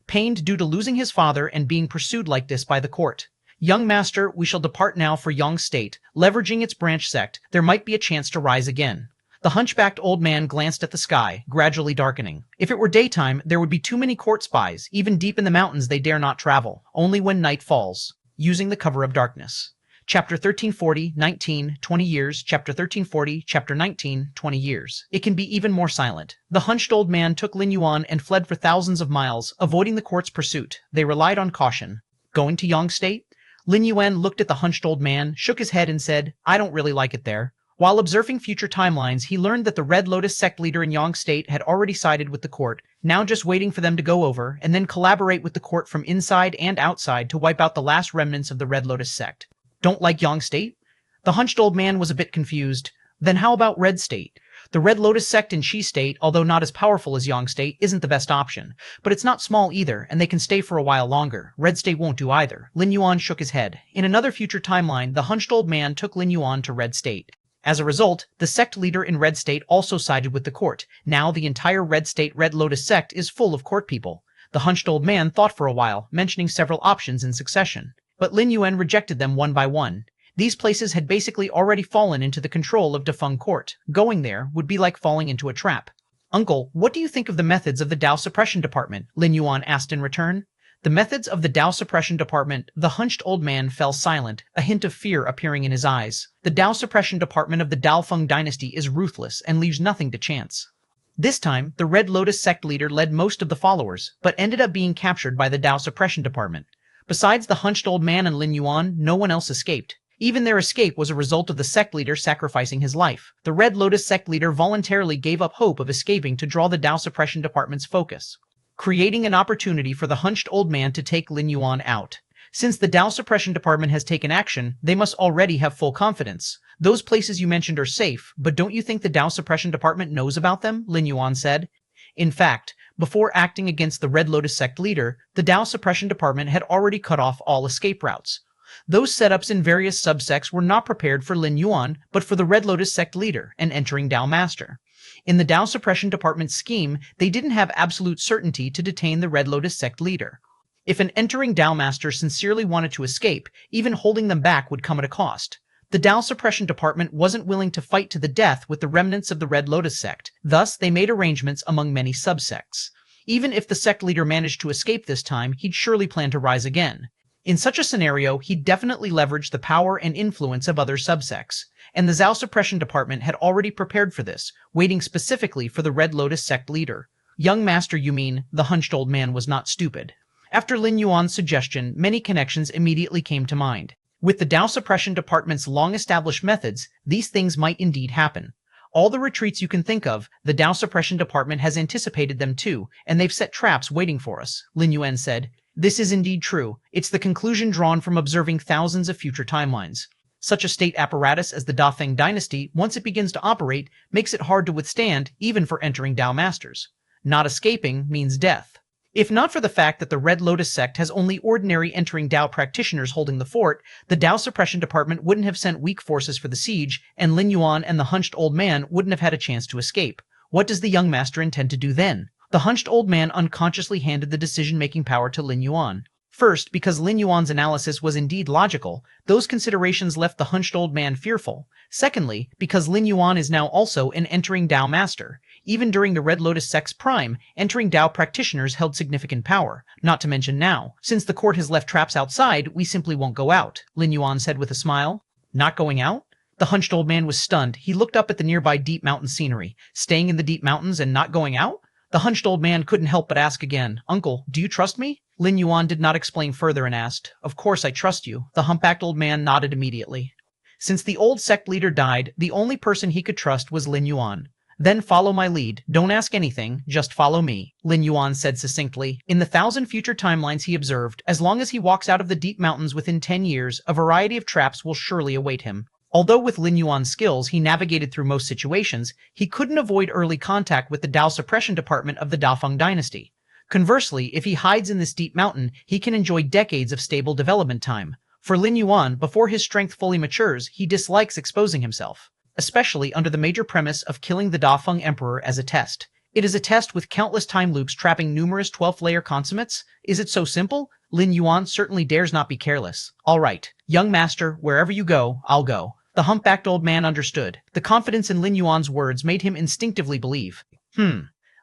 Pained due to losing his father and being pursued like this by the court. Young master, we shall depart now for Yang State. Leveraging its branch sect, there might be a chance to rise again. The hunchbacked old man glanced at the sky, gradually darkening. If it were daytime, there would be too many court spies. Even deep in the mountains they dare not travel. Only when night falls. Using the cover of darkness. Chapter 1340, 19, 20 years. Chapter 1340, Chapter 19, 20 years. It can be even more silent. The hunched old man took Lin Yuan and fled for thousands of miles, avoiding the court's pursuit. They relied on caution. Going to Yang State? Lin Yuan looked at the hunched old man, shook his head and said, I don't really like it there. While observing future timelines, he learned that the Red Lotus sect leader in Yang State had already sided with the court, now just waiting for them to go over and then collaborate with the court from inside and outside to wipe out the last remnants of the Red Lotus sect. Don't like Yang State? The hunched old man was a bit confused. Then how about Red State? The Red Lotus sect in Shi State, although not as powerful as Yang State, isn't the best option. But it's not small either, and they can stay for a while longer. Red State won't do either. Lin Yuan shook his head. In another future timeline, the hunched old man took Lin Yuan to Red State. As a result, the sect leader in Red State also sided with the court. Now the entire Red State Red Lotus sect is full of court people. The hunched old man thought for a while, mentioning several options in succession. But Lin Yuan rejected them one by one. These places had basically already fallen into the control of Defeng Court. Going there would be like falling into a trap. Uncle, what do you think of the methods of the Dao Suppression Department? Lin Yuan asked in return. The methods of the Dao Suppression Department. The hunched old man fell silent, a hint of fear appearing in his eyes. The Dao Suppression Department of the Daofeng dynasty is ruthless and leaves nothing to chance. This time, the Red Lotus sect leader led most of the followers, but ended up being captured by the Dao Suppression Department. Besides the hunched old man and Lin Yuan, no one else escaped. Even their escape was a result of the sect leader sacrificing his life. The Red Lotus sect leader voluntarily gave up hope of escaping to draw the Dao Suppression Department's focus, creating an opportunity for the hunched old man to take Lin Yuan out. Since the Dao Suppression Department has taken action, they must already have full confidence. Those places you mentioned are safe, but don't you think the Dao Suppression Department knows about them? Lin Yuan said. In fact, before acting against the Red Lotus sect leader, the Dao Suppression Department had already cut off all escape routes. Those setups in various subsects were not prepared for Lin Yuan, but for the Red Lotus sect leader, an entering Dao master. In the Dao Suppression Department's scheme, they didn't have absolute certainty to detain the Red Lotus sect leader. If an entering Dao master sincerely wanted to escape, even holding them back would come at a cost. The Dao Suppression Department wasn't willing to fight to the death with the remnants of the Red Lotus sect, thus they made arrangements among many subsects. Even if the sect leader managed to escape this time, he'd surely plan to rise again. In such a scenario, he'd definitely leverage the power and influence of other subsects, and the Dao Suppression Department had already prepared for this, waiting specifically for the Red Lotus sect leader. Young master, you mean? The hunched old man was not stupid. After Lin Yuan's suggestion, many connections immediately came to mind. With the Dao Suppression Department's long-established methods, these things might indeed happen. All the retreats you can think of, the Dao Suppression Department has anticipated them too, and they've set traps waiting for us, Lin Yuan said. This is indeed true. It's the conclusion drawn from observing thousands of future timelines. Such a state apparatus as the Dafeng dynasty, once it begins to operate, makes it hard to withstand, even for entering Dao masters. Not escaping means death. If not for the fact that the Red Lotus sect has only ordinary entering Dao practitioners holding the fort, the Dao Suppression Department wouldn't have sent weak forces for the siege, and Lin Yuan and the hunched old man wouldn't have had a chance to escape. What does the young master intend to do then? The hunched old man unconsciously handed the decision-making power to Lin Yuan. First, because Lin Yuan's analysis was indeed logical, those considerations left the hunched old man fearful. Secondly, because Lin Yuan is now also an entering Dao master. Even during the Red Lotus sect's prime, entering Dao practitioners held significant power. Not to mention now, since the court has left traps outside, we simply won't go out, Lin Yuan said with a smile. Not going out? The hunched old man was stunned. He looked up at the nearby deep mountain scenery. Staying in the deep mountains and not going out? The hunched old man couldn't help but ask again, Uncle, do you trust me? Lin Yuan did not explain further and asked, Of course I trust you. The humpbacked old man nodded immediately. Since the old sect leader died, the only person he could trust was Lin Yuan. Then follow my lead. Don't ask anything, just follow me, Lin Yuan said succinctly. In the 1,000 future timelines he observed, as long as he walks out of the deep mountains within 10 years, a variety of traps will surely await him. Although with Lin Yuan's skills he navigated through most situations, he couldn't avoid early contact with the Dao Suppression Department of the Dafeng dynasty. Conversely, if he hides in this deep mountain, he can enjoy decades of stable development time. For Lin Yuan, before his strength fully matures, he dislikes exposing himself, especially under the major premise of killing the Dafeng Emperor as a test. It is a test with countless time loops trapping numerous 12th-layer consummates. Is it so simple? Lin Yuan certainly dares not be careless. All right, young master, wherever you go, I'll go. The humpbacked old man understood. The confidence in Lin Yuan's words made him instinctively believe.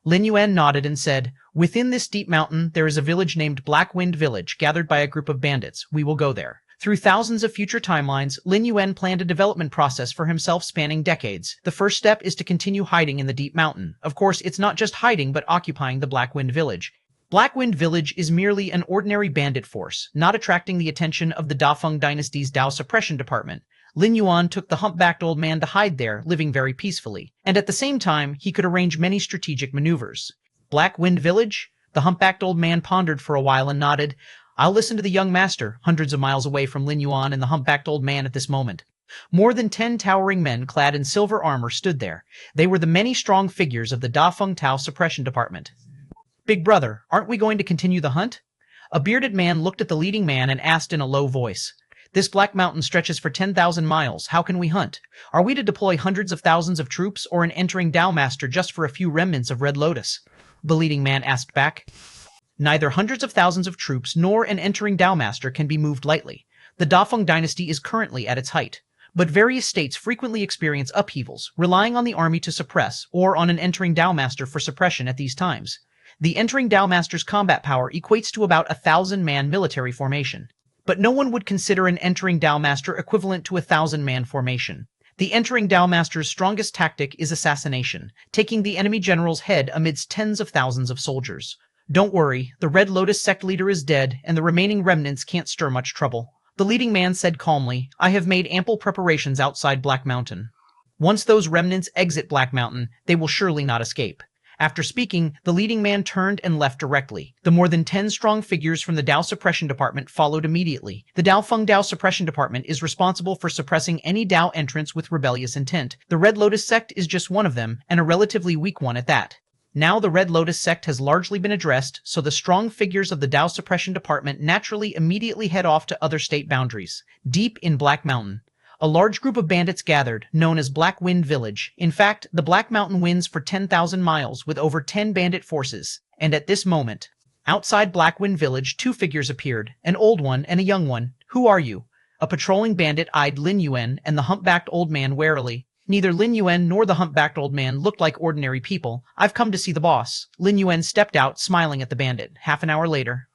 Lin Yuan nodded and said, Within this deep mountain, there is a village named Black Wind Village, gathered by a group of bandits. We will go there. Through thousands of future timelines, Lin Yuan planned a development process for himself spanning decades. The first step is to continue hiding in the deep mountain. Of course, it's not just hiding, but occupying the Black Wind Village. Black Wind Village is merely an ordinary bandit force, not attracting the attention of the Dafeng dynasty's Dao Suppression Department. Lin Yuan took the humpbacked old man to hide there, living very peacefully, and at the same time, he could arrange many strategic maneuvers. Black Wind Village? The humpbacked old man pondered for a while and nodded. I'll listen to the young master, hundreds of miles away from Lin Yuan and the humpbacked old man at this moment. More than 10 towering men clad in silver armor stood there. They were the many strong figures of the Dafeng Dao Suppression Department. Big brother, aren't we going to continue the hunt? A bearded man looked at the leading man and asked in a low voice. This Black Mountain stretches for 10,000 miles. How can we hunt? Are we to deploy hundreds of thousands of troops or an entering Dao Master just for a few remnants of Red Lotus? The leading man asked back. Neither hundreds of thousands of troops nor an entering Dao Master can be moved lightly. The Dafeng dynasty is currently at its height, but various states frequently experience upheavals, relying on the army to suppress or on an entering Dao Master for suppression at these times. The entering Dao Master's combat power equates to about 1,000-man military formation. But no one would consider an entering Dao Master equivalent to a 1,000-man formation. The entering Dao Master's strongest tactic is assassination, taking the enemy general's head amidst tens of thousands of soldiers. Don't worry, the Red Lotus sect leader is dead, and the remaining remnants can't stir much trouble. The leading man said calmly, I have made ample preparations outside Black Mountain. Once those remnants exit Black Mountain, they will surely not escape. After speaking, the leading man turned and left directly. The more than 10 strong figures from the Dao Suppression Department followed immediately. The Daofeng Dao Suppression Department is responsible for suppressing any Dao entrants with rebellious intent. The Red Lotus sect is just one of them, and a relatively weak one at that. Now the Red Lotus sect has largely been addressed, so the strong figures of the Dao Suppression Department naturally immediately head off to other state boundaries. Deep in Black Mountain, a large group of bandits gathered, known as Black Wind Village. In fact, the Black Mountain winds for 10,000 miles with over 10 bandit forces, and at this moment, outside Black Wind Village, 2 figures appeared, an old one and a young one. Who are you? A patrolling bandit eyed Lin Yuan and the humpbacked old man warily. Neither Lin Yuan nor the humpbacked old man looked like ordinary people. I've come to see the boss. Lin Yuan stepped out, smiling at the bandit. Half an hour later,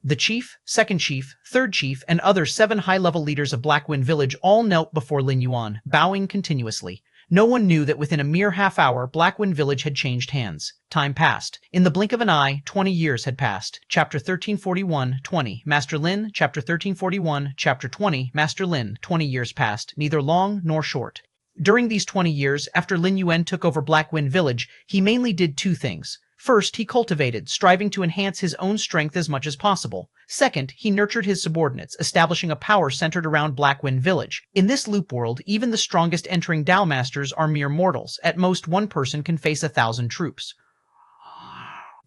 the chief, second chief, third chief, and other 7 high-level leaders of Black Wind Village all knelt before Lin Yuan, bowing continuously. No one knew that within a mere half hour, Black Wind Village had changed hands. Time passed. In the blink of an eye, 20 years had passed. Chapter 1341, 20. Master Lin, Chapter 1341, Chapter 20. Master Lin, 20 years passed, neither long nor short. During these 20 years, after Lin Yuan took over Black Wind Village, he mainly did 2 things. First, he cultivated, striving to enhance his own strength as much as possible. Second, he nurtured his subordinates, establishing a power centered around Black Wind Village. In this loop world, even the strongest entering Dao Masters are mere mortals. At most, one person can face 1,000 troops.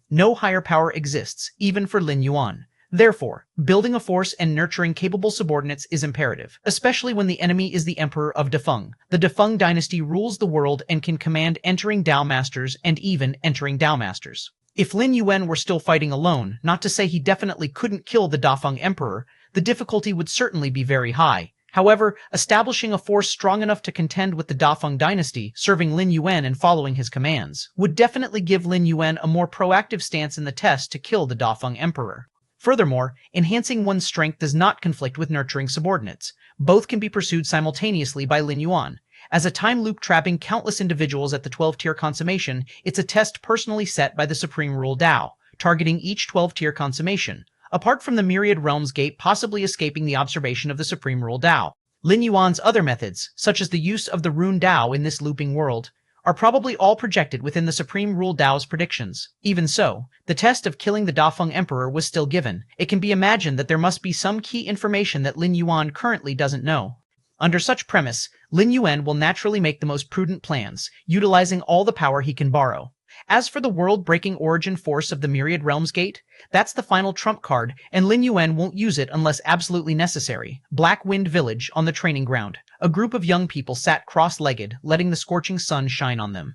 No higher power exists, even for Lin Yuan. Therefore, building a force and nurturing capable subordinates is imperative, especially when the enemy is the Emperor of Dafeng. The Dafeng dynasty rules the world and can command entering Dao Masters and even entering Dao Masters. If Lin Yuan were still fighting alone, not to say he definitely couldn't kill the Dafeng Emperor, the difficulty would certainly be very high. However, establishing a force strong enough to contend with the Dafeng dynasty, serving Lin Yuan and following his commands, would definitely give Lin Yuan a more proactive stance in the test to kill the Dafeng Emperor. Furthermore, enhancing one's strength does not conflict with nurturing subordinates. Both can be pursued simultaneously by Lin Yuan. As a time loop trapping countless individuals at the 12-tier consummation, it's a test personally set by the Supreme Rule Dao, targeting each 12-tier consummation, apart from the Myriad Realms gate possibly escaping the observation of the Supreme Rule Dao. Lin Yuan's other methods, such as the use of the Rune Dao in this looping world, are probably all projected within the Supreme Rule Dao's predictions. Even so, the test of killing the Dafeng Emperor was still given. It can be imagined that there must be some key information that Lin Yuan currently doesn't know. Under such premise, Lin Yuan will naturally make the most prudent plans, utilizing all the power he can borrow. As for the world-breaking origin force of the Myriad Realms Gate, that's the final trump card, and Lin Yuan won't use it unless absolutely necessary. Black Wind Village, on the training ground. A group of young people sat cross-legged, letting the scorching sun shine on them.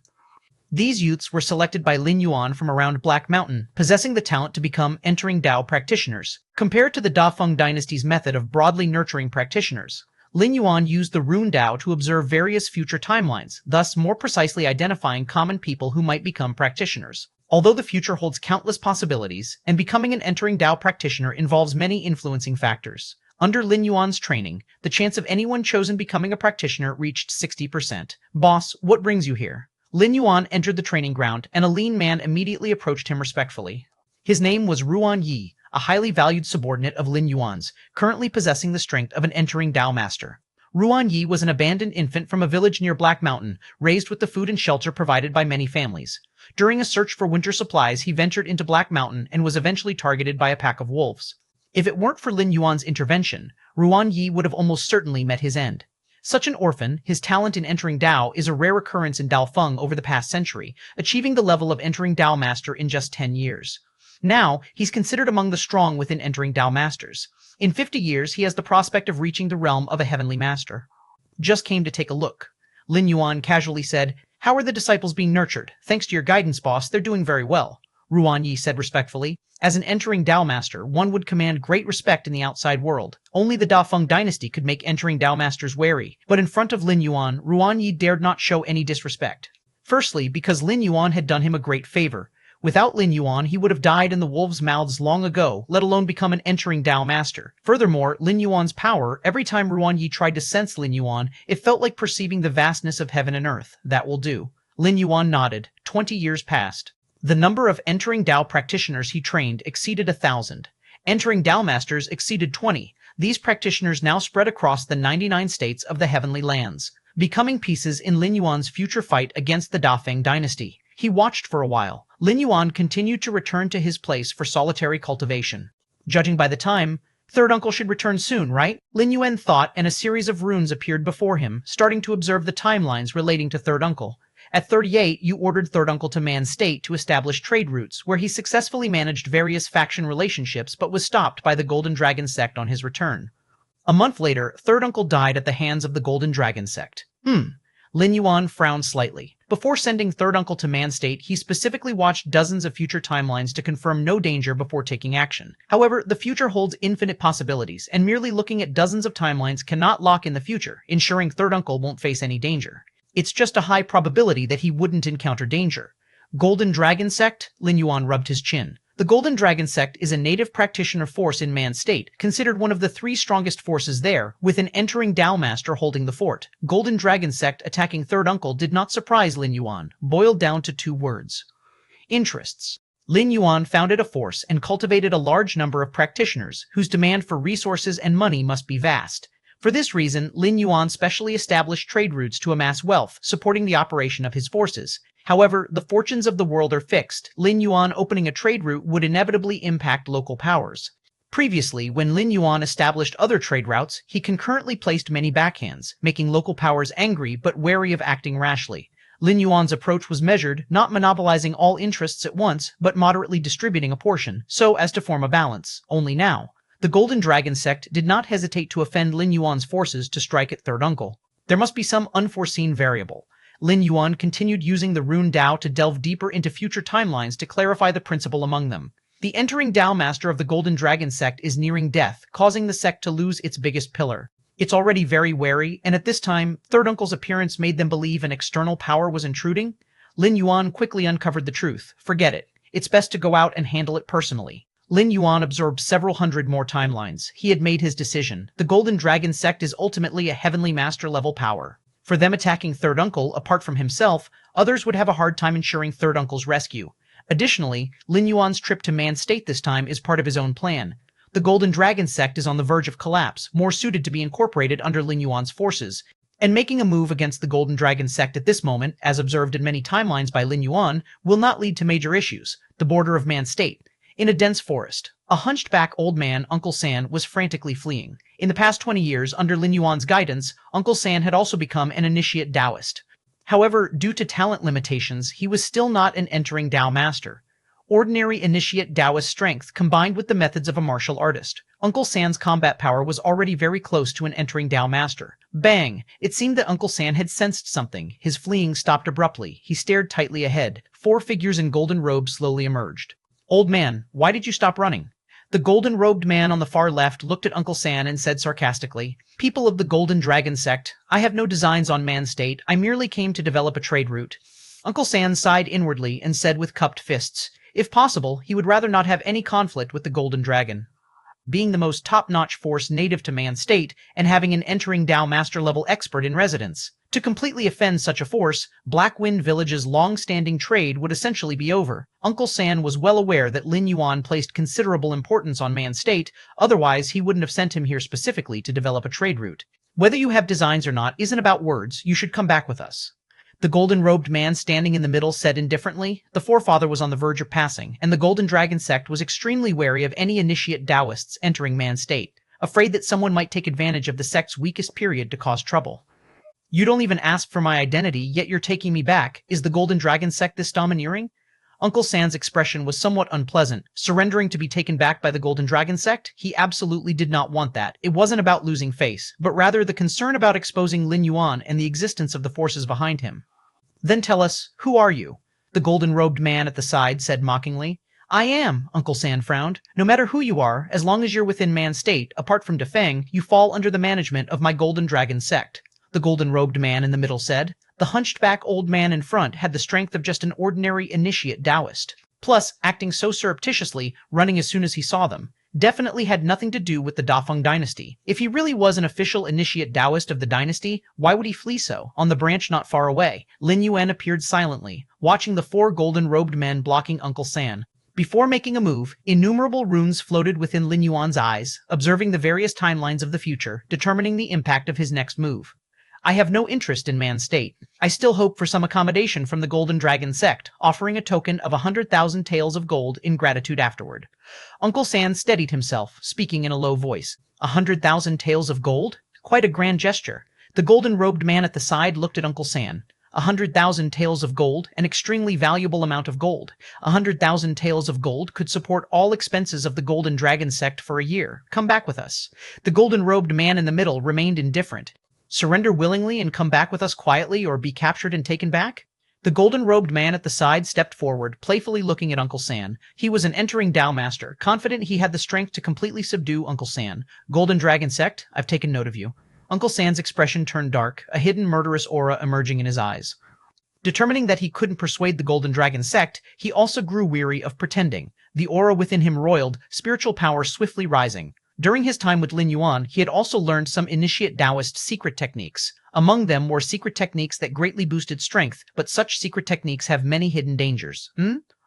These youths were selected by Lin Yuan from around Black Mountain, possessing the talent to become entering Dao practitioners. Compared to the Dafeng dynasty's method of broadly nurturing practitioners, Lin Yuan used the Rune Dao to observe various future timelines, thus more precisely identifying common people who might become practitioners. Although the future holds countless possibilities, and becoming an entering Dao practitioner involves many influencing factors, under Lin Yuan's training, the chance of anyone chosen becoming a practitioner reached 60%. Boss, what brings you here? Lin Yuan entered the training ground, and a lean man immediately approached him respectfully. His name was Ruan Yi, a highly valued subordinate of Lin Yuan's, currently possessing the strength of an entering Dao master. Ruan Yi was an abandoned infant from a village near Black Mountain, raised with the food and shelter provided by many families. During a search for winter supplies, he ventured into Black Mountain and was eventually targeted by a pack of wolves. If it weren't for Lin Yuan's intervention, Ruan Yi would have almost certainly met his end. Such an orphan, his talent in entering Dao is a rare occurrence in Daofeng over the past century, achieving the level of entering Dao master in just 10 years. Now, he's considered among the strong within entering Dao Masters. In 50 years, he has the prospect of reaching the realm of a heavenly master. Just came to take a look. Lin Yuan casually said, "How are the disciples being nurtured? Thanks to your guidance, boss, they're doing very well." Ruan Yi said respectfully. As an entering Dao Master, one would command great respect in the outside world. Only the Dafeng dynasty could make entering Dao Masters wary. But in front of Lin Yuan, Ruan Yi dared not show any disrespect. Firstly, because Lin Yuan had done him a great favor. Without Lin Yuan, he would have died in the wolves' mouths long ago, let alone become an entering Dao Master. Furthermore, Lin Yuan's power, every time Ruan Yi tried to sense Lin Yuan, it felt like perceiving the vastness of heaven and earth. That will do. Lin Yuan nodded. 20 years passed. The number of entering Dao practitioners he trained exceeded 1,000. Entering Dao Masters exceeded 20. These practitioners now spread across the 99 states of the heavenly lands, becoming pieces in Lin Yuan's future fight against the Dafeng dynasty. He watched for a while. Lin Yuan continued to return to his place for solitary cultivation. Judging by the time, third uncle should return soon, right? Lin Yuan thought, and a series of runes appeared before him, starting to observe the timelines relating to third uncle. At 38, you ordered third uncle to Man State to establish trade routes, where he successfully managed various faction relationships but was stopped by the Golden Dragon sect on his return. A month later, third uncle died at the hands of the Golden Dragon sect. Lin Yuan frowned slightly. Before sending third uncle to Man State, he specifically watched dozens of future timelines to confirm no danger before taking action. However, the future holds infinite possibilities, and merely looking at dozens of timelines cannot lock in the future, ensuring third uncle won't face any danger. It's just a high probability that he wouldn't encounter danger. Golden Dragon Sect? Lin Yuan rubbed his chin. The Golden Dragon Sect is a native practitioner force in Man State, considered one of the 3 strongest forces there, with an entering Dao Master holding the fort. Golden Dragon Sect attacking third uncle did not surprise Lin Yuan, boiled down to 2 words. Interests. Lin Yuan founded a force and cultivated a large number of practitioners, whose demand for resources and money must be vast. For this reason, Lin Yuan specially established trade routes to amass wealth, supporting the operation of his forces. However, the fortunes of the world are fixed. Lin Yuan opening a trade route would inevitably impact local powers. Previously, when Lin Yuan established other trade routes, he concurrently placed many backhands, making local powers angry but wary of acting rashly. Lin Yuan's approach was measured, not monopolizing all interests at once, but moderately distributing a portion, so as to form a balance. Only now, the Golden Dragon sect did not hesitate to offend Lin Yuan's forces to strike at third uncle. There must be some unforeseen variable. Lin Yuan continued using the rune Dao to delve deeper into future timelines to clarify the principle among them. The entering Dao Master of the Golden Dragon sect is nearing death, causing the sect to lose its biggest pillar. It's already very wary, and at this time, third uncle's appearance made them believe an external power was intruding. Lin Yuan quickly uncovered the truth. Forget it. It's best to go out and handle it personally. Lin Yuan absorbed several hundred more timelines. He had made his decision. The Golden Dragon sect is ultimately a heavenly master level power. For them attacking third uncle, apart from himself, others would have a hard time ensuring third uncle's rescue. Additionally, Lin Yuan's trip to Man State this time is part of his own plan. The Golden Dragon sect is on the verge of collapse, more suited to be incorporated under Lin Yuan's forces. And making a move against the Golden Dragon sect at this moment, as observed in many timelines by Lin Yuan, will not lead to major issues. The border of Man State. In a dense forest, a hunchback old man, Uncle San, was frantically fleeing. In the past 20 years, under Lin Yuan's guidance, Uncle San had also become an initiate Taoist. However, due to talent limitations, he was still not an entering Dao master. Ordinary initiate Taoist strength combined with the methods of a martial artist. Uncle San's combat power was already very close to an entering Dao master. Bang! It seemed that Uncle San had sensed something. His fleeing stopped abruptly. He stared tightly ahead. 4 figures in golden robes slowly emerged. Old man, why did you stop running? The golden-robed man on the far left looked at Uncle San and said sarcastically, "People of the Golden Dragon sect, I have no designs on Man State. I merely came to develop a trade route." Uncle San sighed inwardly and said with cupped fists, if possible, he would rather not have any conflict with the Golden Dragon. Being the most top-notch force native to Man State and having an entering Dao master-level expert in residence. To completely offend such a force, Blackwind Village's long-standing trade would essentially be over. Uncle San was well aware that Lin Yuan placed considerable importance on Man State, otherwise he wouldn't have sent him here specifically to develop a trade route. Whether you have designs or not isn't about words, you should come back with us. The golden-robed man standing in the middle said indifferently. The forefather was on the verge of passing, and the Golden Dragon sect was extremely wary of any initiate Taoists entering Man State, afraid that someone might take advantage of the sect's weakest period to cause trouble. You don't even ask for my identity, yet you're taking me back. Is the Golden Dragon sect this domineering? Uncle San's expression was somewhat unpleasant. Surrendering to be taken back by the Golden Dragon sect? He absolutely did not want that. It wasn't about losing face, but rather the concern about exposing Lin Yuan and the existence of the forces behind him. Then tell us, who are you? The golden-robed man at the side said mockingly. I am, Uncle San frowned. No matter who you are, as long as you're within man state, apart from Defang, you fall under the management of my Golden Dragon sect. The golden-robed man in the middle said. The hunched-back old man in front had the strength of just an ordinary initiate Taoist. Plus, acting so surreptitiously, running as soon as he saw them, definitely had nothing to do with the Dafeng dynasty. If he really was an official initiate Taoist of the dynasty, why would he flee so? On the branch not far away, Lin Yuan appeared silently, watching the four golden-robed men blocking Uncle San. Before making a move, innumerable runes floated within Lin Yuan's eyes, observing the various timelines of the future, determining the impact of his next move. I have no interest in man's state. I still hope for some accommodation from the Golden Dragon sect, offering a token of 100,000 taels of gold in gratitude afterward. Uncle San steadied himself, speaking in a low voice. 100,000 taels of gold? Quite a grand gesture. The golden-robed man at the side looked at Uncle San. 100,000 taels of gold, an extremely valuable amount of gold. 100,000 taels of gold could support all expenses of the Golden Dragon sect for a year. Come back with us. The golden-robed man in the middle remained indifferent. Surrender willingly and come back with us quietly or be captured and taken back? The golden-robed man at the side stepped forward, playfully looking at Uncle San. He was an entering Dao master, confident he had the strength to completely subdue Uncle San. Golden Dragon sect, I've taken note of you. Uncle San's expression turned dark, a hidden murderous aura emerging in his eyes. Determining that he couldn't persuade the Golden Dragon sect, he also grew weary of pretending. The aura within him roiled, spiritual power swiftly rising. During his time with Lin Yuan, he had also learned some initiate Taoist secret techniques. Among them were secret techniques that greatly boosted strength, but such secret techniques have many hidden dangers.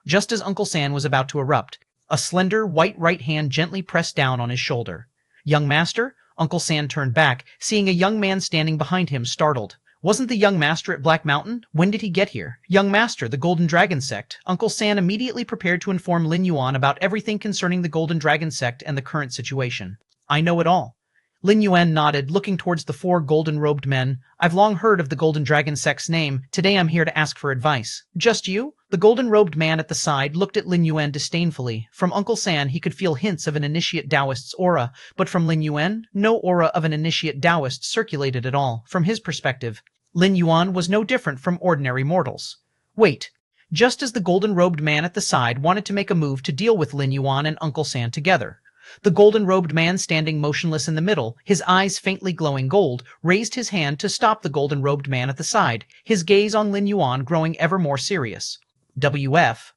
Just as Uncle San was about to erupt, a slender, white right hand gently pressed down on his shoulder. Young master? Uncle San turned back, seeing a young man standing behind him, startled. Wasn't the young master at Black Mountain? When did he get here? Young master, the Golden Dragon sect. Uncle San immediately prepared to inform Lin Yuan about everything concerning the Golden Dragon sect and the current situation. I know it all. Lin Yuan nodded, looking towards the four golden-robed men. I've long heard of the Golden Dragon sect's name. Today I'm here to ask for advice. Just you? The golden-robed man at the side looked at Lin Yuan disdainfully. From Uncle San, he could feel hints of an initiate Taoist's aura, but from Lin Yuan, no aura of an initiate Taoist circulated at all. From his perspective, Lin Yuan was no different from ordinary mortals. Wait. Just as the golden-robed man at the side wanted to make a move to deal with Lin Yuan and Uncle San together, the golden-robed man standing motionless in the middle, his eyes faintly glowing gold, raised his hand to stop the golden-robed man at the side, his gaze on Lin Yuan growing ever more serious. WF,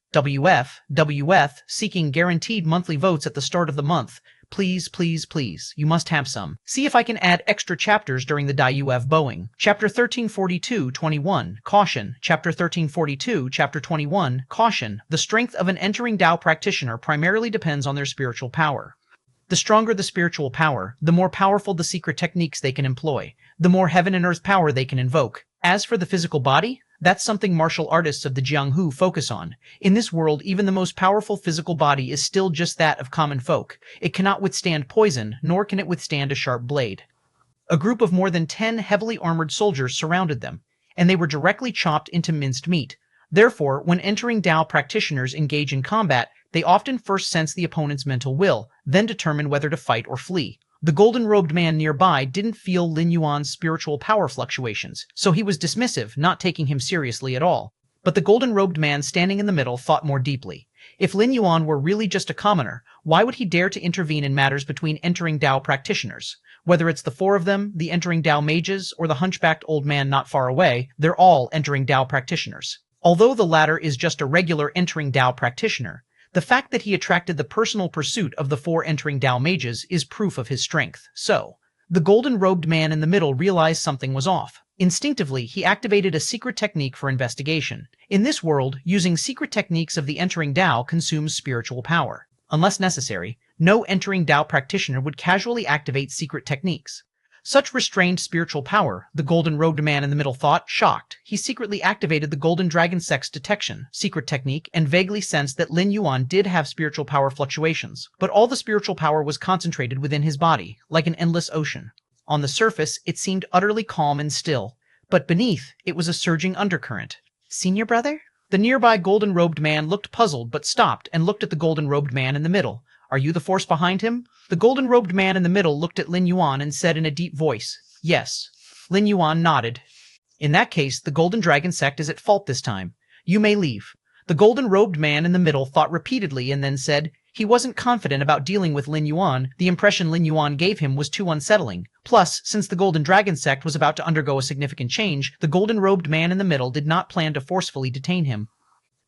seeking guaranteed monthly votes at the start of the month. Please, please, please, you must have some. See if I can add extra chapters during the DAIUF Boeing. Chapter 1342-21, Caution. Chapter 1342, Chapter 21, Caution. The strength of an entering Dao practitioner primarily depends on their spiritual power. The stronger the spiritual power, the more powerful the secret techniques they can employ, the more heaven and earth power they can invoke. As for the physical body, that's something martial artists of the Jianghu focus on. In this world, even the most powerful physical body is still just that of common folk. It cannot withstand poison, nor can it withstand a sharp blade. A group of more than 10 heavily armored soldiers surrounded them, and they were directly chopped into minced meat. Therefore, when entering Dao practitioners engage in combat, they often first sense the opponent's mental will, then determine whether to fight or flee. The golden-robed man nearby didn't feel Lin Yuan's spiritual power fluctuations, so he was dismissive, not taking him seriously at all. But the golden-robed man standing in the middle thought more deeply. If Lin Yuan were really just a commoner, why would he dare to intervene in matters between entering Dao practitioners? Whether it's the four of them, the entering Dao mages, or the hunchbacked old man not far away, they're all entering Dao practitioners. Although the latter is just a regular entering Dao practitioner, the fact that he attracted the personal pursuit of the four entering Dao mages is proof of his strength. So, the golden-robed man in the middle realized something was off. Instinctively, he activated a secret technique for investigation. In this world, using secret techniques of the entering Dao consumes spiritual power. Unless necessary, no entering Dao practitioner would casually activate secret techniques. Such restrained spiritual power, the golden-robed man in the middle thought, shocked. He secretly activated the Golden Dragon sect's detection, secret technique, and vaguely sensed that Lin Yuan did have spiritual power fluctuations. But all the spiritual power was concentrated within his body, like an endless ocean. On the surface, it seemed utterly calm and still, but beneath, it was a surging undercurrent. Senior brother? The nearby golden-robed man looked puzzled but stopped and looked at the golden-robed man in the middle. Are you the force behind him? The golden-robed man in the middle looked at Lin Yuan and said in a deep voice, yes. Lin Yuan nodded. In that case, the Golden Dragon Sect is at fault this time. You may leave. The golden-robed man in the middle thought repeatedly and then said, he wasn't confident about dealing with Lin Yuan. The impression Lin Yuan gave him was too unsettling. Plus, since the Golden Dragon Sect was about to undergo a significant change, the golden-robed man in the middle did not plan to forcefully detain him.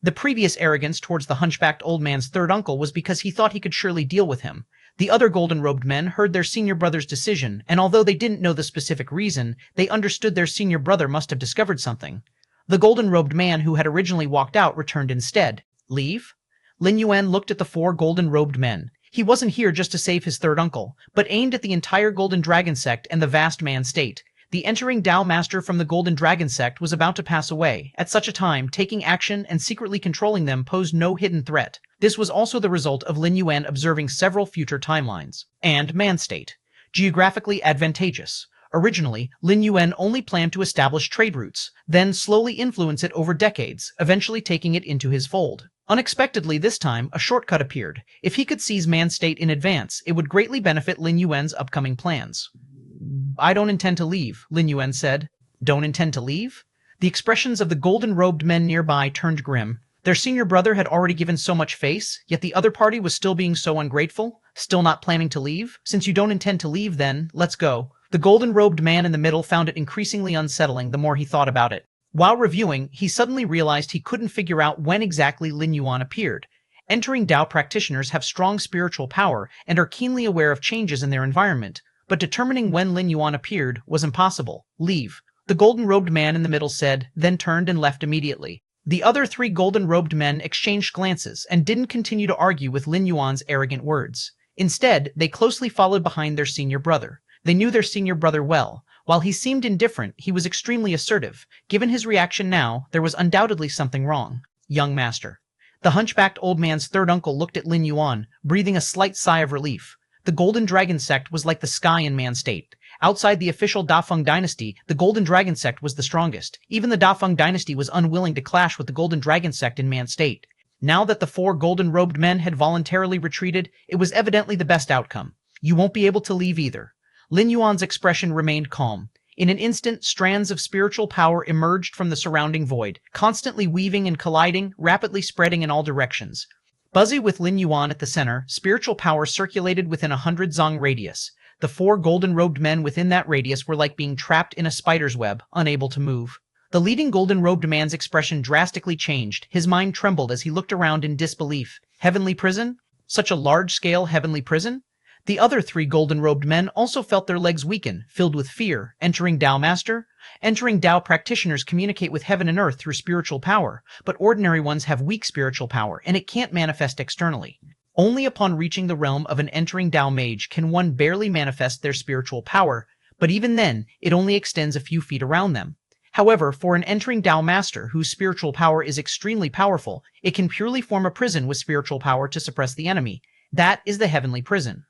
The previous arrogance towards the hunchbacked old man's third uncle was because he thought he could surely deal with him. The other golden-robed men heard their senior brother's decision, and although they didn't know the specific reason, they understood their senior brother must have discovered something. The golden-robed man who had originally walked out returned instead. Leave? Lin Yuan looked at the four golden-robed men. He wasn't here just to save his third uncle, but aimed at the entire Golden Dragon Sect and the vast man state. The entering Dao master from the Golden Dragon Sect was about to pass away. At such a time, taking action and secretly controlling them posed no hidden threat. This was also the result of Lin Yuan observing several future timelines. And man state. Geographically advantageous. Originally, Lin Yuan only planned to establish trade routes, then slowly influence it over decades, eventually taking it into his fold. Unexpectedly this time, a shortcut appeared. If he could seize man state in advance, it would greatly benefit Lin Yuan's upcoming plans. I don't intend to leave, Lin Yuan said. Don't intend to leave? The expressions of the golden-robed men nearby turned grim. Their senior brother had already given so much face, yet the other party was still being so ungrateful, still not planning to leave. Since you don't intend to leave then, let's go. The golden-robed man in the middle found it increasingly unsettling the more he thought about it. While reviewing, he suddenly realized he couldn't figure out when exactly Lin Yuan appeared. Entering Dao practitioners have strong spiritual power and are keenly aware of changes in their environment, but determining when Lin Yuan appeared was impossible. Leave. The golden-robed man in the middle said, then turned and left immediately. The other three golden-robed men exchanged glances and didn't continue to argue with Lin Yuan's arrogant words. Instead, they closely followed behind their senior brother. They knew their senior brother well. While he seemed indifferent, he was extremely assertive. Given his reaction now, there was undoubtedly something wrong. Young master. The hunchbacked old man's third uncle looked at Lin Yuan, breathing a slight sigh of relief. The Golden Dragon Sect was like the sky in man state. Outside the official Dafeng dynasty, the Golden Dragon Sect was the strongest. Even the Dafeng dynasty was unwilling to clash with the Golden Dragon Sect in man state. Now that the four golden-robed men had voluntarily retreated, it was evidently the best outcome. You won't be able to leave either. Lin Yuan's expression remained calm. In an instant, strands of spiritual power emerged from the surrounding void, constantly weaving and colliding, rapidly spreading in all directions. Busy with Lin Yuan at the center, spiritual power circulated within 100 zong radius. The four golden-robed men within that radius were like being trapped in a spider's web, unable to move. The leading golden-robed man's expression drastically changed. His mind trembled as he looked around in disbelief. Heavenly prison? Such a large-scale heavenly prison? The other three golden-robed men also felt their legs weaken, filled with fear. Entering Dao Master? Entering Dao practitioners communicate with heaven and earth through spiritual power, but ordinary ones have weak spiritual power, and it can't manifest externally. Only upon reaching the realm of an entering Dao mage can one barely manifest their spiritual power, but even then, it only extends a few feet around them. However, for an entering Dao master whose spiritual power is extremely powerful, it can purely form a prison with spiritual power to suppress the enemy. That is the heavenly prison.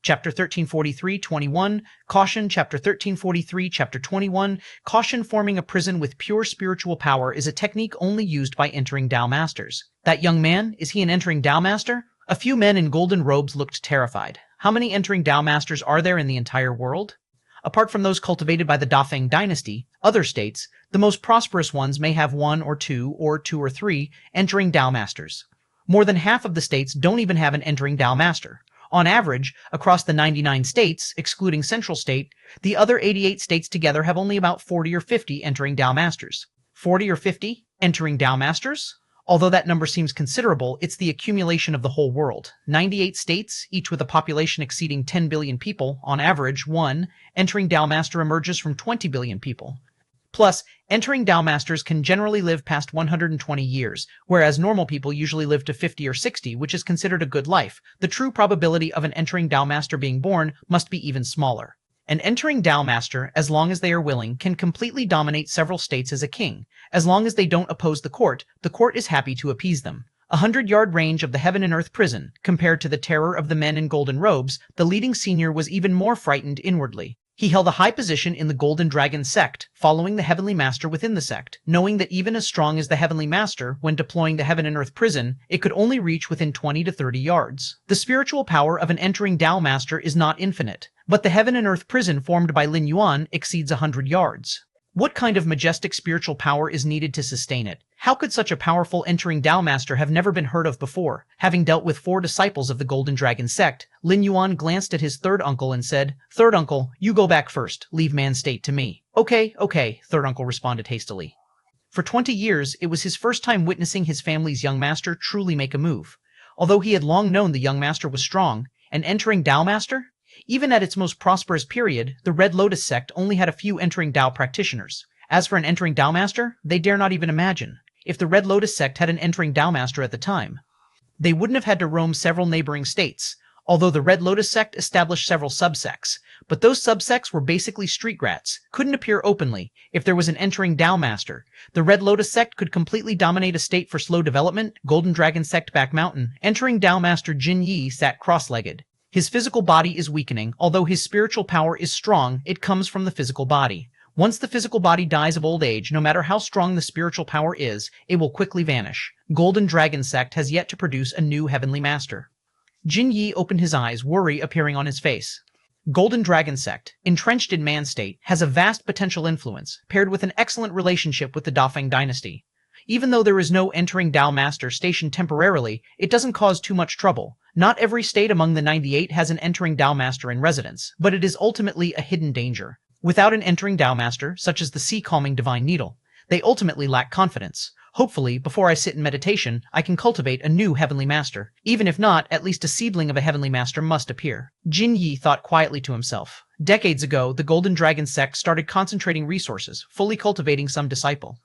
Chapter 1343-21, Caution. Chapter 1343, Chapter 21, Caution. Forming a prison with pure spiritual power is a technique only used by entering Dao masters. That young man, is he an entering Dao master? A few men in golden robes looked terrified. How many entering Dao masters are there in the entire world? Apart from those cultivated by the Dafeng dynasty, other states, the most prosperous ones may have one or two or three entering Dao masters. More than half of the states don't even have an entering Dao master. On average, across the 99 states, excluding Central State, the other 88 states together have only about 40 or 50 entering Dao Masters. 40 or 50 entering Dao Masters? Although that number seems considerable, it's the accumulation of the whole world. 98 states, each with a population exceeding 10 billion people, on average, one entering Dao Master emerges from 20 billion people. Plus, entering Dao Masters can generally live past 120 years, whereas normal people usually live to 50 or 60, which is considered a good life. The true probability of an entering Dao Master being born must be even smaller. An entering Dao Master, as long as they are willing, can completely dominate several states as a king. As long as they don't oppose the court is happy to appease them. 100-yard range of the heaven and earth prison. Compared to the terror of the men in golden robes, the leading senior was even more frightened inwardly. He held a high position in the Golden Dragon sect, following the Heavenly Master within the sect, knowing that even as strong as the Heavenly Master, when deploying the Heaven and Earth Prison, it could only reach within 20 to 30 yards. The spiritual power of an entering Dao Master is not infinite, but the Heaven and Earth Prison formed by Lin Yuan exceeds 100 yards. What kind of majestic spiritual power is needed to sustain it? How could such a powerful entering Dao Master have never been heard of before? Having dealt with 4 disciples of the Golden Dragon sect, Lin Yuan glanced at his third uncle and said, "Third uncle, you go back first. Leave Man State to me." Okay, third uncle responded hastily. For 20 years, it was his first time witnessing his family's young master truly make a move. Although he had long known the young master was strong, an entering Dao Master? Even at its most prosperous period, the Red Lotus sect only had a few entering Dao practitioners. As for an entering Dao Master, they dare not even imagine. If the Red Lotus sect had an entering Dao Master at the time, they wouldn't have had to roam several neighboring states, although the Red Lotus sect established several subsects. But those subsects were basically street rats, couldn't appear openly. If there was an entering Dao Master, the Red Lotus sect could completely dominate a state for slow development. Golden Dragon sect back mountain, entering Dao Master Jin Yi sat cross-legged. His physical body is weakening, although his spiritual power is strong, it comes from the physical body. Once the physical body dies of old age, no matter how strong the spiritual power is, it will quickly vanish. Golden Dragon sect has yet to produce a new heavenly master. Jin Yi opened his eyes, worry appearing on his face. Golden Dragon sect, entrenched in man state, has a vast potential influence, paired with an excellent relationship with the Dafeng dynasty. Even though there is no entering Dao Master stationed temporarily, it doesn't cause too much trouble. Not every state among the 98 has an entering Dao Master in residence, but it is ultimately a hidden danger. Without an entering Dao Master, such as the sea-calming Divine Needle, they ultimately lack confidence. Hopefully, before I sit in meditation, I can cultivate a new Heavenly Master. Even if not, at least a seedling of a Heavenly Master must appear. Jin Yi thought quietly to himself. Decades ago, the Golden Dragon sect started concentrating resources, fully cultivating some disciple.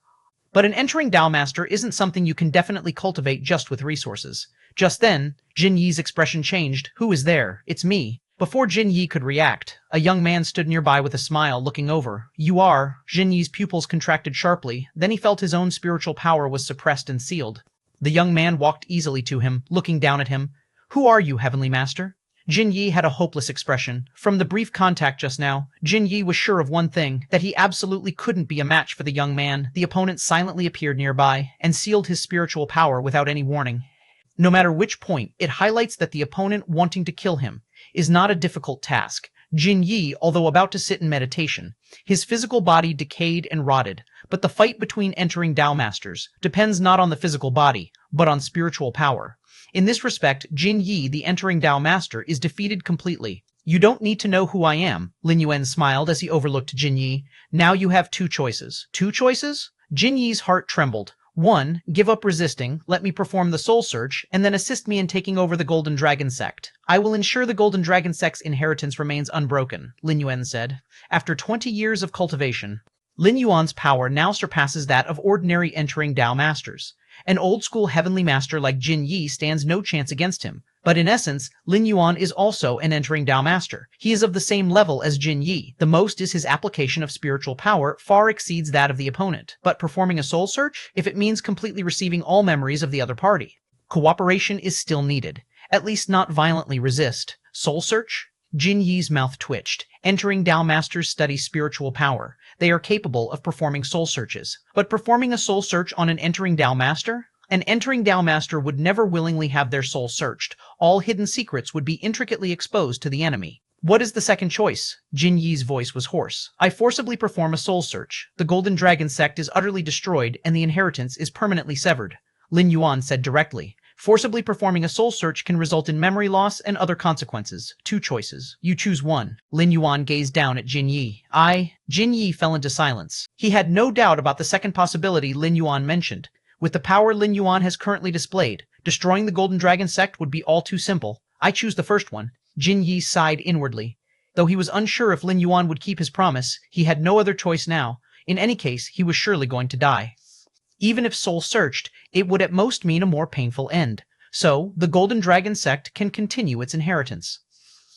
But an entering Dao Master isn't something you can definitely cultivate just with resources. Just then, Jin Yi's expression changed. "Who is there? It's me." Before Jin Yi could react, a young man stood nearby with a smile, looking over. "You are?" Jin Yi's pupils contracted sharply, then he felt his own spiritual power was suppressed and sealed. The young man walked easily to him, looking down at him. "Who are you, Heavenly Master?" Jin Yi had a hopeless expression. From the brief contact just now, Jin Yi was sure of one thing, that he absolutely couldn't be a match for the young man. The opponent silently appeared nearby, and sealed his spiritual power without any warning. No matter which point, it highlights that the opponent wanting to kill him is not a difficult task. Jin Yi, although about to sit in meditation, his physical body decayed and rotted, but the fight between entering Dao Masters depends not on the physical body, but on spiritual power. In this respect, Jin Yi, the entering Dao Master, is defeated completely. "You don't need to know who I am," Lin Yuan smiled as he overlooked Jin Yi. "Now you have 2 choices." 2 choices? Jin Yi's heart trembled. 1. Give up resisting, let me perform the soul search, and then assist me in taking over the Golden Dragon sect. "I will ensure the Golden Dragon sect's inheritance remains unbroken," Lin Yuan said. After 20 years of cultivation, Lin Yuan's power now surpasses that of ordinary entering Dao Masters. An old-school heavenly master like Jin Yi stands no chance against him. But in essence, Lin Yuan is also an entering Dao Master. He is of the same level as Jin Yi. The most is his application of spiritual power far exceeds that of the opponent. But performing a soul search? If it means completely receiving all memories of the other party. Cooperation is still needed. At least not violently resist. Soul search? Jin Yi's mouth twitched. Entering Dao Masters study spiritual power. They are capable of performing soul searches. But performing a soul search on an entering Dao Master? An entering Dao Master would never willingly have their soul searched. All hidden secrets would be intricately exposed to the enemy. "What is the second choice?" Jin Yi's voice was hoarse. "I forcibly perform a soul search. The Golden Dragon sect is utterly destroyed and the inheritance is permanently severed," Lin Yuan said directly. "Forcibly performing a soul search can result in memory loss and other consequences. 2 choices. You choose one." Lin Yuan gazed down at Jin Yi. Jin Yi fell into silence. He had no doubt about the second possibility Lin Yuan mentioned. With the power Lin Yuan has currently displayed, destroying the Golden Dragon sect would be all too simple. "I choose the first one." Jin Yi sighed inwardly. Though he was unsure if Lin Yuan would keep his promise, he had no other choice now. In any case, he was surely going to die. Even if soul searched, it would at most mean a more painful end. So, the Golden Dragon sect can continue its inheritance.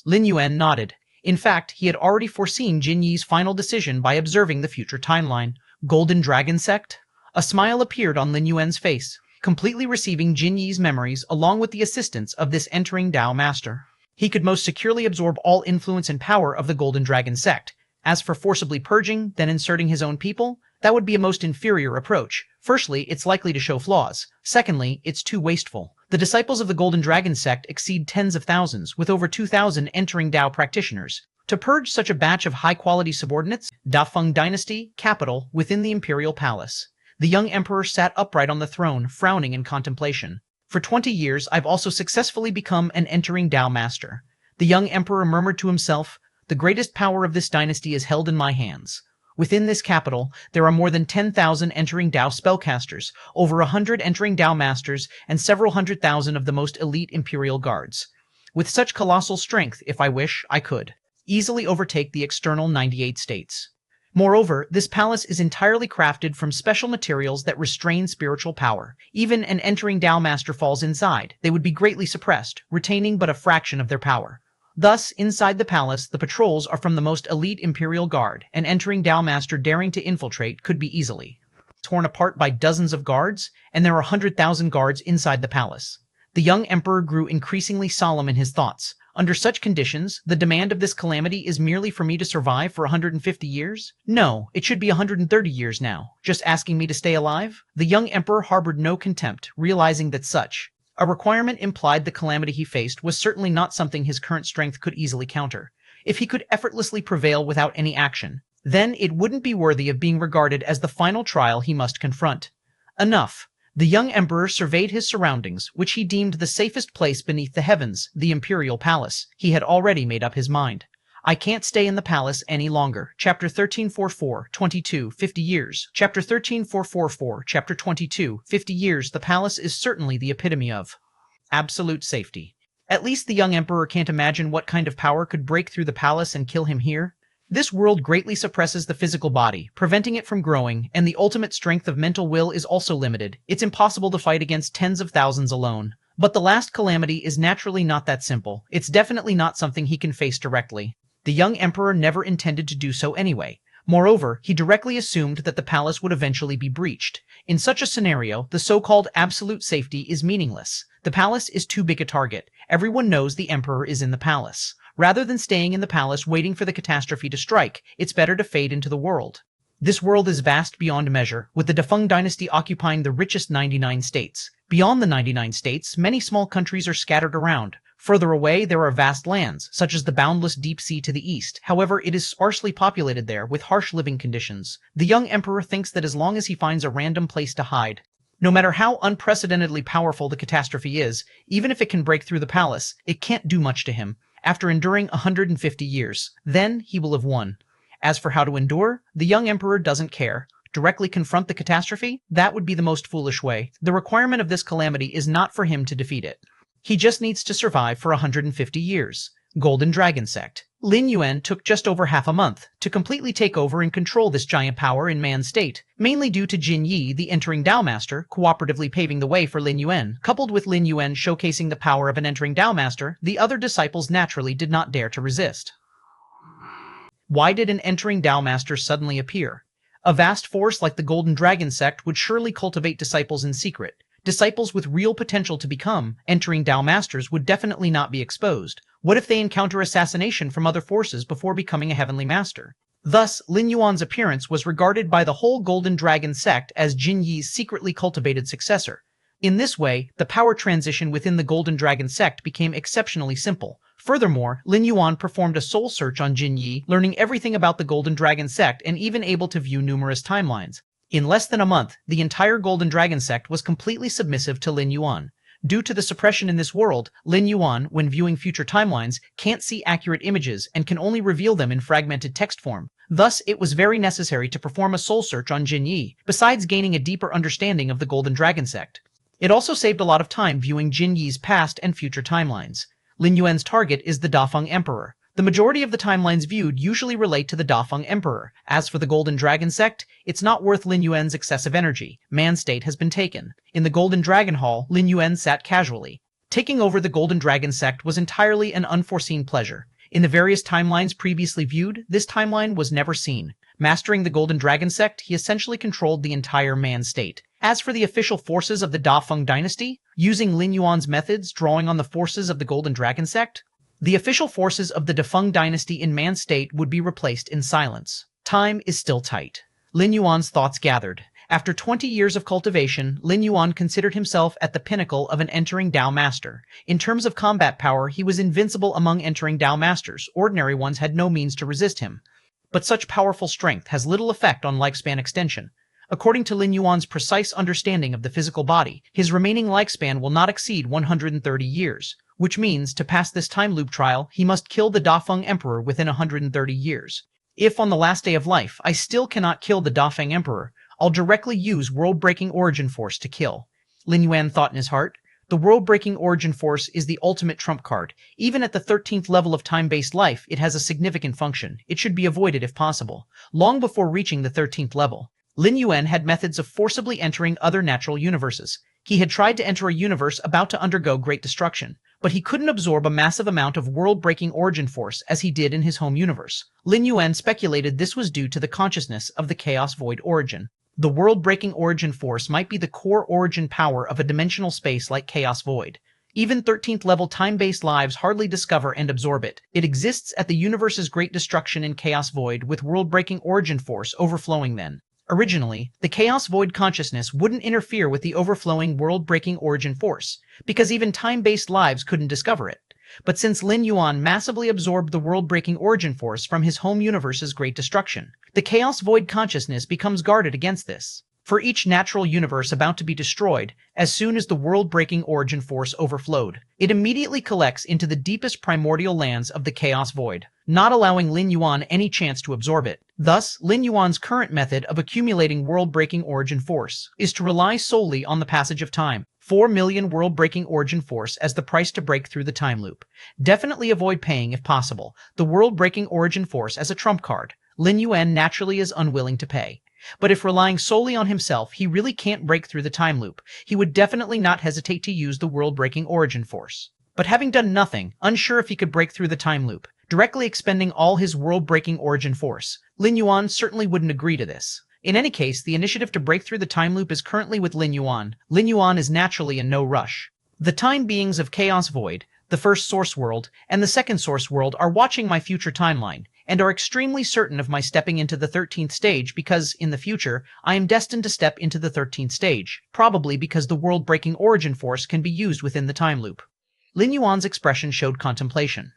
Lin Yuan nodded. In fact, he had already foreseen Jin Yi's final decision by observing the future timeline. Golden Dragon sect? A smile appeared on Lin Yuan's face, completely receiving Jin Yi's memories along with the assistance of this entering Dao Master. He could most securely absorb all influence and power of the Golden Dragon sect. As for forcibly purging, then inserting his own people, that would be a most inferior approach. Firstly, it's likely to show flaws. Secondly, it's too wasteful. The disciples of the Golden Dragon sect exceed tens of thousands, with over 2,000 entering Dao practitioners. To purge such a batch of high-quality subordinates, Dafeng Dynasty, capital, within the imperial palace. The young emperor sat upright on the throne, frowning in contemplation. For 20 years, I've also successfully become an entering Dao master. The young emperor murmured to himself, the greatest power of this dynasty is held in my hands. Within this capital, there are more than 10,000 entering Dao spellcasters, over 100 entering Dao masters, and several 100,000 of the most elite imperial guards. With such colossal strength, if I wish, I could easily overtake the external 98 states. Moreover, this palace is entirely crafted from special materials that restrain spiritual power. Even an entering Dao master falls inside, they would be greatly suppressed, retaining but a fraction of their power. Thus, inside the palace, the patrols are from the most elite imperial guard. An entering Dao master daring to infiltrate could be easily torn apart by dozens of guards, and there are 100,000 guards inside the palace. The young emperor grew increasingly solemn in his thoughts. Under such conditions, the demand of this calamity is merely for me to survive for 150 years? No, it should be 130 years now. Just asking me to stay alive? The young emperor harbored no contempt, realizing that such a requirement implied the calamity he faced was certainly not something his current strength could easily counter. If he could effortlessly prevail without any action, then it wouldn't be worthy of being regarded as the final trial he must confront. Enough. The young emperor surveyed his surroundings, which he deemed the safest place beneath the heavens, the imperial palace. He had already made up his mind. I can't stay in the palace any longer. Chapter 1344, 22, 50 years. Chapter 13444, Chapter 22, 50 years. The palace is certainly the epitome of absolute safety. At least the young emperor can't imagine what kind of power could break through the palace and kill him here. This world greatly suppresses the physical body, preventing it from growing, and the ultimate strength of mental will is also limited. It's impossible to fight against tens of thousands alone. But the last calamity is naturally not that simple. It's definitely not something he can face directly. The young emperor never intended to do so anyway. Moreover, he directly assumed that the palace would eventually be breached. In such a scenario, the so-called absolute safety is meaningless. The palace is too big a target. Everyone knows the emperor is in the palace. Rather than staying in the palace waiting for the catastrophe to strike, it's better to fade into the world. This world is vast beyond measure, with the Dafeng dynasty occupying the richest 99 states. Beyond the 99 states, many small countries are scattered around. Further away, there are vast lands, such as the boundless deep sea to the east. However, it is sparsely populated there, with harsh living conditions. The young emperor thinks that as long as he finds a random place to hide, no matter how unprecedentedly powerful the catastrophe is, even if it can break through the palace, it can't do much to him. After enduring 150 years, then he will have won. As for how to endure, the young emperor doesn't care. Directly confront the catastrophe? That would be the most foolish way. The requirement of this calamity is not for him to defeat it. He just needs to survive for 150 years. Golden Dragon Sect. Lin Yuan took just over half a month to completely take over and control this giant power in man's state, mainly due to Jin Yi, the entering Dao master, cooperatively paving the way for Lin Yuan. Coupled with Lin Yuan showcasing the power of an entering Dao master, the other disciples naturally did not dare to resist. Why did an entering Dao master suddenly appear? A vast force like the Golden Dragon Sect would surely cultivate disciples in secret. Disciples with real potential to become entering Dao masters would definitely not be exposed. What if they encounter assassination from other forces before becoming a heavenly master? Thus, Lin Yuan's appearance was regarded by the whole Golden Dragon sect as Jin Yi's secretly cultivated successor. In this way, the power transition within the Golden Dragon sect became exceptionally simple. Furthermore, Lin Yuan performed a soul search on Jin Yi, learning everything about the Golden Dragon sect and even able to view numerous timelines. In less than a month, the entire Golden Dragon sect was completely submissive to Lin Yuan. Due to the suppression in this world, Lin Yuan, when viewing future timelines, can't see accurate images and can only reveal them in fragmented text form. Thus, it was very necessary to perform a soul search on Jin Yi, besides gaining a deeper understanding of the Golden Dragon sect. It also saved a lot of time viewing Jin Yi's past and future timelines. Lin Yuan's target is the Dafeng Emperor. The majority of the timelines viewed usually relate to the Dafeng Emperor. As for the Golden Dragon sect, it's not worth Lin Yuan's excessive energy. Man state has been taken. In the Golden Dragon Hall, Lin Yuan sat casually. Taking over the Golden Dragon sect was entirely an unforeseen pleasure. In the various timelines previously viewed, this timeline was never seen. Mastering the Golden Dragon sect, he essentially controlled the entire man state. As for the official forces of the Dafeng dynasty, using Lin Yuan's methods drawing on the forces of the Golden Dragon sect, The official forces of the Defeng dynasty in Man State would be replaced in silence. Time is still tight. Lin Yuan's thoughts gathered. After 20 years of cultivation, Lin Yuan considered himself at the pinnacle of an entering Dao master. In terms of combat power, he was invincible among entering Dao masters. Ordinary ones had no means to resist him. But such powerful strength has little effect on lifespan extension. According to Lin Yuan's precise understanding of the physical body, his remaining lifespan will not exceed 130 years, which means, to pass this time loop trial, he must kill the Dafeng Emperor within 130 years. If on the last day of life I still cannot kill the Dafeng Emperor, I'll directly use world-breaking origin force to kill. Lin Yuan thought in his heart. The world-breaking origin force is the ultimate trump card. Even at the 13th level of time-based life, it has a significant function. It should be avoided if possible. Long before reaching the 13th level, Lin Yuan had methods of forcibly entering other natural universes. He had tried to enter a universe about to undergo great destruction, but he couldn't absorb a massive amount of world-breaking origin force as he did in his home universe. Lin Yuan speculated this was due to the consciousness of the Chaos Void origin. The world-breaking origin force might be the core origin power of a dimensional space like Chaos Void. Even 13th level time-based lives hardly discover and absorb it. It exists at the universe's great destruction in Chaos Void, with world-breaking origin force overflowing then. Originally, the Chaos Void consciousness wouldn't interfere with the overflowing world-breaking origin force, because even time-based lives couldn't discover it. But since Lin Yuan massively absorbed the world-breaking origin force from his home universe's great destruction, the Chaos Void consciousness becomes guarded against this. For each natural universe about to be destroyed, as soon as the world-breaking origin force overflowed, it immediately collects into the deepest primordial lands of the Chaos Void, not allowing Lin Yuan any chance to absorb it. Thus, Lin Yuan's current method of accumulating world-breaking origin force is to rely solely on the passage of time. 4 million world-breaking origin force as the price to break through the time loop. Definitely avoid paying, if possible, the world-breaking origin force as a trump card. Lin Yuan naturally is unwilling to pay. But if relying solely on himself, he really can't break through the time loop, he would definitely not hesitate to use the world-breaking origin force. But having done nothing, unsure if he could break through the time loop, directly expending all his world-breaking origin force, Lin Yuan certainly wouldn't agree to this. In any case, the initiative to break through the time loop is currently with Lin Yuan. Lin Yuan is naturally in no rush. The time beings of Chaos Void, the first source world, and the second source world are watching my future timeline, and are extremely certain of my stepping into the 13th stage because, in the future, I am destined to step into the 13th stage, probably because the world-breaking origin force can be used within the time loop. Lin Yuan's expression showed contemplation.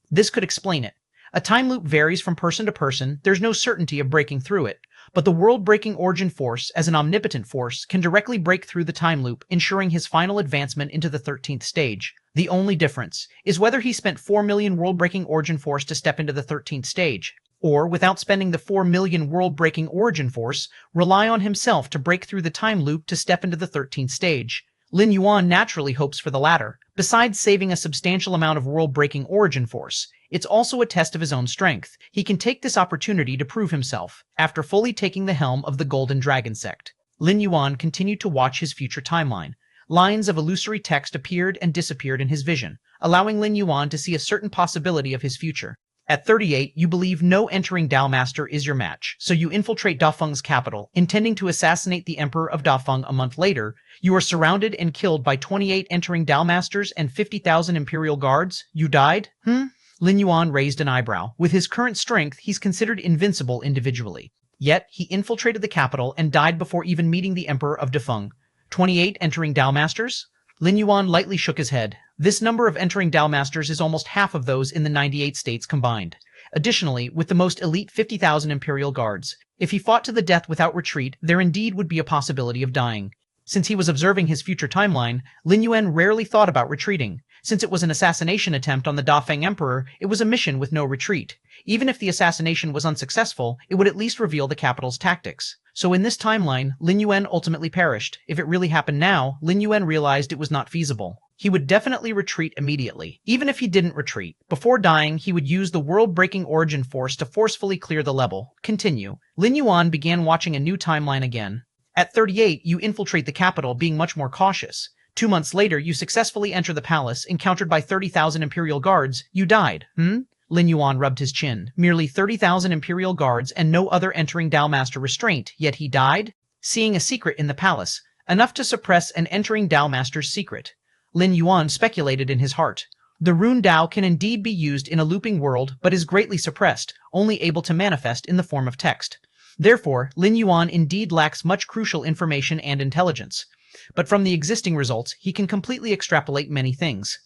This could explain it. A time loop varies from person to person, there's no certainty of breaking through it, but the world-breaking origin force, as an omnipotent force, can directly break through the time loop, ensuring his final advancement into the 13th stage. The only difference is whether he spent 4 million world-breaking origin force to step into the 13th stage, or, without spending the 4 million world-breaking origin force, rely on himself to break through the time loop to step into the 13th stage. Lin Yuan naturally hopes for the latter. Besides saving a substantial amount of world-breaking origin force, it's also a test of his own strength. He can take this opportunity to prove himself. After fully taking the helm of the Golden Dragon sect, Lin Yuan continued to watch his future timeline. Lines of illusory text appeared and disappeared in his vision, allowing Lin Yuan to see a certain possibility of his future. At 38, you believe no entering Dao Master is your match, so you infiltrate Dafeng's capital, intending to assassinate the Emperor of Dafeng a month later. You are surrounded and killed by 28 entering Dao Masters and 50,000 Imperial Guards. You died? Lin Yuan raised an eyebrow. With his current strength, he's considered invincible individually. Yet, he infiltrated the capital and died before even meeting the Emperor of Dafeng. 28 entering Dao Masters? Lin Yuan lightly shook his head. This number of entering Dao Masters is almost half of those in the 98 states combined. Additionally, with the most elite 50,000 Imperial Guards, if he fought to the death without retreat, there indeed would be a possibility of dying. Since he was observing his future timeline, Lin Yuan rarely thought about retreating. Since it was an assassination attempt on the Dafeng Emperor, it was a mission with no retreat. Even if the assassination was unsuccessful, it would at least reveal the capital's tactics. So in this timeline, Lin Yuan ultimately perished. If it really happened now, Lin Yuan realized it was not feasible. He would definitely retreat immediately. Even if he didn't retreat, before dying, he would use the world-breaking origin force to forcefully clear the level. Continue. Lin Yuan began watching a new timeline again. At 38, you infiltrate the capital, being much more cautious. 2 months later, you successfully enter the palace, encountered by 30,000 Imperial Guards. You died. Lin Yuan rubbed his chin. Merely 30,000 Imperial Guards and no other entering Dao Master restraint, yet he died? Seeing a secret in the palace, enough to suppress an entering Dao Master's secret. Lin Yuan speculated in his heart. The rune Dao can indeed be used in a looping world but is greatly suppressed, only able to manifest in the form of text. Therefore, Lin Yuan indeed lacks much crucial information and intelligence. But from the existing results, he can completely extrapolate many things.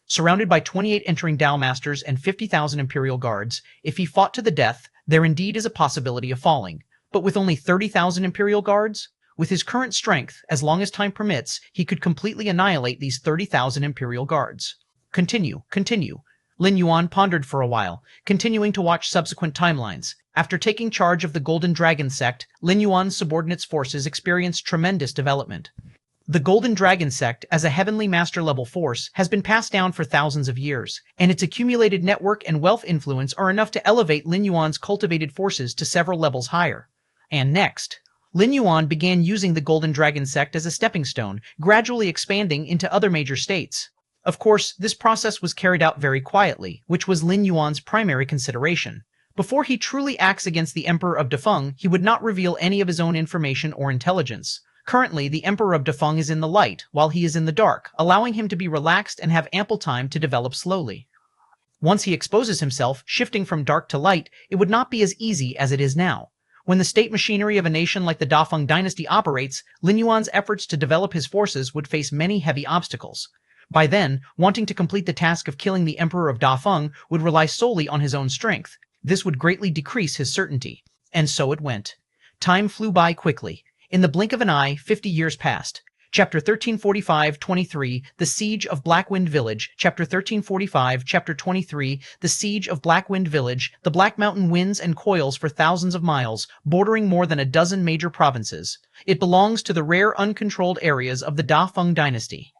Surrounded by 28 entering Dao Masters and 50,000 Imperial Guards, if he fought to the death, there indeed is a possibility of falling. But with only 30,000 Imperial Guards? With his current strength, as long as time permits, he could completely annihilate these 30,000 Imperial Guards. Continue. Lin Yuan pondered for a while, continuing to watch subsequent timelines. After taking charge of the Golden Dragon sect, Lin Yuan's subordinates' forces experienced tremendous development. The Golden Dragon sect, as a heavenly master-level force, has been passed down for thousands of years, and its accumulated network and wealth influence are enough to elevate Lin Yuan's cultivated forces to several levels higher. And next, Lin Yuan began using the Golden Dragon sect as a stepping stone, gradually expanding into other major states. Of course, this process was carried out very quietly, which was Lin Yuan's primary consideration. Before he truly acts against the Emperor of Defeng, he would not reveal any of his own information or intelligence. Currently, the Emperor of Defeng is in the light, while he is in the dark, allowing him to be relaxed and have ample time to develop slowly. Once he exposes himself, shifting from dark to light, it would not be as easy as it is now. When the state machinery of a nation like the Dafeng dynasty operates, Lin Yuan's efforts to develop his forces would face many heavy obstacles. By then, wanting to complete the task of killing the Emperor of Dafeng would rely solely on his own strength. This would greatly decrease his certainty. And so it went. Time flew by quickly. In the blink of an eye, 50 years passed. Chapter 1345-23, The Siege of Blackwind Village. Chapter 1345, Chapter 23, The Siege of Blackwind Village. The Black Mountain winds and coils for thousands of miles, bordering more than a dozen major provinces. It belongs to the rare uncontrolled areas of the Dafeng dynasty.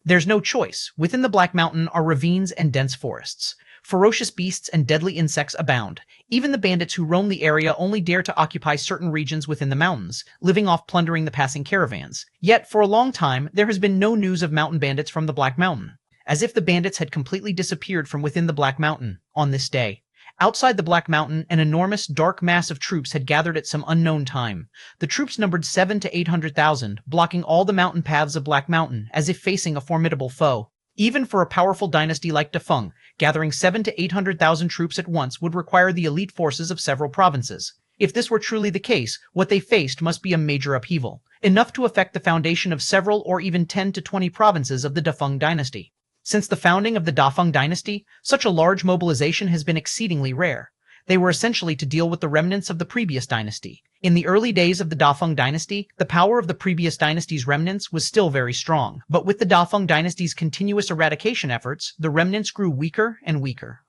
There's no choice. Within the Black Mountain are ravines and dense forests. Ferocious beasts and deadly insects abound. Even the bandits who roam the area only dare to occupy certain regions within the mountains, living off plundering the passing caravans. Yet, for a long time, there has been no news of mountain bandits from the Black Mountain. As if the bandits had completely disappeared from within the Black Mountain, on this day. Outside the Black Mountain, an enormous, dark mass of troops had gathered at some unknown time. The troops numbered 700,000 to 800,000, blocking all the mountain paths of Black Mountain, as if facing a formidable foe. Even for a powerful dynasty like Defeng, gathering 700,000 to 800,000 troops at once would require the elite forces of several provinces. If this were truly the case, what they faced must be a major upheaval, enough to affect the foundation of several or even 10 to 20 provinces of the Defeng dynasty. Since the founding of the Dafeng dynasty, such a large mobilization has been exceedingly rare. They were essentially to deal with the remnants of the previous dynasty. In the early days of the Dafeng dynasty, the power of the previous dynasty's remnants was still very strong, but with the Dafeng dynasty's continuous eradication efforts, the remnants grew weaker and weaker.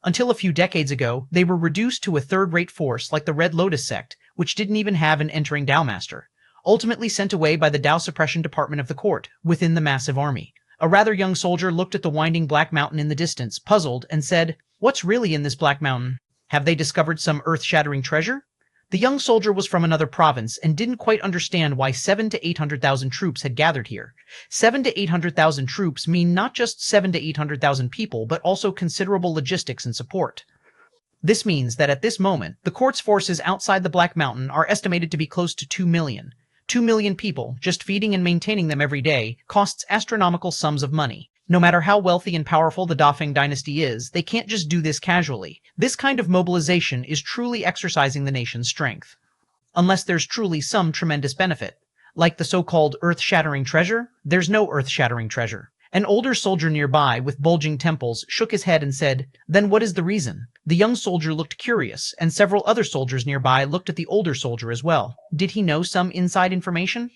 Until a few decades ago, they were reduced to a third-rate force like the Red Lotus sect, which didn't even have an entering Dao Master, ultimately sent away by the Dao Suppression Department of the court, within the massive army. A rather young soldier looked at the winding Black Mountain in the distance, puzzled, and said, "What's really in this Black Mountain? Have they discovered some earth-shattering treasure?" The young soldier was from another province and didn't quite understand why 700,000 to 800,000 troops had gathered here. 700,000 to 800,000 troops mean not just 700,000 to 800,000 people, but also considerable logistics and support. This means that at this moment, the court's forces outside the Black Mountain are estimated to be close to 2 million. 2 million people, just feeding and maintaining them every day, costs astronomical sums of money. No matter how wealthy and powerful the Dafeng dynasty is, they can't just do this casually. This kind of mobilization is truly exercising the nation's strength. Unless there's truly some tremendous benefit. Like the so-called earth-shattering treasure, there's no earth-shattering treasure. An older soldier nearby, with bulging temples, shook his head and said, "Then what is the reason?" The young soldier looked curious, and several other soldiers nearby looked at the older soldier as well. Did he know some inside information?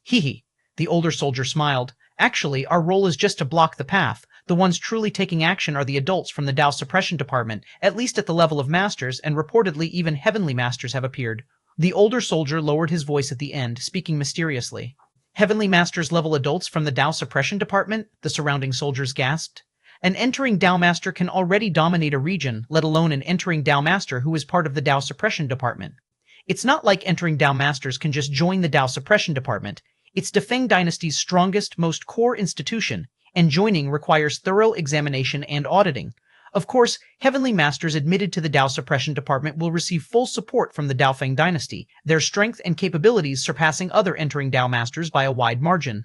Hee. The older soldier smiled. Actually, our role is just to block the path. The ones truly taking action are the adults from the Dao Suppression Department, at least at the level of masters, and reportedly even heavenly masters have appeared. The older soldier lowered his voice at the end, speaking mysteriously. Heavenly masters level adults from the Dao Suppression Department? The surrounding soldiers gasped. An entering Dao Master can already dominate a region, let alone an entering Dao Master who is part of the Dao Suppression Department. It's not like entering Dao Masters can just join the Dao Suppression Department. It's Defeng Dynasty's strongest, most core institution, and joining requires thorough examination and auditing. Of course, Heavenly Masters admitted to the Dao Suppression Department will receive full support from the Daofeng Dynasty, their strength and capabilities surpassing other entering Dao Masters by a wide margin.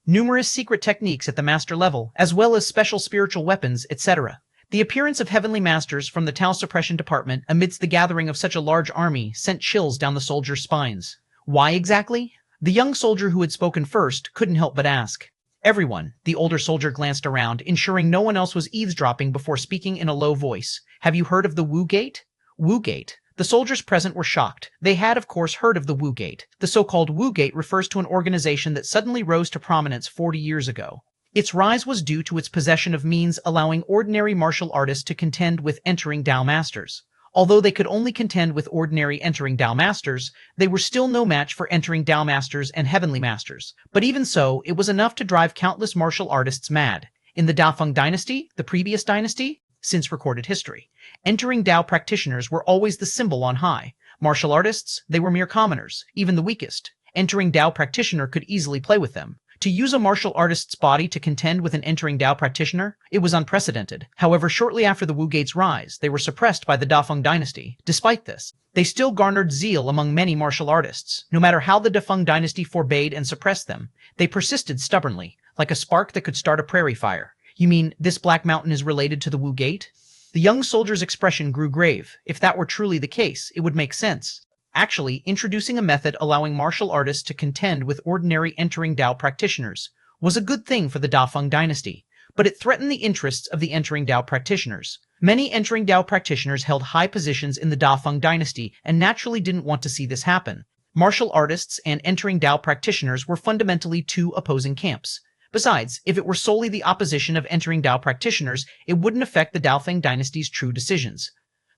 numerous secret techniques at the master level, as well as special spiritual weapons, etc. The appearance of heavenly masters from the Tao suppression department amidst the gathering of such a large army sent chills down the soldiers' spines. Why exactly? The young soldier who had spoken first couldn't help but ask. Everyone, the older soldier glanced around, ensuring no one else was eavesdropping before speaking in a low voice. Have you heard of the Wu Gate? Wu Gate. The soldiers present were shocked. They had, of course, heard of the Wu Gate. The so-called Wu Gate refers to an organization that suddenly rose to prominence 40 years ago. Its rise was due to its possession of means allowing ordinary martial artists to contend with entering Dao masters. Although they could only contend with ordinary entering Dao masters, they were still no match for entering Dao masters and heavenly masters. But even so, it was enough to drive countless martial artists mad. In the Dafeng dynasty, the previous dynasty, since recorded history, entering Dao practitioners were always the symbol on high. Martial artists, they were mere commoners, even the weakest. Entering Dao practitioner could easily play with them. To use a martial artist's body to contend with an entering Dao practitioner, it was unprecedented. However, shortly after the Wu Gate's rise, they were suppressed by the Dafeng dynasty. Despite this, they still garnered zeal among many martial artists. No matter how the Dafeng dynasty forbade and suppressed them, they persisted stubbornly, like a spark that could start a prairie fire. You mean this Black Mountain is related to the Wu Gate? The young soldier's expression grew grave. If that were truly the case, it would make sense. Actually, introducing a method allowing martial artists to contend with ordinary entering Dao practitioners was a good thing for the Dafeng dynasty, but it threatened the interests of the entering Dao practitioners. Many entering Dao practitioners held high positions in the Dafeng dynasty and naturally didn't want to see this happen. Martial artists and entering Dao practitioners were fundamentally two opposing camps. Besides, if it were solely the opposition of entering Dao practitioners, it wouldn't affect the Daofeng dynasty's true decisions.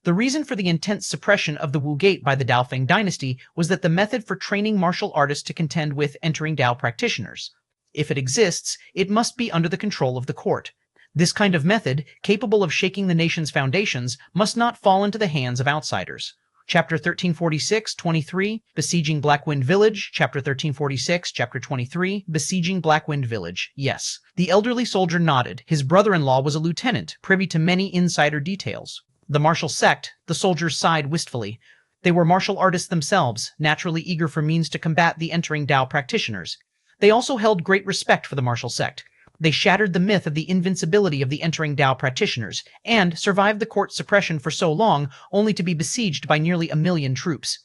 The reason for the intense suppression of the Wu Gate by the Daofeng dynasty was that the method for training martial artists to contend with entering Dao practitioners. If it exists, it must be under the control of the court. This kind of method, capable of shaking the nation's foundations, must not fall into the hands of outsiders. Chapter 1346-23, Besieging Blackwind Village. Chapter 1346, Chapter 23, Besieging Blackwind Village. Yes. The elderly soldier nodded. His brother-in-law was a lieutenant, privy to many insider details. The martial sect, the soldiers sighed wistfully. They were martial artists themselves, naturally eager for means to combat the entering Dao practitioners. They also held great respect for the martial sect. They shattered the myth of the invincibility of the entering Dao practitioners, and survived the court suppression for so long only to be besieged by nearly 1 million troops,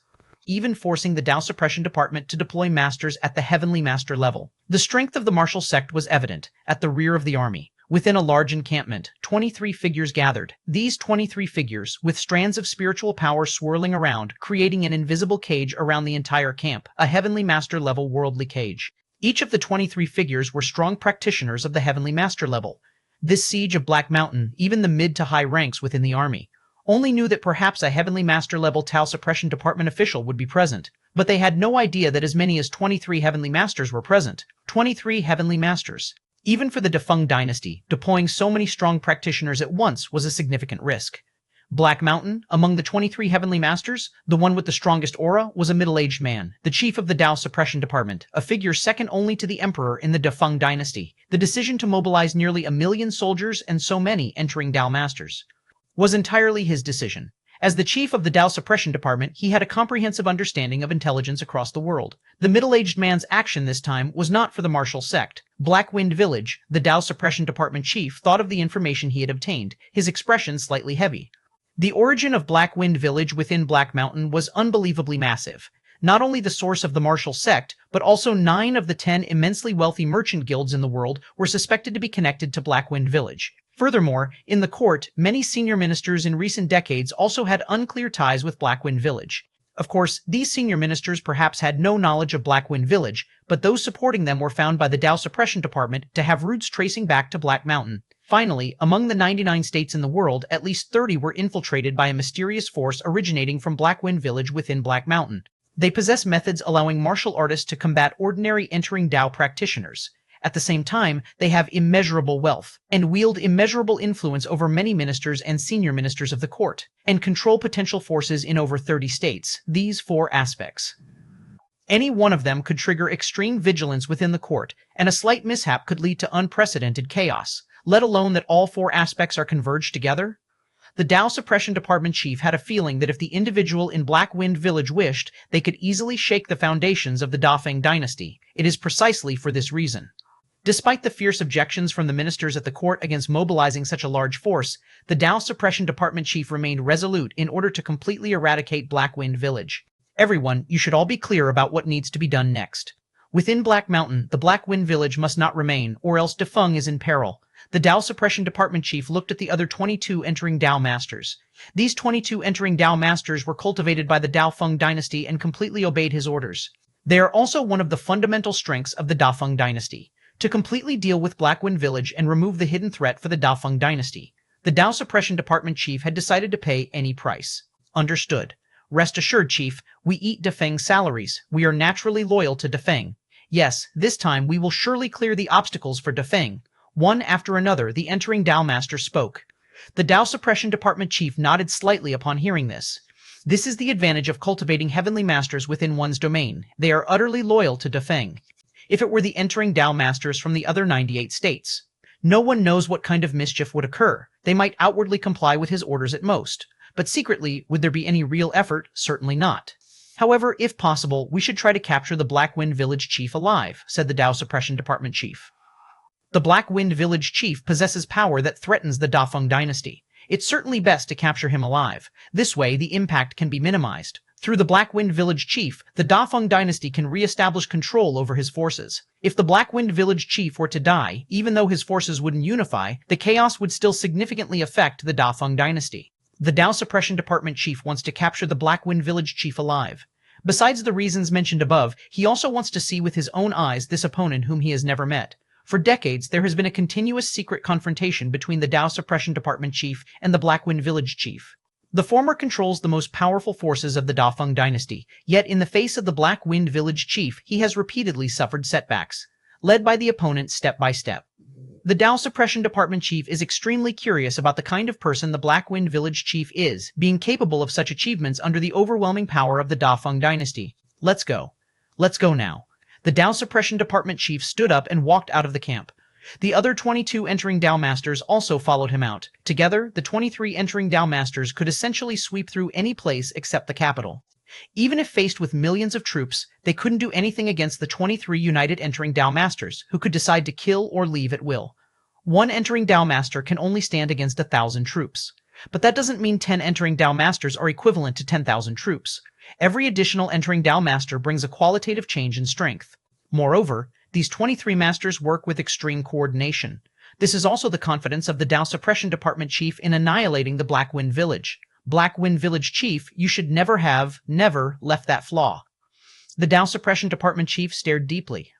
even forcing the Dao suppression department to deploy masters at the heavenly master level. The strength of the martial sect was evident, at the rear of the army. Within a large encampment, 23 figures gathered. These 23 figures, with strands of spiritual power swirling around, creating an invisible cage around the entire camp, a heavenly master level worldly cage. Each of the 23 figures were strong practitioners of the heavenly master level. This siege of Black Mountain, even the mid to high ranks within the army, only knew that perhaps a heavenly master level Tao suppression department official would be present. But they had no idea that as many as 23 heavenly masters were present. 23 heavenly masters. Even for the Dafeng dynasty, deploying so many strong practitioners at once was a significant risk. Black Mountain, among the 23 heavenly masters, the one with the strongest aura, was a middle-aged man, the chief of the Dao suppression department, a figure second only to the emperor in the Dafeng dynasty. The decision to mobilize nearly 1 million soldiers and so many entering Dao masters was entirely his decision. As the chief of the Dao suppression department, he had a comprehensive understanding of intelligence across the world. The middle-aged man's action this time was not for the martial sect. Blackwind Village, the Dao suppression department chief, thought of the information he had obtained, his expression slightly heavy. The origin of Blackwind Village within Black Mountain was unbelievably massive. Not only the source of the martial sect, but also 9 of the 10 immensely wealthy merchant guilds in the world were suspected to be connected to Blackwind Village. Furthermore, in the court, many senior ministers in recent decades also had unclear ties with Blackwind Village. Of course, these senior ministers perhaps had no knowledge of Blackwind Village, but those supporting them were found by the Dao suppression department to have roots tracing back to Black Mountain. Finally, among the 99 states in the world, at least 30 were infiltrated by a mysterious force originating from Blackwind Village within Black Mountain. They possess methods allowing martial artists to combat ordinary entering Dao practitioners. At the same time, they have immeasurable wealth, and wield immeasurable influence over many ministers and senior ministers of the court, and control potential forces in over 30 states. These 4 aspects. Any one of them could trigger extreme vigilance within the court, and a slight mishap could lead to unprecedented chaos, let alone that all 4 aspects are converged together. The Dao suppression department chief had a feeling that if the individual in Blackwind Village wished, they could easily shake the foundations of the Dafeng dynasty. It is precisely for this reason Despite the fierce objections from the ministers at the court against mobilizing such a large force, the Dao Suppression Department chief remained resolute in order to completely eradicate Black Wind Village. Everyone, you should all be clear about what needs to be done next. Within Black Mountain, the Black Wind Village must not remain, or else Defeng is in peril. The Dao Suppression Department chief looked at the other 22 entering Dao Masters. These 22 entering Dao Masters were cultivated by the Daofeng dynasty and completely obeyed his orders. They are also one of the fundamental strengths of the Daofeng dynasty. To completely deal with Black Wind Village and remove the hidden threat for the Daofeng dynasty, the Dao Suppression Department chief had decided to pay any price. Understood. Rest assured, chief, we eat Defeng's salaries. We are naturally loyal to Defeng. Yes, this time we will surely clear the obstacles for Defeng. One after another, the entering Dao Master spoke. The Dao Suppression Department chief nodded slightly upon hearing this. This is the advantage of cultivating heavenly masters within one's domain. They are utterly loyal to Defeng. If it were the entering Dao Masters from the other 98 states, no one knows what kind of mischief would occur. They might outwardly comply with his orders at most, but secretly, would there be any real effort? Certainly not. However, if possible, we should try to capture the Black Wind Village chief alive, said the Dao Suppression Department chief. The Black Wind Village chief possesses power that threatens the Daofeng dynasty. It's certainly best to capture him alive. This way, the impact can be minimized. Through the Black Wind Village chief, the Daofeng dynasty can re-establish control over his forces. If the Black Wind Village chief were to die, even though his forces wouldn't unify, the chaos would still significantly affect the Daofeng dynasty. The Dao Suppression Department chief wants to capture the Black Wind Village chief alive. Besides the reasons mentioned above, he also wants to see with his own eyes this opponent whom he has never met. For decades, there has been a continuous secret confrontation between the Dao Suppression Department chief and the Black Wind Village chief. The former controls the most powerful forces of the Daofeng dynasty, yet in the face of the Black Wind Village chief, he has repeatedly suffered setbacks, led by the opponent step by step. The Dao Suppression Department chief is extremely curious about the kind of person the Black Wind Village chief is, being capable of such achievements under the overwhelming power of the Daofeng dynasty. Let's go. Let's go now. The Dao Suppression Department chief stood up and walked out of the camp. The other 22 entering Dao Masters also followed him out. Together, the 23 entering Dao Masters could essentially sweep through any place except the capital. Even if faced with millions of troops, they couldn't do anything against the 23 united entering Dao Masters, who could decide to kill or leave at will. One entering Dao Master can only stand against 1,000 troops. But that doesn't mean 10 entering Dao Masters are equivalent to 10,000 troops. Every additional entering Dao Master brings a qualitative change in strength. Moreover, these 23 masters work with extreme coordination. This is also the confidence of the Dao Suppression Department chief in annihilating the Black Wind Village. Black Wind Village chief, you should never left that flaw. The Dao Suppression Department chief stared deeply.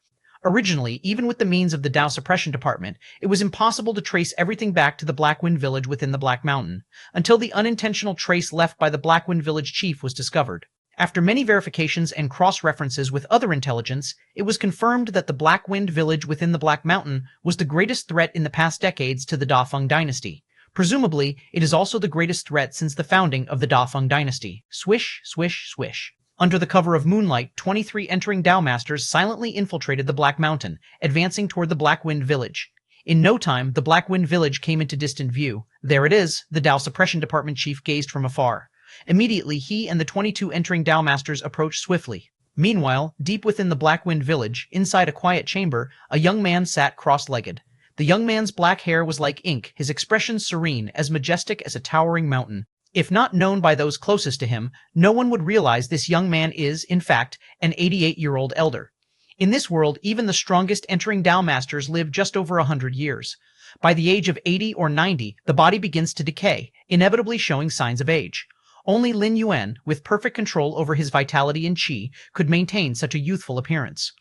Originally, even with the means of the Dao Suppression Department, it was impossible to trace everything back to the Black Wind Village within the Black Mountain, until the unintentional trace left by the Black Wind Village chief was discovered. After many verifications and cross-references with other intelligence, it was confirmed that the Black Wind Village within the Black Mountain was the greatest threat in the past decades to the Daofeng dynasty. Presumably, it is also the greatest threat since the founding of the Daofeng dynasty. Swish, swish, swish. Under the cover of moonlight, 23 entering Dao Masters silently infiltrated the Black Mountain, advancing toward the Black Wind Village. In no time, the Black Wind Village came into distant view. There it is, the Dao Suppression Department chief gazed from afar. Immediately, he and the 22 entering Dao Masters approached swiftly. Meanwhile, deep within the Black Wind Village, inside a quiet chamber, a young man sat cross-legged. The young man's black hair was like ink, his expression serene, as majestic as a towering mountain. If not known by those closest to him, no one would realize this young man is, in fact, an 88-year-old elder. In this world, even the strongest entering Dao Masters live just over 100 years. By the age of 80 or 90, the body begins to decay, inevitably showing signs of age. Only Lin Yuan, with perfect control over his vitality and qi, could maintain such a youthful appearance.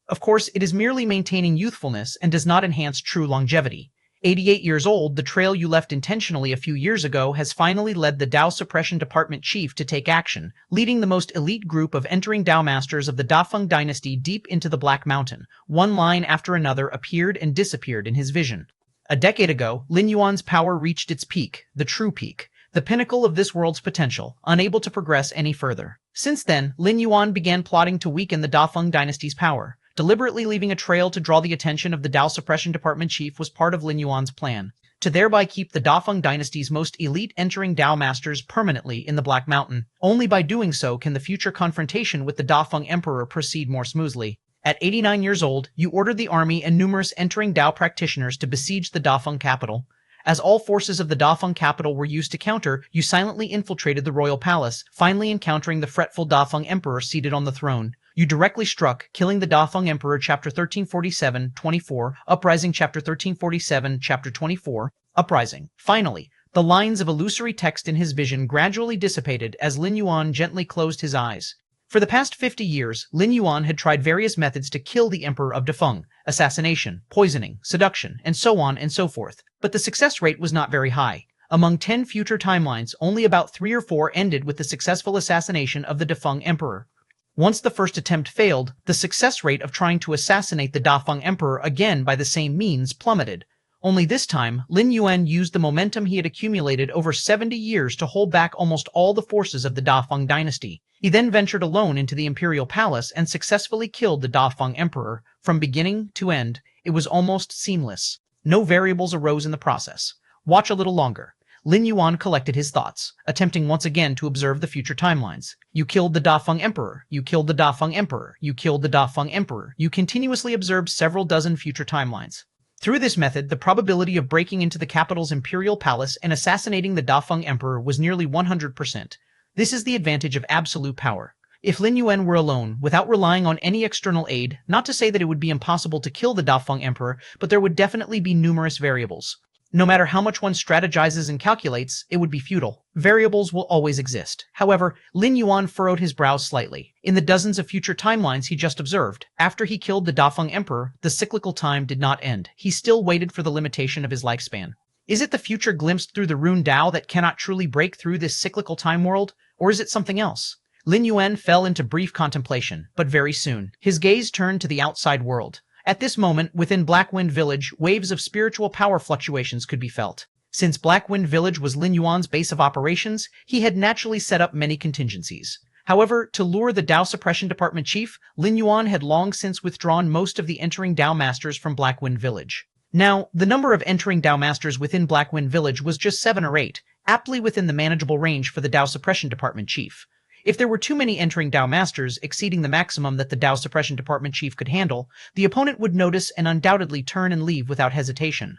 Of course, it is merely maintaining youthfulness and does not enhance true longevity. 88 years old, the trail you left intentionally a few years ago has finally led the Dao Suppression Department chief to take action, leading the most elite group of entering Dao Masters of the Daofeng dynasty deep into the Black Mountain. One line after another appeared and disappeared in his vision. A decade ago, Lin Yuan's power reached its peak, the true peak. The pinnacle of this world's potential, unable to progress any further. Since then, Lin Yuan began plotting to weaken the Daofeng dynasty's power. Deliberately leaving a trail to draw the attention of the Dao Suppression Department chief was part of Lin Yuan's plan, to thereby keep the Daofeng dynasty's most elite entering Dao Masters permanently in the Black Mountain. Only by doing so can the future confrontation with the Daofeng Emperor proceed more smoothly. At 89 years old, you ordered the army and numerous entering Dao practitioners to besiege the Dafeng capital. As all forces of the Dafeng capital were used to counter, you silently infiltrated the royal palace, finally encountering the fretful Dafeng emperor seated on the throne. You directly struck, killing the Dafeng emperor. Chapter 1347-24, Uprising. Chapter 1347, Chapter 24, Uprising. Finally, the lines of illusory text in his vision gradually dissipated as Lin Yuan gently closed his eyes. For the past 50 years, Lin Yuan had tried various methods to kill the Emperor of Dafeng: assassination, poisoning, seduction, and so on and so forth. But the success rate was not very high. Among 10 future timelines, only about 3 or 4 ended with the successful assassination of the Dafeng Emperor. Once the first attempt failed, the success rate of trying to assassinate the Dafeng Emperor again by the same means plummeted. Only this time, Lin Yuan used the momentum he had accumulated over 70 years to hold back almost all the forces of the Dafeng dynasty. He then ventured alone into the imperial palace and successfully killed the Dafeng emperor. From beginning to end, it was almost seamless. No variables arose in the process. Watch a little longer. Lin Yuan collected his thoughts, attempting once again to observe the future timelines. You killed the Dafeng emperor. You killed the Dafeng emperor. You killed the Dafeng emperor. You continuously observed several dozen future timelines. Through this method, the probability of breaking into the capital's imperial palace and assassinating the Dafeng emperor was nearly 100%. This is the advantage of absolute power. If Lin Yuan were alone, without relying on any external aid, not to say that it would be impossible to kill the Dafeng emperor, but there would definitely be numerous variables. No matter how much one strategizes and calculates, it would be futile. Variables will always exist. However, Lin Yuan furrowed his brows slightly. In the dozens of future timelines he just observed, after he killed the Dafeng emperor, the cyclical time did not end. He still waited for the limitation of his lifespan. Is it the future glimpsed through the rune Dao that cannot truly break through this cyclical time world? Or is it something else? Lin Yuan fell into brief contemplation, but very soon, his gaze turned to the outside world. At this moment, within Blackwind Village, waves of spiritual power fluctuations could be felt. Since Blackwind Village was Lin Yuan's base of operations, he had naturally set up many contingencies. However, to lure the Dao Suppression Department chief, Lin Yuan had long since withdrawn most of the entering Dao masters from Blackwind Village. Now, the number of entering Dao masters within Blackwind Village was just 7 or 8, aptly within the manageable range for the Dao Suppression Department chief. If there were too many entering Dao masters, exceeding the maximum that the Dao Suppression Department chief could handle, the opponent would notice and undoubtedly turn and leave without hesitation.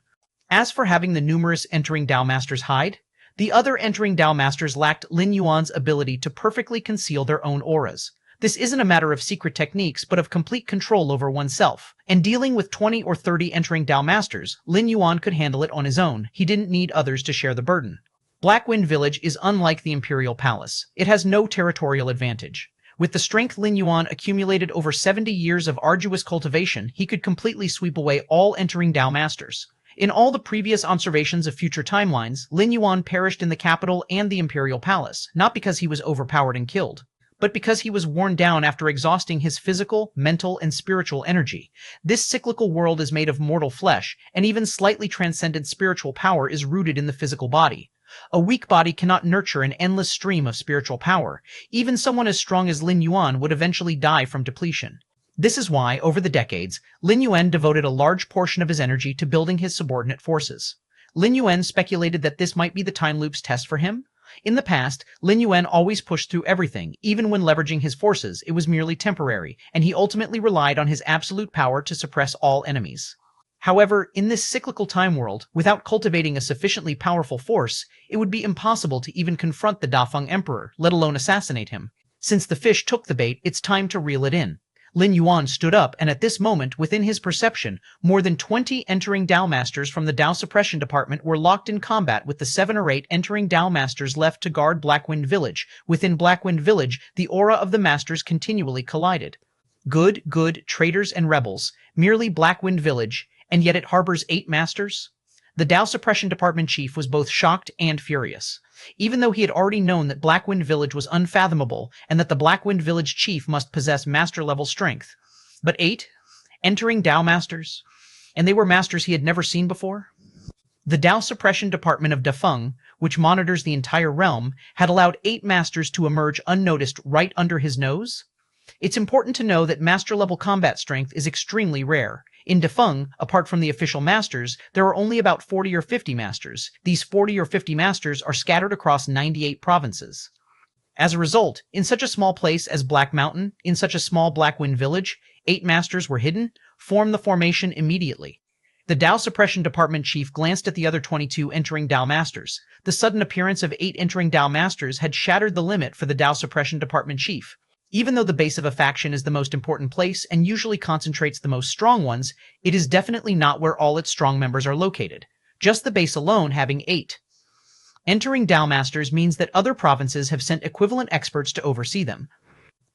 As for having the numerous entering Dao masters hide, the other entering Dao masters lacked Lin Yuan's ability to perfectly conceal their own auras. This isn't a matter of secret techniques, but of complete control over oneself. And dealing with 20 or 30 entering Dao masters, Lin Yuan could handle it on his own. He didn't need others to share the burden. Blackwind Village is unlike the Imperial Palace. It has no territorial advantage. With the strength Lin Yuan accumulated over 70 years of arduous cultivation, he could completely sweep away all entering Dao masters. In all the previous observations of future timelines, Lin Yuan perished in the capital and the Imperial Palace, not because he was overpowered and killed, but because he was worn down after exhausting his physical, mental, and spiritual energy. This cyclical world is made of mortal flesh, and even slightly transcendent spiritual power is rooted in the physical body. A weak body cannot nurture an endless stream of spiritual power. Even someone as strong as Lin Yuan would eventually die from depletion. This is why, over the decades, Lin Yuan devoted a large portion of his energy to building his subordinate forces. Lin Yuan speculated that this might be the time loop's test for him. In the past, Lin Yuan always pushed through everything. Even when leveraging his forces, it was merely temporary, and he ultimately relied on his absolute power to suppress all enemies. However, in this cyclical time world, without cultivating a sufficiently powerful force, it would be impossible to even confront the Dafeng Emperor, let alone assassinate him. Since the fish took the bait, it's time to reel it in. Lin Yuan stood up, and at this moment, within his perception, more than 20 entering Dao masters from the Dao Suppression Department were locked in combat with the 7 or 8 entering Dao masters left to guard Blackwind Village. Within Blackwind Village, the aura of the masters continually collided. Good, traitors and rebels, merely Blackwind Village, and yet it harbors 8 masters? The Dao Suppression Department chief was both shocked and furious. Even though he had already known that Blackwind Village was unfathomable and that the Blackwind Village chief must possess master-level strength. But 8? Entering Dao masters? And they were masters he had never seen before? The Dao Suppression Department of Dafeng, which monitors the entire realm, had allowed 8 masters to emerge unnoticed right under his nose? It's important to know that master-level combat strength is extremely rare. In Dafeng, apart from the official masters, there are only about 40 or 50 masters. These 40 or 50 masters are scattered across 98 provinces. As a result, in such a small place as Black Mountain, in such a small Blackwind Village, 8 masters were hidden? Form the formation immediately. The Dao Suppression Department Chief glanced at the other 22 entering Dao Masters. The sudden appearance of 8 entering Dao Masters had shattered the limit for the Dao Suppression Department Chief. Even though the base of a faction is the most important place and usually concentrates the most strong ones, it is definitely not where all its strong members are located. Just the base alone having 8. Entering Dao Masters means that other provinces have sent equivalent experts to oversee them.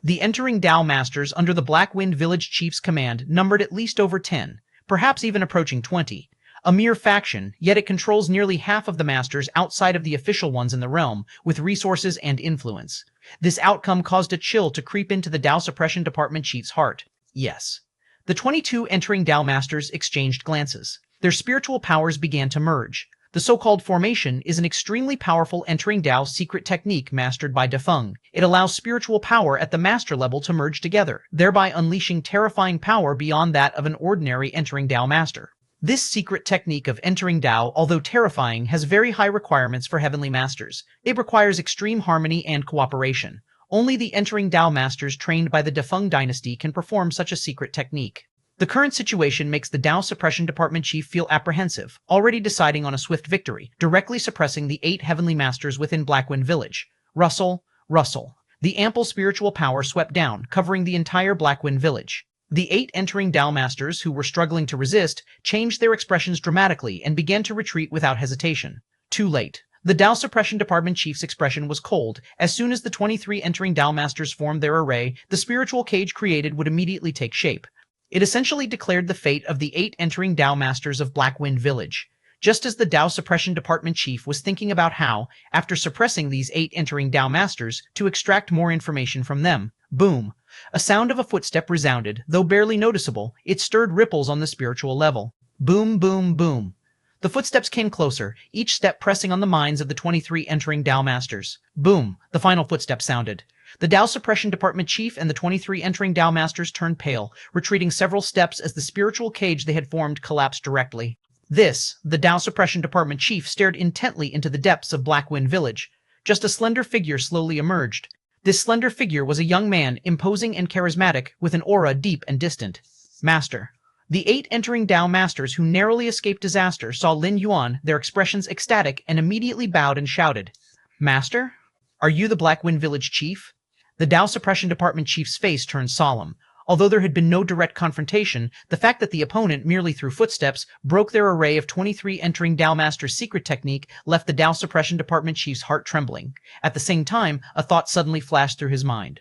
The entering Dao Masters under the Black Wind Village Chief's command numbered at least over 10, perhaps even approaching 20. A mere faction, yet it controls nearly half of the masters outside of the official ones in the realm, with resources and influence. This outcome caused a chill to creep into the Dao Suppression Department Chief's heart. Yes. The 22 entering Dao Masters exchanged glances. Their spiritual powers began to merge. The so-called formation is an extremely powerful entering Dao secret technique mastered by Defeng. It allows spiritual power at the master level to merge together, thereby unleashing terrifying power beyond that of an ordinary entering Dao master. This secret technique of entering Dao, although terrifying, has very high requirements for heavenly masters. It requires extreme harmony and cooperation. Only the entering Dao masters trained by the Defeng dynasty can perform such a secret technique. The current situation makes the Dao Suppression Department Chief feel apprehensive, already deciding on a swift victory, directly suppressing the 8 heavenly masters within Blackwind Village. Rustle, rustle. The ample spiritual power swept down, covering the entire Blackwind Village. The 8 entering Dao Masters, who were struggling to resist, changed their expressions dramatically and began to retreat without hesitation. Too late. The Dao Suppression Department Chief's expression was cold. As soon as the 23 entering Dao Masters formed their array, the spiritual cage created would immediately take shape. It essentially declared the fate of the 8 entering Dao Masters of Blackwind Village. Just as the Dao Suppression Department Chief was thinking about how, after suppressing these 8 entering Dao Masters, to extract more information from them, boom! A sound of a footstep resounded, though barely noticeable. It stirred ripples on the spiritual level. Boom, boom, boom. The footsteps came closer, each step pressing on the minds of the 23 entering Dao Masters. Boom! The final footstep sounded. The Dao Suppression Department Chief and the 23 entering Dao Masters turned pale, retreating several steps as the spiritual cage they had formed collapsed directly. The Dao Suppression Department Chief stared intently into the depths of Blackwind Village. Just a slender figure slowly emerged. This slender figure was a young man, imposing and charismatic, with an aura deep and distant. Master. The 8 entering Dao Masters who narrowly escaped disaster saw Lin Yuan, their expressions ecstatic, and immediately bowed and shouted, "Master? Are you the Blackwind Village Chief?" The Dao Suppression Department Chief's face turned solemn. Although there had been no direct confrontation, the fact that the opponent, merely through footsteps, broke their array of 23 entering Dao Master's secret technique left the Dao Suppression Department Chief's heart trembling. At the same time, a thought suddenly flashed through his mind.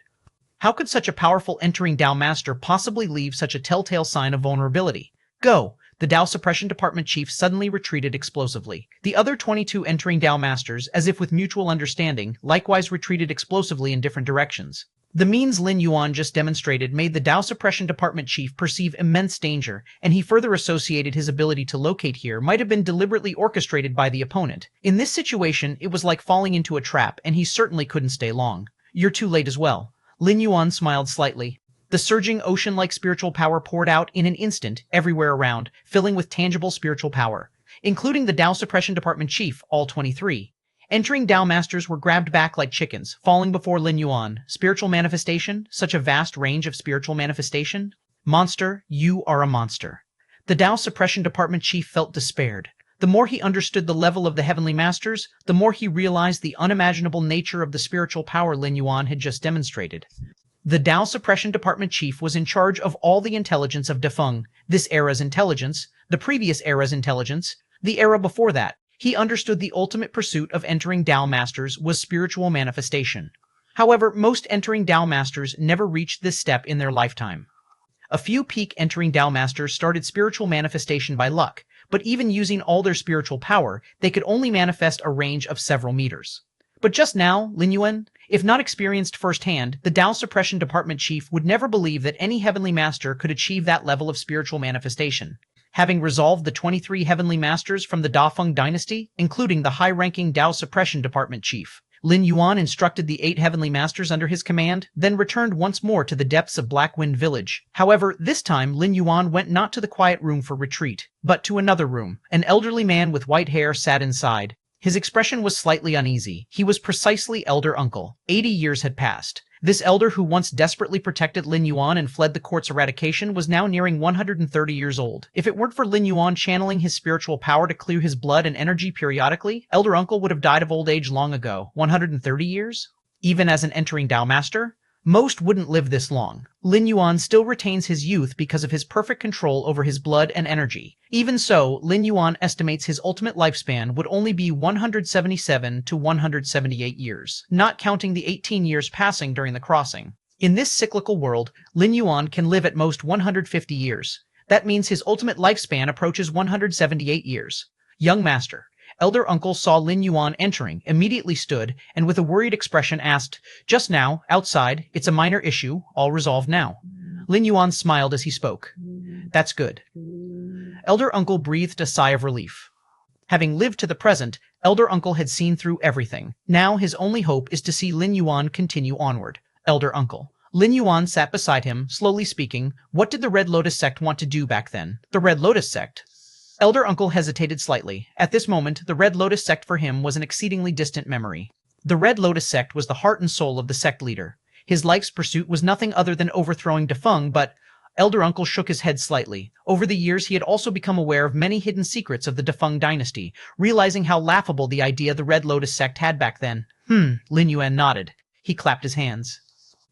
How could such a powerful entering Dao Master possibly leave such a telltale sign of vulnerability? Go! The Dao Suppression Department Chief suddenly retreated explosively. The other 22 entering Dao Masters, as if with mutual understanding, likewise retreated explosively in different directions. The means Lin Yuan just demonstrated made the Dao Suppression Department Chief perceive immense danger, and he further associated his ability to locate here might have been deliberately orchestrated by the opponent. In this situation, it was like falling into a trap, and he certainly couldn't stay long. You're too late as well. Lin Yuan smiled slightly. The surging ocean-like spiritual power poured out in an instant, everywhere around, filling with tangible spiritual power, including the Dao Suppression Department Chief, all 23. Entering Dao Masters were grabbed back like chickens, falling before Lin Yuan. Spiritual manifestation? Such a vast range of spiritual manifestation? Monster, you are a monster. The Dao Suppression Department Chief felt despaired. The more he understood the level of the Heavenly Masters, the more he realized the unimaginable nature of the spiritual power Lin Yuan had just demonstrated. The Dao Suppression Department Chief was in charge of all the intelligence of Defeng, this era's intelligence, the previous era's intelligence, the era before that. He understood the ultimate pursuit of entering Dao Masters was spiritual manifestation. However, most entering Dao Masters never reached this step in their lifetime. A few peak entering Dao Masters started spiritual manifestation by luck, but even using all their spiritual power, they could only manifest a range of several meters. But just now, Lin Yuan, if not experienced firsthand, the Dao Suppression Department Chief would never believe that any Heavenly Master could achieve that level of spiritual manifestation. Having resolved the 23 Heavenly Masters from the Dafeng dynasty, including the high-ranking Dao Suppression Department Chief, Lin Yuan instructed the 8 Heavenly Masters under his command, then returned once more to the depths of Blackwind Village. However, this time Lin Yuan went not to the quiet room for retreat, but to another room. An elderly man with white hair sat inside. His expression was slightly uneasy. He was precisely Elder Uncle. 80 years had passed. This elder who once desperately protected Lin Yuan and fled the court's eradication was now nearing 130 years old. If it weren't for Lin Yuan channeling his spiritual power to clear his blood and energy periodically, Elder Uncle would have died of old age long ago. 130 years? Even as an entering Dao master? Most wouldn't live this long. Lin Yuan still retains his youth because of his perfect control over his blood and energy. Even so, Lin Yuan estimates his ultimate lifespan would only be 177 to 178 years, not counting the 18 years passing during the crossing. In this cyclical world, Lin Yuan can live at most 150 years. That means his ultimate lifespan approaches 178 years. Young master. Elder Uncle saw Lin Yuan entering, immediately stood, and with a worried expression asked, "Just now, outside, it's a minor issue, all resolved now." Lin Yuan smiled as he spoke. "That's good." Elder Uncle breathed a sigh of relief. Having lived to the present, Elder Uncle had seen through everything. Now his only hope is to see Lin Yuan continue onward. Elder Uncle. Lin Yuan sat beside him, slowly speaking. What did the Red Lotus sect want to do back then? The Red Lotus sect? Elder Uncle hesitated slightly. At this moment, the Red Lotus sect for him was an exceedingly distant memory. The Red Lotus sect was the heart and soul of the sect leader. His life's pursuit was nothing other than overthrowing Defeng, but Elder Uncle shook his head slightly. Over the years, he had also become aware of many hidden secrets of the Defeng dynasty, realizing how laughable the idea the Red Lotus sect had back then. Lin Yuan nodded. He clapped his hands.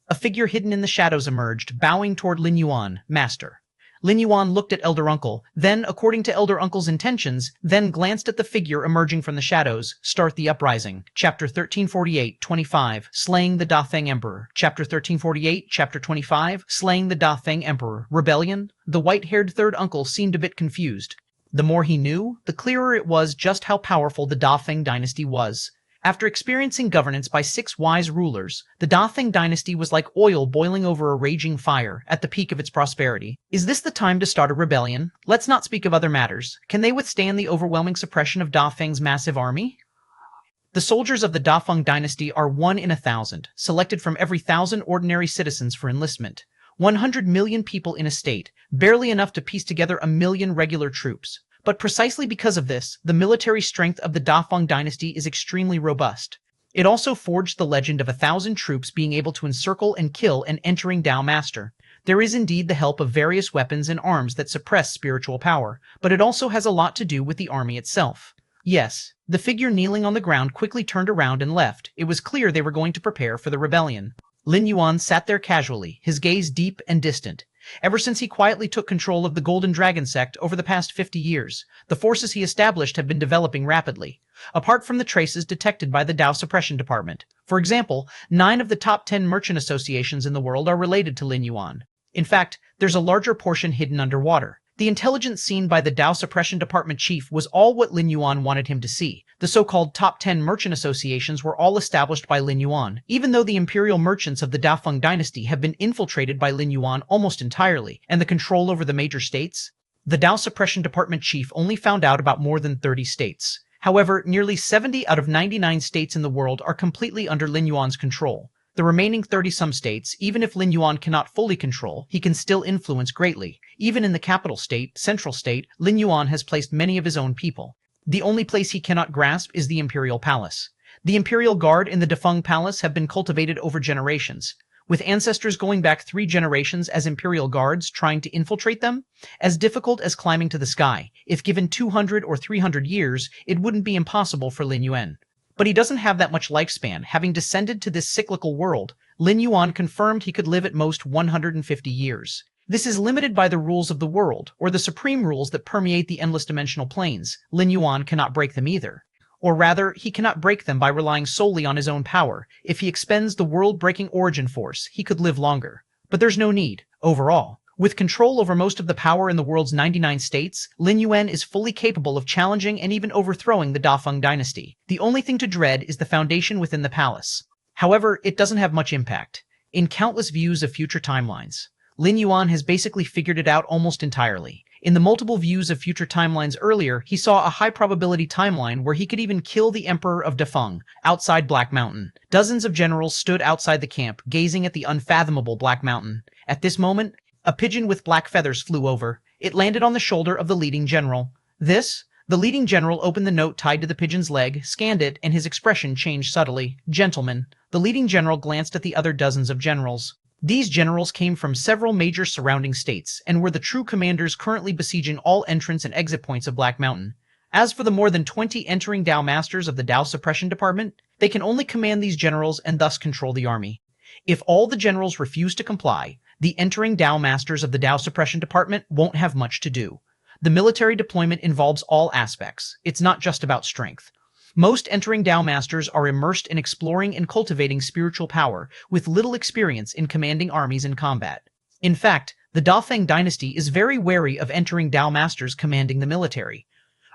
A figure hidden in the shadows emerged, bowing toward Lin Yuan, master. Lin Yuan looked at Elder Uncle, then, according to Elder Uncle's intentions, then glanced at the figure emerging from the shadows. Start the Uprising. Chapter 1348-25, Slaying the Dafeng Emperor. Chapter 1348, Chapter 25, Slaying the Dafeng Emperor. Rebellion? The white-haired third uncle seemed a bit confused. The more he knew, the clearer it was just how powerful the Dafeng dynasty was. After experiencing governance by 6 wise rulers, the Dafeng dynasty was like oil boiling over a raging fire at the peak of its prosperity. Is this the time to start a rebellion? Let's not speak of other matters. Can they withstand the overwhelming suppression of Dafeng's massive army? The soldiers of the Dafeng dynasty are 1 in 1,000, selected from every 1,000 ordinary citizens for enlistment. 100 million people in a state, barely enough to piece together 1 million regular troops. But precisely because of this, the military strength of the Dafeng dynasty is extremely robust. It also forged the legend of 1,000 troops being able to encircle and kill an entering Dao master. There is indeed the help of various weapons and arms that suppress spiritual power, but it also has a lot to do with the army itself. Yes, the figure kneeling on the ground quickly turned around and left. It was clear they were going to prepare for the rebellion. Lin Yuan sat there casually, his gaze deep and distant. Ever since he quietly took control of the Golden Dragon sect over the past 50 years, the forces he established have been developing rapidly, apart from the traces detected by the Dao Suppression Department. For example, 9 of the top 10 merchant associations in the world are related to Lin Yuan. In fact, there's a larger portion hidden underwater. The intelligence seen by the Dao Suppression Department chief was all what Lin Yuan wanted him to see. The so-called top 10 merchant associations were all established by Lin Yuan, even though the imperial merchants of the Dafeng dynasty have been infiltrated by Lin Yuan almost entirely, and the control over the major states. The Dao Suppression Department chief only found out about more than 30 states. However, nearly 70 out of 99 states in the world are completely under Lin Yuan's control. The remaining 30-some states, even if Lin Yuan cannot fully control, he can still influence greatly. Even in the capital state, Central State, Lin Yuan has placed many of his own people. The only place he cannot grasp is the Imperial Palace. The Imperial Guard in the Defeng Palace have been cultivated over generations, with ancestors going back 3 generations as Imperial Guards trying to infiltrate them. As difficult as climbing to the sky, if given 200 or 300 years, it wouldn't be impossible for Lin Yuan. But he doesn't have that much lifespan. Having descended to this cyclical world, Lin Yuan confirmed he could live at most 150 years. This is limited by the rules of the world, or the supreme rules that permeate the endless dimensional planes. Lin Yuan cannot break them either. Or rather, he cannot break them by relying solely on his own power. If he expends the world-breaking origin force, he could live longer. But there's no need, overall. With control over most of the power in the world's 99 states, Lin Yuan is fully capable of challenging and even overthrowing the Dafeng dynasty. The only thing to dread is the foundation within the palace. However, it doesn't have much impact. In countless views of future timelines, Lin Yuan has basically figured it out almost entirely. In the multiple views of future timelines earlier, he saw a high-probability timeline where he could even kill the Emperor of Defeng, outside Black Mountain. Dozens of generals stood outside the camp, gazing at the unfathomable Black Mountain. At this moment, a pigeon with black feathers flew over. It landed on the shoulder of the leading general. This, The leading general opened the note tied to the pigeon's leg, scanned it, and his expression changed subtly. Gentlemen, the leading general glanced at the other dozens of generals. These generals came from several major surrounding states, and were the true commanders currently besieging all entrance and exit points of Black Mountain. As for the more than 20 entering Dao Masters of the Dao Suppression Department, they can only command these generals and thus control the army. If all the generals refuse to comply, the entering Dao Masters of the Dao Suppression Department won't have much to do. The military deployment involves all aspects. It's not just about strength. Most entering Dao Masters are immersed in exploring and cultivating spiritual power, with little experience in commanding armies in combat. In fact, the Dafeng dynasty is very wary of entering Dao Masters commanding the military.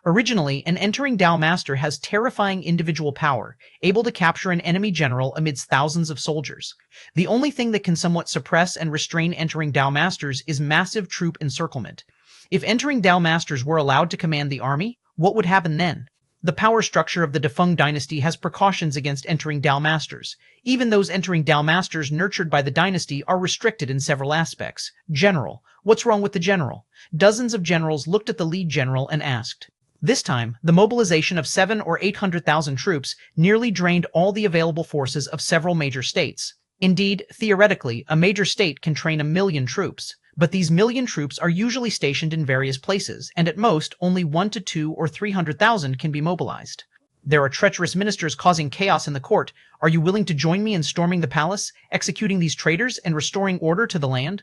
Originally, an entering Dao Master has terrifying individual power, able to capture an enemy general amidst thousands of soldiers. The only thing that can somewhat suppress and restrain entering Dao Masters is massive troop encirclement. If entering Dao Masters were allowed to command the army, what would happen then? The power structure of the Dafeng dynasty has precautions against entering Dao Masters. Even those entering Dao Masters nurtured by the dynasty are restricted in several aspects. General. What's wrong with the general? Dozens of generals looked at the lead general and asked. This time, the mobilization of 700,000 or 800,000 troops nearly drained all the available forces of several major states. Indeed, theoretically, a major state can train 1,000,000 troops. But these million troops are usually stationed in various places, and at most, only 1 to 2 or 300,000 can be mobilized. There are treacherous ministers causing chaos in the court. Are you willing to join me in storming the palace, executing these traitors, and restoring order to the land?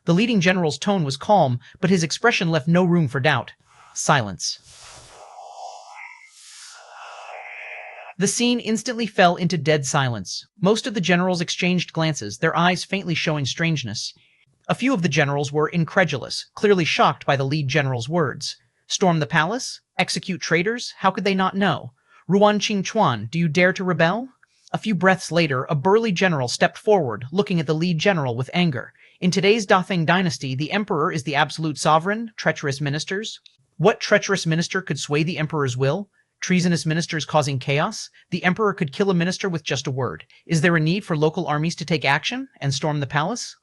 The leading general's tone was calm, but his expression left no room for doubt. Silence. The scene instantly fell into dead silence. Most of the generals exchanged glances, their eyes faintly showing strangeness. A few of the generals were incredulous, clearly shocked by the lead general's words. Storm the palace? Execute traitors? How could they not know? Ruan Qingchuan, do you dare to rebel? A few breaths later, a burly general stepped forward, looking at the lead general with anger. In today's Dafeng dynasty, the emperor is the absolute sovereign. Treacherous ministers? What treacherous minister could sway the emperor's will? Treasonous ministers causing chaos? The emperor could kill a minister with just a word. Is there a need for local armies to take action and storm the palace?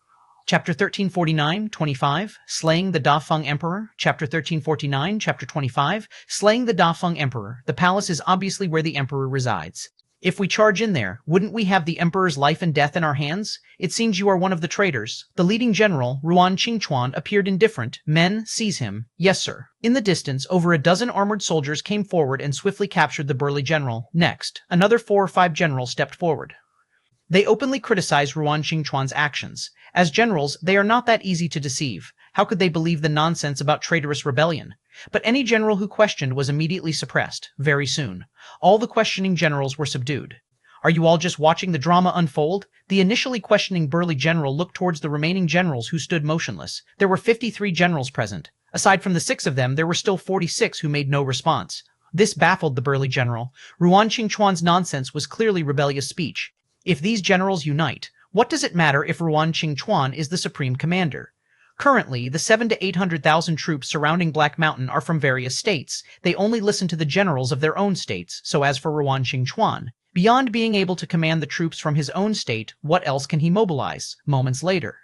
Chapter 1349-25, Slaying the Dafeng Emperor. Chapter 1349, Chapter 25, Slaying the Dafeng Emperor. The palace is obviously where the emperor resides. If we charge in there, wouldn't we have the emperor's life and death in our hands? It seems you are one of the traitors. The leading general, Ruan Qingchuan, appeared indifferent. Men, seize him. Yes, sir. In the distance, over a dozen armored soldiers came forward and swiftly captured the burly general. Next, another 4 or 5 generals stepped forward. They openly criticized Ruan Qingchuan's actions. As generals, they are not that easy to deceive. How could they believe the nonsense about traitorous rebellion? But any general who questioned was immediately suppressed, very soon. All the questioning generals were subdued. Are you all just watching the drama unfold? The initially questioning burly general looked towards the remaining generals who stood motionless. There were 53 generals present. Aside from the 6 of them, there were still 46 who made no response. This baffled the burly general. Ruan Qingchuan's nonsense was clearly rebellious speech. If these generals unite, what does it matter if Ruan Qingchuan is the supreme commander? Currently, the 700,000 to 800,000 troops surrounding Black Mountain are from various states. They only listen to the generals of their own states, so as for Ruan Qingchuan, beyond being able to command the troops from his own state, what else can he mobilize? Moments later.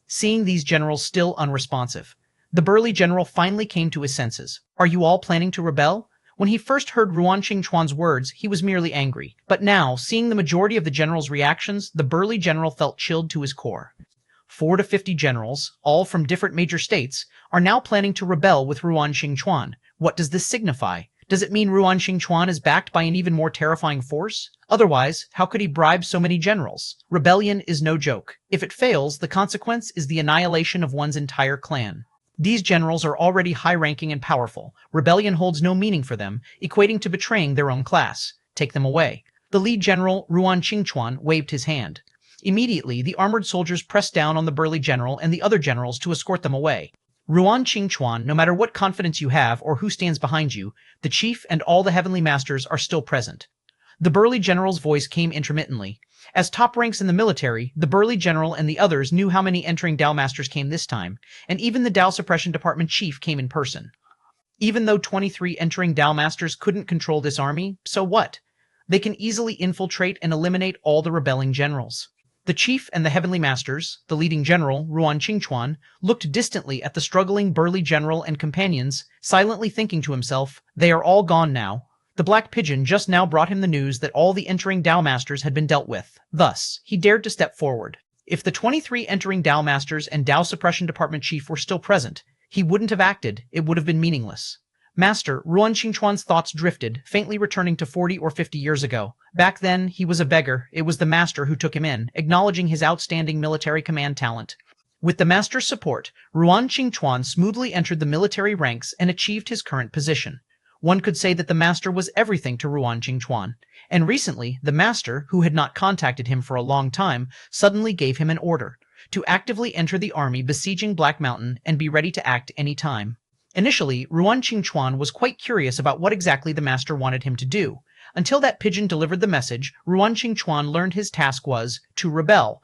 Seeing these generals still unresponsive, the burly general finally came to his senses. Are you all planning to rebel? When he first heard Ruan Qingchuan's words, he was merely angry. But now, seeing the majority of the generals' reactions, the burly general felt chilled to his core. 4 to 50 generals, all from different major states, are now planning to rebel with Ruan Qingchuan. What does this signify? Does it mean Ruan Qingchuan is backed by an even more terrifying force? Otherwise, how could he bribe so many generals? Rebellion is no joke. If it fails, the consequence is the annihilation of one's entire clan. These generals are already high-ranking and powerful. Rebellion holds no meaning for them, equating to betraying their own class. Take them away. The lead general, Ruan Qingchuan, waved his hand. Immediately, the armored soldiers pressed down on the burly general and the other generals to escort them away. Ruan Qingchuan, no matter what confidence you have or who stands behind you, the chief and all the heavenly masters are still present. The burly general's voice came intermittently. As top ranks in the military, the burly general and the others knew how many entering Dao Masters came this time, and even the Dao Suppression Department chief came in person. Even though 23 entering Dao Masters couldn't control this army, so what? They can easily infiltrate and eliminate all the rebelling generals. The chief and the heavenly masters, the leading general, Ruan Qingchuan, looked distantly at the struggling burly general and companions, silently thinking to himself, "They are all gone now." The black pigeon just now brought him the news that all the entering Dao masters had been dealt with. Thus, he dared to step forward. If the 23 entering Dao masters and Dao suppression department chief were still present, he wouldn't have acted, it would have been meaningless. Master, Ruan Qingchuan's thoughts drifted, faintly returning to 40 or 50 years ago. Back then, he was a beggar. It was the master who took him in, acknowledging his outstanding military command talent. With the master's support, Ruan Qingchuan smoothly entered the military ranks and achieved his current position. One could say that the master was everything to Ruan Qingchuan. And recently, the master, who had not contacted him for a long time, suddenly gave him an order to actively enter the army besieging Black Mountain and be ready to act any time. Initially, Ruan Qingchuan was quite curious about what exactly the master wanted him to do. Until that pigeon delivered the message, Ruan Qingchuan learned his task was to rebel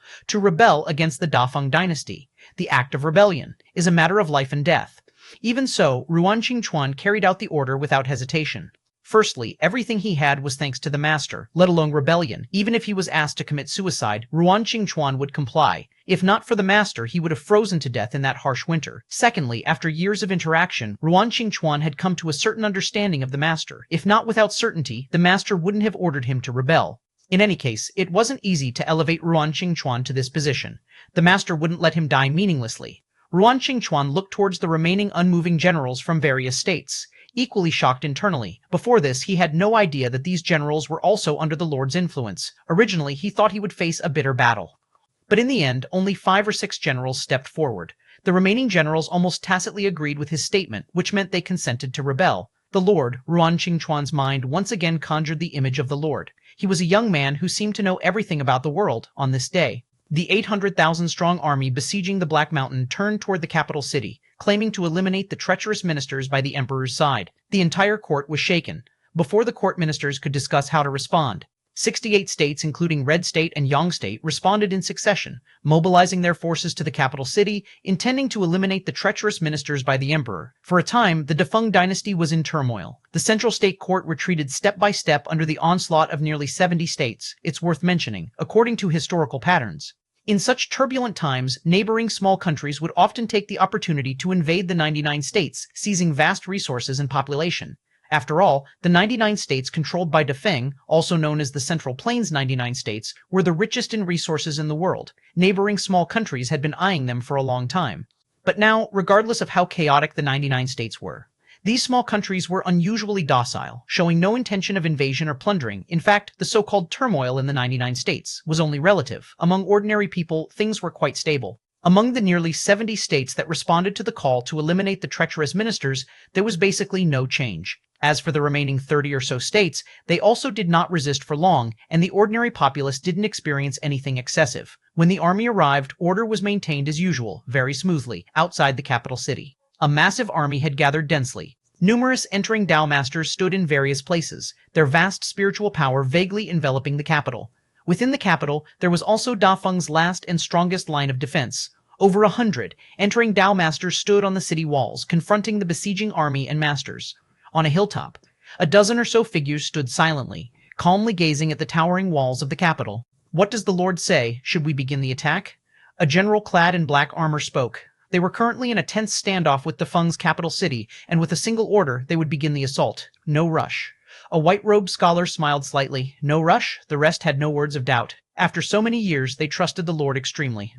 against the Dafeng dynasty. The act of rebellion is a matter of life and death. Even so, Ruan Qingchuan carried out the order without hesitation. Firstly, everything he had was thanks to the master, let alone rebellion. Even if he was asked to commit suicide, Ruan Qingchuan would comply. If not for the master, he would have frozen to death in that harsh winter. Secondly, after years of interaction, Ruan Qingchuan had come to a certain understanding of the master. If not without certainty, the master wouldn't have ordered him to rebel. In any case, it wasn't easy to elevate Ruan Qingchuan to this position. The master wouldn't let him die meaninglessly. Ruan Qingchuan looked towards the remaining unmoving generals from various states, equally shocked internally. Before this, he had no idea that these generals were also under the Lord's influence. Originally, he thought he would face a bitter battle. But in the end, only 5 or 6 generals stepped forward. The remaining generals almost tacitly agreed with his statement, which meant they consented to rebel. The Lord, Ruan Qingchuan's mind once again conjured the image of the Lord. He was a young man who seemed to know everything about the world on this day. The 800,000-strong army besieging the Black Mountain turned toward the capital city, claiming to eliminate the treacherous ministers by the emperor's side. The entire court was shaken. Before the court ministers could discuss how to respond, 68 states, including Red State and Yang State, responded in succession, mobilizing their forces to the capital city, intending to eliminate the treacherous ministers by the emperor. For a time, the Dafeng dynasty was in turmoil. The central state court retreated step by step under the onslaught of nearly 70 states. It's worth mentioning, according to historical patterns. In such turbulent times, neighboring small countries would often take the opportunity to invade the 99 states, seizing vast resources and population. After all, the 99 states controlled by Dafeng, also known as the Central Plains 99 states, were the richest in resources in the world. Neighboring small countries had been eyeing them for a long time. But now, regardless of how chaotic the 99 states were, these small countries were unusually docile, showing no intention of invasion or plundering. In fact, the so-called turmoil in the 99 states was only relative. Among ordinary people, things were quite stable. Among the nearly 70 states that responded to the call to eliminate the treacherous ministers, there was basically no change. As for the remaining 30 or so states, they also did not resist for long, and the ordinary populace didn't experience anything excessive. When the army arrived, order was maintained as usual, very smoothly, outside the capital city. A massive army had gathered densely. Numerous entering Dao masters stood in various places, their vast spiritual power vaguely enveloping the capital. Within the capital, there was also Dafeng's last and strongest line of defense. Over 100 entering Dao masters stood on the city walls, confronting the besieging army and masters. On a hilltop, a dozen or so figures stood silently, calmly gazing at the towering walls of the capital. "What does the Lord say? Should we begin the attack?" A general clad in black armor spoke. They were currently in a tense standoff with Dafeng's capital city, and with a single order, they would begin the assault. No rush. A white-robed scholar smiled slightly. No rush? The rest had no words of doubt. After so many years, they trusted the Lord extremely.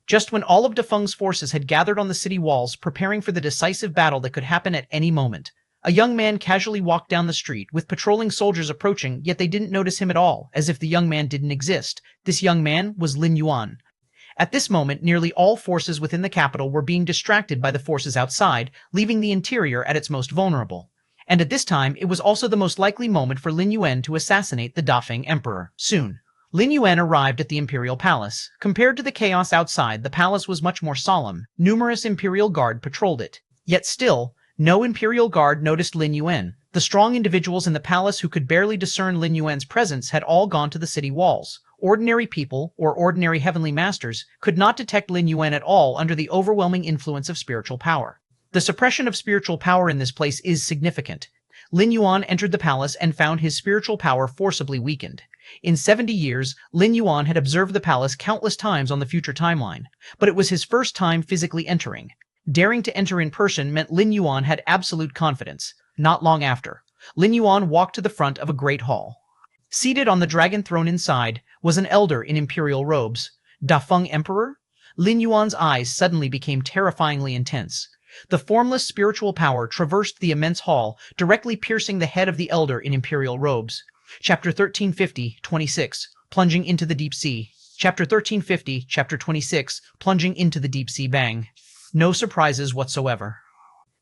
Just when all of Dafeng's forces had gathered on the city walls, preparing for the decisive battle that could happen at any moment, a young man casually walked down the street, with patrolling soldiers approaching, yet they didn't notice him at all, as if the young man didn't exist. This young man was Lin Yuan. At this moment, nearly all forces within the capital were being distracted by the forces outside, leaving the interior at its most vulnerable. And at this time, it was also the most likely moment for Lin Yuan to assassinate the Dafeng emperor. Soon, Lin Yuan arrived at the imperial palace. Compared to the chaos outside, the palace was much more solemn. Numerous imperial guard patrolled it. Yet still, no imperial guard noticed Lin Yuan. The strong individuals in the palace who could barely discern Lin Yuan's presence had all gone to the city walls. Ordinary people, or ordinary heavenly masters, could not detect Lin Yuan at all under the overwhelming influence of spiritual power. The suppression of spiritual power in this place is significant. Lin Yuan entered the palace and found his spiritual power forcibly weakened. In 70 years, Lin Yuan had observed the palace countless times on the future timeline, but it was his first time physically entering. Daring to enter in person meant Lin Yuan had absolute confidence. Not long after, Lin Yuan walked to the front of a great hall. Seated on the dragon throne inside was an elder in imperial robes. Dafeng Emperor? Lin Yuan's eyes suddenly became terrifyingly intense. The formless spiritual power traversed the immense hall, directly piercing the head of the elder in imperial robes. Chapter 1350, 26, Plunging into the Deep Sea. Chapter 1350, Chapter 26, Plunging into the Deep Sea. Bang. No surprises whatsoever.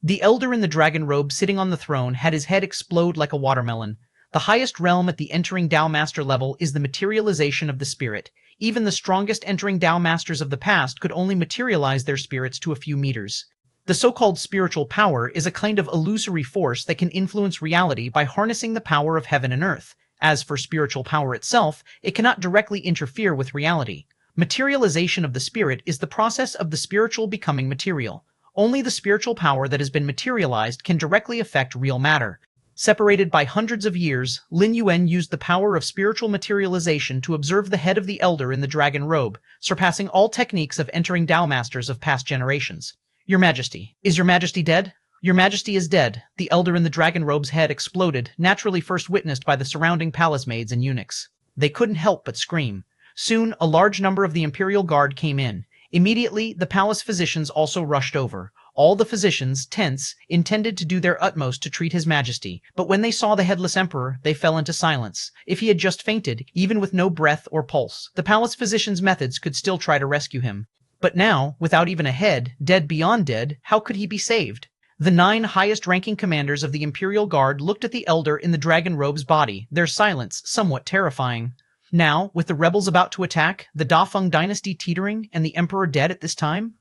The elder in the dragon robe sitting on the throne had his head explode like a watermelon. The highest realm at the entering Dao Master level is the materialization of the spirit. Even the strongest entering Dao Masters of the past could only materialize their spirits to a few meters. The so-called spiritual power is a kind of illusory force that can influence reality by harnessing the power of heaven and earth. As for spiritual power itself, it cannot directly interfere with reality. Materialization of the spirit is the process of the spiritual becoming material. Only the spiritual power that has been materialized can directly affect real matter. Separated by hundreds of years, Lin Yuan used the power of spiritual materialization to observe the head of the elder in the dragon robe, surpassing all techniques of entering Dao Masters of past generations. Your Majesty, is your Majesty dead? Your Majesty is dead. The elder in the dragon robe's head exploded, naturally first witnessed by the surrounding palace maids and eunuchs. They couldn't help but scream. Soon, a large number of the imperial guard came in. Immediately, the palace physicians also rushed over. All the physicians, tense, intended to do their utmost to treat His Majesty, but when they saw the headless emperor, they fell into silence. If he had just fainted, even with no breath or pulse, the palace physicians' methods could still try to rescue him. But now, without even a head, dead beyond dead, how could he be saved? The 9 highest-ranking commanders of the Imperial Guard looked at the elder in the dragon robe's body, their silence somewhat terrifying. Now, with the rebels about to attack, the Dafeng dynasty teetering, and the emperor dead at this time?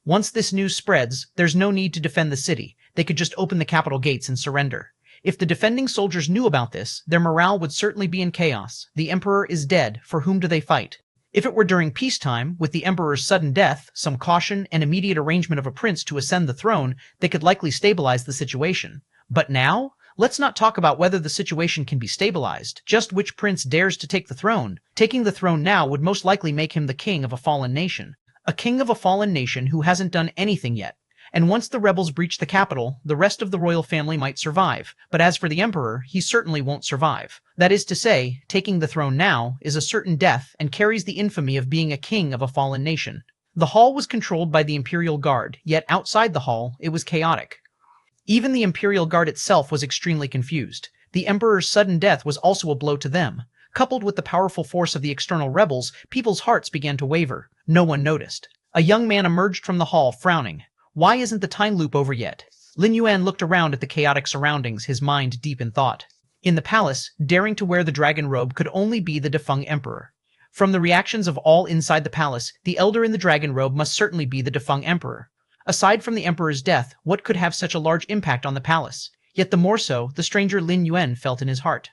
Once this news spreads, there's no need to defend the city. They could just open the capital gates and surrender. If the defending soldiers knew about this, their morale would certainly be in chaos. The emperor is dead. For whom do they fight? If it were during peacetime, with the emperor's sudden death, some caution, and immediate arrangement of a prince to ascend the throne, they could likely stabilize the situation. But now? Let's not talk about whether the situation can be stabilized, just which prince dares to take the throne. Taking the throne now would most likely make him the king of a fallen nation. A king of a fallen nation who hasn't done anything yet. And once the rebels breach the capital, the rest of the royal family might survive. But as for the emperor, he certainly won't survive. That is to say, taking the throne now is a certain death and carries the infamy of being a king of a fallen nation. The hall was controlled by the Imperial Guard, yet outside the hall, it was chaotic. Even the Imperial Guard itself was extremely confused. The emperor's sudden death was also a blow to them. Coupled with the powerful force of the external rebels, people's hearts began to waver. No one noticed. A young man emerged from the hall, frowning. Why isn't the time loop over yet? Lin Yuan looked around at the chaotic surroundings, his mind deep in thought. In the palace, daring to wear the dragon robe could only be the defunct emperor. From the reactions of all inside the palace, the elder in the dragon robe must certainly be the defunct emperor. Aside from the emperor's death, what could have such a large impact on the palace? Yet the more so, the stranger Lin Yuan felt in his heart.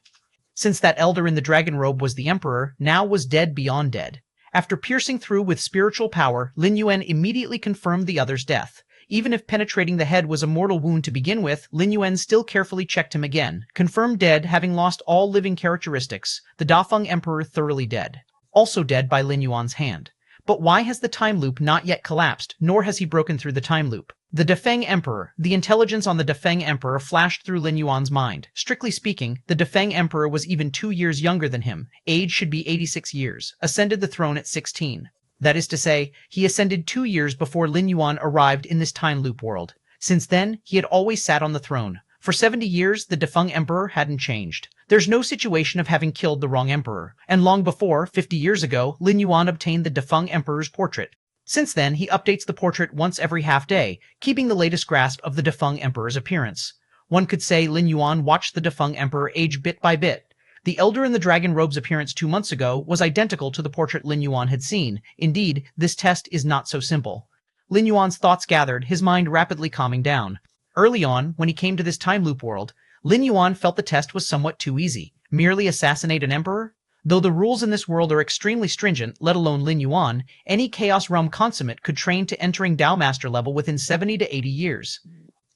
Since that elder in the dragon robe was the emperor, now was dead beyond dead. After piercing through with spiritual power, Lin Yuan immediately confirmed the other's death. Even if penetrating the head was a mortal wound to begin with, Lin Yuan still carefully checked him again. Confirmed dead, having lost all living characteristics. The Dafeng Emperor thoroughly dead. Also dead by Lin Yuan's hand. But why has the time loop not yet collapsed, nor has he broken through the time loop? The Dafeng Emperor. The intelligence on the Dafeng Emperor flashed through Lin Yuan's mind. Strictly speaking, the Dafeng Emperor was even 2 years younger than him. Age should be 86 years. Ascended the throne at 16. That is to say, he ascended 2 years before Lin Yuan arrived in this time loop world. Since then, he had always sat on the throne. For 70 years, the defunct emperor hadn't changed. There's no situation of having killed the wrong emperor. And long before, 50 years ago, Lin Yuan obtained the defunct emperor's portrait. Since then, he updates the portrait once every half day, keeping the latest grasp of the defunct emperor's appearance. One could say Lin Yuan watched the defunct emperor age bit by bit. The elder in the dragon robe's appearance 2 months ago was identical to the portrait Lin Yuan had seen. Indeed, this test is not so simple. Lin Yuan's thoughts gathered, his mind rapidly calming down. Early on, when he came to this time loop world, Lin Yuan felt the test was somewhat too easy. Merely assassinate an emperor? Though the rules in this world are extremely stringent, let alone Lin Yuan, any Chaos Realm consummate could train to entering Dao Master level within 70 to 80 years.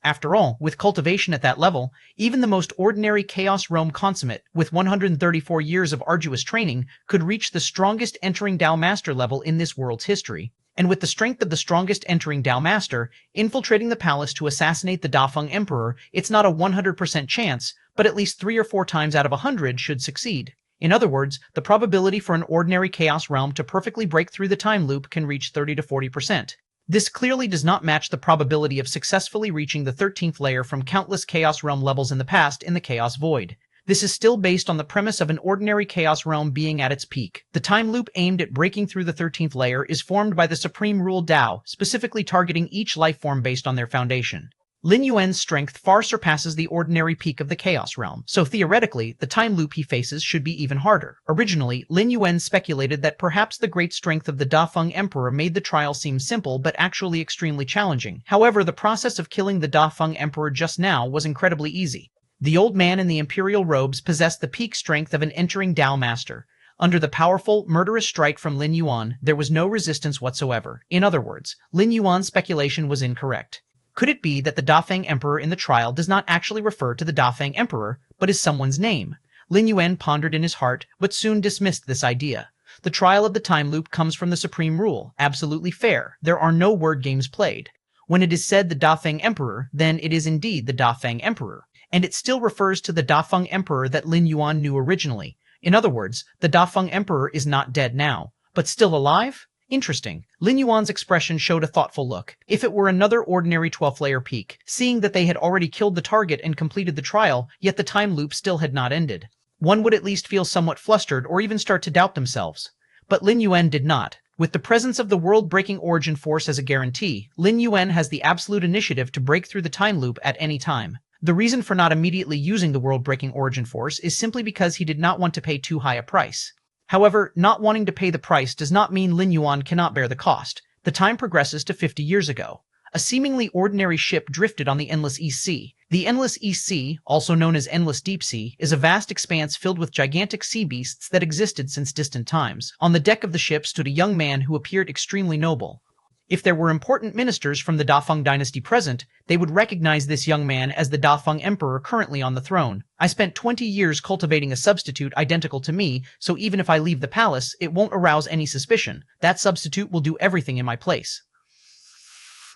After all, with cultivation at that level, even the most ordinary Chaos Realm consummate, with 134 years of arduous training, could reach the strongest entering Dao Master level in this world's history. And with the strength of the strongest entering Dao Master, infiltrating the palace to assassinate the Dafeng Emperor, it's not a 100% chance, but at least 3 or 4 times out of 100 should succeed. In other words, the probability for an ordinary Chaos Realm to perfectly break through the time loop can reach 30 to 40%. This clearly does not match the probability of successfully reaching the 13th layer from countless Chaos Realm levels in the past in the Chaos Void. This is still based on the premise of an ordinary Chaos Realm being at its peak. The time loop aimed at breaking through the 13th layer is formed by the Supreme Rule Dao, specifically targeting each life form based on their foundation. Lin Yuan's strength far surpasses the ordinary peak of the Chaos Realm, so theoretically, the time loop he faces should be even harder. Originally, Lin Yuan speculated that perhaps the great strength of the Dafeng Emperor made the trial seem simple but actually extremely challenging. However, the process of killing the Dafeng Emperor just now was incredibly easy. The old man in the imperial robes possessed the peak strength of an entering Dao Master. Under the powerful, murderous strike from Lin Yuan, there was no resistance whatsoever. In other words, Lin Yuan's speculation was incorrect. Could it be that the Dafeng Emperor in the trial does not actually refer to the Dafeng Emperor, but is someone's name? Lin Yuan pondered in his heart, but soon dismissed this idea. The trial of the time loop comes from the supreme rule, absolutely fair. There are no word games played. When it is said the Dafeng Emperor, then it is indeed the Dafeng Emperor. And it still refers to the Dafeng Emperor that Lin Yuan knew originally. In other words, the Dafeng Emperor is not dead now, but still alive? Interesting. Lin Yuan's expression showed a thoughtful look. If it were another ordinary 12th layer peak, seeing that they had already killed the target and completed the trial, yet the time loop still had not ended, one would at least feel somewhat flustered or even start to doubt themselves. But Lin Yuan did not. With the presence of the world-breaking origin force as a guarantee, Lin Yuan has the absolute initiative to break through the time loop at any time. The reason for not immediately using the world-breaking origin force is simply because he did not want to pay too high a price. However, not wanting to pay the price does not mean Lin Yuan cannot bear the cost. The time progresses to 50 years ago. A seemingly ordinary ship drifted on the Endless East Sea. The Endless East Sea, also known as Endless Deep Sea, is a vast expanse filled with gigantic sea beasts that existed since distant times. On the deck of the ship stood a young man who appeared extremely noble. If there were important ministers from the Dafeng dynasty present, they would recognize this young man as the Dafeng Emperor currently on the throne. I spent 20 years cultivating a substitute identical to me, so even if I leave the palace, it won't arouse any suspicion. That substitute will do everything in my place.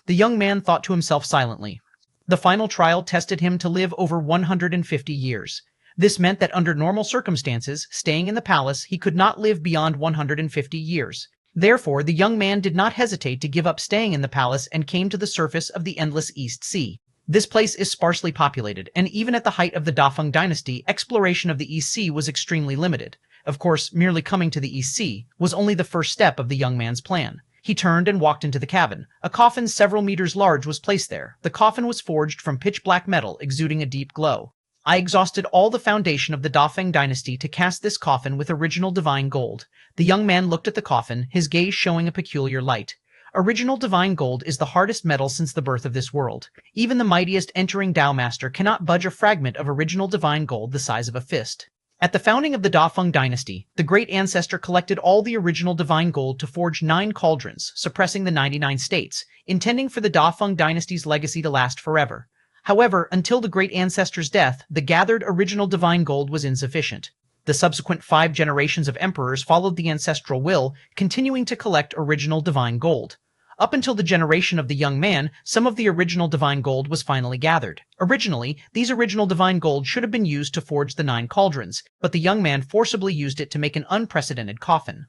The young man thought to himself silently. The final trial tested him to live over 150 years. This meant that under normal circumstances, staying in the palace, he could not live beyond 150 years. Therefore, the young man did not hesitate to give up staying in the palace and came to the surface of the Endless East Sea. This place is sparsely populated, and even at the height of the Dafeng dynasty, exploration of the East Sea was extremely limited. Of course, merely coming to the East Sea was only the first step of the young man's plan. He turned and walked into the cabin. A coffin several meters large was placed there. The coffin was forged from pitch-black metal, exuding a deep glow. I exhausted all the foundation of the Dafeng dynasty to cast this coffin with original divine gold. The young man looked at the coffin, his gaze showing a peculiar light. Original divine gold is the hardest metal since the birth of this world. Even the mightiest entering Dao Master cannot budge a fragment of original divine gold the size of a fist. At the founding of the Dafeng dynasty, the great ancestor collected all the original divine gold to forge 9 cauldrons, suppressing the 99 states, intending for the Dafeng dynasty's legacy to last forever. However, until the great ancestor's death, the gathered original divine gold was insufficient. The subsequent 5 generations of emperors followed the ancestral will, continuing to collect original divine gold. Up until the generation of the young man, some of the original divine gold was finally gathered. Originally, these original divine gold should have been used to forge the 9 cauldrons, but the young man forcibly used it to make an unprecedented coffin.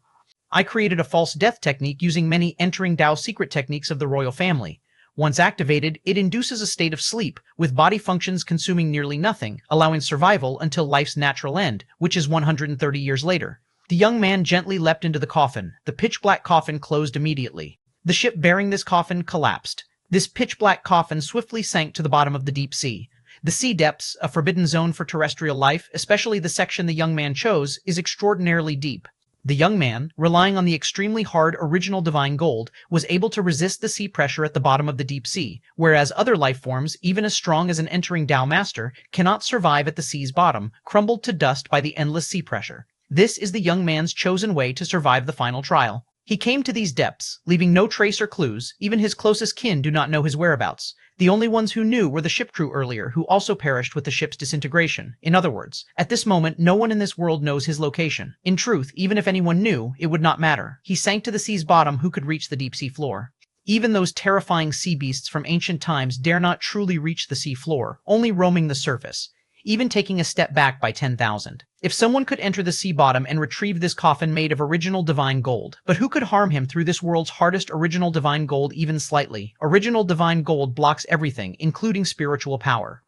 I created a false death technique using many entering Dao secret techniques of the royal family. Once activated, it induces a state of sleep, with body functions consuming nearly nothing, allowing survival until life's natural end, which is 130 years later. The young man gently leapt into the coffin. The pitch-black coffin closed immediately. The ship bearing this coffin collapsed. This pitch-black coffin swiftly sank to the bottom of the deep sea. The sea depths, a forbidden zone for terrestrial life, especially the section the young man chose, is extraordinarily deep. The young man, relying on the extremely hard original divine gold, was able to resist the sea pressure at the bottom of the deep sea, whereas other life forms, even as strong as an entering Dao Master, cannot survive at the sea's bottom, crumbled to dust by the endless sea pressure. This is the young man's chosen way to survive the final trial. He came to these depths, leaving no trace or clues. Even his closest kin do not know his whereabouts. The only ones who knew were the ship crew earlier, who also perished with the ship's disintegration. In other words, at this moment, no one in this world knows his location. In truth, even if anyone knew, it would not matter. He sank to the sea's bottom. Who could reach the deep sea floor? Even those terrifying sea beasts from ancient times dare not truly reach the sea floor, only roaming the surface, even taking a step back by 10,000. If someone could enter the sea bottom and retrieve this coffin made of original divine gold, but who could harm him through this world's hardest original divine gold even slightly? Original divine gold blocks everything, including spiritual power.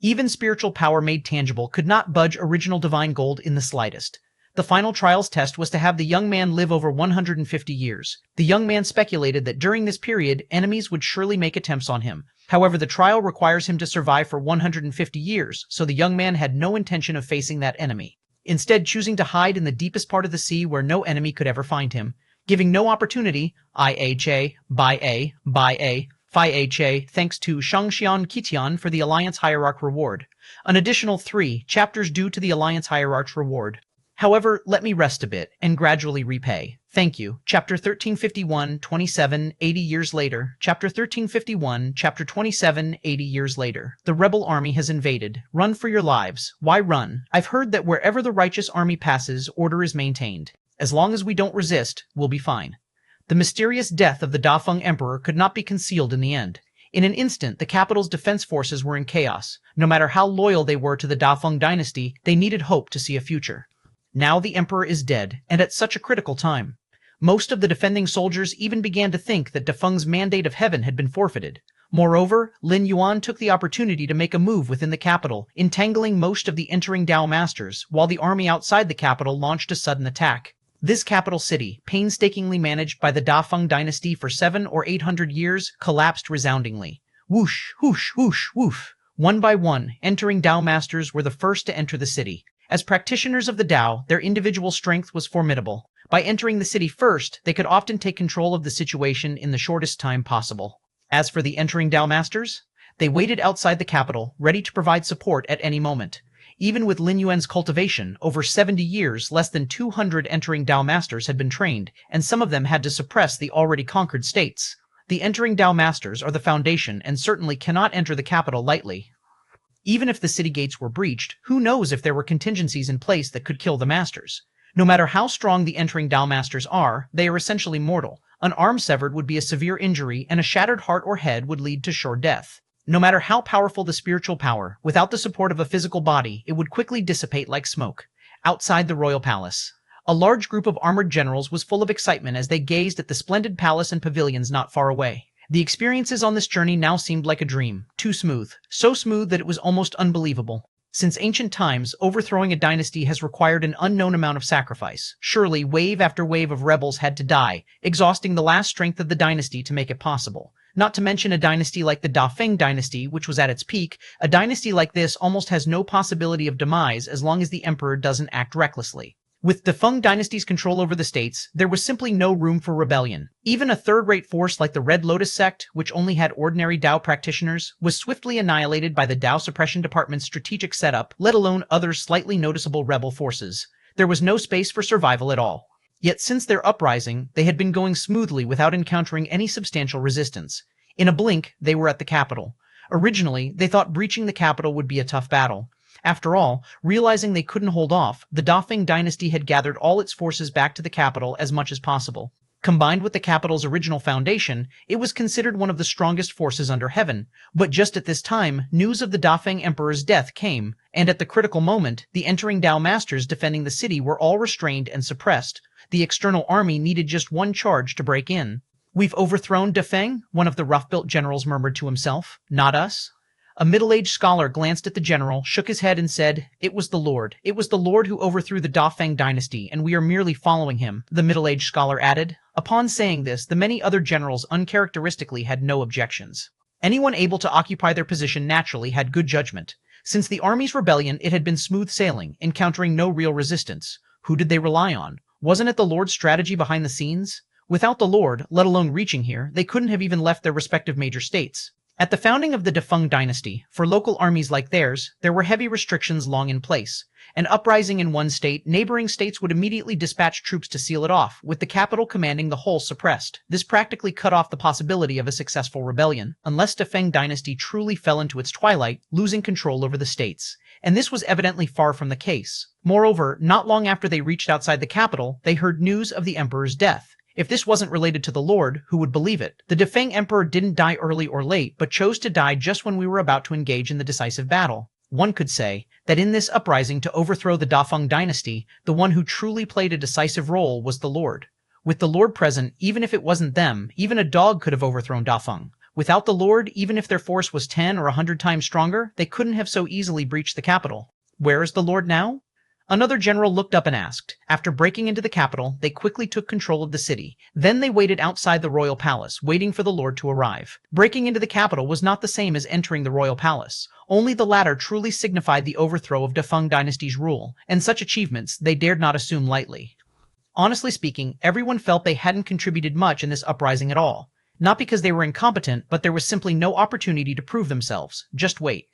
Even spiritual power made tangible could not budge original divine gold in the slightest. The final trials test was to have the young man live over 150 years. The young man speculated that during this period, enemies would surely make attempts on him. However, the trial requires him to survive for 150 years, so the young man had no intention of facing that enemy, instead choosing to hide in the deepest part of the sea where no enemy could ever find him, giving no opportunity, IHA, FIHA, thanks to Shangxian Kitian for the Alliance Hierarch reward. An additional 3 chapters due to the Alliance Hierarch reward. However, let me rest a bit and gradually repay. Thank you. Chapter 1351, 27, 80 years later. Chapter 1351, Chapter 27, 80 years later. The rebel army has invaded. Run for your lives. Why run? I've heard that wherever the righteous army passes, order is maintained. As long as we don't resist, we'll be fine. The mysterious death of the Dafeng Emperor could not be concealed in the end. In an instant, the capital's defense forces were in chaos. No matter how loyal they were to the Dafeng dynasty, they needed hope to see a future. Now the emperor is dead, and at such a critical time. Most of the defending soldiers even began to think that Dafeng's mandate of heaven had been forfeited. Moreover, Lin Yuan took the opportunity to make a move within the capital, entangling most of the entering Dao masters, while the army outside the capital launched a sudden attack. This capital city, painstakingly managed by the Dafeng dynasty for 700 or 800 years, collapsed resoundingly. Whoosh, whoosh, whoosh, whoosh. One by one, entering Dao masters were the first to enter the city. As practitioners of the Dao, their individual strength was formidable. By entering the city first, they could often take control of the situation in the shortest time possible. As for the entering Dao masters, they waited outside the capital, ready to provide support at any moment. Even with Lin Yuan's cultivation, over 70 years, less than 200 entering Dao masters had been trained, and some of them had to suppress the already conquered states. The entering Dao masters are the foundation and certainly cannot enter the capital lightly. Even if the city gates were breached, who knows if there were contingencies in place that could kill the masters? No matter how strong the entering Dao masters are, they are essentially mortal. An arm severed would be a severe injury, and a shattered heart or head would lead to sure death. No matter how powerful the spiritual power, without the support of a physical body, it would quickly dissipate like smoke. Outside the royal palace, a large group of armored generals was full of excitement as they gazed at the splendid palace and pavilions not far away. The experiences on this journey now seemed like a dream, too smooth, so smooth that it was almost unbelievable. Since ancient times, overthrowing a dynasty has required an unknown amount of sacrifice. Surely, wave after wave of rebels had to die, exhausting the last strength of the dynasty to make it possible. Not to mention a dynasty like the Dafeng dynasty, which was at its peak. A dynasty like this almost has no possibility of demise as long as the emperor doesn't act recklessly. With the Feng dynasty's control over the states, there was simply no room for rebellion. Even a third-rate force like the Red Lotus sect, which only had ordinary Dao practitioners, was swiftly annihilated by the Dao Suppression Department's strategic setup, let alone other slightly noticeable rebel forces. There was no space for survival at all. Yet since their uprising, they had been going smoothly without encountering any substantial resistance. In a blink, they were at the capital. Originally, they thought breaching the capital would be a tough battle. After all, realizing they couldn't hold off, the Dafeng dynasty had gathered all its forces back to the capital as much as possible. Combined with the capital's original foundation, it was considered one of the strongest forces under heaven. But just at this time, news of the Dafeng emperor's death came, and at the critical moment, the entering Dao masters defending the city were all restrained and suppressed. The external army needed just one charge to break in. "We've overthrown Dafeng," one of the rough-built generals murmured to himself. "Not us." A middle-aged scholar glanced at the general, shook his head and said, "It was the Lord. It was the Lord who overthrew the Dafeng dynasty, and we are merely following him," the middle-aged scholar added. Upon saying this, the many other generals uncharacteristically had no objections. Anyone able to occupy their position naturally had good judgment. Since the army's rebellion, it had been smooth sailing, encountering no real resistance. Who did they rely on? Wasn't it the Lord's strategy behind the scenes? Without the Lord, let alone reaching here, they couldn't have even left their respective major states. At the founding of the Defeng dynasty, for local armies like theirs, there were heavy restrictions long in place. An uprising in one state, neighboring states would immediately dispatch troops to seal it off, with the capital commanding the whole suppressed. This practically cut off the possibility of a successful rebellion, unless Defeng dynasty truly fell into its twilight, losing control over the states. And this was evidently far from the case. Moreover, not long after they reached outside the capital, they heard news of the emperor's death. If this wasn't related to the Lord, who would believe it? The Defeng emperor didn't die early or late, but chose to die just when we were about to engage in the decisive battle. One could say that in this uprising to overthrow the Defeng dynasty, the one who truly played a decisive role was the Lord. With the Lord present, even if it wasn't them, even a dog could have overthrown Defeng. Without the Lord, even if their force was 10 or 100 times stronger, they couldn't have so easily breached the capital. Where is the Lord now? Another general looked up and asked. After breaking into the capital, they quickly took control of the city. Then they waited outside the royal palace, waiting for the Lord to arrive. Breaking into the capital was not the same as entering the royal palace. Only the latter truly signified the overthrow of Defeng dynasty's rule, and such achievements they dared not assume lightly. Honestly speaking, everyone felt they hadn't contributed much in this uprising at all. Not because they were incompetent, but there was simply no opportunity to prove themselves. Just wait.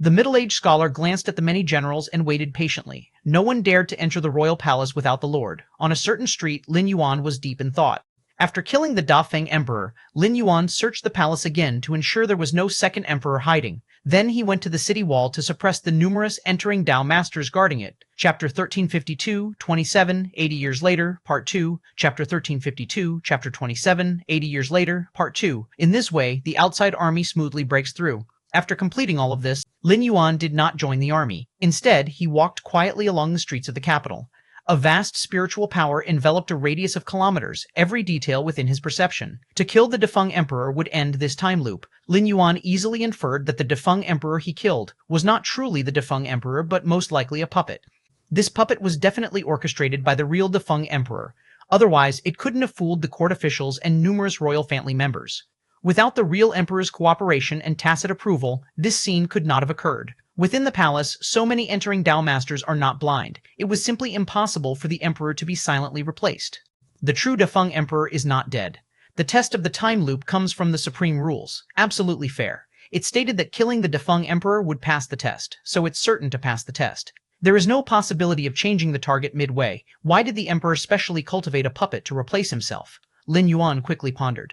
The middle-aged scholar glanced at the many generals and waited patiently. No one dared to enter the royal palace without the Lord. On a certain street, Lin Yuan was deep in thought. After killing the Defeng emperor, Lin Yuan searched the palace again to ensure there was no second emperor hiding. Then he went to the city wall to suppress the numerous entering Dao masters guarding it. Chapter 1352, 27, 80 years later, Part 2. Chapter 1352, Chapter 27, 80 years later, Part 2. In this way, the outside army smoothly breaks through. After completing all of this, Lin Yuan did not join the army. Instead, he walked quietly along the streets of the capital. A vast spiritual power enveloped a radius of kilometers, every detail within his perception. To kill the Defeng emperor would end this time loop. Lin Yuan easily inferred that the Defeng emperor he killed was not truly the Defeng emperor, but most likely a puppet. This puppet was definitely orchestrated by the real Defeng emperor. Otherwise, it couldn't have fooled the court officials and numerous royal family members. Without the real emperor's cooperation and tacit approval, this scene could not have occurred. Within the palace, so many entering Dao masters are not blind. It was simply impossible for the emperor to be silently replaced. The true Defeng emperor is not dead. The test of the time loop comes from the supreme rules. Absolutely fair. It stated that killing the Defeng emperor would pass the test, so it's certain to pass the test. There is no possibility of changing the target midway. Why did the emperor specially cultivate a puppet to replace himself? Lin Yuan quickly pondered.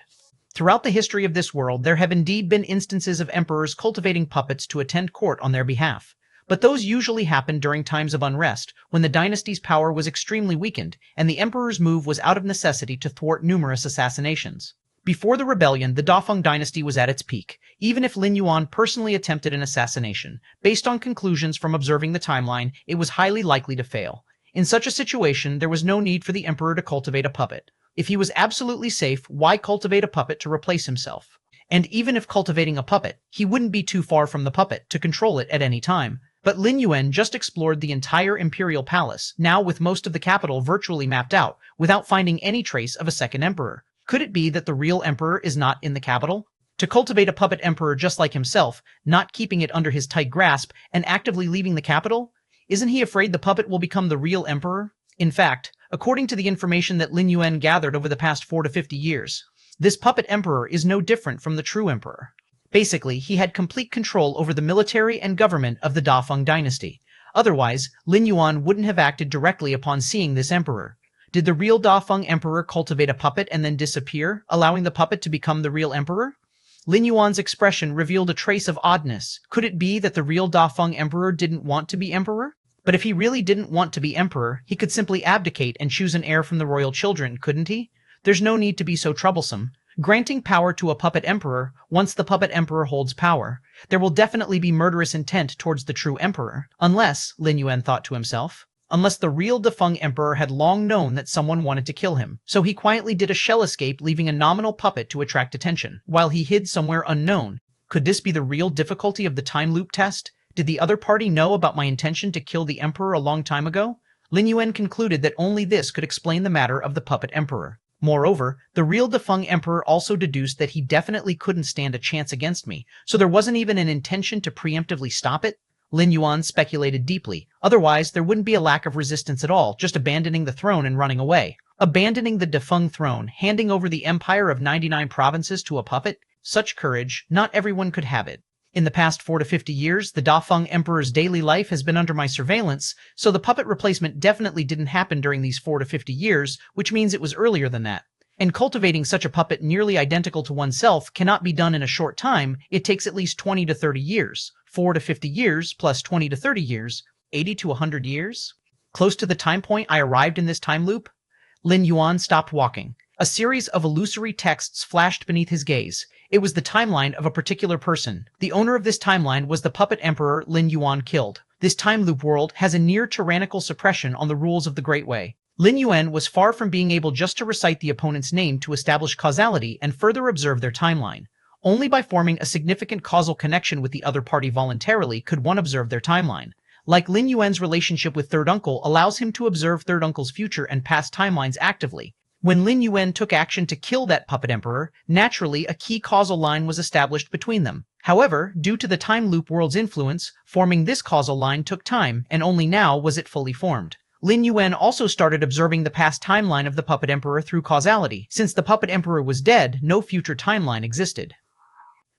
Throughout the history of this world, there have indeed been instances of emperors cultivating puppets to attend court on their behalf. But those usually happened during times of unrest, when the dynasty's power was extremely weakened, and the emperor's move was out of necessity to thwart numerous assassinations. Before the rebellion, the Defeng dynasty was at its peak. Even if Lin Yuan personally attempted an assassination, based on conclusions from observing the timeline, it was highly likely to fail. In such a situation, there was no need for the emperor to cultivate a puppet. If he was absolutely safe, why cultivate a puppet to replace himself? And even if cultivating a puppet, he wouldn't be too far from the puppet to control it at any time. But Lin Yuan just explored the entire imperial palace, now with most of the capital virtually mapped out, without finding any trace of a second emperor. Could it be that the real emperor is not in the capital? To cultivate a puppet emperor just like himself, not keeping it under his tight grasp, and actively leaving the capital? Isn't he afraid the puppet will become the real emperor? In fact, according to the information that Lin Yuan gathered over the past 4 to 50 years, this puppet emperor is no different from the true emperor. Basically, he had complete control over the military and government of the Defeng dynasty. Otherwise, Lin Yuan wouldn't have acted directly upon seeing this emperor. Did the real Defeng emperor cultivate a puppet and then disappear, allowing the puppet to become the real emperor? Lin Yuan's expression revealed a trace of oddness. Could it be that the real Defeng emperor didn't want to be emperor? But if he really didn't want to be emperor, he could simply abdicate and choose an heir from the royal children, couldn't he? There's no need to be so troublesome. Granting power to a puppet emperor, once the puppet emperor holds power, there will definitely be murderous intent towards the true emperor. Unless, Lin Yuan thought to himself, unless the real Defeng emperor had long known that someone wanted to kill him. So he quietly did a shell escape, leaving a nominal puppet to attract attention, while he hid somewhere unknown. Could this be the real difficulty of the time loop test? Did the other party know about my intention to kill the emperor a long time ago? Lin Yuan concluded that only this could explain the matter of the puppet emperor. Moreover, the real Defeng emperor also deduced that he definitely couldn't stand a chance against me, so there wasn't even an intention to preemptively stop it? Lin Yuan speculated deeply. Otherwise, there wouldn't be a lack of resistance at all, just abandoning the throne and running away. Abandoning the Defeng throne, handing over the empire of 99 provinces to a puppet? such courage, not everyone could have it. In the past 4 to 50 years, the Dafeng Emperor's daily life has been under my surveillance, so the puppet replacement definitely didn't happen during these 4 to 50 years, which means it was earlier than that. And cultivating such a puppet nearly identical to oneself cannot be done in a short time. It takes at least 20 to 30 years. 4 to 50 years plus 20 to 30 years. 80 to 100 years? Close to the time point I arrived in this time loop? Lin Yuan stopped walking. A series of illusory texts flashed beneath his gaze. It was the timeline of a particular person. The owner of this timeline was the puppet emperor Lin Yuan killed. This time loop world has a near tyrannical suppression on the rules of the Great Way. Lin Yuan was far from being able just to recite the opponent's name to establish causality and further observe their timeline. Only by forming a significant causal connection with the other party voluntarily could one observe their timeline. Like Lin Yuan's relationship with Third Uncle allows him to observe Third Uncle's future and past timelines actively. When Lin Yuan took action to kill that puppet emperor, naturally a key causal line was established between them. However, due to the time loop world's influence, forming this causal line took time, and only now was it fully formed. Lin Yuan also started observing the past timeline of the puppet emperor through causality. Since the puppet emperor was dead, no future timeline existed.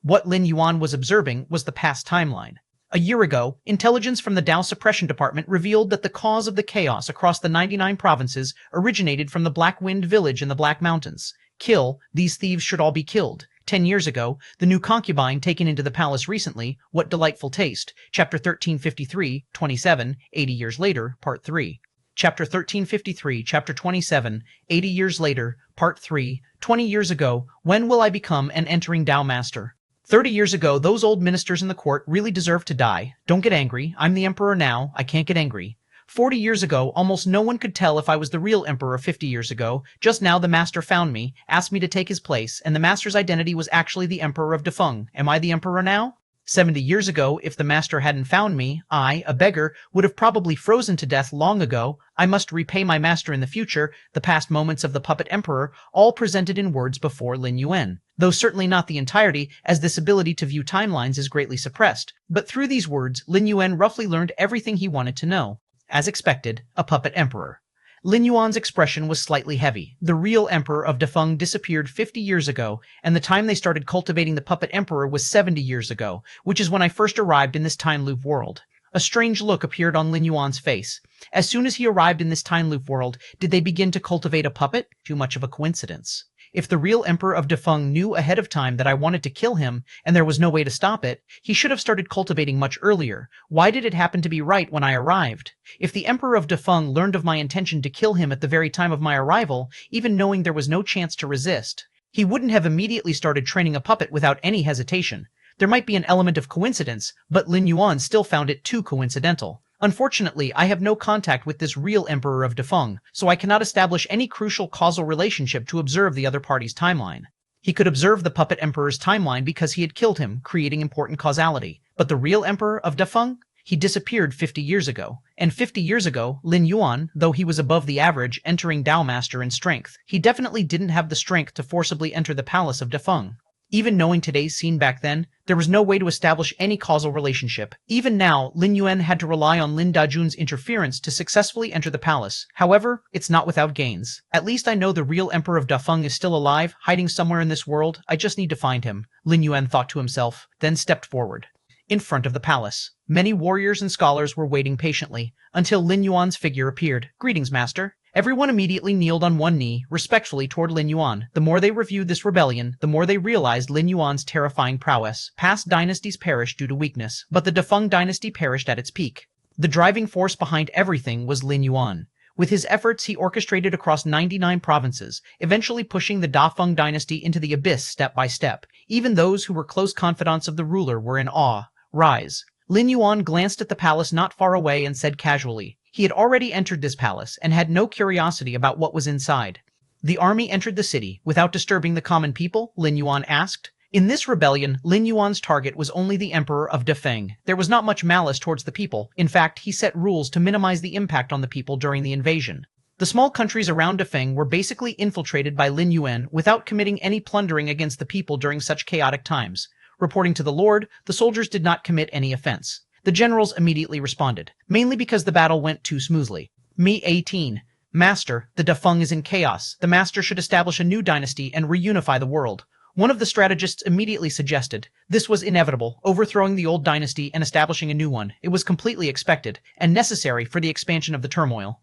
What Lin Yuan was observing was the past timeline. A year ago, intelligence from the Dao Suppression Department revealed that the cause of the chaos across the 99 provinces originated from the Black Wind village in the Black Mountains. Kill, these thieves should all be killed. 10 years ago, the new concubine taken into the palace recently, what delightful taste. Chapter 1353, 27, 80 years later, Part 3. Chapter 1353, Chapter 27, 80 years later, Part 3, 20 years ago, when will I become an entering Dao Master? 30 years ago, those old ministers in the court really deserved to die. Don't get angry. I'm the emperor now. I can't get angry. 40 years ago, almost no one could tell if I was the real emperor 50 years ago. Just now the master found me, asked me to take his place, and the master's identity was actually the emperor of Defeng. Am I the emperor now? 70 years ago, if the master hadn't found me, I, a beggar, would have probably frozen to death long ago. I must repay my master in the future. The past moments of the puppet emperor, all presented in words before Lin Yuan. Though certainly not the entirety, as this ability to view timelines is greatly suppressed. But through these words, Lin Yuan roughly learned everything he wanted to know. As expected, a puppet emperor. Lin Yuan's expression was slightly heavy. The real emperor of Defeng disappeared 50 years ago, and the time they started cultivating the puppet emperor was 70 years ago, which is when I first arrived in this time loop world. A strange look appeared on Lin Yuan's face. As soon as he arrived in this time loop world, did they begin to cultivate a puppet? Too much of a coincidence. If the real emperor of Defeng knew ahead of time that I wanted to kill him, and there was no way to stop it, he should have started cultivating much earlier. Why did it happen to be right when I arrived? If the emperor of Defeng learned of my intention to kill him at the very time of my arrival, even knowing there was no chance to resist, he wouldn't have immediately started training a puppet without any hesitation. There might be an element of coincidence, but Lin Yuan still found it too coincidental. Unfortunately, I have no contact with this real emperor of Defeng, so I cannot establish any crucial causal relationship to observe the other party's timeline. He could observe the puppet emperor's timeline because he had killed him, creating important causality. But the real emperor of Defeng? He disappeared 50 years ago. And 50 years ago, Lin Yuan, though he was above the average, entering Dao Master in strength, he definitely didn't have the strength to forcibly enter the palace of Defeng. Even knowing today's scene back then, there was no way to establish any causal relationship. Even now, Lin Yuan had to rely on Lin Dajun's interference to successfully enter the palace. However, it's not without gains. At least I know the real emperor of Defeng is still alive, hiding somewhere in this world. I just need to find him, Lin Yuan thought to himself, then stepped forward. In front of the palace, many warriors and scholars were waiting patiently, until Lin Yuan's figure appeared. Greetings, master. Everyone immediately kneeled on one knee, respectfully toward Lin Yuan. The more they reviewed this rebellion, the more they realized Lin Yuan's terrifying prowess. Past dynasties perished due to weakness, but the Defeng dynasty perished at its peak. The driving force behind everything was Lin Yuan. With his efforts, he orchestrated across 99 provinces, eventually pushing the Dafeng dynasty into the abyss step by step. Even those who were close confidants of the ruler were in awe. Rise. Lin Yuan glanced at the palace not far away and said casually. He had already entered this palace and had no curiosity about what was inside. The army entered the city without disturbing the common people, Lin Yuan asked. In this rebellion, Lin Yuan's target was only the emperor of Defeng. There was not much malice towards the people. In fact, he set rules to minimize the impact on the people during the invasion. The small countries around Defeng were basically infiltrated by Lin Yuan without committing any plundering against the people during such chaotic times. Reporting to the Lord, the soldiers did not commit any offense. The generals immediately responded, mainly because the battle went too smoothly. Me 18. Master, the Defeng is in chaos. The master should establish a new dynasty and reunify the world. One of the strategists immediately suggested, this was inevitable, overthrowing the old dynasty and establishing a new one. It was completely expected, and necessary for the expansion of the turmoil.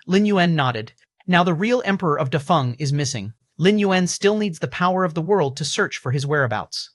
Lin Yuan nodded. Now the real emperor of Defeng is missing. Lin Yuan still needs the power of the world to search for his whereabouts.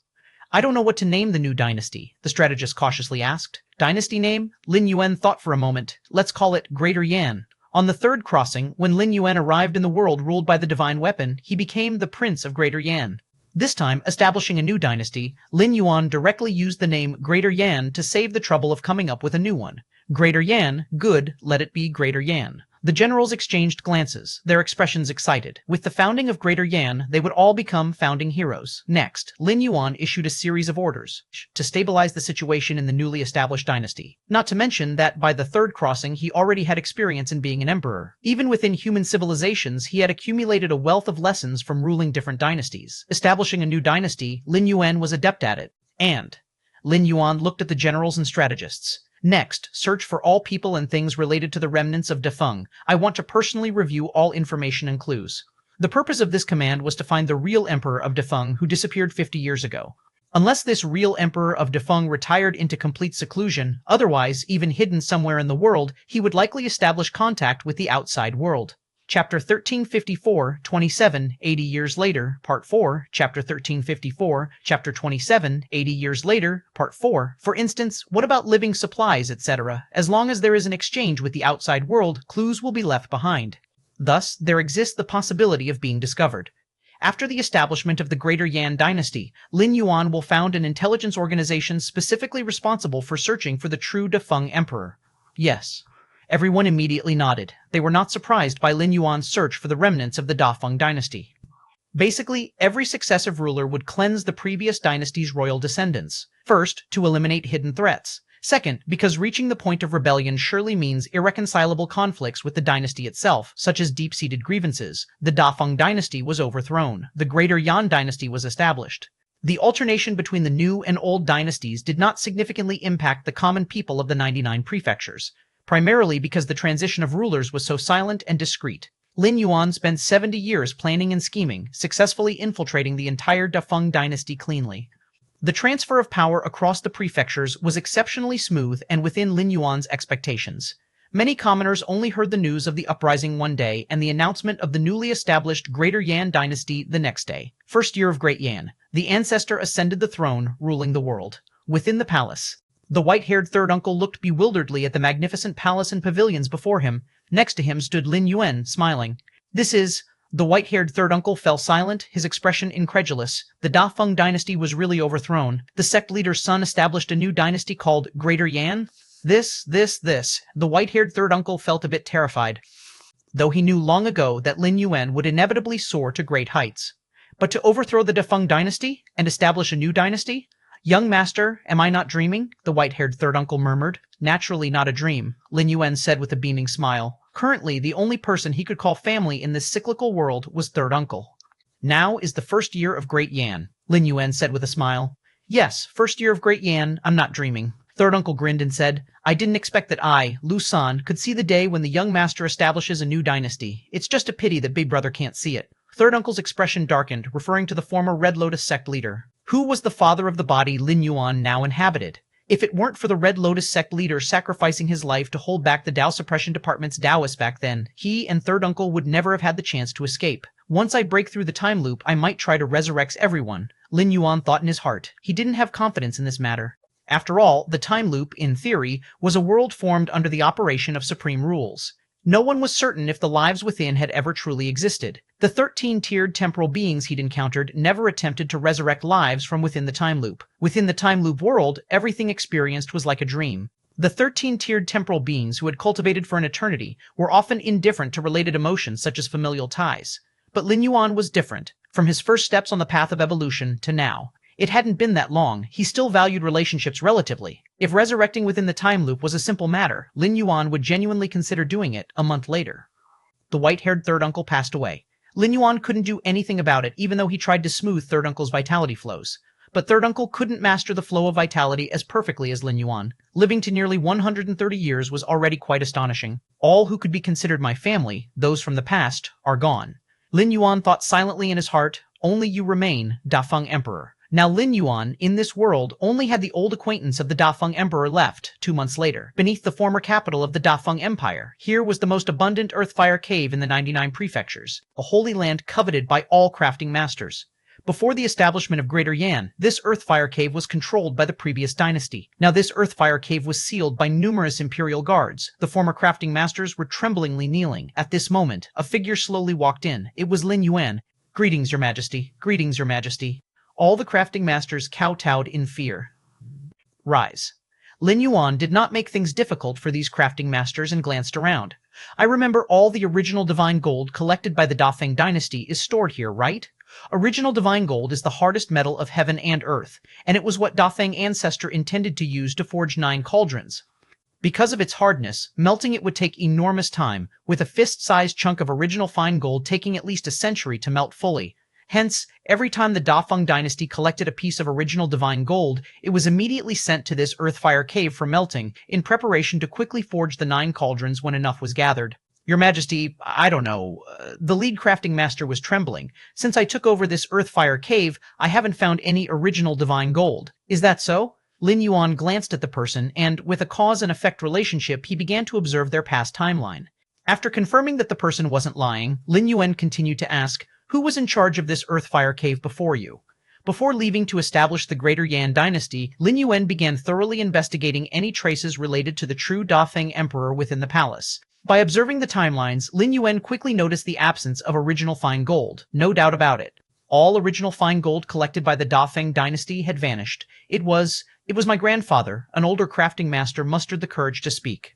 I don't know what to name the new dynasty, the strategist cautiously asked. Dynasty name? Lin Yuan thought for a moment. Let's call it Greater Yan. On the third crossing, when Lin Yuan arrived in the world ruled by the divine weapon, he became the Prince of Greater Yan. This time, establishing a new dynasty, Lin Yuan directly used the name Greater Yan to save the trouble of coming up with a new one. Greater Yan, good, let it be Greater Yan. The generals exchanged glances, their expressions excited. With the founding of Greater Yan, they would all become founding heroes. Next, Lin Yuan issued a series of orders to stabilize the situation in the newly established dynasty. Not to mention that by the third crossing, he already had experience in being an emperor. Even within human civilizations, he had accumulated a wealth of lessons from ruling different dynasties. Establishing a new dynasty, Lin Yuan was adept at it. And Lin Yuan looked at the generals and strategists. Next, search for all people and things related to the remnants of Defeng. I want to personally review all information and clues. The purpose of this command was to find the real emperor of Defeng who disappeared 50 years ago. Unless this real emperor of Defeng retired into complete seclusion, otherwise, even hidden somewhere in the world, he would likely establish contact with the outside world. Chapter 1354, 27, 80 years later, Part 4, Chapter 1354, Chapter 27, 80 years later, Part 4. For instance, what about living supplies, etc.? As long as there is an exchange with the outside world, clues will be left behind. Thus, there exists the possibility of being discovered. After the establishment of the Greater Yan dynasty, Lin Yuan will found an intelligence organization specifically responsible for searching for the true Defeng emperor. Yes. Everyone immediately nodded. They were not surprised by Lin Yuan's search for the remnants of the Defeng dynasty. Basically, every successive ruler would cleanse the previous dynasty's royal descendants. First, to eliminate hidden threats. Second, because reaching the point of rebellion surely means irreconcilable conflicts with the dynasty itself, such as deep-seated grievances. The Defeng dynasty was overthrown. The Greater Yan dynasty was established. The alternation between the new and old dynasties did not significantly impact the common people of the 99 prefectures, primarily because the transition of rulers was so silent and discreet. Lin Yuan spent 70 years planning and scheming, successfully infiltrating the entire Defeng dynasty cleanly. The transfer of power across the prefectures was exceptionally smooth and within Lin Yuan's expectations. Many commoners only heard the news of the uprising one day and the announcement of the newly established Greater Yan dynasty the next day. First year of Great Yan. The ancestor ascended the throne, ruling the world. Within the palace, the white-haired third uncle looked bewilderedly at the magnificent palace and pavilions before him. Next to him stood Lin Yuan, smiling. The white-haired third uncle fell silent, his expression incredulous. The Defeng dynasty was really overthrown. The sect leader's son established a new dynasty called Greater Yan? This. The white-haired third uncle felt a bit terrified, though he knew long ago that Lin Yuan would inevitably soar to great heights. But to overthrow the Defeng dynasty and establish a new dynasty? Young master, am I not dreaming? The white-haired third uncle murmured. Naturally not a dream, Lin Yuan said with a beaming smile. Currently, the only person he could call family in this cyclical world was third uncle. Now is the first year of Great Yan, Lin Yuan said with a smile. Yes, first year of Great Yan, I'm not dreaming. Third uncle grinned and said, I didn't expect that I, Lu San, could see the day when the young master establishes a new dynasty. It's just a pity that Big Brother can't see it. Third uncle's expression darkened, referring to the former Red Lotus sect leader. Who was the father of the body Lin Yuan now inhabited? If it weren't for the Red Lotus sect leader sacrificing his life to hold back the Dao Suppression Department's Daoists back then, he and third uncle would never have had the chance to escape. Once I break through the time loop, I might try to resurrect everyone, Lin Yuan thought in his heart. He didn't have confidence in this matter. After all, the time loop, in theory, was a world formed under the operation of supreme rules. No one was certain if the lives within had ever truly existed. The 13-tiered temporal beings he'd encountered never attempted to resurrect lives from within the time loop. Within the time loop world, everything experienced was like a dream. The 13-tiered temporal beings who had cultivated for an eternity were often indifferent to related emotions such as familial ties. But Lin Yuan was different. From his first steps on the path of evolution to now, it hadn't been that long. He still valued relationships relatively. If resurrecting within the time loop was a simple matter, Lin Yuan would genuinely consider doing it a month later. The white-haired third uncle passed away. Lin Yuan couldn't do anything about it, even though he tried to smooth third uncle's vitality flows. But third uncle couldn't master the flow of vitality as perfectly as Lin Yuan. Living to nearly 130 years was already quite astonishing. All who could be considered my family, those from the past, are gone. Lin Yuan thought silently in his heart. Only you remain, Dafeng Emperor. Now Lin Yuan, in this world, only had the old acquaintance of the Dafeng Emperor left, 2 months later, beneath the former capital of the Dafeng Empire. Here was the most abundant earthfire cave in the 99 prefectures, a holy land coveted by all crafting masters. Before the establishment of Greater Yan, this earthfire cave was controlled by the previous dynasty. Now this earthfire cave was sealed by numerous imperial guards. The former crafting masters were tremblingly kneeling. At this moment, a figure slowly walked in. It was Lin Yuan. Greetings, Your Majesty. Greetings, Your Majesty. All the crafting masters kowtowed in fear. Rise. Lin Yuan did not make things difficult for these crafting masters and glanced around. I remember all the original divine gold collected by the Dafeng dynasty is stored here, right? Original divine gold is the hardest metal of heaven and earth, and it was what Dafeng ancestor intended to use to forge 9 cauldrons. Because of its hardness, melting it would take enormous time, with a fist-sized chunk of original fine gold taking at least a century to melt fully. Hence, every time the Dafeng dynasty collected a piece of original divine gold, it was immediately sent to this earthfire cave for melting, in preparation to quickly forge the 9 cauldrons when enough was gathered. Your Majesty, I don't know. The lead crafting master was trembling. Since I took over this earthfire cave, I haven't found any original divine gold. Is that so? Lin Yuan glanced at the person, and, with a cause and effect relationship, he began to observe their past timeline. After confirming that the person wasn't lying, Lin Yuan continued to ask, who was in charge of this earthfire cave before you? Before leaving to establish the Greater Yan dynasty, Lin Yuan began thoroughly investigating any traces related to the true Dafeng emperor within the palace. By observing the timelines, Lin Yuan quickly noticed the absence of original fine gold, no doubt about it. All original fine gold collected by the Dafeng dynasty had vanished. It was my grandfather. An older crafting master mustered the courage to speak.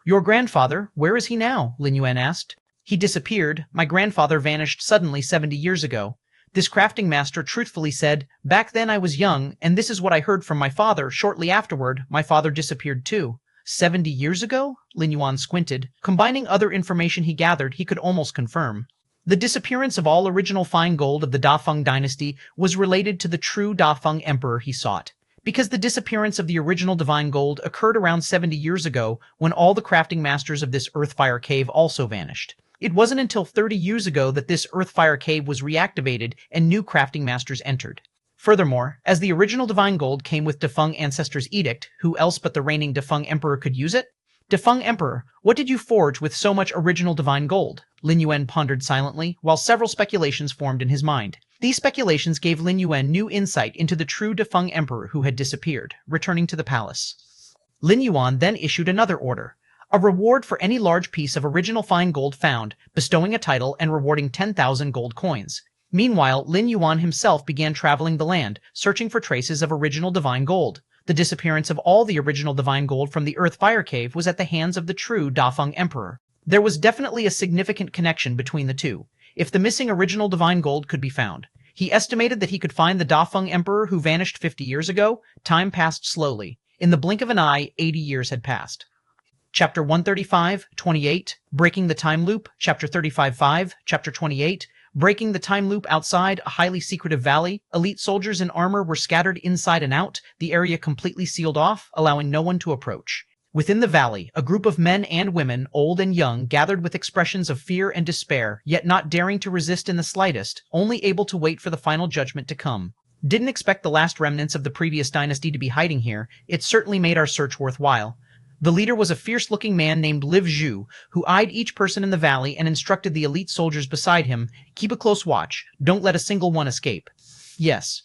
Your grandfather, where is he now? Lin Yuan asked. He disappeared. My grandfather vanished suddenly 70 years ago. This crafting master truthfully said, back then I was young, and this is what I heard from my father. Shortly afterward, my father disappeared too. 70 years ago? Lin Yuan squinted. Combining other information he gathered, he could almost confirm. The disappearance of all original fine gold of the Dafeng dynasty was related to the true Dafeng emperor he sought. Because the disappearance of the original divine gold occurred around 70 years ago when all the crafting masters of this earthfire cave also vanished. It wasn't until 30 years ago that this earthfire cave was reactivated and new crafting masters entered. Furthermore, as the original divine gold came with Dafeng ancestors' edict, who else but the reigning Dafeng emperor could use it? Dafeng emperor, what did you forge with so much original divine gold? Lin Yuan pondered silently, while several speculations formed in his mind. These speculations gave Lin Yuan new insight into the true Dafeng emperor who had disappeared, returning to the palace. Lin Yuan then issued another order. A reward for any large piece of original fine gold found, bestowing a title and rewarding 10,000 gold coins. Meanwhile, Lin Yuan himself began traveling the land, searching for traces of original divine gold. The disappearance of all the original divine gold from the Earthfire Cave was at the hands of the true Dafeng Emperor. There was definitely a significant connection between the two, if the missing original divine gold could be found. He estimated that he could find the Dafeng Emperor who vanished 50 years ago. Time passed slowly. In the blink of an eye, 80 years had passed. Chapter 135, 28, Breaking the Time Loop, Chapter 35-5, Chapter 28, Breaking the time loop outside a highly secretive valley. Elite soldiers in armor were scattered inside and out, the area completely sealed off, allowing no one to approach. Within the valley, a group of men and women, old and young, gathered with expressions of fear and despair, yet not daring to resist in the slightest, only able to wait for the final judgment to come. Didn't expect the last remnants of the previous dynasty to be hiding here. It certainly made our search worthwhile. The leader was a fierce-looking man named Liv Zhu, who eyed each person in the valley and instructed the elite soldiers beside him, keep a close watch, don't let a single one escape. Yes.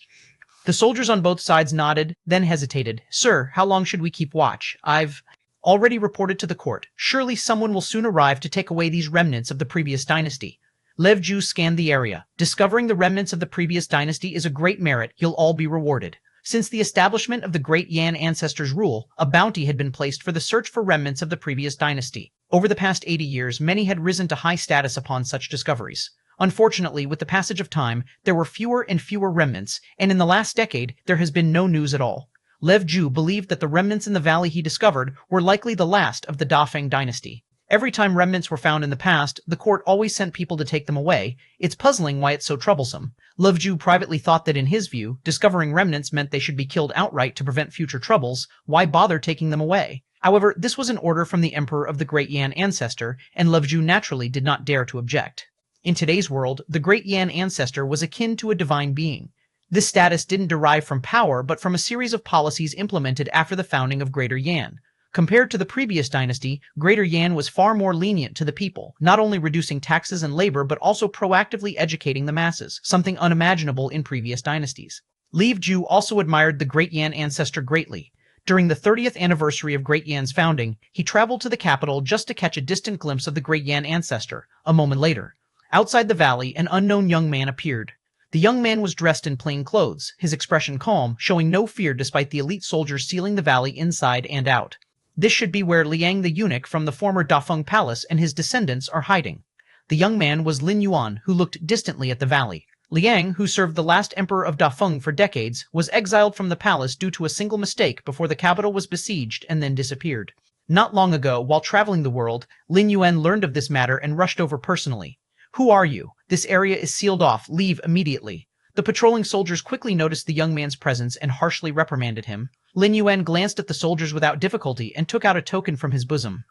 The soldiers on both sides nodded, then hesitated. Sir, how long should we keep watch? I've already reported to the court. Surely someone will soon arrive to take away these remnants of the previous dynasty. Lev Zhu scanned the area. Discovering the remnants of the previous dynasty is a great merit. You'll all be rewarded. Since the establishment of the Great Yan ancestors' rule, a bounty had been placed for the search for remnants of the previous dynasty. Over the past 80 years, many had risen to high status upon such discoveries. Unfortunately, with the passage of time, there were fewer and fewer remnants, and in the last decade, there has been no news at all. Lev Zhu believed that the remnants in the valley he discovered were likely the last of the Dafeng dynasty. Every time remnants were found in the past, the court always sent people to take them away. It's puzzling why it's so troublesome. Lev Zhu privately thought that in his view, discovering remnants meant they should be killed outright to prevent future troubles. Why bother taking them away? However, this was an order from the emperor of the Great Yan ancestor, and Lev Zhu naturally did not dare to object. In today's world, the Great Yan ancestor was akin to a divine being. This status didn't derive from power, but from a series of policies implemented after the founding of Greater Yan. Compared to the previous dynasty, Greater Yan was far more lenient to the people, not only reducing taxes and labor but also proactively educating the masses, something unimaginable in previous dynasties. Li Ju also admired the Great Yan ancestor greatly. During the 30th anniversary of Great Yan's founding, he traveled to the capital just to catch a distant glimpse of the Great Yan ancestor. A moment later, outside the valley, an unknown young man appeared. The young man was dressed in plain clothes, his expression calm, showing no fear despite the elite soldiers sealing the valley inside and out. This should be where Liang the eunuch from the former Dafeng Palace and his descendants are hiding. The young man was Lin Yuan, who looked distantly at the valley. Liang, who served the last emperor of Dafeng for decades, was exiled from the palace due to a single mistake before the capital was besieged and then disappeared. Not long ago, while traveling the world, Lin Yuan learned of this matter and rushed over personally. "Who are you? This area is sealed off. Leave immediately." The patrolling soldiers quickly noticed the young man's presence and harshly reprimanded him. Lin Yuan glanced at the soldiers without difficulty and took out a token from his bosom.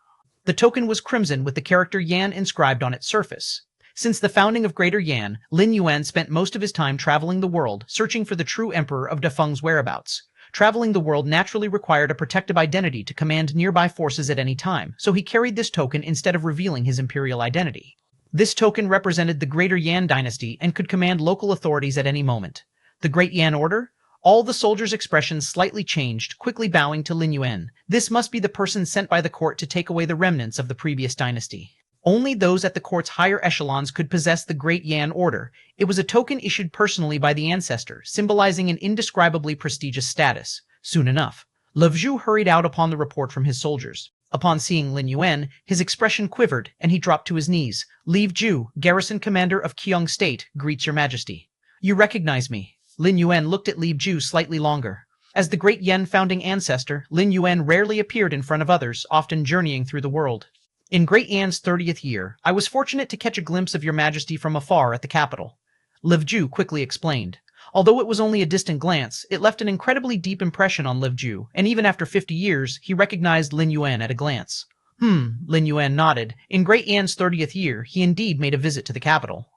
The token was crimson with the character Yan inscribed on its surface. Since the founding of Greater Yan, Lin Yuan spent most of his time traveling the world, searching for the true emperor of Dafeng's whereabouts. Traveling the world naturally required a protective identity to command nearby forces at any time, so he carried this token instead of revealing his imperial identity. This token represented the Greater Yan dynasty and could command local authorities at any moment. The Great Yan Order? All the soldiers' expressions slightly changed, quickly bowing to Lin Yuan. This must be the person sent by the court to take away the remnants of the previous dynasty. Only those at the court's higher echelons could possess the Great Yan Order. It was a token issued personally by the ancestor, symbolizing an indescribably prestigious status. Soon enough, Li Ju hurried out upon the report from his soldiers. Upon seeing Lin Yuan, his expression quivered, and he dropped to his knees. "Li Ju, garrison commander of Qiong State, greets your majesty." "You recognize me?" Lin Yuan looked at Li Ju slightly longer. As the Great Yan founding ancestor, Lin Yuan rarely appeared in front of others, often journeying through the world. "In Great Yan's 30th year, I was fortunate to catch a glimpse of your majesty from afar at the capital," Li Ju quickly explained. Although it was only a distant glance, it left an incredibly deep impression on Li Ju, and even after 50 years, he recognized Lin Yuan at a glance. Lin Yuan nodded. In Great Yan's 30th year, he indeed made a visit to the capital.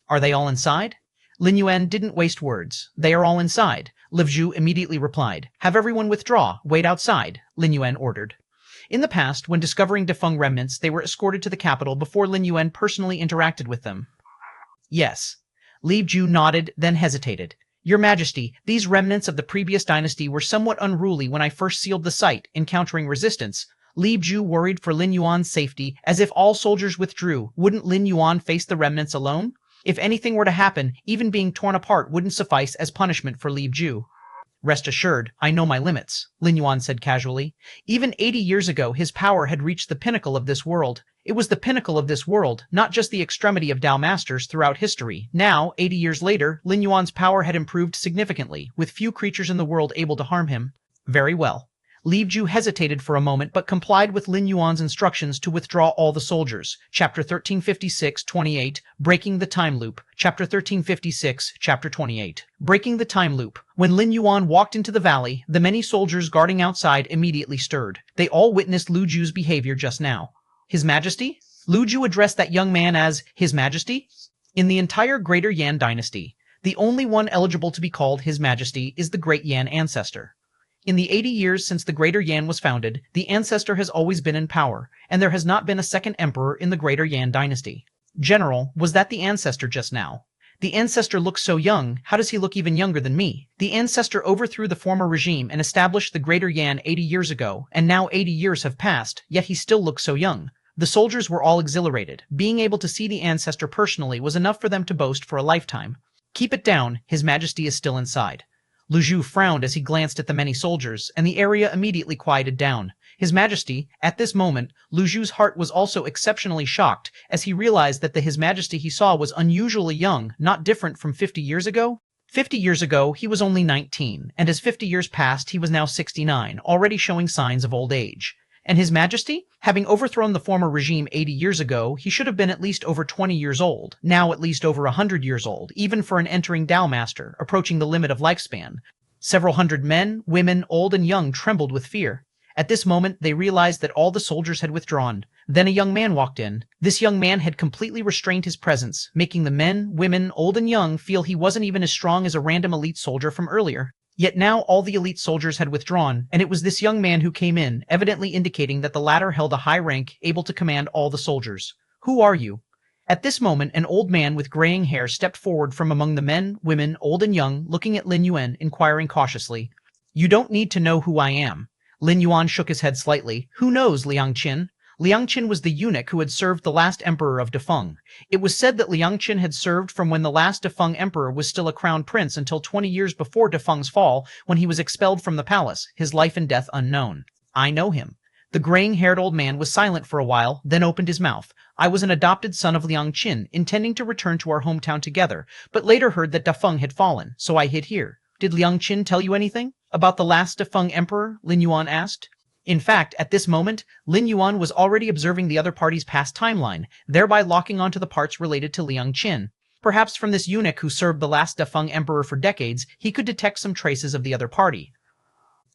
"Are they all inside?" Lin Yuan didn't waste words. "They are all inside," Li Ju immediately replied. "Have everyone withdraw. Wait outside," Lin Yuan ordered. In the past, when discovering Dafeng remnants, they were escorted to the capital before Lin Yuan personally interacted with them. "Yes." Li Ju nodded, then hesitated. "Your Majesty, these remnants of the previous dynasty were somewhat unruly when I first sealed the site, encountering resistance." Li Ju worried for Lin Yuan's safety, as if all soldiers withdrew, wouldn't Lin Yuan face the remnants alone? If anything were to happen, even being torn apart wouldn't suffice as punishment for Li Ju. "Rest assured, I know my limits," Lin Yuan said casually. Even 80 years ago, his power had reached the pinnacle of this world. It was the pinnacle of this world, not just the extremity of Dao masters throughout history. Now, 80 years later, Lin Yuan's power had improved significantly, with few creatures in the world able to harm him. Very well. Li Ju hesitated for a moment but complied with Lin Yuan's instructions to withdraw all the soldiers. Chapter 1356-28, Breaking the Time Loop. Chapter 1356, Chapter 28. Breaking the Time Loop. When Lin Yuan walked into the valley, the many soldiers guarding outside immediately stirred. They all witnessed Li Ju's behavior just now. "His Majesty?" Li Ju addressed that young man as His Majesty. In the entire Greater Yan dynasty, the only one eligible to be called His Majesty is the Great Yan ancestor. In the 80 years since the Greater Yan was founded, the ancestor has always been in power, and there has not been a second emperor in the Greater Yan dynasty. General, was that the ancestor just now? The ancestor looks so young, how does he look even younger than me? The ancestor overthrew the former regime and established the Greater Yan 80 years ago, and now 80 years have passed, yet he still looks so young. The soldiers were all exhilarated. Being able to see the ancestor personally was enough for them to boast for a lifetime. "Keep it down, His Majesty is still inside." Li Ju frowned as he glanced at the many soldiers, and the area immediately quieted down. His Majesty, at this moment, Li Ju's heart was also exceptionally shocked, as he realized that the His Majesty he saw was unusually young, not different from 50 years ago. 50 years ago, he was only 19, and as 50 years passed, he was now 69, already showing signs of old age. And His Majesty? Having overthrown the former regime 80 years ago, he should have been at least over 20 years old, now at least over 100 years old, even for an entering Dao master, approaching the limit of lifespan. Several hundred men, women, old and young trembled with fear. At this moment, they realized that all the soldiers had withdrawn. Then a young man walked in. This young man had completely restrained his presence, making the men, women, old and young feel he wasn't even as strong as a random elite soldier from earlier. Yet now all the elite soldiers had withdrawn, and it was this young man who came in, evidently indicating that the latter held a high rank, able to command all the soldiers. Who are you? At this moment, an old man with graying hair stepped forward from among the men, women, old and young, looking at Lin Yuan, inquiring cautiously. You don't need to know who I am. Lin Yuan shook his head slightly. Who knows, Liang Qin? Liang Qin was the eunuch who had served the last emperor of Defeng. It was said that Liang Qin had served from when the last Defeng emperor was still a crown prince until 20 years before Defeng's fall, when he was expelled from the palace, his life and death unknown. I know him. The graying-haired old man was silent for a while, then opened his mouth. I was an adopted son of Liang Qin, intending to return to our hometown together, but later heard that Defeng had fallen, so I hid here. Did Liang Qin tell you anything? About the last Defeng emperor? Lin Yuan asked. In fact, at this moment, Lin Yuan was already observing the other party's past timeline, thereby locking onto the parts related to Liang Qin. Perhaps from this eunuch who served the last Defeng emperor for decades, he could detect some traces of the other party.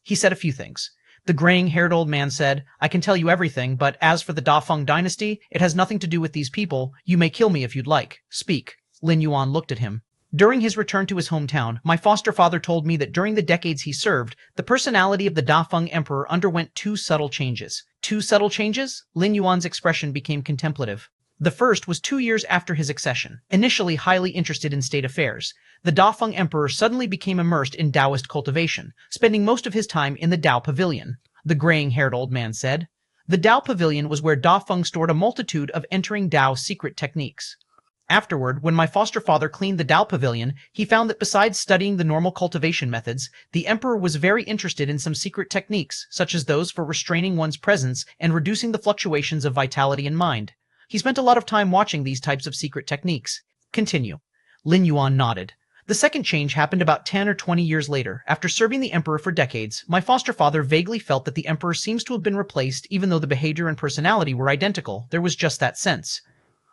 He said a few things. The graying-haired old man said, I can tell you everything, but as for the Defeng dynasty, it has nothing to do with these people. You may kill me if you'd like. Speak. Lin Yuan looked at him. During his return to his hometown, my foster father told me that during the decades he served, the personality of the Defeng emperor underwent two subtle changes. Two subtle changes? Lin Yuan's expression became contemplative. The first was 2 years after his accession. Initially highly interested in state affairs, the Defeng emperor suddenly became immersed in Taoist cultivation, spending most of his time in the Dao Pavilion. The graying-haired old man said. The Dao Pavilion was where Defeng stored a multitude of entering Dao secret techniques. Afterward, when my foster father cleaned the Dao Pavilion, he found that besides studying the normal cultivation methods, the emperor was very interested in some secret techniques, such as those for restraining one's presence and reducing the fluctuations of vitality and mind. He spent a lot of time watching these types of secret techniques. Continue. Lin Yuan nodded. The second change happened about 10 or 20 years later. After serving the emperor for decades, my foster father vaguely felt that the emperor seems to have been replaced even though the behavior and personality were identical. There was just that sense.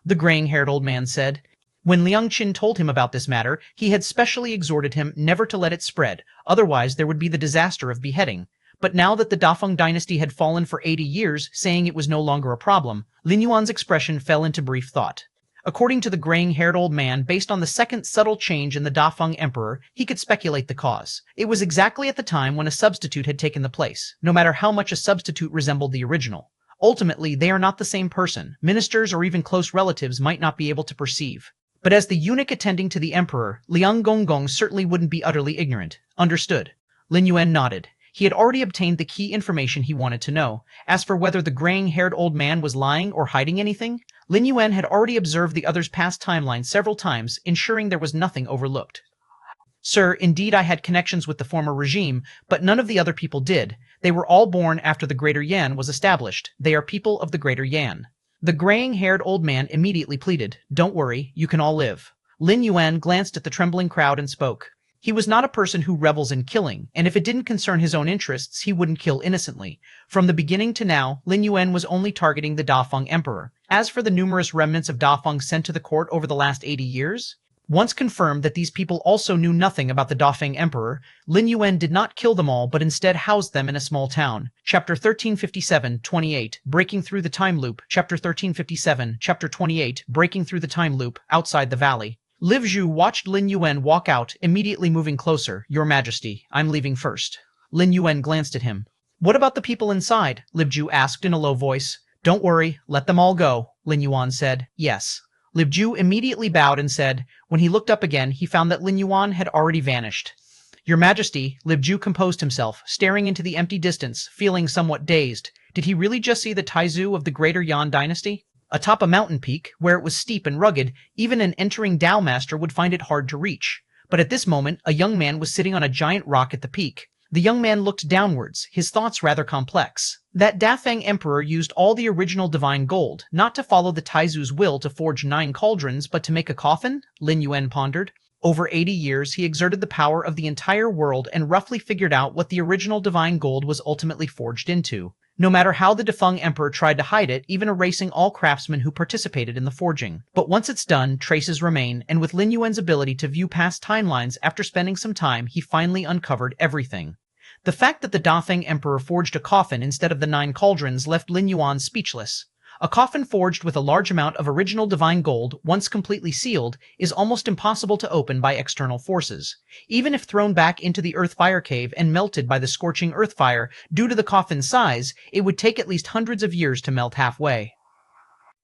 The graying-haired old man said. When Liang Qin told him about this matter, he had specially exhorted him never to let it spread, otherwise there would be the disaster of beheading. But now that the Defeng dynasty had fallen for 80 years, saying it was no longer a problem, Lin Yuan's expression fell into brief thought. According to the graying-haired old man, based on the second subtle change in the Defeng emperor, he could speculate the cause. It was exactly at the time when a substitute had taken the place, no matter how much a substitute resembled the original. Ultimately, they are not the same person. Ministers or even close relatives might not be able to perceive. But as the eunuch attending to the emperor, Liang Gonggong certainly wouldn't be utterly ignorant. Understood. Lin Yuan nodded. He had already obtained the key information he wanted to know. As for whether the graying-haired old man was lying or hiding anything, Lin Yuan had already observed the other's past timeline several times, ensuring there was nothing overlooked. Sir, indeed I had connections with the former regime, but none of the other people did. They were all born after the Greater Yan was established. They are people of the Greater Yan. The graying-haired old man immediately pleaded, Don't worry, you can all live. Lin Yuan glanced at the trembling crowd and spoke. He was not a person who revels in killing, and if it didn't concern his own interests, he wouldn't kill innocently. From the beginning to now, Lin Yuan was only targeting the Defeng emperor. As for the numerous remnants of Defeng sent to the court over the last 80 years, once confirmed that these people also knew nothing about the Defeng emperor, Lin Yuan did not kill them all but instead housed them in a small town. Chapter 1357-28, Breaking Through the Time Loop. Chapter 1357, Chapter 28, Breaking Through the Time Loop, outside the valley. Liv Zhu watched Lin Yuan walk out, immediately moving closer. Your Majesty, I'm leaving first. Lin Yuan glanced at him. What about the people inside? Liv Zhu asked in a low voice. Don't worry, let them all go, Lin Yuan said. Yes. Liv Zhu immediately bowed and said, when he looked up again, he found that Lin Yuan had already vanished. Your Majesty, Liv Zhu composed himself, staring into the empty distance, feeling somewhat dazed. Did he really just see the Taizu of the Greater Yan dynasty? Atop a mountain peak, where it was steep and rugged, even an entering Dao master would find it hard to reach. But at this moment, a young man was sitting on a giant rock at the peak. The young man looked downwards, his thoughts rather complex. That Defeng emperor used all the original divine gold, not to follow the Taizu's will to forge 9 cauldrons, but to make a coffin? Lin Yuan pondered. Over 80 years, he exerted the power of the entire world and roughly figured out what the original divine gold was ultimately forged into. No matter how the Defeng emperor tried to hide it, even erasing all craftsmen who participated in the forging. But once it's done, traces remain, and with Lin Yuan's ability to view past timelines after spending some time, he finally uncovered everything. The fact that the Dafeng Emperor forged a coffin instead of the 9 cauldrons left Lin Yuan speechless. A coffin forged with a large amount of original divine gold, once completely sealed, is almost impossible to open by external forces. Even if thrown back into the earth fire cave and melted by the scorching earth fire, due to the coffin's size, it would take at least hundreds of years to melt halfway.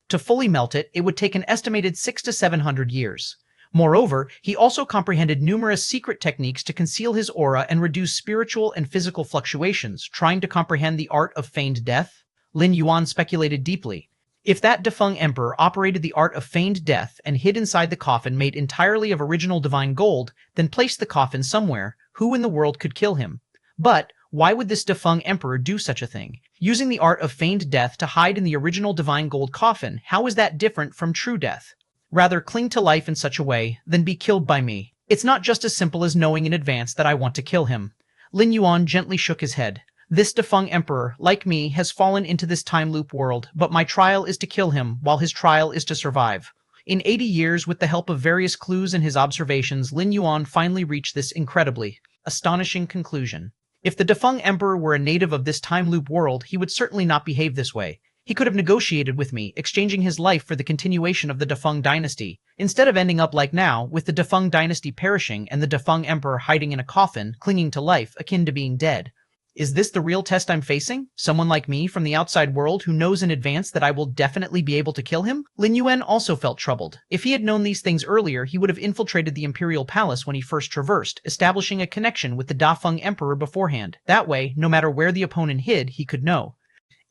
To fully melt it, it would take an estimated 600 to 700 years. Moreover, he also comprehended numerous secret techniques to conceal his aura and reduce spiritual and physical fluctuations, trying to comprehend the art of feigned death. Lin Yuan speculated deeply. If that Dafeng Emperor operated the art of feigned death and hid inside the coffin made entirely of original divine gold, then placed the coffin somewhere, who in the world could kill him? But why would this Dafeng Emperor do such a thing? Using the art of feigned death to hide in the original divine gold coffin, how is that different from true death? Rather cling to life in such a way than be killed by me. It's not just as simple as knowing in advance that I want to kill him. Lin Yuan gently shook his head. This Dafeng Emperor, like me, has fallen into this time loop world, but my trial is to kill him, while his trial is to survive. In 80 years, with the help of various clues and his observations, Lin Yuan finally reached this incredibly astonishing conclusion. If the Dafeng Emperor were a native of this time loop world, he would certainly not behave this way. He could have negotiated with me, exchanging his life for the continuation of the Dafeng dynasty, instead of ending up like now, with the Dafeng dynasty perishing and the Dafeng Emperor hiding in a coffin, clinging to life, akin to being dead. Is this the real test I'm facing? Someone like me from the outside world who knows in advance that I will definitely be able to kill him? Lin Yuan also felt troubled. If he had known these things earlier, he would have infiltrated the imperial palace when he first traversed, establishing a connection with the Dafeng Emperor beforehand. That way, no matter where the opponent hid, he could know.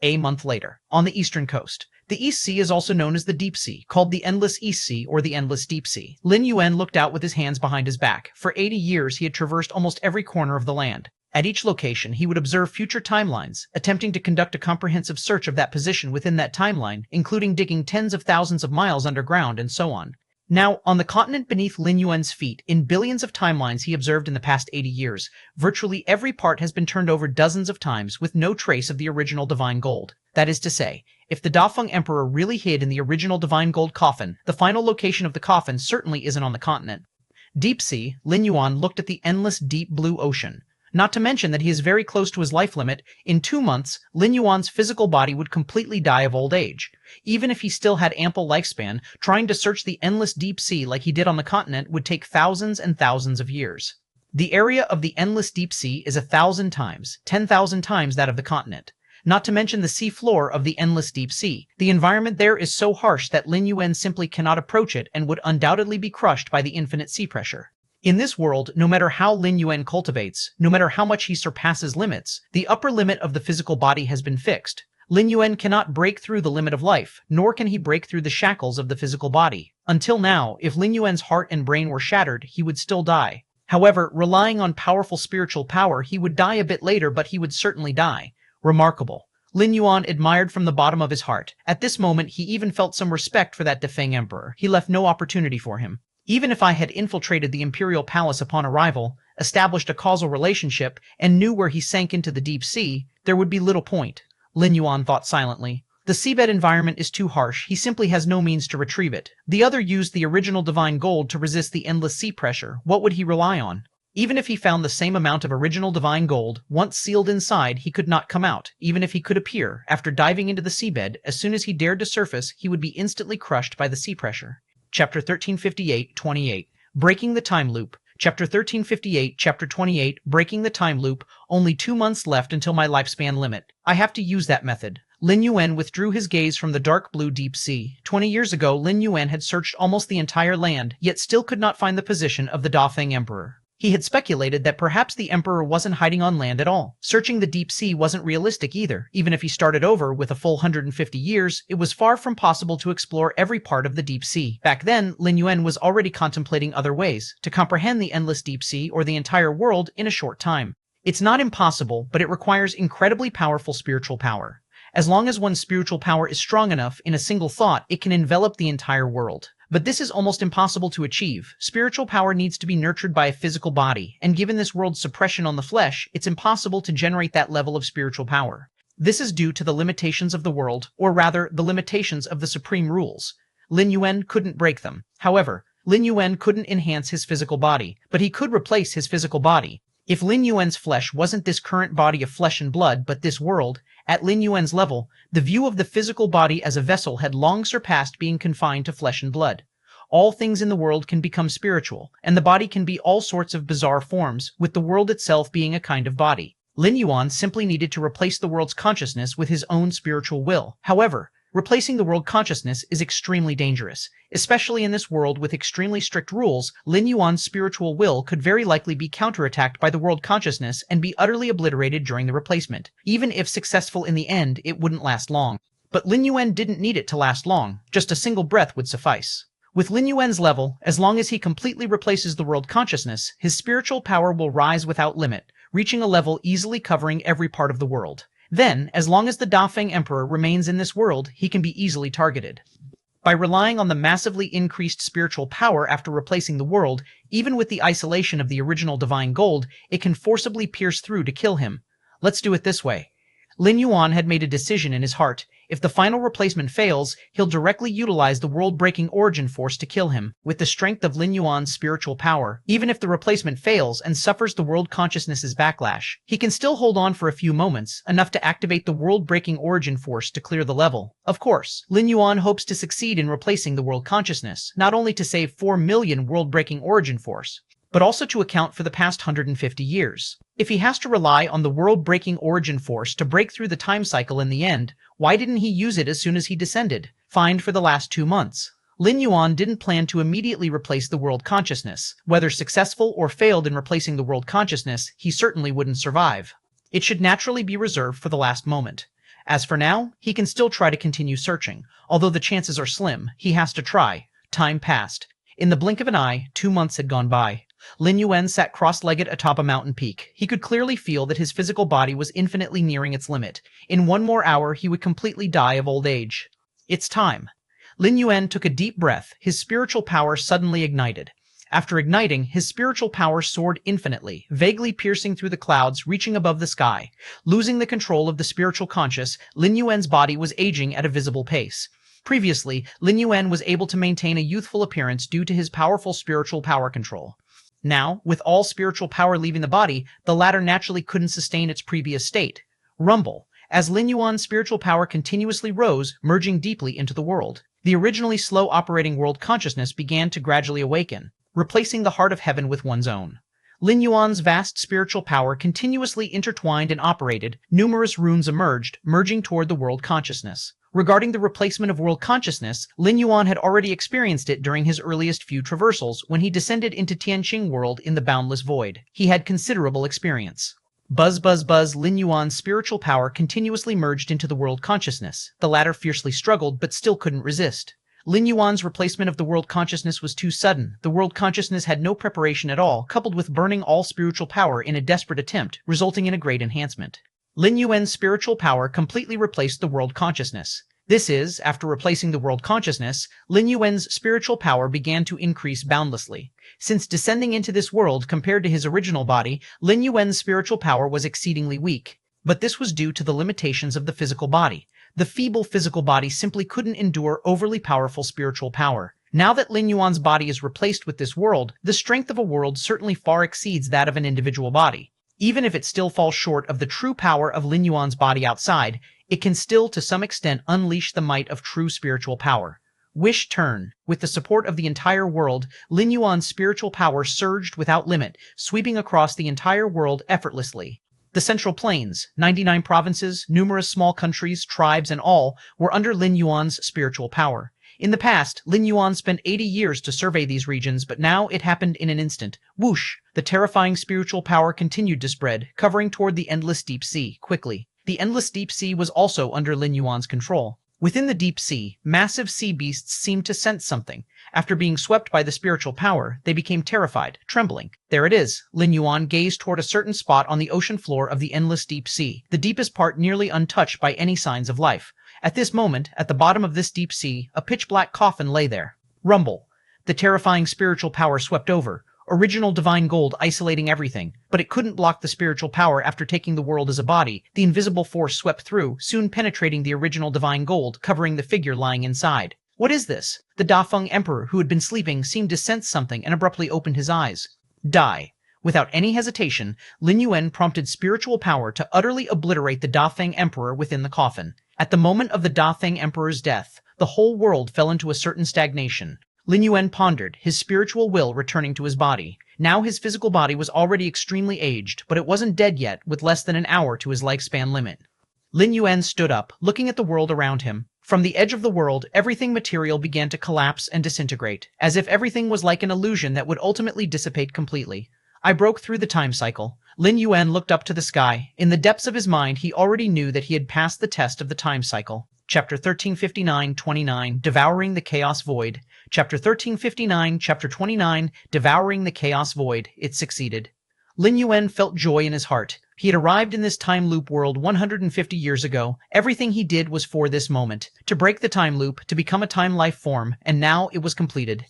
A month later, on the eastern coast. The East Sea is also known as the Deep Sea, called the Endless East Sea or the Endless Deep Sea. Lin Yuan looked out with his hands behind his back. For 80 years, he had traversed almost every corner of the land. At each location, he would observe future timelines, attempting to conduct a comprehensive search of that position within that timeline, including digging tens of thousands of miles underground and so on. Now, on the continent beneath Lin Yuan's feet, in billions of timelines he observed in the past 80 years, virtually every part has been turned over dozens of times with no trace of the original divine gold. That is to say, if the Dafeng Emperor really hid in the original divine gold coffin, the final location of the coffin certainly isn't on the continent. Deep Sea, Lin Yuan looked at the endless deep blue ocean. Not to mention that he is very close to his life limit. In 2 months, Lin Yuan's physical body would completely die of old age. Even if he still had ample lifespan, trying to search the endless deep sea like he did on the continent would take thousands and thousands of years. The area of the endless deep sea is 1,000 times, 10,000 times that of the continent. Not to mention the sea floor of the endless deep sea. The environment there is so harsh that Lin Yuan simply cannot approach it and would undoubtedly be crushed by the infinite sea pressure. In this world, no matter how Lin Yuan cultivates, no matter how much he surpasses limits, the upper limit of the physical body has been fixed. Lin Yuan cannot break through the limit of life, nor can he break through the shackles of the physical body. Until now, if Lin Yuan's heart and brain were shattered, he would still die. However, relying on powerful spiritual power, he would die a bit later, but he would certainly die. Remarkable. Lin Yuan admired from the bottom of his heart. At this moment, he even felt some respect for that Dafeng Emperor. He left no opportunity for him. Even if I had infiltrated the imperial palace upon arrival, established a causal relationship, and knew where he sank into the deep sea, there would be little point. Lin Yuan thought silently. The seabed environment is too harsh. He simply has no means to retrieve it. The other used the original divine gold to resist the endless sea pressure. What would he rely on? Even if he found the same amount of original divine gold, once sealed inside, he could not come out. Even if he could appear, after diving into the seabed, as soon as he dared to surface, he would be instantly crushed by the sea pressure. Chapter 1358-28. Breaking the Time Loop. Chapter 1358, Chapter 28, Breaking the Time Loop. Only 2 months left until my lifespan limit. I have to use that method. Lin Yuan withdrew his gaze from the dark blue deep sea. 20 years ago, Lin Yuan had searched almost the entire land, yet still could not find the position of the Dafeng Emperor. He had speculated that perhaps the Emperor wasn't hiding on land at all. Searching the deep sea wasn't realistic either. Even if he started over with a full 150 years, it was far from possible to explore every part of the deep sea. Back then, Lin Yuan was already contemplating other ways to comprehend the endless deep sea or the entire world in a short time. It's not impossible, but it requires incredibly powerful spiritual power. As long as one's spiritual power is strong enough, in a single thought, it can envelop the entire world. But this is almost impossible to achieve. Spiritual power needs to be nurtured by a physical body, and given this world's suppression on the flesh, it's impossible to generate that level of spiritual power. This is due to the limitations of the world, or rather, the limitations of the supreme rules. Lin Yuan couldn't break them. However, Lin Yuan couldn't enhance his physical body, but he could replace his physical body. If Lin Yuan's flesh wasn't this current body of flesh and blood, but this world, at Lin Yuan's level, the view of the physical body as a vessel had long surpassed being confined to flesh and blood. All things in the world can become spiritual, and the body can be all sorts of bizarre forms, with the world itself being a kind of body. Lin Yuan simply needed to replace the world's consciousness with his own spiritual will. However, replacing the world consciousness is extremely dangerous. Especially in this world with extremely strict rules, Lin Yuan's spiritual will could very likely be counterattacked by the world consciousness and be utterly obliterated during the replacement. Even if successful in the end, it wouldn't last long. But Lin Yuan didn't need it to last long. Just a single breath would suffice. With Lin Yuan's level, as long as he completely replaces the world consciousness, his spiritual power will rise without limit, reaching a level easily covering every part of the world. Then, as long as the Dafeng Emperor remains in this world, he can be easily targeted. By relying on the massively increased spiritual power after replacing the world, even with the isolation of the original divine gold, it can forcibly pierce through to kill him. Let's do it this way. Lin Yuan had made a decision in his heart. If the final replacement fails, he'll directly utilize the world-breaking origin force to kill him. With the strength of Lin Yuan's spiritual power, even if the replacement fails and suffers the world consciousness's backlash, he can still hold on for a few moments, enough to activate the world-breaking origin force to clear the level. Of course, Lin Yuan hopes to succeed in replacing the world consciousness, not only to save 4 million world-breaking origin force, but also to account for the past 150 years. If he has to rely on the world-breaking origin force to break through the time cycle in the end, why didn't he use it as soon as he descended? Fined for the last 2 months. Lin Yuan didn't plan to immediately replace the world consciousness. Whether successful or failed in replacing the world consciousness, he certainly wouldn't survive. It should naturally be reserved for the last moment. As for now, he can still try to continue searching. Although the chances are slim, he has to try. Time passed. In the blink of an eye, 2 months had gone by. Lin Yuan sat cross-legged atop a mountain peak. He could clearly feel that his physical body was infinitely nearing its limit. In 1 more hour, he would completely die of old age. It's time. Lin Yuan took a deep breath. His spiritual power suddenly ignited. After igniting, his spiritual power soared infinitely, vaguely piercing through the clouds, reaching above the sky. Losing the control of the spiritual conscious, Lin Yuan's body was aging at a visible pace. Previously, Lin Yuan was able to maintain a youthful appearance due to his powerful spiritual power control. Now, with all spiritual power leaving the body, the latter naturally couldn't sustain its previous state. Rumble. As Lin Yuan's spiritual power continuously rose, merging deeply into the world, the originally slow-operating world consciousness began to gradually awaken, replacing the heart of heaven with one's own. Lin Yuan's vast spiritual power continuously intertwined and operated. Numerous runes emerged, merging toward the world consciousness. Regarding the replacement of world consciousness, Lin Yuan had already experienced it during his earliest few traversals when he descended into Tianqing World in the boundless void. He had considerable experience. Buzz, buzz, buzz, Lin Yuan's spiritual power continuously merged into the world consciousness. The latter fiercely struggled, but still couldn't resist. Lin Yuan's replacement of the world consciousness was too sudden. The world consciousness had no preparation at all, coupled with burning all spiritual power in a desperate attempt, resulting in a great enhancement. Lin Yuan's spiritual power completely replaced the world consciousness. This is, after replacing the world consciousness, Lin Yuan's spiritual power began to increase boundlessly. Since descending into this world compared to his original body, Lin Yuan's spiritual power was exceedingly weak. But this was due to the limitations of the physical body. The feeble physical body simply couldn't endure overly powerful spiritual power. Now that Lin Yuan's body is replaced with this world, the strength of a world certainly far exceeds that of an individual body. Even if it still falls short of the true power of Lin Yuan's body outside, it can still to some extent unleash the might of true spiritual power. Wish turn. With the support of the entire world, Lin Yuan's spiritual power surged without limit, sweeping across the entire world effortlessly. The Central Plains, 99 provinces, numerous small countries, tribes, and all were under Lin Yuan's spiritual power. In the past, Lin Yuan spent 80 years to survey these regions, but now it happened in an instant. Whoosh! The terrifying spiritual power continued to spread, covering toward the endless deep sea, quickly. The endless deep sea was also under Lin Yuan's control. Within the deep sea, massive sea beasts seemed to sense something. After being swept by the spiritual power, they became terrified, trembling. There it is. Lin Yuan gazed toward a certain spot on the ocean floor of the endless deep sea, the deepest part nearly untouched by any signs of life. At this moment, at the bottom of this deep sea, a pitch-black coffin lay there. Rumble. The terrifying spiritual power swept over. Original divine gold isolating everything, but it couldn't block the spiritual power after taking the world as a body. The invisible force swept through, soon penetrating the original divine gold, covering the figure lying inside. What is this? The Dafeng Emperor, who had been sleeping, seemed to sense something and abruptly opened his eyes. Die. Without any hesitation, Lin Yuan prompted spiritual power to utterly obliterate the Dafeng Emperor within the coffin. At the moment of the Dafeng Emperor's death, the whole world fell into a certain stagnation. Lin Yuan pondered, his spiritual will returning to his body. Now his physical body was already extremely aged, but it wasn't dead yet, with less than an hour to his lifespan limit. Lin Yuan stood up, looking at the world around him. From the edge of the world, everything material began to collapse and disintegrate, as if everything was like an illusion that would ultimately dissipate completely. I broke through the time cycle. Lin Yuan looked up to the sky. In the depths of his mind, he already knew that he had passed the test of the time cycle. Chapter 1359-29, Devouring the Chaos Void. Chapter 1359, Chapter 29, Devouring the Chaos Void. It succeeded. Lin Yuan felt joy in his heart. He had arrived in this time loop world 150 years ago. Everything he did was for this moment, to break the time loop, to become a time life form, and now it was completed.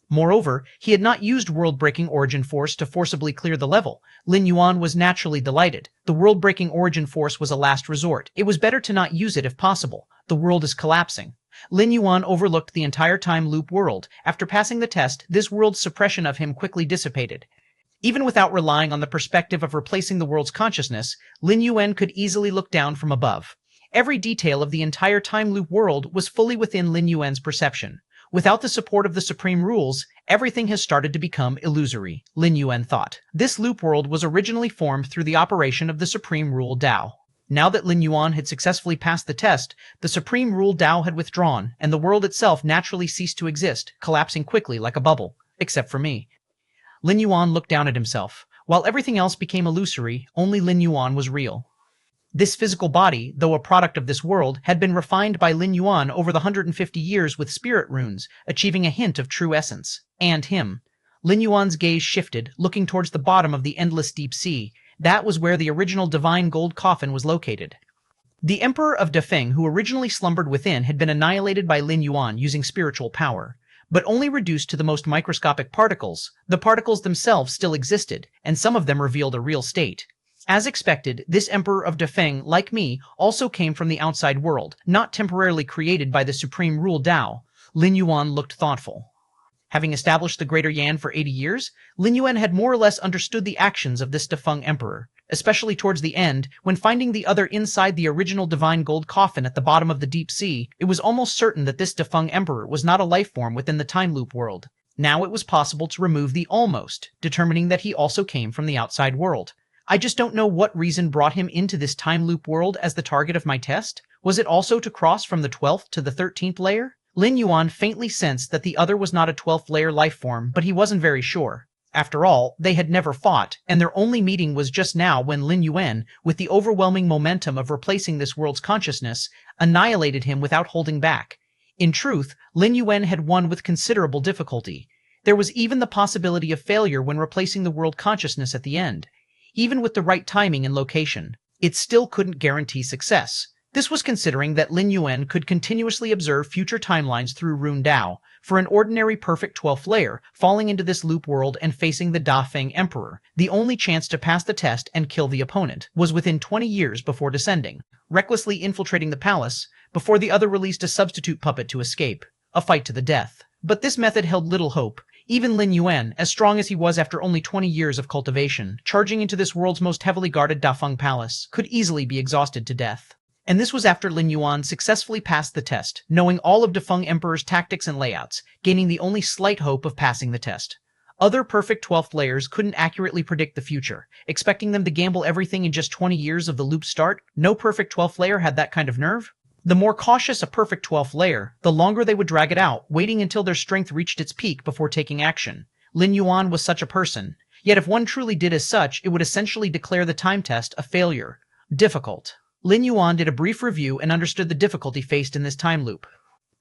Moreover, he had not used world-breaking origin force to forcibly clear the level. Lin Yuan was naturally delighted. The world-breaking origin force was a last resort. It was better to not use it if possible. The world is collapsing. Lin Yuan overlooked the entire time loop world. After passing the test, this world's suppression of him quickly dissipated. Even without relying on the perspective of replacing the world's consciousness, Lin Yuan could easily look down from above. Every detail of the entire time loop world was fully within Lin Yuan's perception. Without the support of the supreme rules, everything has started to become illusory, Lin Yuan thought. This loop world was originally formed through the operation of the supreme rule Dao. Now that Lin Yuan had successfully passed the test, the supreme rule Dao had withdrawn, and the world itself naturally ceased to exist, collapsing quickly like a bubble. Except for me. Lin Yuan looked down at himself. While everything else became illusory, only Lin Yuan was real. This physical body, though a product of this world, had been refined by Lin Yuan over the 150 years with spirit runes, achieving a hint of true essence. And him. Lin Yuan's gaze shifted, looking towards the bottom of the endless deep sea. That was where the original divine gold coffin was located. The Emperor of Dafeng, who originally slumbered within, had been annihilated by Lin Yuan using spiritual power, but only reduced to the most microscopic particles. The particles themselves still existed, and some of them revealed a real state. As expected, this Emperor of Dafeng, like me, also came from the outside world, not temporarily created by the supreme rule Dao. Lin Yuan looked thoughtful. Having established the Greater Yan for 80 years, Lin Yuan had more or less understood the actions of this defunct emperor, especially towards the end, when finding the other inside the original divine gold coffin at the bottom of the deep sea. It was almost certain that this defunct emperor was not a life form within the time loop world. Now it was possible to remove the almost, determining that he also came from the outside world. I just don't know what reason brought him into this time loop world as the target of my test. Was it also to cross from the 12th to the 13th layer? Lin Yuan faintly sensed that the other was not a 12th layer life form, but he wasn't very sure. After all, they had never fought, and their only meeting was just now when Lin Yuan, with the overwhelming momentum of replacing this world's consciousness, annihilated him without holding back. In truth, Lin Yuan had won with considerable difficulty. There was even the possibility of failure when replacing the world consciousness at the end. Even with the right timing and location, it still couldn't guarantee success. This was considering that Lin Yuan could continuously observe future timelines through Rune Dao. For an ordinary perfect 12th layer, falling into this loop world and facing the Dafeng Emperor, the only chance to pass the test and kill the opponent was within 20 years before descending, recklessly infiltrating the palace, before the other released a substitute puppet to escape. A fight to the death. But this method held little hope. Even Lin Yuan, as strong as he was after only 20 years of cultivation, charging into this world's most heavily guarded Dafeng Palace, could easily be exhausted to death. And this was after Lin Yuan successfully passed the test, knowing all of Dafeng Emperor's tactics and layouts, gaining the only slight hope of passing the test. Other perfect 12th layers couldn't accurately predict the future, expecting them to gamble everything in just 20 years of the loop start. No perfect 12th layer had that kind of nerve. The more cautious a perfect 12th layer, the longer they would drag it out, waiting until their strength reached its peak before taking action. Lin Yuan was such a person. Yet if one truly did as such, it would essentially declare the time test a failure. Difficult. Lin Yuan did a brief review and understood the difficulty faced in this time loop.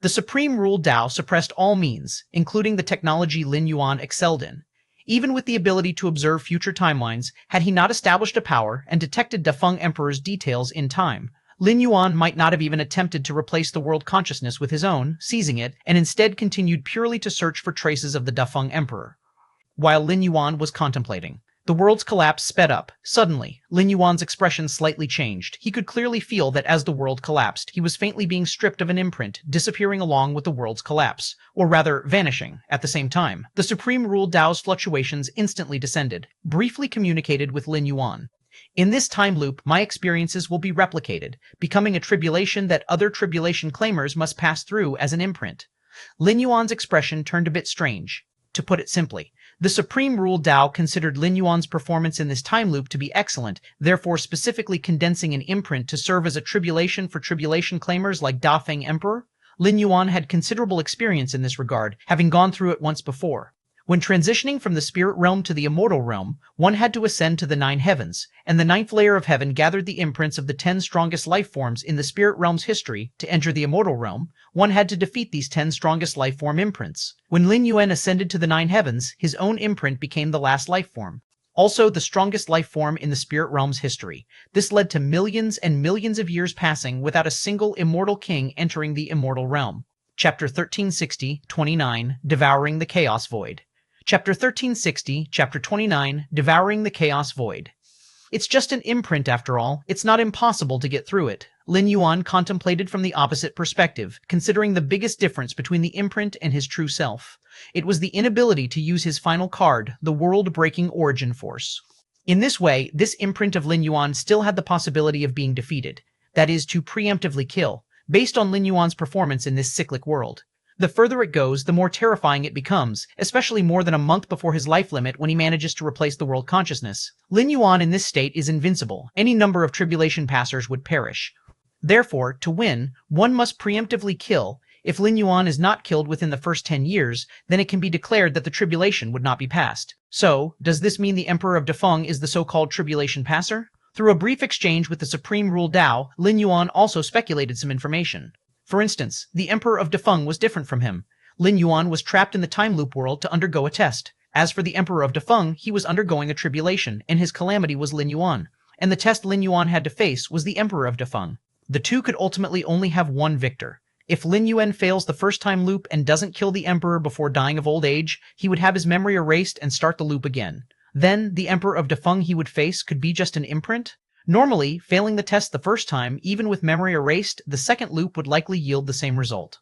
The supreme rule Dao suppressed all means, including the technology Lin Yuan excelled in. Even with the ability to observe future timelines, had he not established a power and detected Dafeng Emperor's details in time, Lin Yuan might not have even attempted to replace the world consciousness with his own, seizing it, and instead continued purely to search for traces of the Dafeng Emperor. While Lin Yuan was contemplating, The world's collapse sped up. Suddenly, Lin Yuan's expression slightly changed. He could clearly feel that as the world collapsed, he was faintly being stripped of an imprint, disappearing along with the world's collapse, or rather, vanishing, at the same time. The Supreme Rule Dao's fluctuations instantly descended, briefly communicated with Lin Yuan. In this time loop, my experiences will be replicated, becoming a tribulation that other tribulation claimers must pass through as an imprint. Lin Yuan's expression turned a bit strange. To put it simply, the Supreme Rule Dao considered Lin Yuan's performance in this time loop to be excellent, therefore specifically condensing an imprint to serve as a tribulation for tribulation claimers like Dafeng Emperor. Lin Yuan had considerable experience in this regard, having gone through it once before. When transitioning from the spirit realm to the immortal realm, one had to ascend to the 9 heavens, and the 9th layer of heaven gathered the imprints of the 10 strongest life forms in the spirit realm's history. To enter the immortal realm, one had to defeat these 10 strongest life form imprints. When Lin Yuan ascended to the 9 heavens, his own imprint became the last life form, also the strongest life form in the spirit realm's history. This led to millions and millions of years passing without a single immortal king entering the immortal realm. Chapter 1360-29, Devouring the Chaos Void. Chapter 1360, Chapter 29, Devouring the Chaos Void. It's just an imprint after all. It's not impossible to get through it. Lin Yuan contemplated from the opposite perspective, considering the biggest difference between the imprint and his true self. It was the inability to use his final card, the world-breaking origin force. In this way, this imprint of Lin Yuan still had the possibility of being defeated, that is, to preemptively kill, based on Lin Yuan's performance in this cyclic world. The further it goes, the more terrifying it becomes, especially more than a month before his life limit when he manages to replace the world consciousness. Lin Yuan in this state is invincible. Any number of tribulation passers would perish. Therefore, to win, one must preemptively kill. If Lin Yuan is not killed within the first 10 years, then it can be declared that the tribulation would not be passed. So, does this mean the Emperor of Defeng is the so-called tribulation passer? Through a brief exchange with the Supreme Rule Dao, Lin Yuan also speculated some information. For instance, the Emperor of Defeng was different from him. Lin Yuan was trapped in the time loop world to undergo a test. As for the Emperor of Defeng, he was undergoing a tribulation, and his calamity was Lin Yuan. And the test Lin Yuan had to face was the Emperor of Defeng. The two could ultimately only have one victor. If Lin Yuan fails the first time loop and doesn't kill the Emperor before dying of old age, he would have his memory erased and start the loop again. Then, the Emperor of Defeng he would face could be just an imprint? Normally, failing the test the first time, even with memory erased, the second loop would likely yield the same result.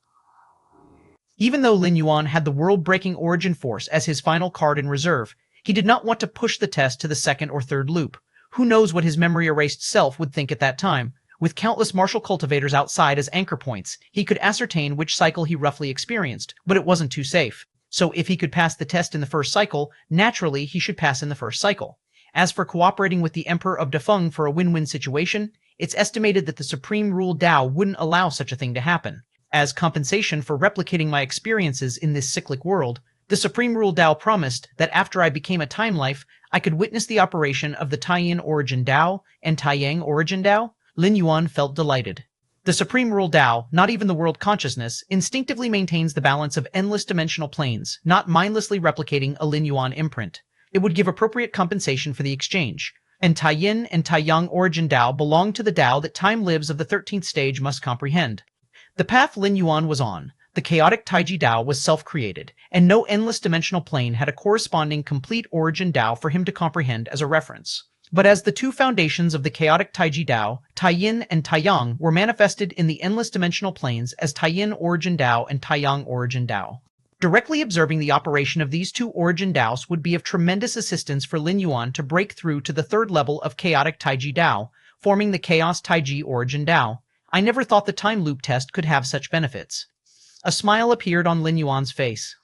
Even though Lin Yuan had the world-breaking origin force as his final card in reserve, he did not want to push the test to the second or third loop. Who knows what his memory-erased self would think at that time? With countless martial cultivators outside as anchor points, he could ascertain which cycle he roughly experienced, but it wasn't too safe. So if he could pass the test in the first cycle, naturally he should pass in the first cycle. As for cooperating with the Emperor of Defeng for a win-win situation, it's estimated that the Supreme Rule Dao wouldn't allow such a thing to happen. As compensation for replicating my experiences in this cyclic world, the Supreme Rule Dao promised that after I became a time life, I could witness the operation of the Taiyin Origin Dao and Taiyang Origin Dao. Lin Yuan felt delighted. The Supreme Rule Dao, not even the world consciousness, instinctively maintains the balance of endless dimensional planes, not mindlessly replicating a Lin Yuan imprint. It would give appropriate compensation for the exchange. And Taiyin and Taiyang Origin Dao belong to the Dao that time lives of the 13th stage must comprehend. The path Lin Yuan was on, the chaotic Taiji Dao, was self-created, and no endless dimensional plane had a corresponding complete origin Dao for him to comprehend as a reference. But as the two foundations of the chaotic Taiji Dao, Taiyin and Taiyang, were manifested in the endless dimensional planes as Taiyin Origin Dao and Taiyang Origin Dao. Directly observing the operation of these two origin Daos would be of tremendous assistance for Lin Yuan to break through to the third level of chaotic Taiji Dao, forming the Chaos Taiji Origin Dao. I never thought the time loop test could have such benefits. A smile appeared on Lin Yuan's face.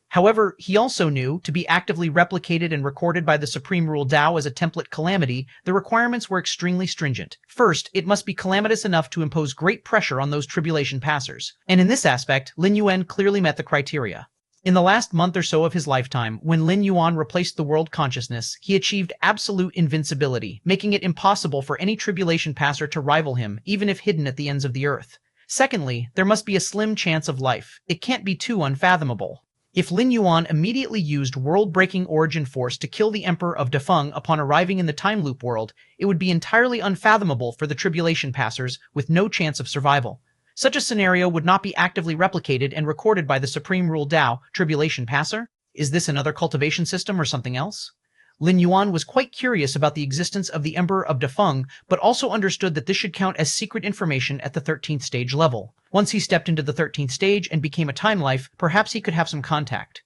However, he also knew, to be actively replicated and recorded by the Supreme Rule Dao as a template calamity, the requirements were extremely stringent. First, it must be calamitous enough to impose great pressure on those tribulation passers. And in this aspect, Lin Yuan clearly met the criteria. In the last month or so of his lifetime, when Lin Yuan replaced the world consciousness, he achieved absolute invincibility, making it impossible for any tribulation passer to rival him, even if hidden at the ends of the earth. Secondly, there must be a slim chance of life. It can't be too unfathomable. If Lin Yuan immediately used world-breaking origin force to kill the Emperor of Defeng upon arriving in the time loop world, it would be entirely unfathomable for the tribulation passers with no chance of survival. Such a scenario would not be actively replicated and recorded by the Supreme Rule Dao, tribulation passer? Is this another cultivation system or something else? Lin Yuan was quite curious about the existence of the Emperor of Defeng, but also understood that this should count as secret information at the 13th stage level. Once he stepped into the 13th stage and became a time life, perhaps he could have some contact.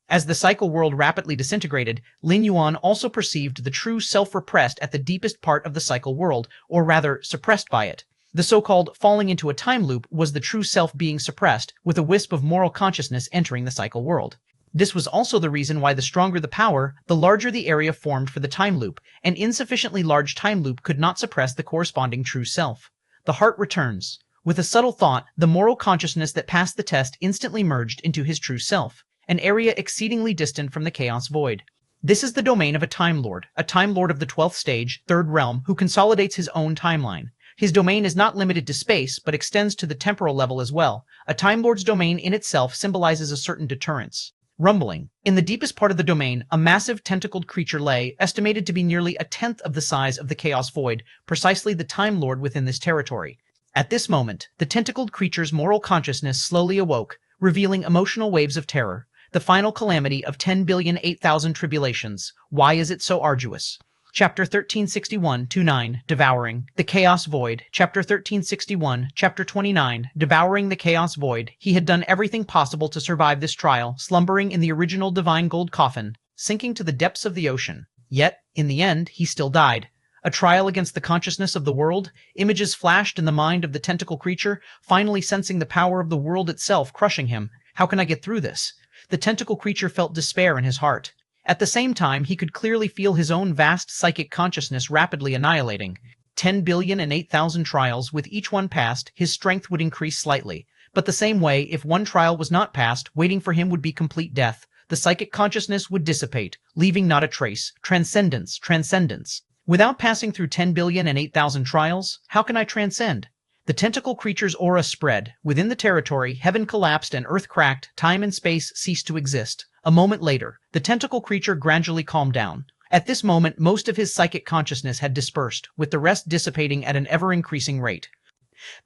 As the cycle world rapidly disintegrated, Lin Yuan also perceived the true self repressed at the deepest part of the cycle world, or rather, suppressed by it. The so-called falling into a time loop was the true self being suppressed, with a wisp of moral consciousness entering the cycle world. This was also the reason why the stronger the power, the larger the area formed for the time loop. An insufficiently large time loop could not suppress the corresponding true self. The heart returns. With a subtle thought, the moral consciousness that passed the test instantly merged into his true self, an area exceedingly distant from the chaos void. This is the domain of a Time Lord of the 12th stage, 3rd realm, who consolidates his own timeline. His domain is not limited to space, but extends to the temporal level as well. A Time Lord's domain in itself symbolizes a certain deterrence. Rumbling. In the deepest part of the domain, a massive tentacled creature lay, estimated to be nearly a tenth of the size of the Chaos Void, precisely the Time Lord within this territory. At this moment, the tentacled creature's moral consciousness slowly awoke, revealing emotional waves of terror. The final calamity of 10,008,000 tribulations. Why is it so arduous? Chapter 1361-9, Devouring the Chaos Void. Chapter 1361, Chapter 29, Devouring the Chaos Void. He had done everything possible to survive this trial, slumbering in the original divine gold coffin, sinking to the depths of the ocean. Yet, in the end, he still died. A trial against the consciousness of the world. Images flashed in the mind of the tentacle creature, finally sensing the power of the world itself crushing him. How can I get through this? The tentacle creature felt despair in his heart. At the same time, he could clearly feel his own vast psychic consciousness rapidly annihilating. 10,008,000 trials, with each one passed, his strength would increase slightly. But the same way, if one trial was not passed, waiting for him would be complete death. The psychic consciousness would dissipate, leaving not a trace. Transcendence. Without passing through 10,008,000 trials, how can I transcend? The tentacle creature's aura spread. Within the territory, heaven collapsed and earth cracked, time and space ceased to exist. A moment later, the tentacle creature gradually calmed down. At this moment, most of his psychic consciousness had dispersed, with the rest dissipating at an ever-increasing rate.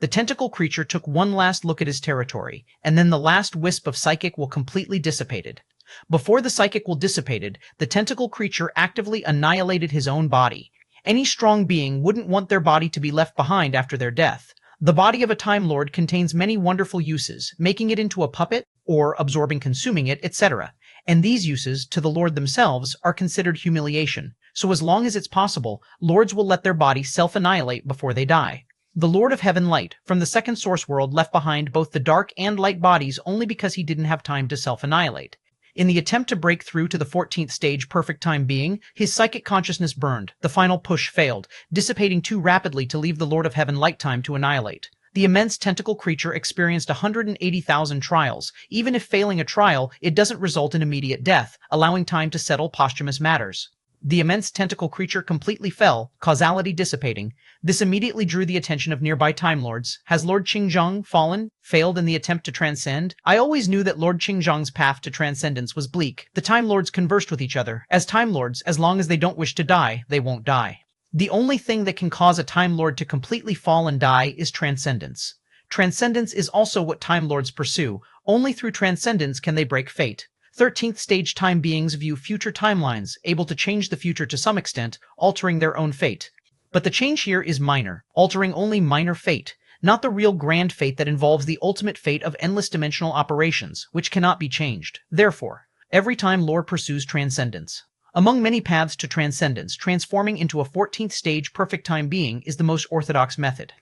The tentacle creature took one last look at his territory, and then the last wisp of psychic will completely dissipated. Before the psychic will dissipated, the tentacle creature actively annihilated his own body. Any strong being wouldn't want their body to be left behind after their death. The body of a Time Lord contains many wonderful uses, making it into a puppet, or absorbing consuming it, etc. And these uses, to the Lord themselves, are considered humiliation. So as long as it's possible, Lords will let their body self-annihilate before they die. The Lord of Heaven Light, from the second source world, left behind both the dark and light bodies only because he didn't have time to self-annihilate. In the attempt to break through to the 14th stage perfect time being, his psychic consciousness burned. The final push failed, dissipating too rapidly to leave the Lord of Heaven Light time to annihilate. The immense tentacle creature experienced 180,000 trials. Even if failing a trial, it doesn't result in immediate death, allowing time to settle posthumous matters. The immense tentacle creature completely fell, causality dissipating. This immediately drew the attention of nearby Time Lords. Has Lord Qingzhong fallen, failed in the attempt to transcend? I always knew that Lord Qingzhong's path to transcendence was bleak. The Time Lords conversed with each other. As Time Lords, as long as they don't wish to die, they won't die. The only thing that can cause a Time Lord to completely fall and die is transcendence. Transcendence is also what Time Lords pursue. Only through transcendence can they break fate. 13th stage time beings view future timelines, able to change the future to some extent, altering their own fate. But the change here is minor, altering only minor fate, not the real grand fate that involves the ultimate fate of endless dimensional operations, which cannot be changed. Therefore, every Time Lord pursues transcendence. Among many paths to transcendence, transforming into a 14th stage perfect time being is the most orthodox method.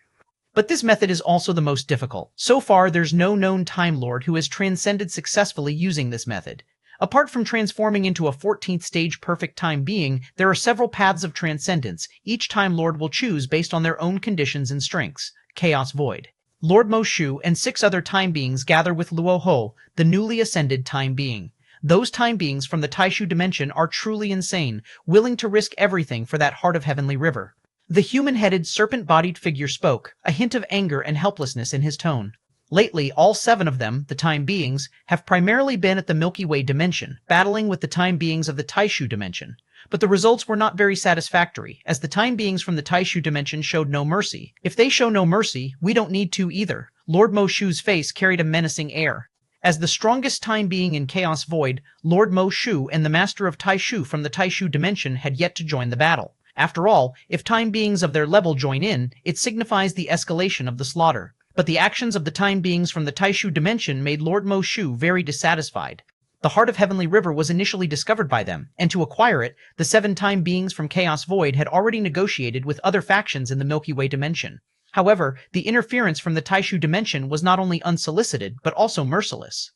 But this method is also the most difficult. So far, there's no known Time Lord who has transcended successfully using this method. Apart from transforming into a 14th stage perfect time being, there are several paths of transcendence each Time Lord will choose based on their own conditions and strengths. Chaos Void. Lord Mo Shu and 6 other time beings gather with Luo Ho, the newly ascended time being. Those time beings from the Taishu dimension are truly insane, willing to risk everything for that heart of heavenly river. The human-headed, serpent-bodied figure spoke, a hint of anger and helplessness in his tone. Lately, all 7 of them, the time beings, have primarily been at the Milky Way dimension, battling with the time beings of the Taishu dimension. But the results were not very satisfactory, as the time beings from the Taishu dimension showed no mercy. If they show no mercy, we don't need to either. Lord Mo Shu's face carried a menacing air. As the strongest time being in Chaos Void, Lord Mo Shu and the Master of Taishu from the Taishu dimension had yet to join the battle. After all, if time beings of their level join in, it signifies the escalation of the slaughter. But the actions of the time beings from the Taishu dimension made Lord Mo Shu very dissatisfied. The Heart of Heavenly River was initially discovered by them, and to acquire it, the 7 time beings from Chaos Void had already negotiated with other factions in the Milky Way dimension. However, the interference from the Taishu dimension was not only unsolicited, but also merciless.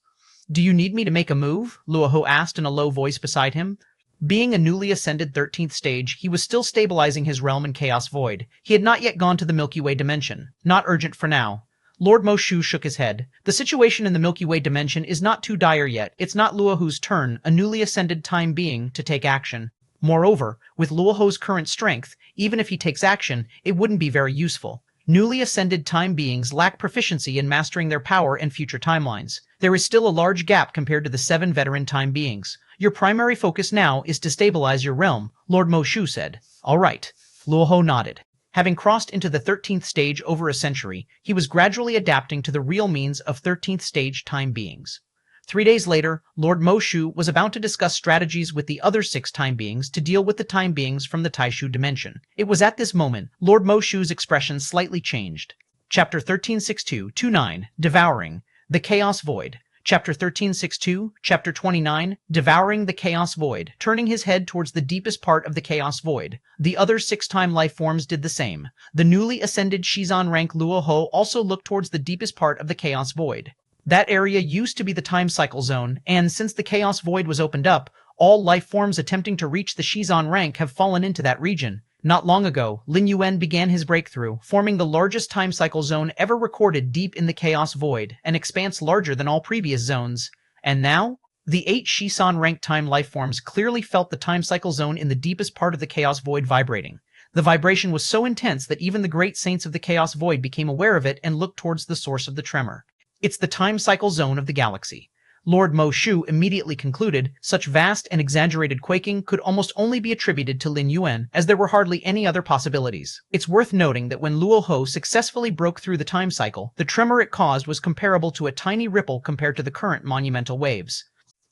"Do you need me to make a move?" Luoho asked in a low voice beside him. Being a newly ascended 13th stage, he was still stabilizing his realm in Chaos Void. He had not yet gone to the Milky Way dimension. Not urgent for now. Lord Mo Shu shook his head. The situation in the Milky Way dimension is not too dire yet. It's not Luoho's turn, a newly ascended time being, to take action. Moreover, with Luoho's current strength, even if he takes action, it wouldn't be very useful. Newly ascended time beings lack proficiency in mastering their power and future timelines. There is still a large gap compared to the 7 veteran time beings. Your primary focus now is to stabilize your realm, Lord Mo Shu said. All right. Luoho nodded. Having crossed into the 13th stage over a century, he was gradually adapting to the real means of 13th stage time beings. 3 days later, Lord Mo Shu was about to discuss strategies with the other 6 time beings to deal with the time beings from the Taishu dimension. It was at this moment, Lord Mo Shu's expression slightly changed. Chapter 1362-29, Devouring, the Chaos Void. Chapter 1362, Chapter 29, Devouring the Chaos Void. Turning his head towards the deepest part of the Chaos Void. The other 6-time life forms did the same. The newly ascended Shizan rank Luoho also looked towards the deepest part of the Chaos Void. That area used to be the time cycle zone, and since the Chaos Void was opened up, all life forms attempting to reach the Shizan rank have fallen into that region. Not long ago, Lin Yuan began his breakthrough, forming the largest time cycle zone ever recorded deep in the Chaos Void, an expanse larger than all previous zones. And now, the 8 Shizan ranked time life forms clearly felt the time cycle zone in the deepest part of the Chaos Void vibrating. The vibration was so intense that even the great saints of the Chaos Void became aware of it and looked towards the source of the tremor. It's the time cycle zone of the galaxy. Lord Mo Shu immediately concluded such vast and exaggerated quaking could almost only be attributed to Lin Yuan, as there were hardly any other possibilities. It's worth noting that when Luoho successfully broke through the time cycle, the tremor it caused was comparable to a tiny ripple compared to the current monumental waves.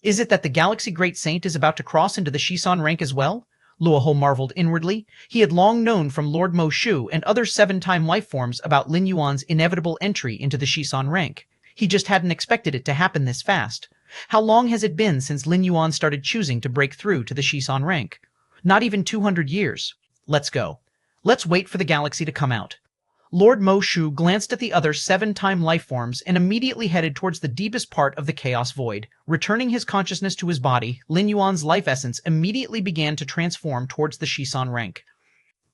Is it that the Galaxy Great Saint is about to cross into the Shizan rank as well? Luoho marveled inwardly. He had long known from Lord Mo Shu and other 7-time life forms about Lin Yuan's inevitable entry into the Shizan rank. He just hadn't expected it to happen this fast. How long has it been since Lin Yuan started choosing to break through to the Shizan rank? Not even 200 years. Let's go. Let's wait for the galaxy to come out. Lord Mo Shu glanced at the other 7-time life forms and immediately headed towards the deepest part of the Chaos Void. Returning his consciousness to his body, Lin Yuan's life essence immediately began to transform towards the Shizan rank.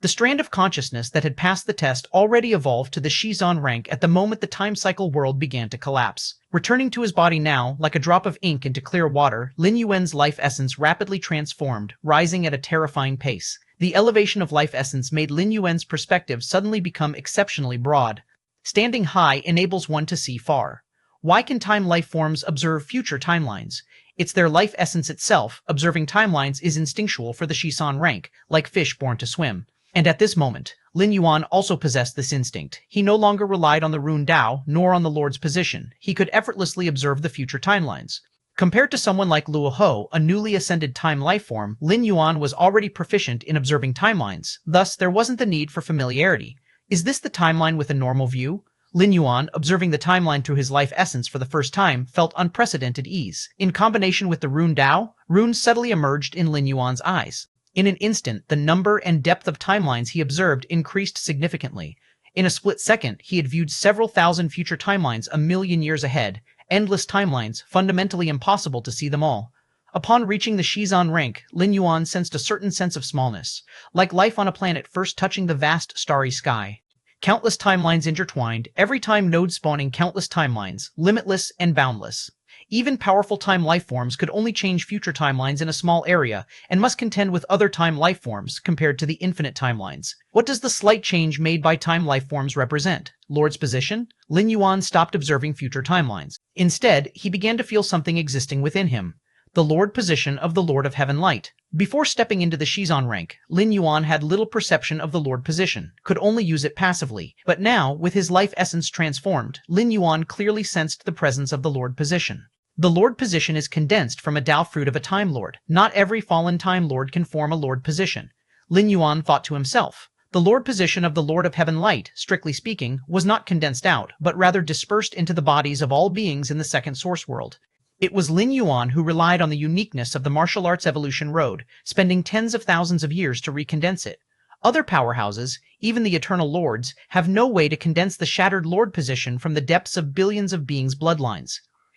The strand of consciousness that had passed the test already evolved to the Shizan rank at the moment the time cycle world began to collapse. Returning to his body now, like a drop of ink into clear water, Lin Yuan's life essence rapidly transformed, rising at a terrifying pace. The elevation of life essence made Lin Yuan's perspective suddenly become exceptionally broad. Standing high enables one to see far. Why can time life forms observe future timelines? It's their life essence itself. Observing timelines is instinctual for the Shizan rank, like fish born to swim. And at this moment, Lin Yuan also possessed this instinct. He no longer relied on the rune Dao, nor on the Lord's position. He could effortlessly observe the future timelines. Compared to someone like Luoho, a newly ascended time life form, Lin Yuan was already proficient in observing timelines. Thus, there wasn't the need for familiarity. Is this the timeline with a normal view? Lin Yuan, observing the timeline through his life essence for the first time, felt unprecedented ease. In combination with the rune Dao, runes subtly emerged in Lin Yuan's eyes. In an instant, the number and depth of timelines he observed increased significantly. In a split second, he had viewed several thousand future timelines a million years ahead, endless timelines, fundamentally impossible to see them all. Upon reaching the Shizan rank, Lin Yuan sensed a certain sense of smallness, like life on a planet first touching the vast starry sky. Countless timelines intertwined, every time node spawning countless timelines, limitless and boundless. Even powerful time life forms could only change future timelines in a small area, and must contend with other time life forms compared to the infinite timelines. What does the slight change made by time life forms represent? Lord's position? Lin Yuan stopped observing future timelines. Instead, he began to feel something existing within him. the Lord position of the Lord of Heaven Light. Before stepping into the Shizan rank, Lin Yuan had little perception of the Lord position, could only use it passively. But now, with his life essence transformed, Lin Yuan clearly sensed the presence of the Lord position. The Lord position is condensed from a Dao fruit of a Time Lord. Not every fallen Time Lord can form a Lord position. Lin Yuan thought to himself. The Lord position of the Lord of Heaven Light, strictly speaking, was not condensed out, but rather dispersed into the bodies of all beings in the second source world. It was Lin Yuan who relied on the uniqueness of the martial arts evolution road, spending tens of thousands of years to recondense it. Other powerhouses, even the Eternal Lords, have no way to condense the shattered Lord position from the depths of billions of beings' bloodlines.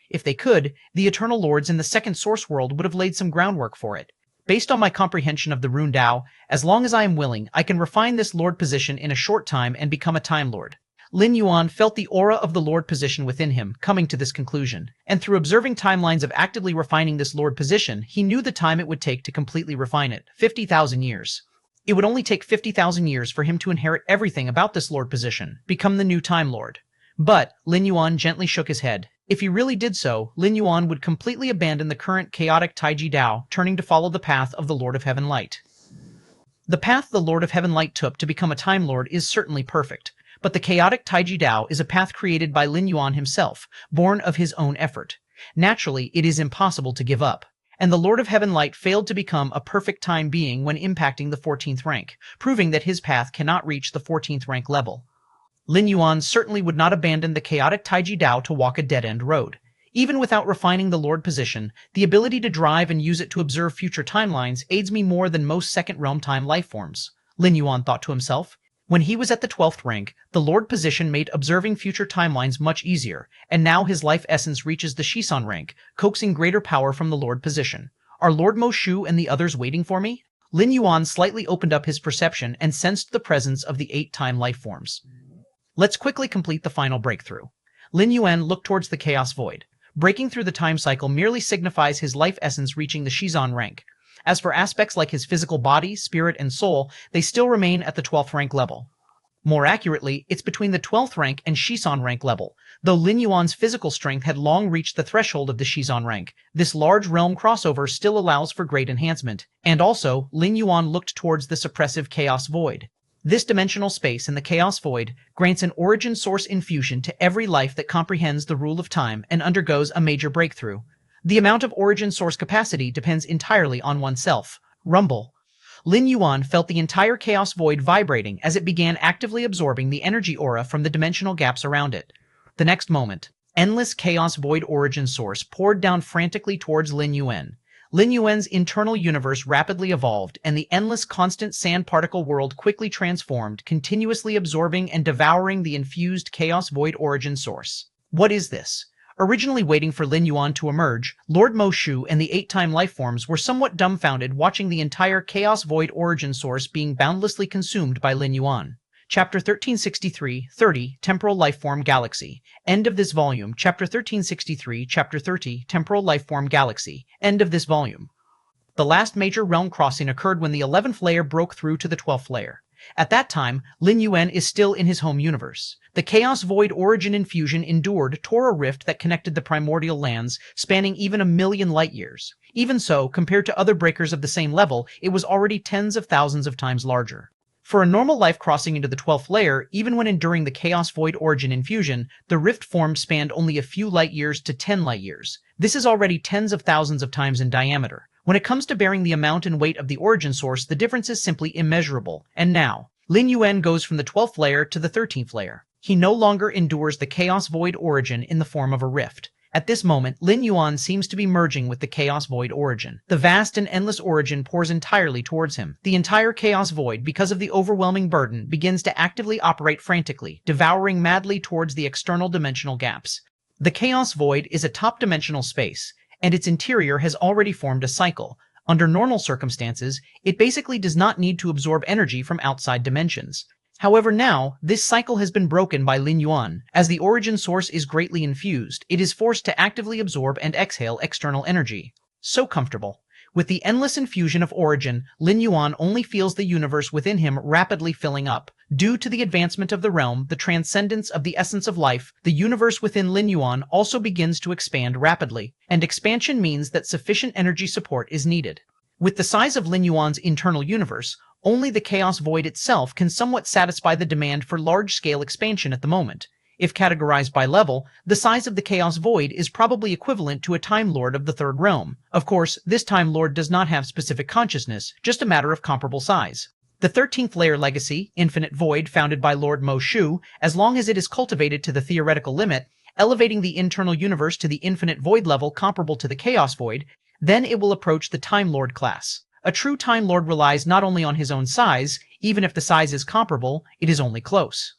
If they could, the Eternal Lords in the second source world would have laid some groundwork for it. Based on my comprehension of the Rune Dao, as long as I am willing, I can refine this Lord position in a short time and become a Time Lord. Lin Yuan felt the aura of the Lord position within him, coming to this conclusion. And through observing timelines of actively refining this Lord position, he knew the time it would take to completely refine it, 50,000 years. It would only take 50,000 years for him to inherit everything about this Lord position, become the new Time Lord. But, Lin Yuan gently shook his head. If he really did so, Lin Yuan would completely abandon the current chaotic Taiji Dao, turning to follow the path of the Lord of Heaven Light. The path the Lord of Heaven Light took to become a Time Lord is certainly perfect. But the chaotic Taiji Dao is a path created by Lin Yuan himself, born of his own effort. Naturally, it is impossible to give up. And the Lord of Heaven Light failed to become a perfect time being when impacting the 14th rank, proving that his path cannot reach the 14th rank level. Lin Yuan certainly would not abandon the chaotic Taiji Dao to walk a dead-end road. Even without refining the Lord position, the ability to drive and use it to observe future timelines aids me more than most second-realm time lifeforms, Lin Yuan thought to himself. When he was at the 12th rank, the Lord position made observing future timelines much easier, and now his life essence reaches the Shisan rank, coaxing greater power from the Lord position. Are Lord Mo Shu and the others waiting for me? Lin Yuan slightly opened up his perception and sensed the presence of the 8-time lifeforms. Let's quickly complete the final breakthrough. Lin Yuan looked towards the Chaos Void. Breaking through the time cycle merely signifies his life essence reaching the Shizan rank. As for aspects like his physical body, spirit, and soul, they still remain at the 12th rank level. More accurately, it's between the 12th rank and Shizan rank level. Though Lin Yuan's physical strength had long reached the threshold of the Shizan rank, this large realm crossover still allows for great enhancement. And also, Lin Yuan looked towards the suppressive Chaos Void. This dimensional space in the Chaos Void grants an origin source infusion to every life that comprehends the rule of time and undergoes a major breakthrough. The amount of origin source capacity depends entirely on oneself. Rumble. Lin Yuan felt the entire Chaos Void vibrating as it began actively absorbing the energy aura from the dimensional gaps around it. The next moment, endless Chaos Void origin source poured down frantically towards Lin Yuan. Lin Yuan's internal universe rapidly evolved, and the endless constant sand particle world quickly transformed, continuously absorbing and devouring the infused Chaos Void origin source. What is this? Originally waiting for Lin Yuan to emerge, Lord Mo Shu and the 8-time lifeforms were somewhat dumbfounded watching the entire Chaos Void origin source being boundlessly consumed by Lin Yuan. Chapter 1363, 30, Temporal Lifeform Galaxy. End of this volume. Chapter 1363, Chapter 30, Temporal Lifeform Galaxy. End of this volume. The last major realm crossing occurred when the 11th layer broke through to the 12th layer. At that time, Lin Yuan is still in his home universe. The Chaos Void origin infusion endured tore a rift that connected the primordial lands, spanning even 1,000,000 light-years. Even so, compared to other breakers of the same level, it was already tens of thousands of times larger. For a normal life crossing into the 12th layer, even when enduring the Chaos Void origin infusion, the rift formed spanned only a few light-years to 10 light-years. This is already tens of thousands of times in diameter. When it comes to bearing the amount and weight of the origin source, the difference is simply immeasurable. And now, Lin Yuan goes from the 12th layer to the 13th layer. He no longer endures the Chaos Void origin in the form of a rift. At this moment, Lin Yuan seems to be merging with the Chaos Void origin. The vast and endless origin pours entirely towards him. The entire Chaos Void, because of the overwhelming burden, begins to actively operate frantically, devouring madly towards the external dimensional gaps. The Chaos Void is a top-dimensional space, and its interior has already formed a cycle. Under normal circumstances, it basically does not need to absorb energy from outside dimensions. However, now, this cycle has been broken by Lin Yuan. As the origin source is greatly infused, it is forced to actively absorb and exhale external energy. So comfortable. With the endless infusion of origin, Lin Yuan only feels the universe within him rapidly filling up. Due to the advancement of the realm, the transcendence of the essence of life, the universe within Lin Yuan also begins to expand rapidly, and expansion means that sufficient energy support is needed. With the size of Lin Yuan's internal universe, only the chaos void itself can somewhat satisfy the demand for large-scale expansion at the moment. If categorized by level, the size of the chaos void is probably equivalent to a Time Lord of the Third Realm. Of course, this Time Lord does not have specific consciousness, just a matter of comparable size. The 13th layer legacy, Infinite Void, founded by Lord Mo Shu, as long as it is cultivated to the theoretical limit, elevating the internal universe to the Infinite Void level comparable to the Chaos Void, then it will approach the Time Lord class. A true Time Lord relies not only on his own size, even if the size is comparable, it is only close.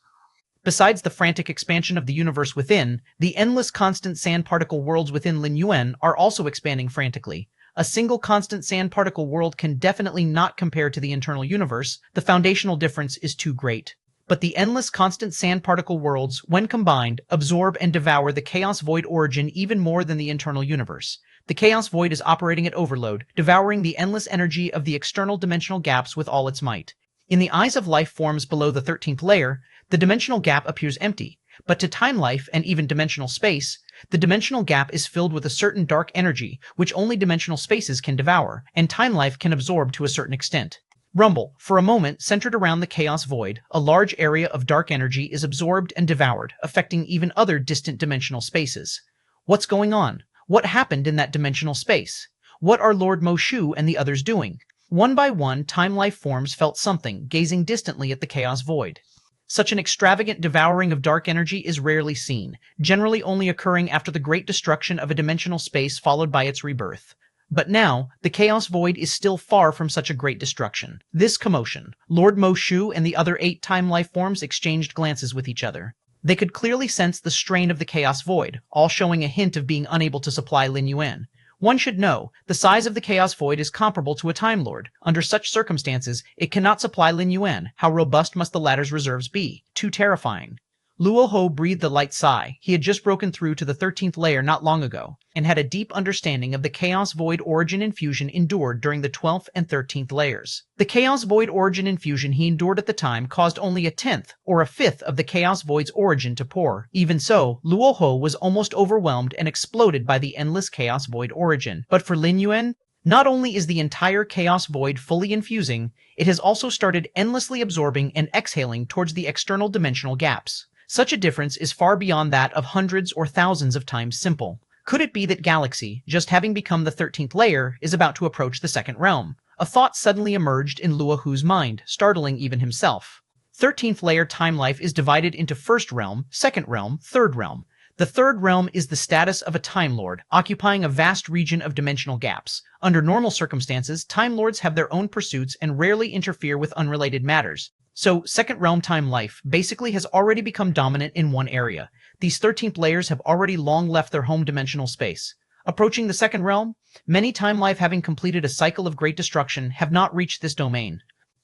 Besides the frantic expansion of the universe within, the endless constant sand particle worlds within Lin Yuan are also expanding frantically. A single constant sand particle world can definitely not compare to the internal universe, the foundational difference is too great. But the endless constant sand particle worlds, when combined, absorb and devour the chaos void origin even more than the internal universe. The chaos void is operating at overload, devouring the endless energy of the external dimensional gaps with all its might. In the eyes of life forms below the 13th layer, the dimensional gap appears empty, but to time life and even dimensional space, the dimensional gap is filled with a certain dark energy which only dimensional spaces can devour, and time life can absorb to a certain extent. Rumble, for a moment centered around the chaos void, a large area of dark energy is absorbed and devoured, affecting even other distant dimensional spaces. What's going on? What happened in that dimensional space? What are Lord Mo Shu and the others doing? One by one, time life forms felt something, gazing distantly at the chaos void. Such an extravagant devouring of dark energy is rarely seen, generally only occurring after the great destruction of a dimensional space followed by its rebirth. But now, the chaos void is still far from such a great destruction. This commotion, Lord Mo Shu and the other 8 time life forms exchanged glances with each other. They could clearly sense the strain of the chaos void, all showing a hint of being unable to supply Lin Yuan. One should know, the size of the Chaos Void is comparable to a Time Lord. Under such circumstances, it cannot supply Lin Yuan. How robust must the latter's reserves be? Too terrifying. Luo Ho breathed a light sigh. He had just broken through to the 13th layer not long ago, and had a deep understanding of the Chaos Void origin infusion endured during the 12th and 13th layers. The Chaos Void origin infusion he endured at the time caused only a 10th or a 5th of the Chaos Void's origin to pour. Even so, Luo Ho was almost overwhelmed and exploded by the endless Chaos Void origin. But for Lin Yuan, not only is the entire Chaos Void fully infusing, it has also started endlessly absorbing and exhaling towards the external dimensional gaps. Such a difference is far beyond that of hundreds or thousands of times simple. Could it be that Galaxy, just having become the 13th layer, is about to approach the second realm? A thought suddenly emerged in Luo Hu's mind, startling even himself. 13th layer time life is divided into first realm, second realm, third realm. The third realm is the status of a Time Lord, occupying a vast region of dimensional gaps. Under normal circumstances, Time Lords have their own pursuits and rarely interfere with unrelated matters. So, second realm time life basically has already become dominant in one area. These 13th layers have already long left their home dimensional space. Approaching the second realm, many time life having completed a cycle of great destruction have not reached this domain.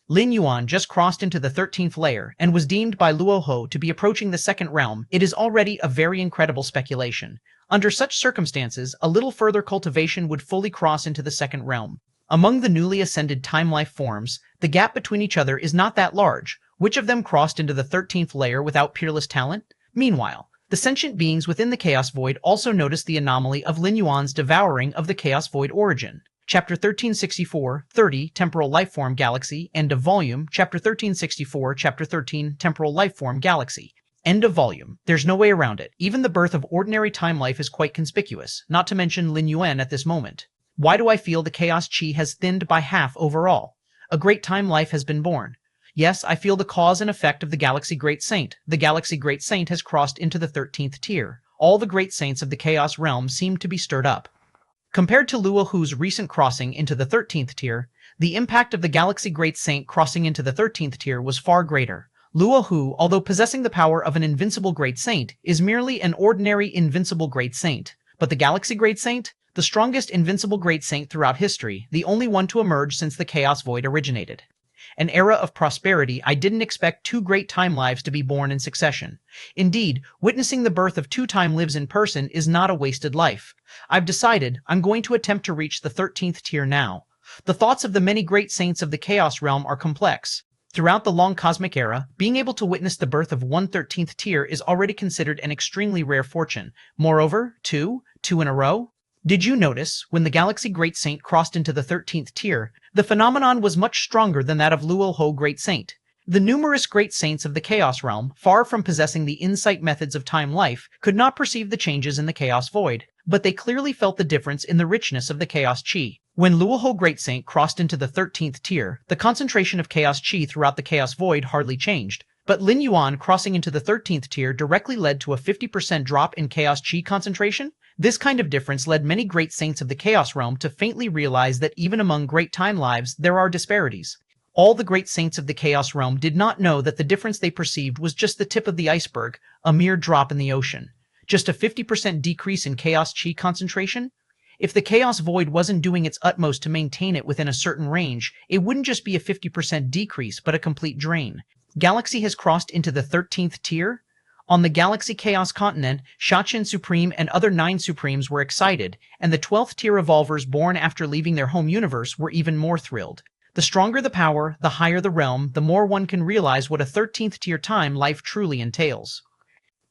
Lin Yuan just crossed into the 13th layer and was deemed by Luo Ho to be approaching the second realm. It is already a very incredible speculation. Under such circumstances, a little further cultivation would fully cross into the second realm. Among the newly ascended time life forms, the gap between each other is not that large. Which of them crossed into the 13th layer without peerless talent? Meanwhile, the sentient beings within the Chaos Void also noticed the anomaly of Lin Yuan's devouring of the Chaos Void origin. Chapter 1364, 30, Temporal Lifeform Galaxy, End of Volume, Chapter 1364, Chapter 13, Temporal Lifeform Galaxy. End of volume. There's no way around it. Even the birth of ordinary time life is quite conspicuous, not to mention Lin Yuan at this moment. Why do I feel the Chaos Chi has thinned by half overall? A great time life has been born. Yes, I feel the cause and effect of the Galaxy Great Saint. The Galaxy Great Saint has crossed into the 13th tier. All the great saints of the Chaos realm seem to be stirred up. Compared to Luo Hu's recent crossing into the 13th tier, the impact of the Galaxy Great Saint crossing into the 13th tier was far greater. Luo Hu, although possessing the power of an invincible Great Saint, is merely an ordinary invincible Great Saint. But the Galaxy Great Saint? The strongest invincible Great Saint throughout history, the only one to emerge since the Chaos Void originated. An era of prosperity. I didn't expect 2 great time lives to be born in succession. Indeed, witnessing the birth of 2 time lives in person is not a wasted life. I've decided I'm going to attempt to reach the 13th tier now. The thoughts of the many great saints of the Chaos realm are complex. Throughout the long cosmic era, being able to witness the birth of 1/13th tier is already considered an extremely rare fortune. Moreover, two in a row? Did you notice, when the Galaxy Great Saint crossed into the 13th tier, the phenomenon was much stronger than that of Luo Ho Great Saint? The numerous great saints of the Chaos Realm, far from possessing the insight methods of time life, could not perceive the changes in the Chaos Void, but they clearly felt the difference in the richness of the Chaos Chi. When Luoho Great Saint crossed into the 13th tier, the concentration of Chaos Chi throughout the Chaos Void hardly changed, but Lin Yuan crossing into the 13th tier directly led to a 50% drop in Chaos Chi concentration. This kind of difference led many great saints of the Chaos Realm to faintly realize that even among great time lives there are disparities. All the great saints of the Chaos Realm did not know that the difference they perceived was just the tip of the iceberg, a mere drop in the ocean. Just a 50% decrease in Chaos Chi concentration? If the Chaos Void wasn't doing its utmost to maintain it within a certain range, it wouldn't just be a 50% decrease, but a complete drain. Galaxy has crossed into the 13th tier? On the Galaxy Chaos continent, Shachin Supreme and other 9 Supremes were excited, and the 12th tier evolvers born after leaving their home universe were even more thrilled. The stronger the power, the higher the realm, the more one can realize what a 13th tier time life truly entails.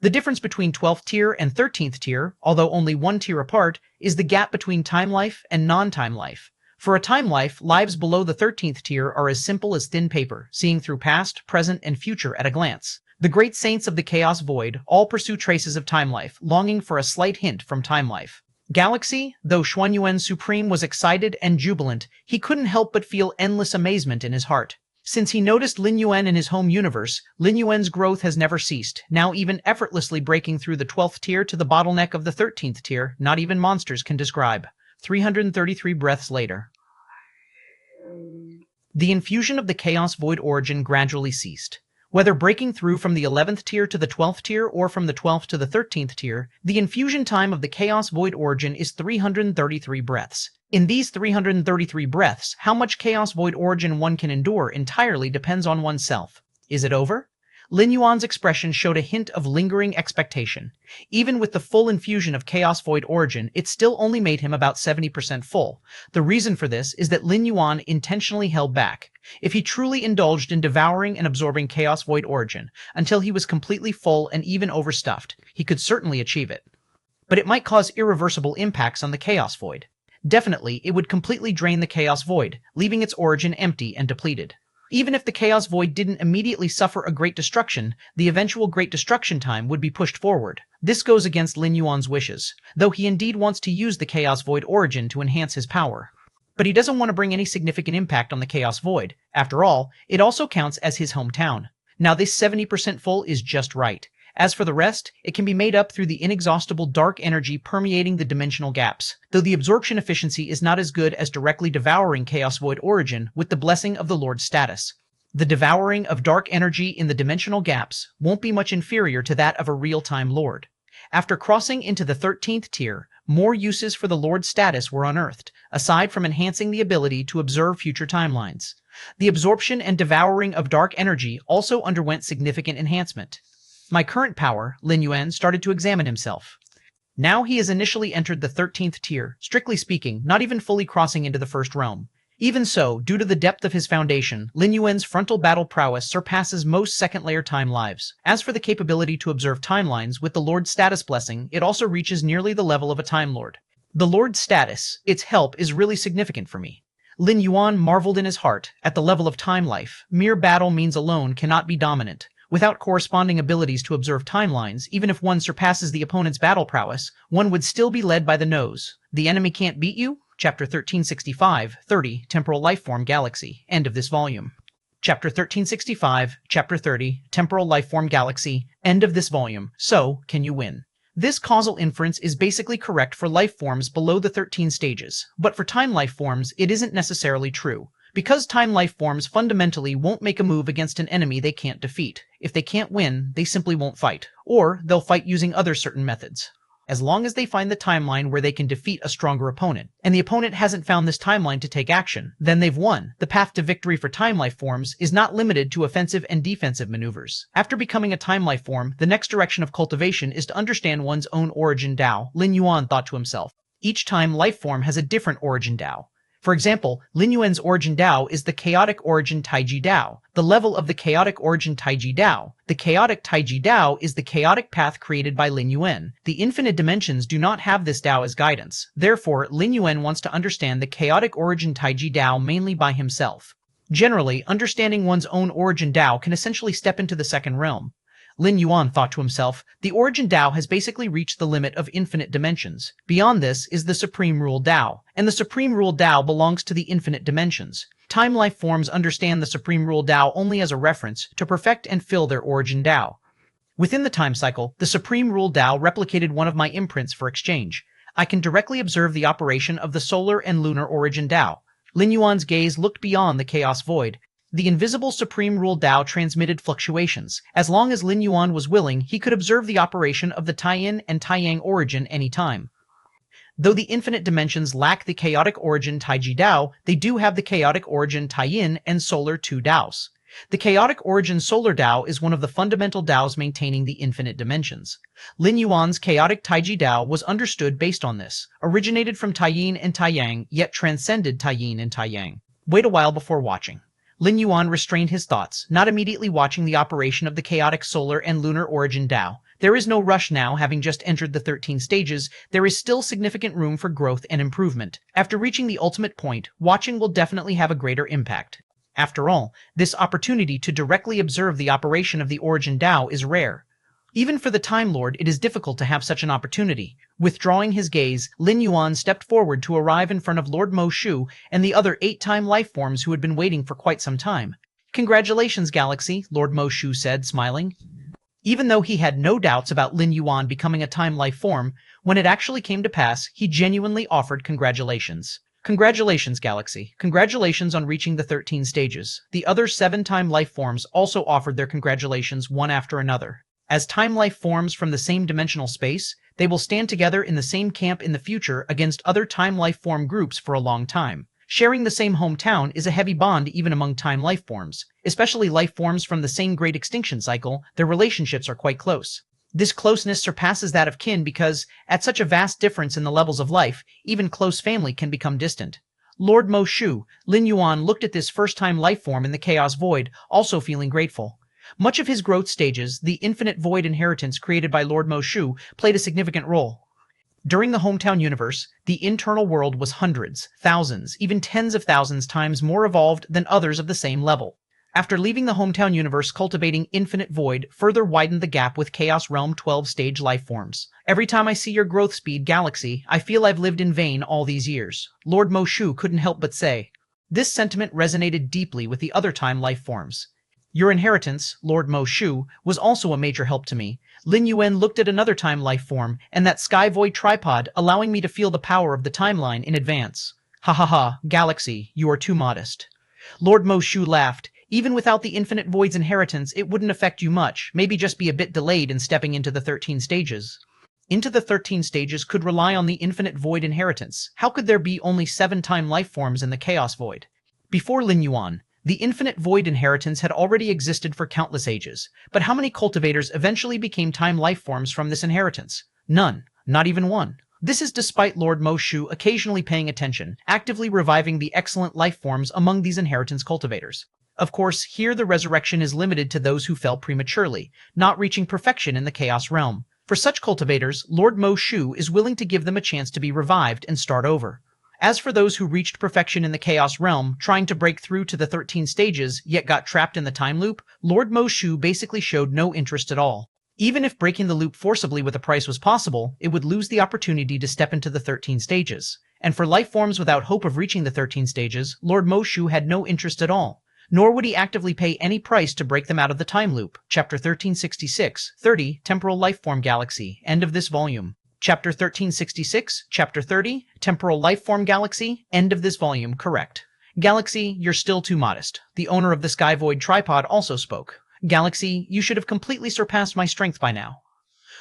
The difference between 12th tier and 13th tier, although only 1 tier apart, is the gap between time life and non-time life. For a time life, lives below the 13th tier are as simple as thin paper, seeing through past, present, and future at a glance. The great saints of the Chaos Void all pursue traces of time life, longing for a slight hint from time life. Galaxy, though Xuanyuan Supreme was excited and jubilant, he couldn't help but feel endless amazement in his heart. Since he noticed Lin Yuan in his home universe, Lin Yuan's growth has never ceased, now even effortlessly breaking through the 12th tier to the bottleneck of the 13th tier not even monsters can describe. 333 breaths later. The infusion of the Chaos Void origin gradually ceased. Whether breaking through from the 11th tier to the 12th tier or from the 12th to the 13th tier, the infusion time of the Chaos Void origin is 333 breaths. In these 333 breaths, how much Chaos Void origin one can endure entirely depends on oneself. Is it over? Lin Yuan's expression showed a hint of lingering expectation. Even with the full infusion of Chaos Void origin, it still only made him about 70% full. The reason for this is that Lin Yuan intentionally held back. If he truly indulged in devouring and absorbing Chaos Void origin until he was completely full and even overstuffed, he could certainly achieve it. But it might cause irreversible impacts on the Chaos Void. Definitely, it would completely drain the Chaos Void, leaving its origin empty and depleted. Even if the Chaos Void didn't immediately suffer a great destruction, the eventual great destruction time would be pushed forward. This goes against Lin Yuan's wishes, though he indeed wants to use the Chaos Void origin to enhance his power. But he doesn't want to bring any significant impact on the Chaos Void. After all, it also counts as his hometown. Now this 70% full is just right. As for the rest, it can be made up through the inexhaustible dark energy permeating the dimensional gaps, though the absorption efficiency is not as good as directly devouring Chaos Void origin with the blessing of the Lord's status. The devouring of dark energy in the dimensional gaps won't be much inferior to that of a real-time Lord. After crossing into the 13th tier, more uses for the Lord's status were unearthed, aside from enhancing the ability to observe future timelines. The absorption and devouring of dark energy also underwent significant enhancement. My current power, Lin Yuan started to examine himself. Now he has initially entered the 13th tier, strictly speaking, not even fully crossing into the first realm. Even so, due to the depth of his foundation, Lin Yuan's frontal battle prowess surpasses most second-layer time lives. As for the capability to observe timelines with the Lord's status blessing, it also reaches nearly the level of a Time Lord. The Lord's status, its help, is really significant for me. Lin Yuan marveled in his heart. At the level of time life, mere battle means alone cannot be dominant. Without corresponding abilities to observe timelines, even if one surpasses the opponent's battle prowess, one would still be led by the nose. The enemy can't beat you? Chapter 1365, 30, Temporal Lifeform Galaxy. End of this volume. Chapter 1365, Chapter 30, Temporal Lifeform Galaxy. End of this volume. So, can you win? This causal inference is basically correct for life forms below the 13 stages, but for time life forms, it isn't necessarily true. Because time life forms fundamentally won't make a move against an enemy they can't defeat. If they can't win, they simply won't fight. Or, they'll fight using other certain methods. As long as they find the timeline where they can defeat a stronger opponent, and the opponent hasn't found this timeline to take action, then they've won. The path to victory for time life forms is not limited to offensive and defensive maneuvers. After becoming a time life form, the next direction of cultivation is to understand one's own origin Dao, Lin Yuan thought to himself. Each time life form has a different origin Dao. For example, Lin Yuan's origin Dao is the chaotic origin Taiji Dao, the level of the chaotic origin Taiji Dao. The chaotic Taiji Dao is the chaotic path created by Lin Yuan. The infinite dimensions do not have this Dao as guidance. Therefore, Lin Yuan wants to understand the chaotic origin Taiji Dao mainly by himself. Generally, understanding one's own origin Dao can essentially step into the second realm. Lin Yuan thought to himself, the origin Dao has basically reached the limit of infinite dimensions. Beyond this is the Supreme Rule Dao, and the Supreme Rule Dao belongs to the infinite dimensions. Time-life forms understand the Supreme Rule Dao only as a reference to perfect and fill their origin Dao. Within the time cycle, the Supreme Rule Dao replicated one of my imprints for exchange. I can directly observe the operation of the solar and lunar origin Dao. Lin Yuan's gaze looked beyond the chaos void. The invisible Supreme Rule Dao transmitted fluctuations. As long as Lin Yuan was willing, he could observe the operation of the Tai-Yin and Tai-Yang origin any time. Though the infinite dimensions lack the chaotic origin Taiji Dao, they do have the chaotic origin Tai-Yin and solar 2 Daos. The chaotic origin solar Dao is one of the fundamental Daos maintaining the infinite dimensions. Lin Yuan's chaotic Taiji Dao was understood based on this, originated from Tai-Yin and Tai-Yang, yet transcended Tai-Yin and Tai-Yang. Wait a while before watching. Lin Yuan restrained his thoughts, not immediately watching the operation of the chaotic solar and lunar origin Dao. There is no rush now, having just entered the 13 stages, there is still significant room for growth and improvement. After reaching the ultimate point, watching will definitely have a greater impact. After all, this opportunity to directly observe the operation of the origin Dao is rare. Even for the Time Lord, it is difficult to have such an opportunity. Withdrawing his gaze, Lin Yuan stepped forward to arrive in front of Lord Mo Shu and the other 8 time life forms who had been waiting for quite some time. Congratulations, Galaxy, Lord Mo Shu said, smiling. Even though he had no doubts about Lin Yuan becoming a time life form, when it actually came to pass, he genuinely offered congratulations. Congratulations, Galaxy. Congratulations on reaching the 13 stages. The other 7 time life forms also offered their congratulations one after another. As time-life forms from the same dimensional space, they will stand together in the same camp in the future against other time-life form groups for a long time. Sharing the same hometown is a heavy bond even among time-life forms. Especially life forms from the same great extinction cycle, their relationships are quite close. This closeness surpasses that of kin because, at such a vast difference in the levels of life, even close family can become distant. Lord Mo Shu, Lin Yuan looked at this first-time life form in the Chaos Void, also feeling grateful. Much of his growth stages, the infinite void inheritance created by Lord Mo Shu, played a significant role. During the hometown universe, the internal world was hundreds, thousands, even tens of thousands times more evolved than others of the same level. After leaving the hometown universe, cultivating infinite void further widened the gap with Chaos Realm 12-stage life forms. Every time I see your growth speed, Galaxy, I feel I've lived in vain all these years, Lord Mo Shu couldn't help but say. This sentiment resonated deeply with the other time life forms. Your inheritance, Lord Mo Shu, was also a major help to me. Lin Yuan looked at another time life form, and that sky void tripod, allowing me to feel the power of the timeline in advance. Ha ha ha, Galaxy, you are too modest. Lord Mo Shu laughed. Even without the infinite void's inheritance, it wouldn't affect you much, maybe just be a bit delayed in stepping into the 13 stages. Into the 13 stages could rely on the infinite void inheritance. How could there be only 7 time life forms in the Chaos Void? Before Lin Yuan, the infinite void inheritance had already existed for countless ages, but how many cultivators eventually became time life forms from this inheritance? None, not even one. This is despite Lord Mo Shu occasionally paying attention, actively reviving the excellent life forms among these inheritance cultivators. Of course, here the resurrection is limited to those who fell prematurely, not reaching perfection in the Chaos Realm. For such cultivators, Lord Mo Shu is willing to give them a chance to be revived and start over. As for those who reached perfection in the Chaos Realm, trying to break through to the 13 stages, yet got trapped in the time loop, Lord Mo Shu basically showed no interest at all. Even if breaking the loop forcibly with a price was possible, it would lose the opportunity to step into the 13 stages. And for life forms without hope of reaching the 13 stages, Lord Mo Shu had no interest at all. Nor would he actively pay any price to break them out of the time loop. Chapter 1366, 30, Temporal Lifeform Galaxy, end of this volume. Chapter 1366, Chapter 30, Temporal Lifeform Galaxy, end of this volume, correct. Galaxy, you're still too modest. The owner of the Sky Void tripod also spoke. Galaxy, you should have completely surpassed my strength by now.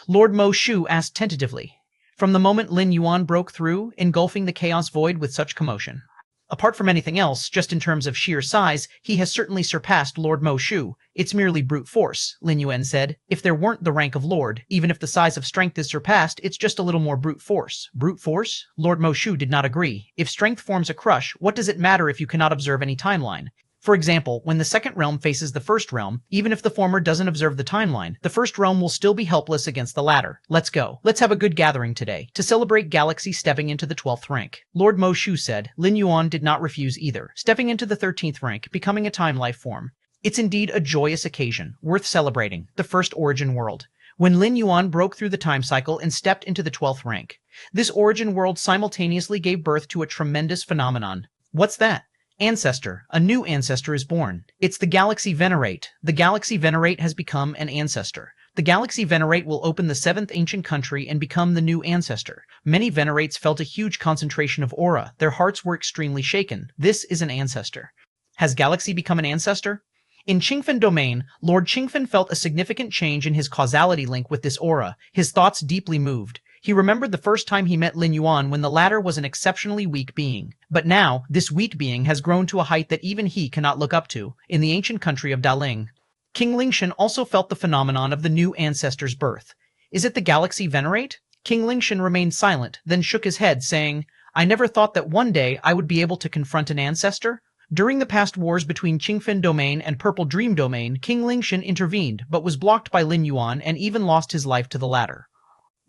Lord Mo Shu asked tentatively. From the moment Lin Yuan broke through, engulfing the Chaos Void with such commotion. Apart from anything else, just in terms of sheer size, he has certainly surpassed Lord Mo Shu. It's merely brute force, Lin Yuan said. If there weren't the rank of Lord, even if the size of strength is surpassed, it's just a little more brute force. Brute force? Lord Mo Shu did not agree. If strength forms a crush, what does it matter if you cannot observe any timeline? For example, when the second realm faces the first realm, even if the former doesn't observe the timeline, the first realm will still be helpless against the latter. Let's go. Let's have a good gathering today, to celebrate Galaxy stepping into the 12th rank. Lord Mo Shu said. Lin Yuan did not refuse either, stepping into the 13th rank, becoming a time life form. It's indeed a joyous occasion, worth celebrating, the first origin world. When Lin Yuan broke through the time cycle and stepped into the 12th rank, this origin world simultaneously gave birth to a tremendous phenomenon. What's that? Ancestor. A new ancestor is born. It's the Galaxy Venerate. The Galaxy Venerate has become an ancestor. The Galaxy Venerate will open the 7th ancient country and become the new ancestor. Many Venerates felt a huge concentration of aura. Their hearts were extremely shaken. This is an ancestor. Has Galaxy become an ancestor? In Qingfen domain, Lord Qingfen felt a significant change in his causality link with this aura. His thoughts deeply moved. He remembered the first time he met Lin Yuan when the latter was an exceptionally weak being. But now, this weak being has grown to a height that even he cannot look up to, in the ancient country of Daling. King Lingshan also felt the phenomenon of the new ancestor's birth. Is it the Galaxy Venerate? King Lingshan remained silent, then shook his head, saying, I never thought that one day I would be able to confront an ancestor. During the past wars between Qingfen Domain and Purple Dream Domain, King Lingshan intervened, but was blocked by Lin Yuan and even lost his life to the latter.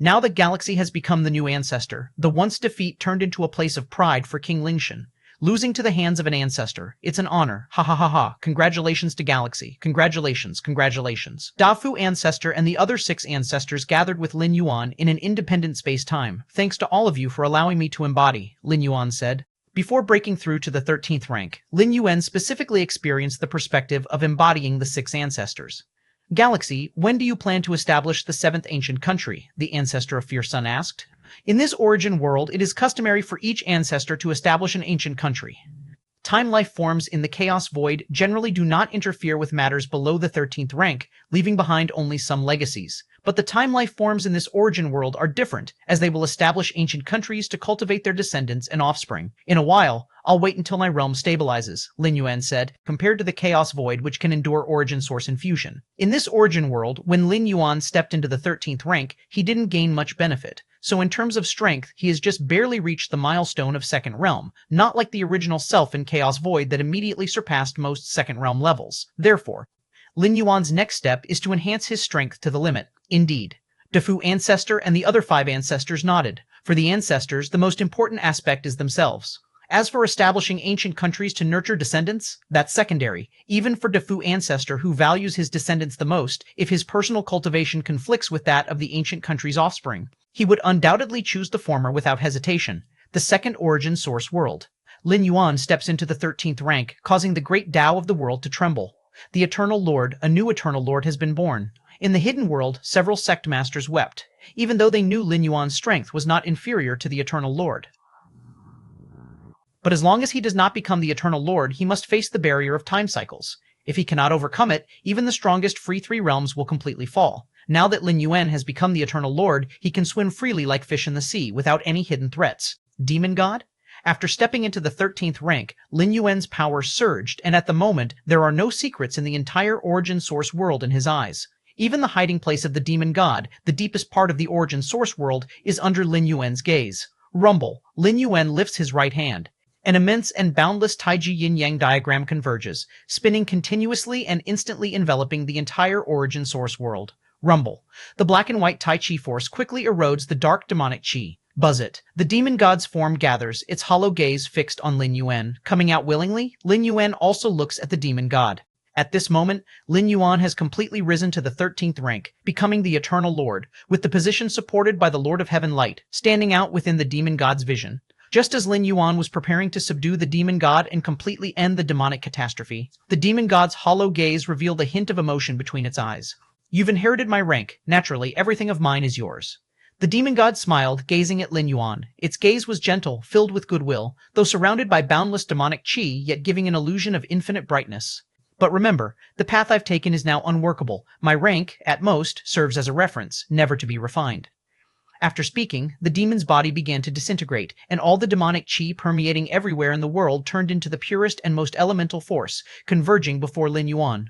Now that Galaxy has become the new ancestor, the once defeat turned into a place of pride for King Lingshan. Losing to the hands of an ancestor, it's an honor. Ha ha ha ha. Congratulations to Galaxy. Congratulations, congratulations. Dafu ancestor and the other 6 ancestors gathered with Lin Yuan in an independent space-time. Thanks to all of you for allowing me to embody, Lin Yuan said. Before breaking through to the 13th rank, Lin Yuan specifically experienced the perspective of embodying the 6 ancestors. Galaxy, when do you plan to establish the 7th ancient country? The ancestor of Fierce Sun asked. In this origin world, it is customary for each ancestor to establish an ancient country. Time-life forms in the Chaos Void generally do not interfere with matters below the 13th rank, leaving behind only some legacies. But the time-life forms in this origin world are different, as they will establish ancient countries to cultivate their descendants and offspring. In a while, I'll wait until my realm stabilizes, Lin Yuan said, compared to the Chaos Void which can endure origin source infusion. In this origin world, when Lin Yuan stepped into the 13th rank, he didn't gain much benefit. So in terms of strength, he has just barely reached the milestone of second realm, not like the original self in Chaos Void that immediately surpassed most second realm levels. Therefore, Lin Yuan's next step is to enhance his strength to the limit. Indeed. Defu Ancestor and the other 5 ancestors nodded. For the ancestors, the most important aspect is themselves. As for establishing ancient countries to nurture descendants, that's secondary. Even for Defu Ancestor, who values his descendants the most, if his personal cultivation conflicts with that of the ancient country's offspring, he would undoubtedly choose the former without hesitation. The second origin source world. Lin Yuan steps into the 13th rank, causing the great Dao of the world to tremble. The Eternal Lord, a new Eternal Lord, has been born. In the hidden world, several sect masters wept, even though they knew Lin Yuan's strength was not inferior to the Eternal Lord. But as long as he does not become the Eternal Lord, he must face the barrier of time cycles. If he cannot overcome it, even the strongest free 3 realms will completely fall. Now that Lin Yuan has become the Eternal Lord, he can swim freely like fish in the sea, without any hidden threats. Demon God? After stepping into the 13th rank, Lin Yuan's power surged, and at the moment, there are no secrets in the entire origin source world in his eyes. Even the hiding place of the Demon God, the deepest part of the origin source world, is under Lin Yuan's gaze. Rumble. Lin Yuan lifts his right hand. An immense and boundless Taiji yin-yang diagram converges, spinning continuously and instantly enveloping the entire origin source world. Rumble. The black and white Tai Chi force quickly erodes the dark demonic Chi. Buzz it. The demon god's form gathers, its hollow gaze fixed on Lin Yuan. Coming out willingly, Lin Yuan also looks at the demon god. At this moment, Lin Yuan has completely risen to the 13th rank, becoming the Eternal Lord, with the position supported by the Lord of Heaven Light, standing out within the demon god's vision. Just as Lin Yuan was preparing to subdue the demon god and completely end the demonic catastrophe, the demon god's hollow gaze revealed a hint of emotion between its eyes. You've inherited my rank. Naturally, everything of mine is yours. The demon god smiled, gazing at Lin Yuan. Its gaze was gentle, filled with goodwill, though surrounded by boundless demonic qi, yet giving an illusion of infinite brightness. But remember, the path I've taken is now unworkable. My rank, at most, serves as a reference, never to be refined. After speaking, the demon's body began to disintegrate, and all the demonic chi permeating everywhere in the world turned into the purest and most elemental force, converging before Lin Yuan.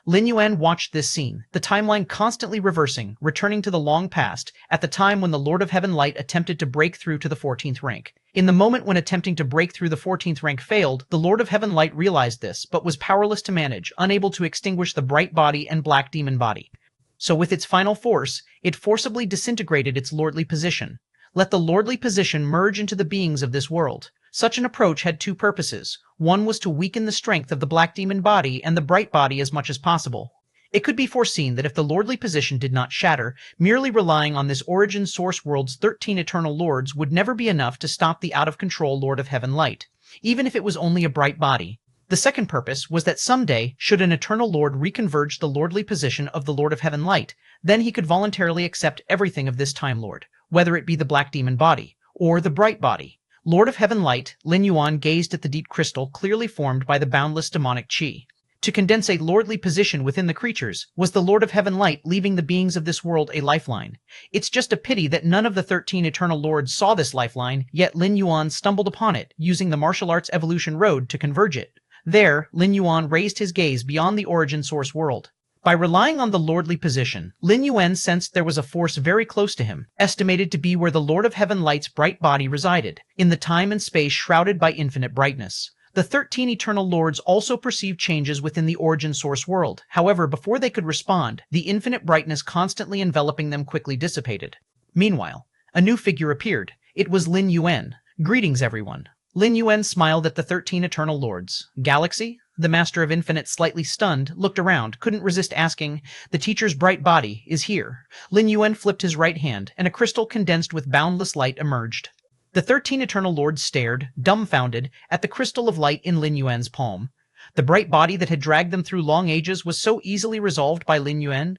Lin Yuan watched this scene, the timeline constantly reversing, returning to the long past, at the time when the Lord of Heaven Light attempted to break through to the 14th rank. In the moment when attempting to break through the 14th rank failed, the Lord of Heaven Light realized this, but was powerless to manage, unable to extinguish the bright body and black demon body. So with its final force, it forcibly disintegrated its lordly position. Let the lordly position merge into the beings of this world. Such an approach had two purposes. One was to weaken the strength of the black demon body and the bright body as much as possible. It could be foreseen that if the lordly position did not shatter, merely relying on this origin source world's 13 eternal lords would never be enough to stop the out-of-control Lord of Heaven Light, even if it was only a bright body. The second purpose was that someday, should an eternal lord reconverge the lordly position of the Lord of Heaven Light, then he could voluntarily accept everything of this Time Lord, whether it be the black demon body, or the bright body. Lord of Heaven Light, Lin Yuan gazed at the deep crystal clearly formed by the boundless demonic chi. To condense a lordly position within the creatures, was the Lord of Heaven Light leaving the beings of this world a lifeline. It's just a pity that none of the 13 eternal lords saw this lifeline, yet Lin Yuan stumbled upon it, using the martial arts evolution road to converge it. There, Lin Yuan raised his gaze beyond the origin source world. By relying on the lordly position, Lin Yuan sensed there was a force very close to him, estimated to be where the Lord of Heaven Light's bright body resided, in the time and space shrouded by infinite brightness. The 13 eternal lords also perceived changes within the origin source world. However, before they could respond, the infinite brightness constantly enveloping them quickly dissipated. Meanwhile, a new figure appeared. It was Lin Yuan. Greetings, everyone. Lin Yuan smiled at the 13 eternal lords. Galaxy? The Master of Infinite, slightly stunned, looked around, couldn't resist asking, "The teacher's bright body is here." Lin Yuan flipped his right hand, and a crystal condensed with boundless light emerged. The 13 eternal lords stared, dumbfounded, at the crystal of light in Lin Yuan's palm. The bright body that had dragged them through long ages was so easily resolved by Lin Yuan.